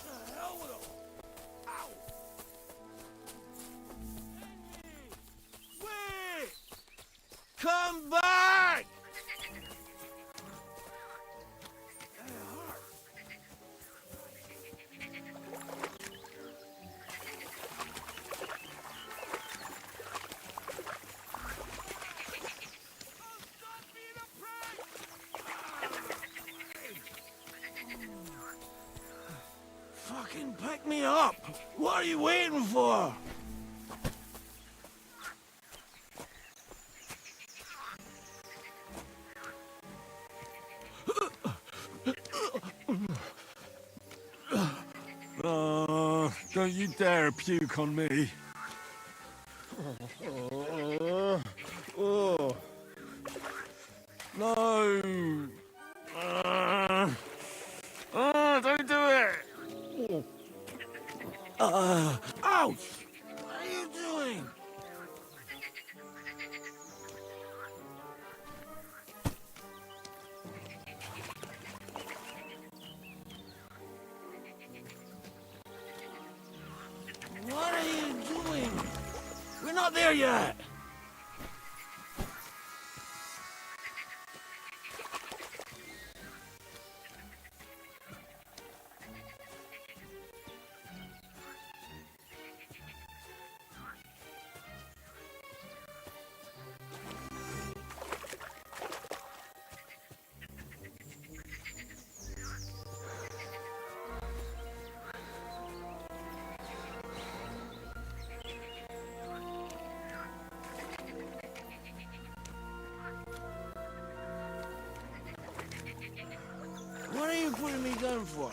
The hell with him. Ow. Wait! Come back! Fucking pick me up! What are you waiting for? Don't you dare puke on me. Oh. No! Don't do it! Ouch! What are you doing? What are you doing? We're not there yet! What are you putting me down for?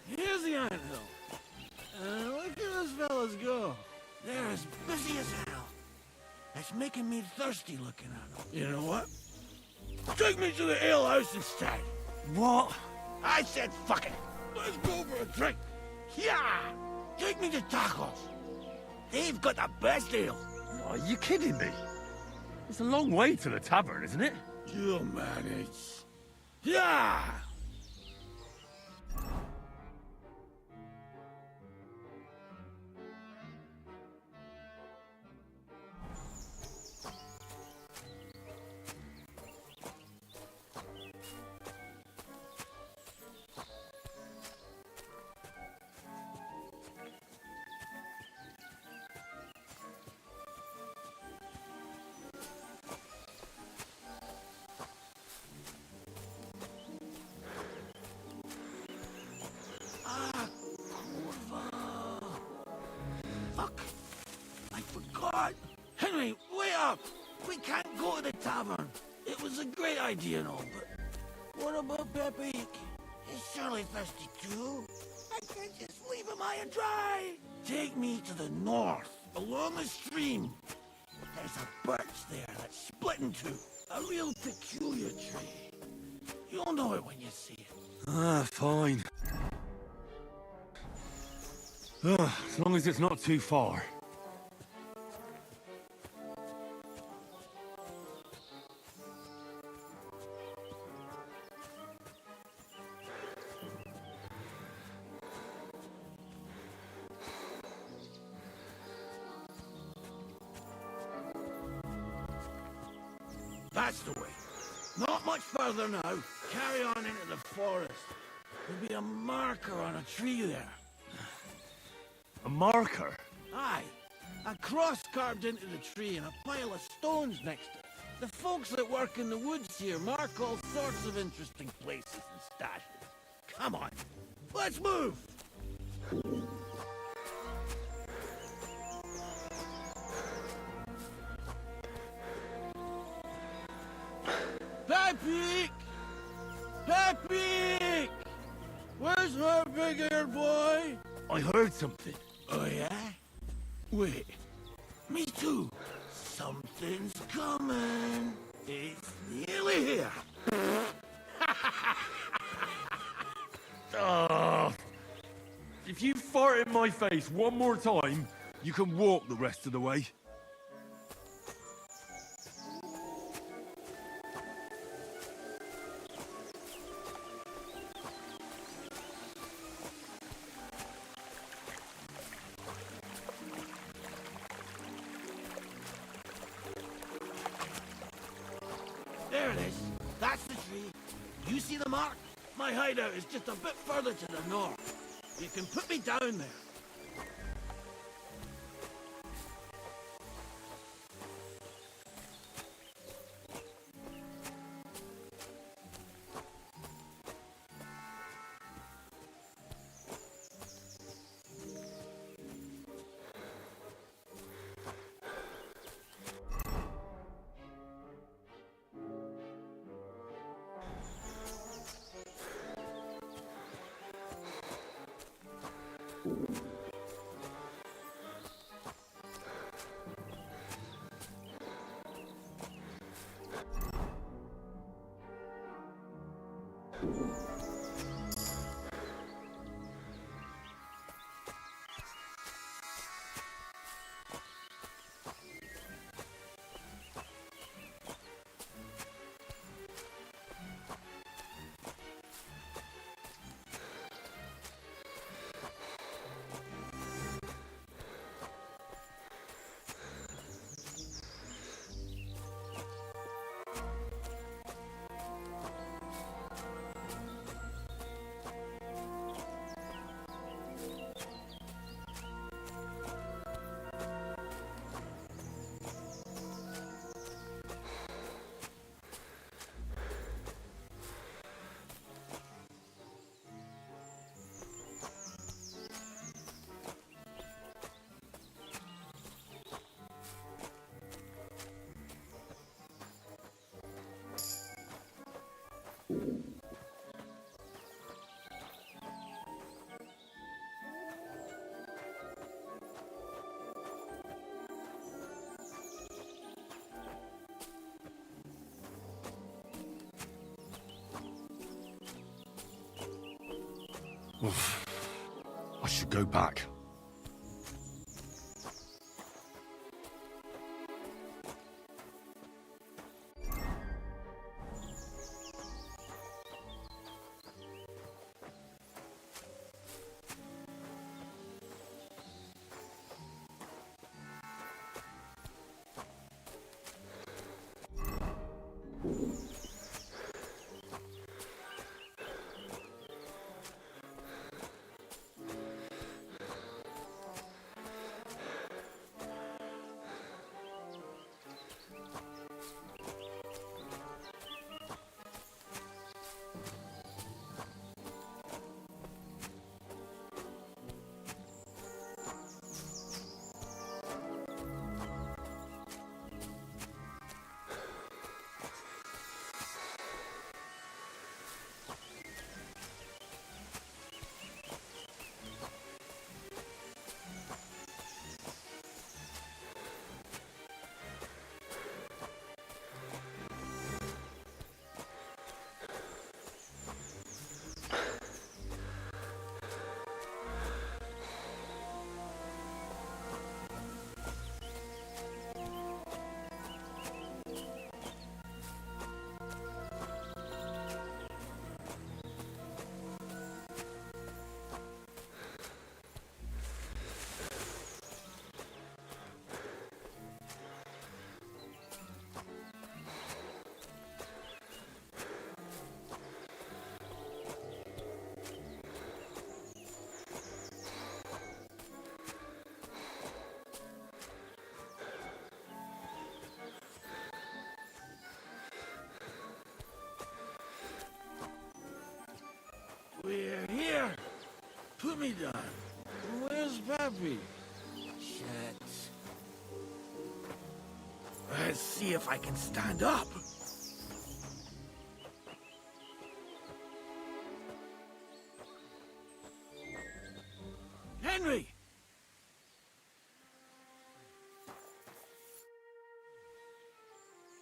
Here's the iron hill. Look at those fellas go. They're as busy as hell. It's making me thirsty looking at them. You know what? Take me to the ale house instead. What? I said fuck it. Let's go for a drink. Yeah! Take me to tacos. They've got the best ale. Are you kidding me? It's a long way to the tavern, isn't it? You'll manage. Yeah! Fuck! I forgot! Henry, wait up! We can't go to the tavern. It was a great idea and all, but what about Pepe? He's surely thirsty too. I can't just leave him high and dry. Take me to the north, along the stream. There's a birch there that's split in two. A real peculiar tree. You'll know it when you see it. Fine. As long as it's not too far. That's the way. Not much further now. Carry on into the forest. There'll be a marker on a tree there. A marker? Aye. A cross carved into the tree and a pile of stones next to it. The folks that work in the woods here mark all sorts of interesting places and stashes. Come on, let's move! Pepe! Pepe! Where's our big-eared boy? I heard something. Oh, yeah? Wait. Me too. Something's coming. It's nearly here. If you fart in my face one more time, you can walk the rest of the way. There it is. That's the tree. You see the mark? My hideout is just a bit further to the north. You can put me down there. I should go back. Put me down. Where's Pappy? Shit. Let's see if I can stand up. Henry!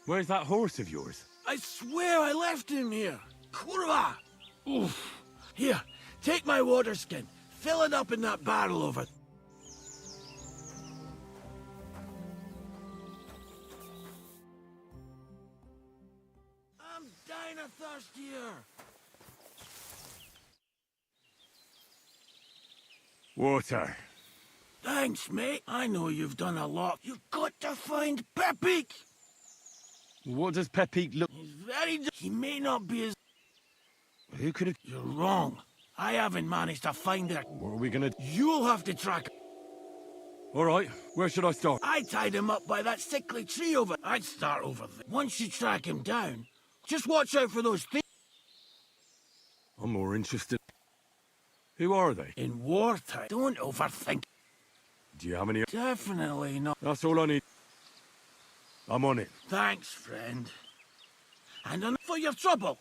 Where's that horse of yours? I swear I left him here. Kurwa! Oof. Here, take my water skin. Fill it up in that barrel over. I'm dying of thirst here. Water. Thanks, mate. I know you've done a lot. You've got to find Pepik. What does Pepik look... He's very... He may not be as... Who could have... You're wrong. I haven't managed to find her. What are we gonna... You'll have to track... All right, where should I start? I tied him up by that sickly tree over... I'd start over there. Once you track him down, just watch out for those things. I'm more interested... Who are they? In wartime, don't overthink. Do you have any... Definitely not. That's all I need. I'm on it. Thanks, friend. And enough for your trouble.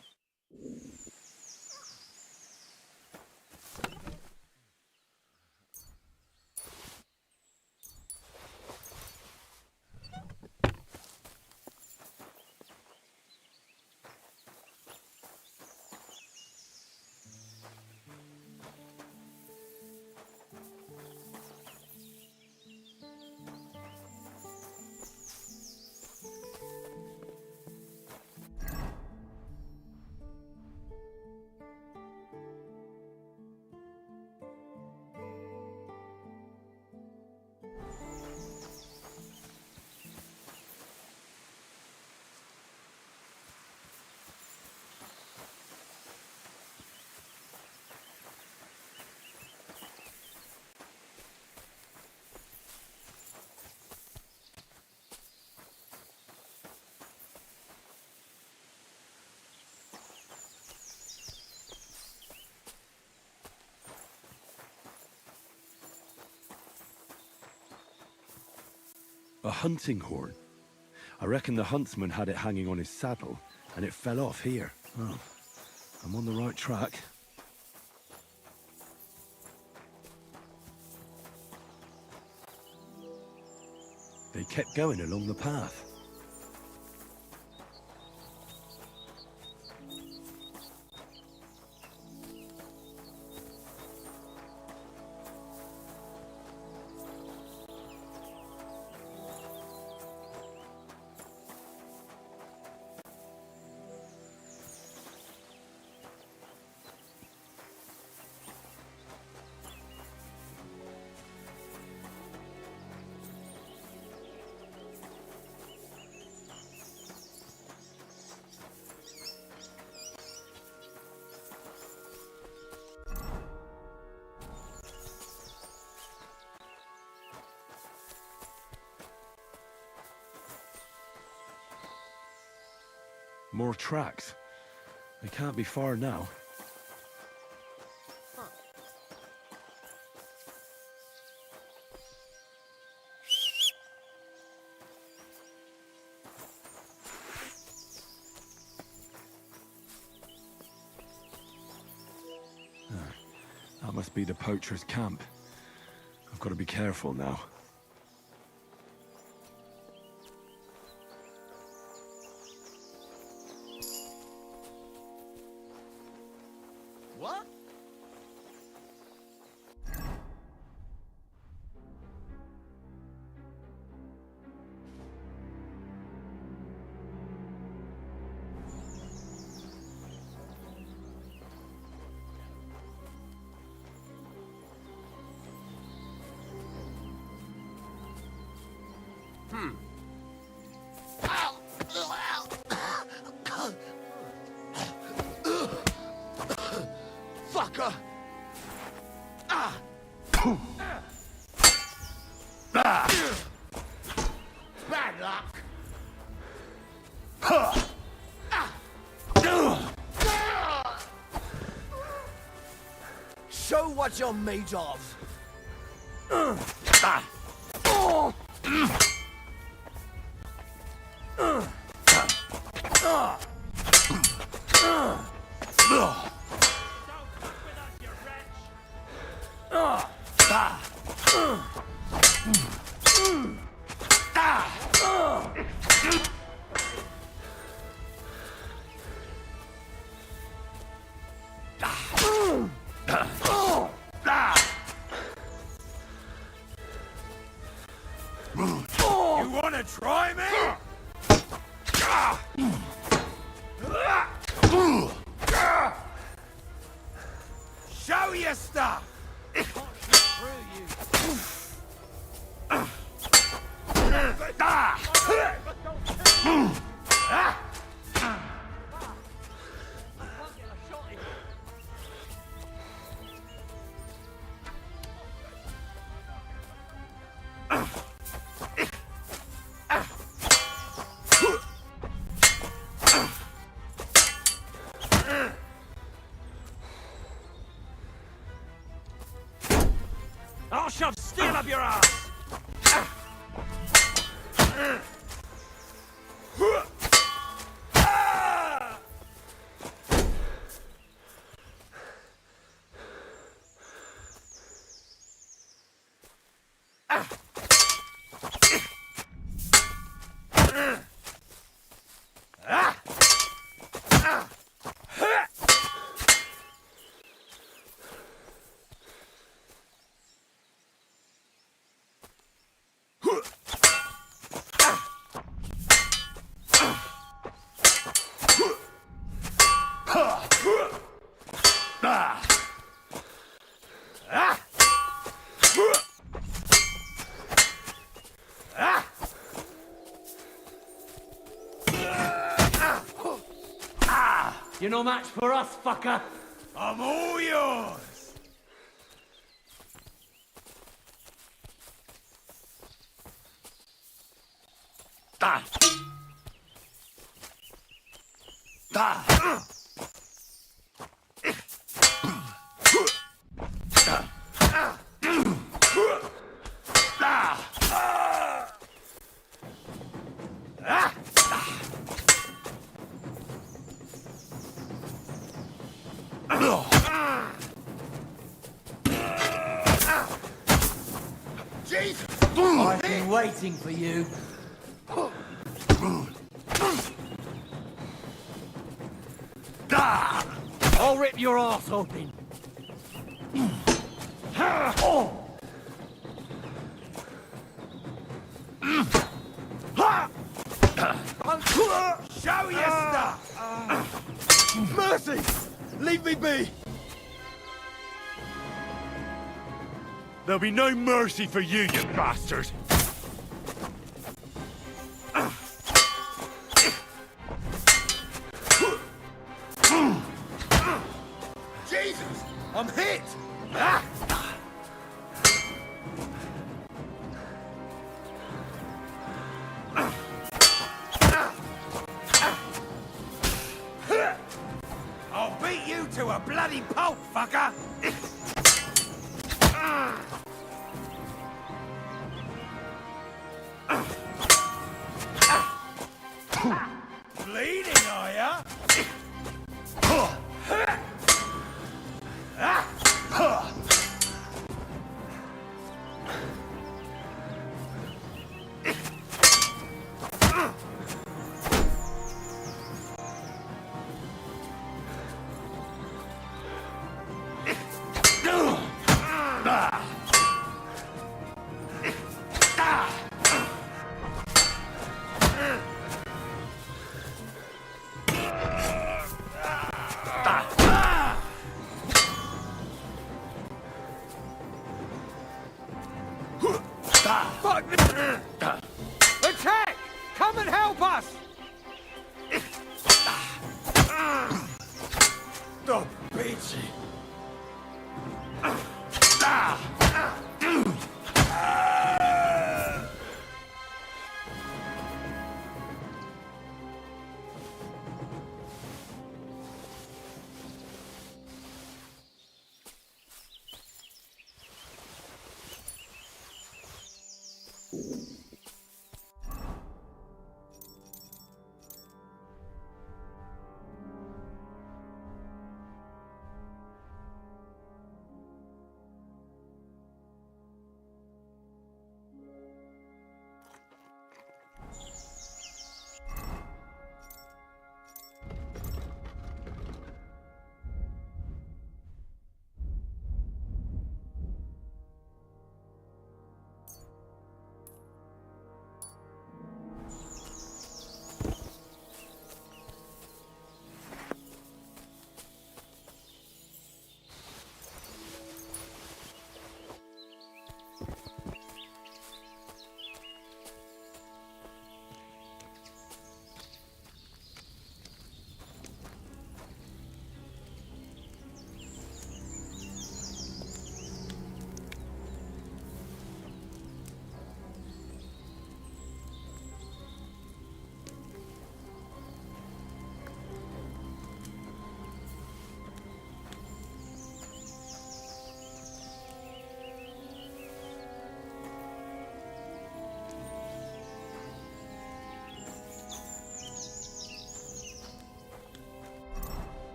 A hunting horn. I reckon the huntsman had it hanging on his saddle, and it fell off here. Oh, I'm on the right track. They kept going along the path. More tracks. They can't be far now. That must be the poacher's camp. I've got to be careful now. What? Fucker! Ah! Bad luck! Show what you're made of. You wanna try me? Show your stuff! I'll shove steel up your ass! You're no match for us, fucker. I'm all yours! Jesus! I've been waiting for you. I'll rip your ass open. Show your stuff! Mercy! Leave me be! There'll be no mercy for you, you bastard! Jesus! I'm hit! I'll beat you to a bloody pulp, fucker! Bleeding, are ya? Fuck! Attack! Come and help us! The bitch!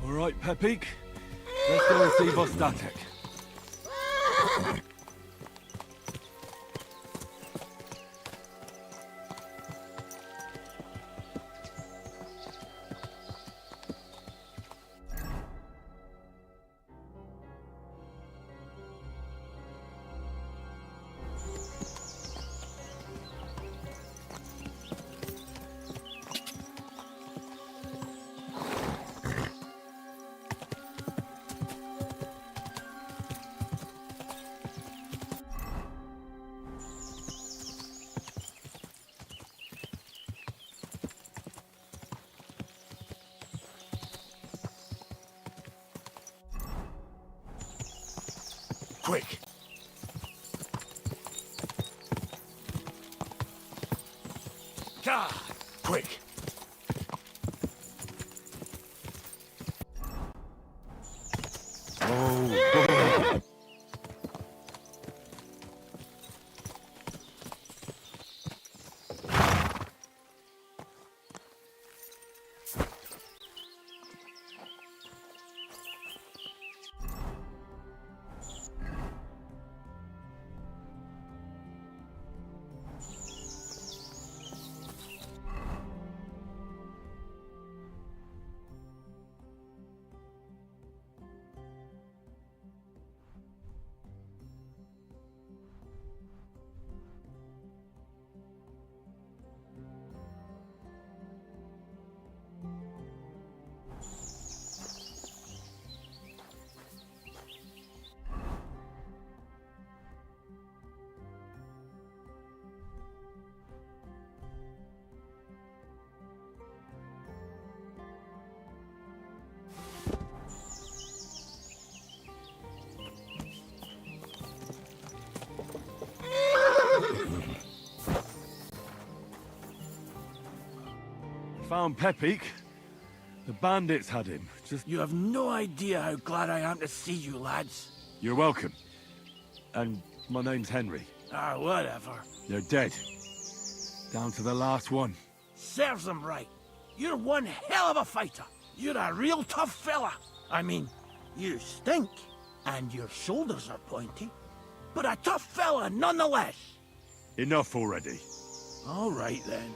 All right, Pepik. Let's go and see Vostatek. Quick! God! Quick! Oh, found Pepik. The bandits had him. Just... You have no idea how glad I am to see you, lads. You're welcome. And my name's Henry. Ah, whatever. They're dead. Down to the last one. Serves them right. You're one hell of a fighter. You're a real tough fella. I mean, you stink, and your shoulders are pointy. But a tough fella nonetheless. Enough already. All right, then.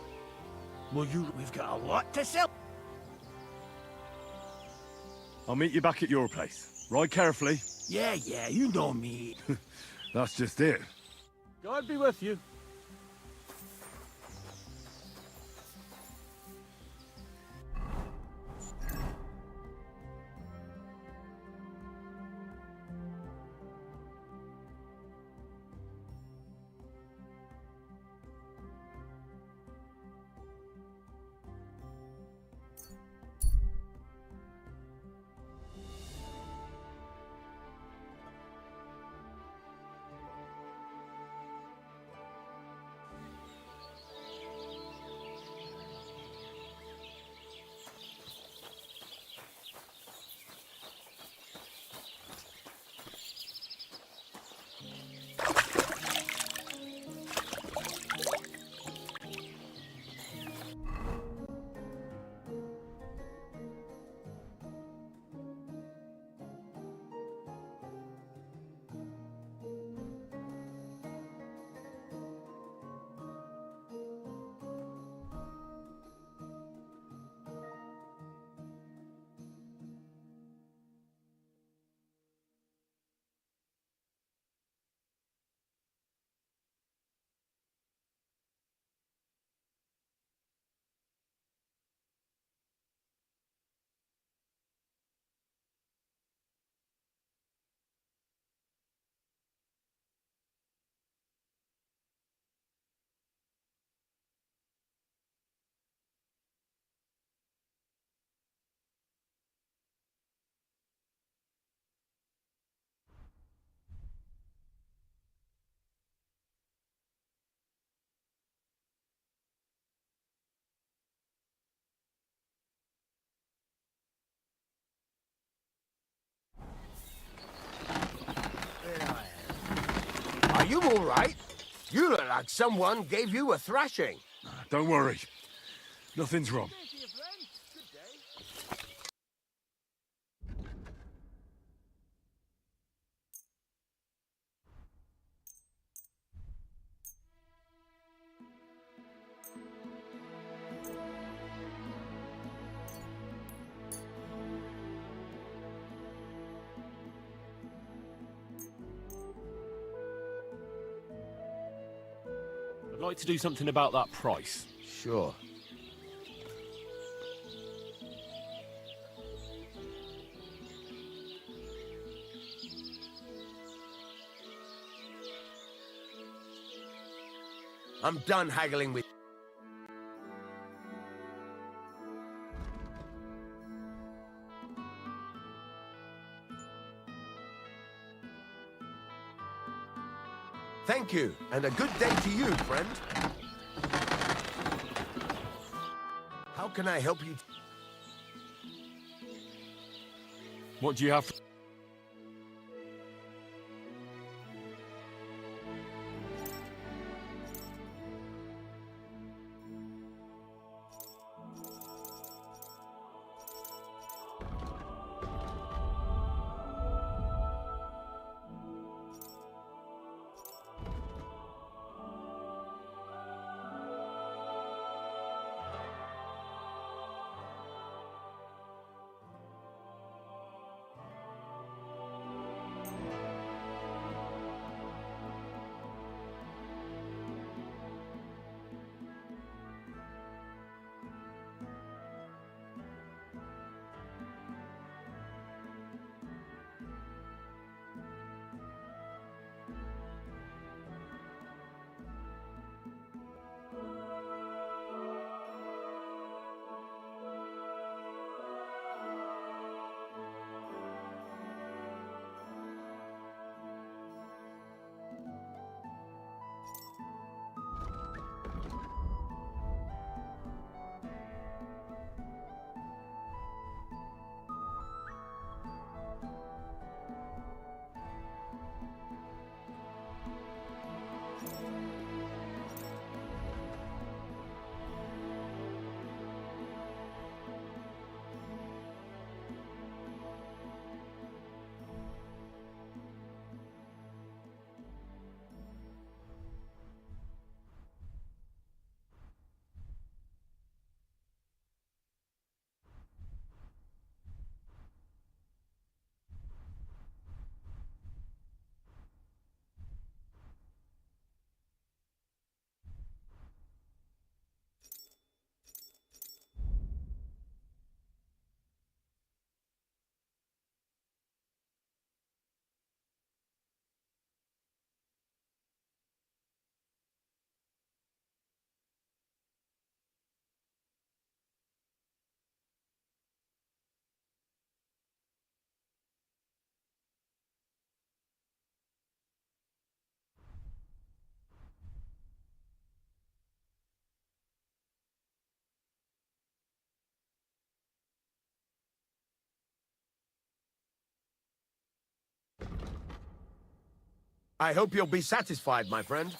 We've got a lot to sell. I'll meet you back at your place. Ride carefully. Yeah, you know me. That's just it. God be with you. Are you all right? You look like someone gave you a thrashing. Don't worry. Nothing's wrong. I'd like to do something about that price. Sure. I'm done haggling with... Thank you, and a good day to you, friend. How can I help you? What do you have? I hope you'll be satisfied, my friend.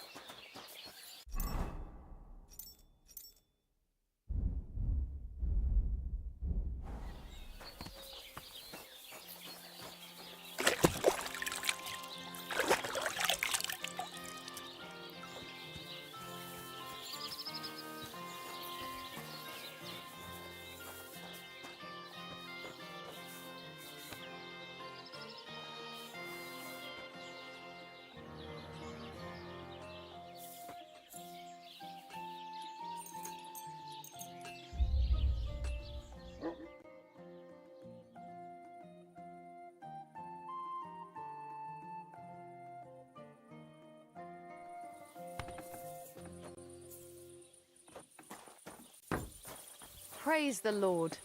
Praise the Lord.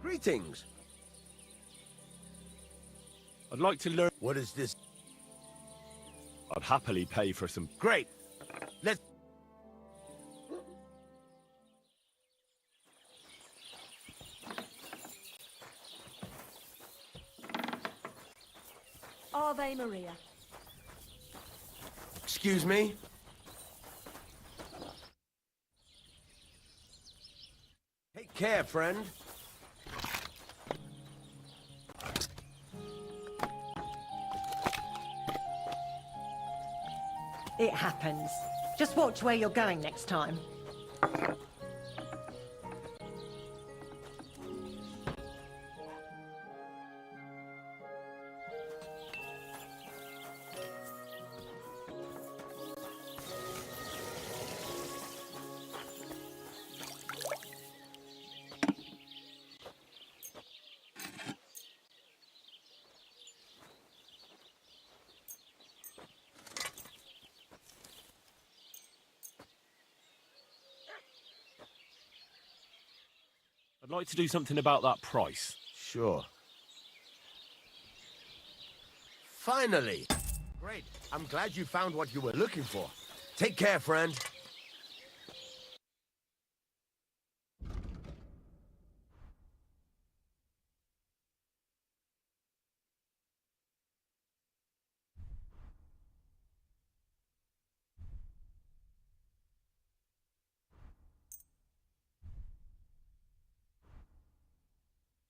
Greetings. I'd like to learn. What is this? I'd happily pay for some. Great. Let's... Ave Maria. Excuse me? Take care, friend. It happens. Just watch where you're going next time. I'd like to do something about that price. Sure. Finally! Great. I'm glad you found what you were looking for. Take care, friend.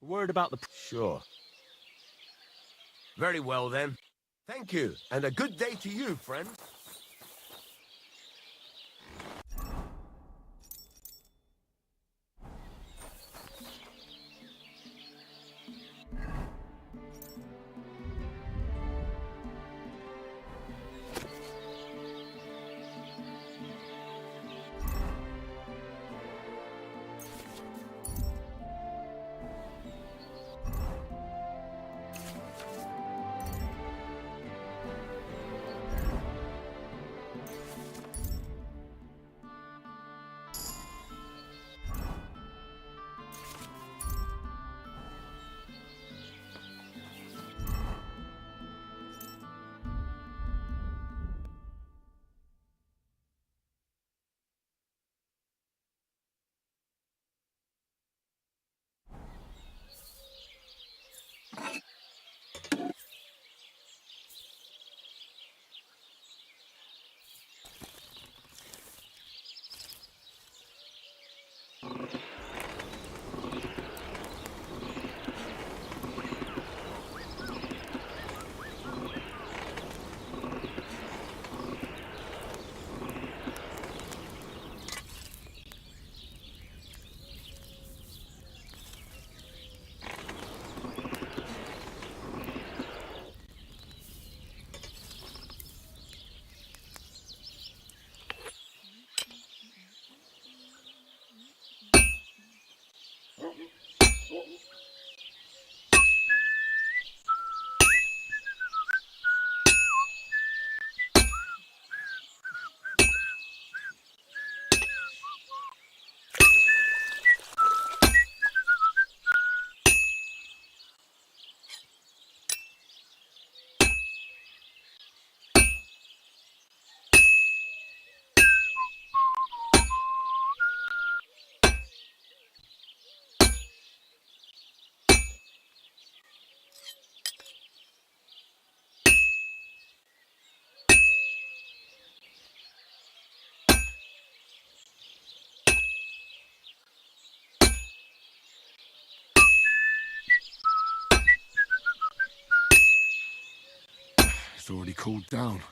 Word about the... Sure. Very well, then. Thank you, and a good day to you, friend. It's already cooled down.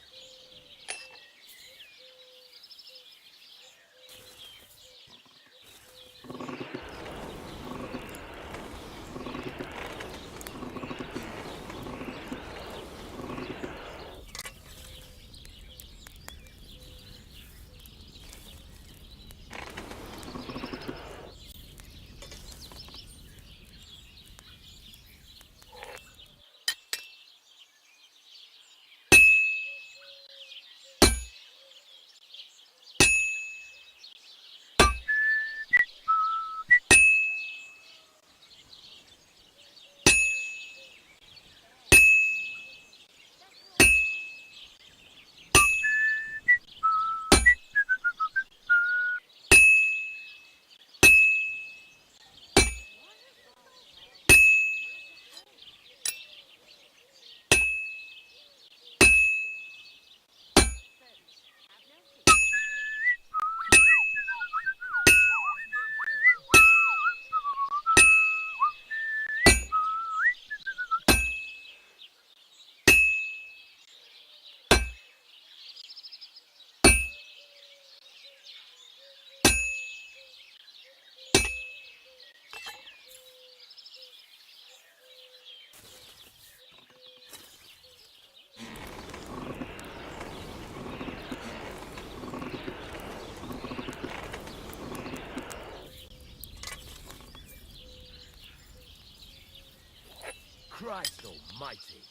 Christ almighty.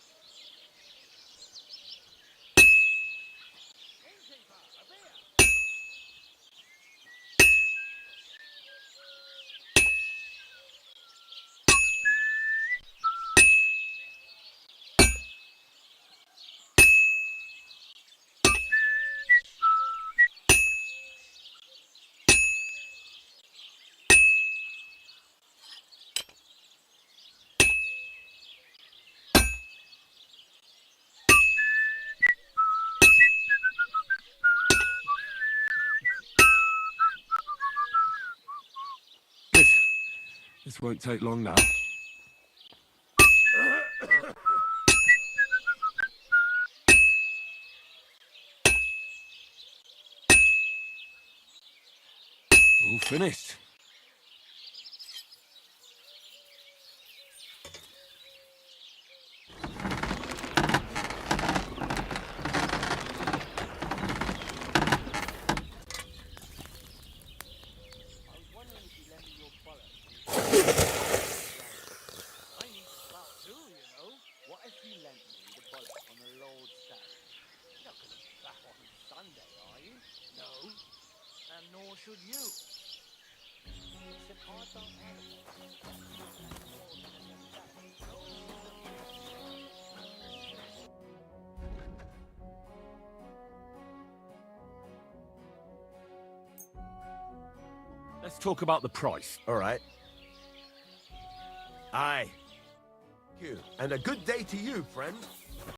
This won't take long now. All finished. And nor should you. Except I don't have Let's talk about the price. All right. Aye. You. And a good day to you, friend.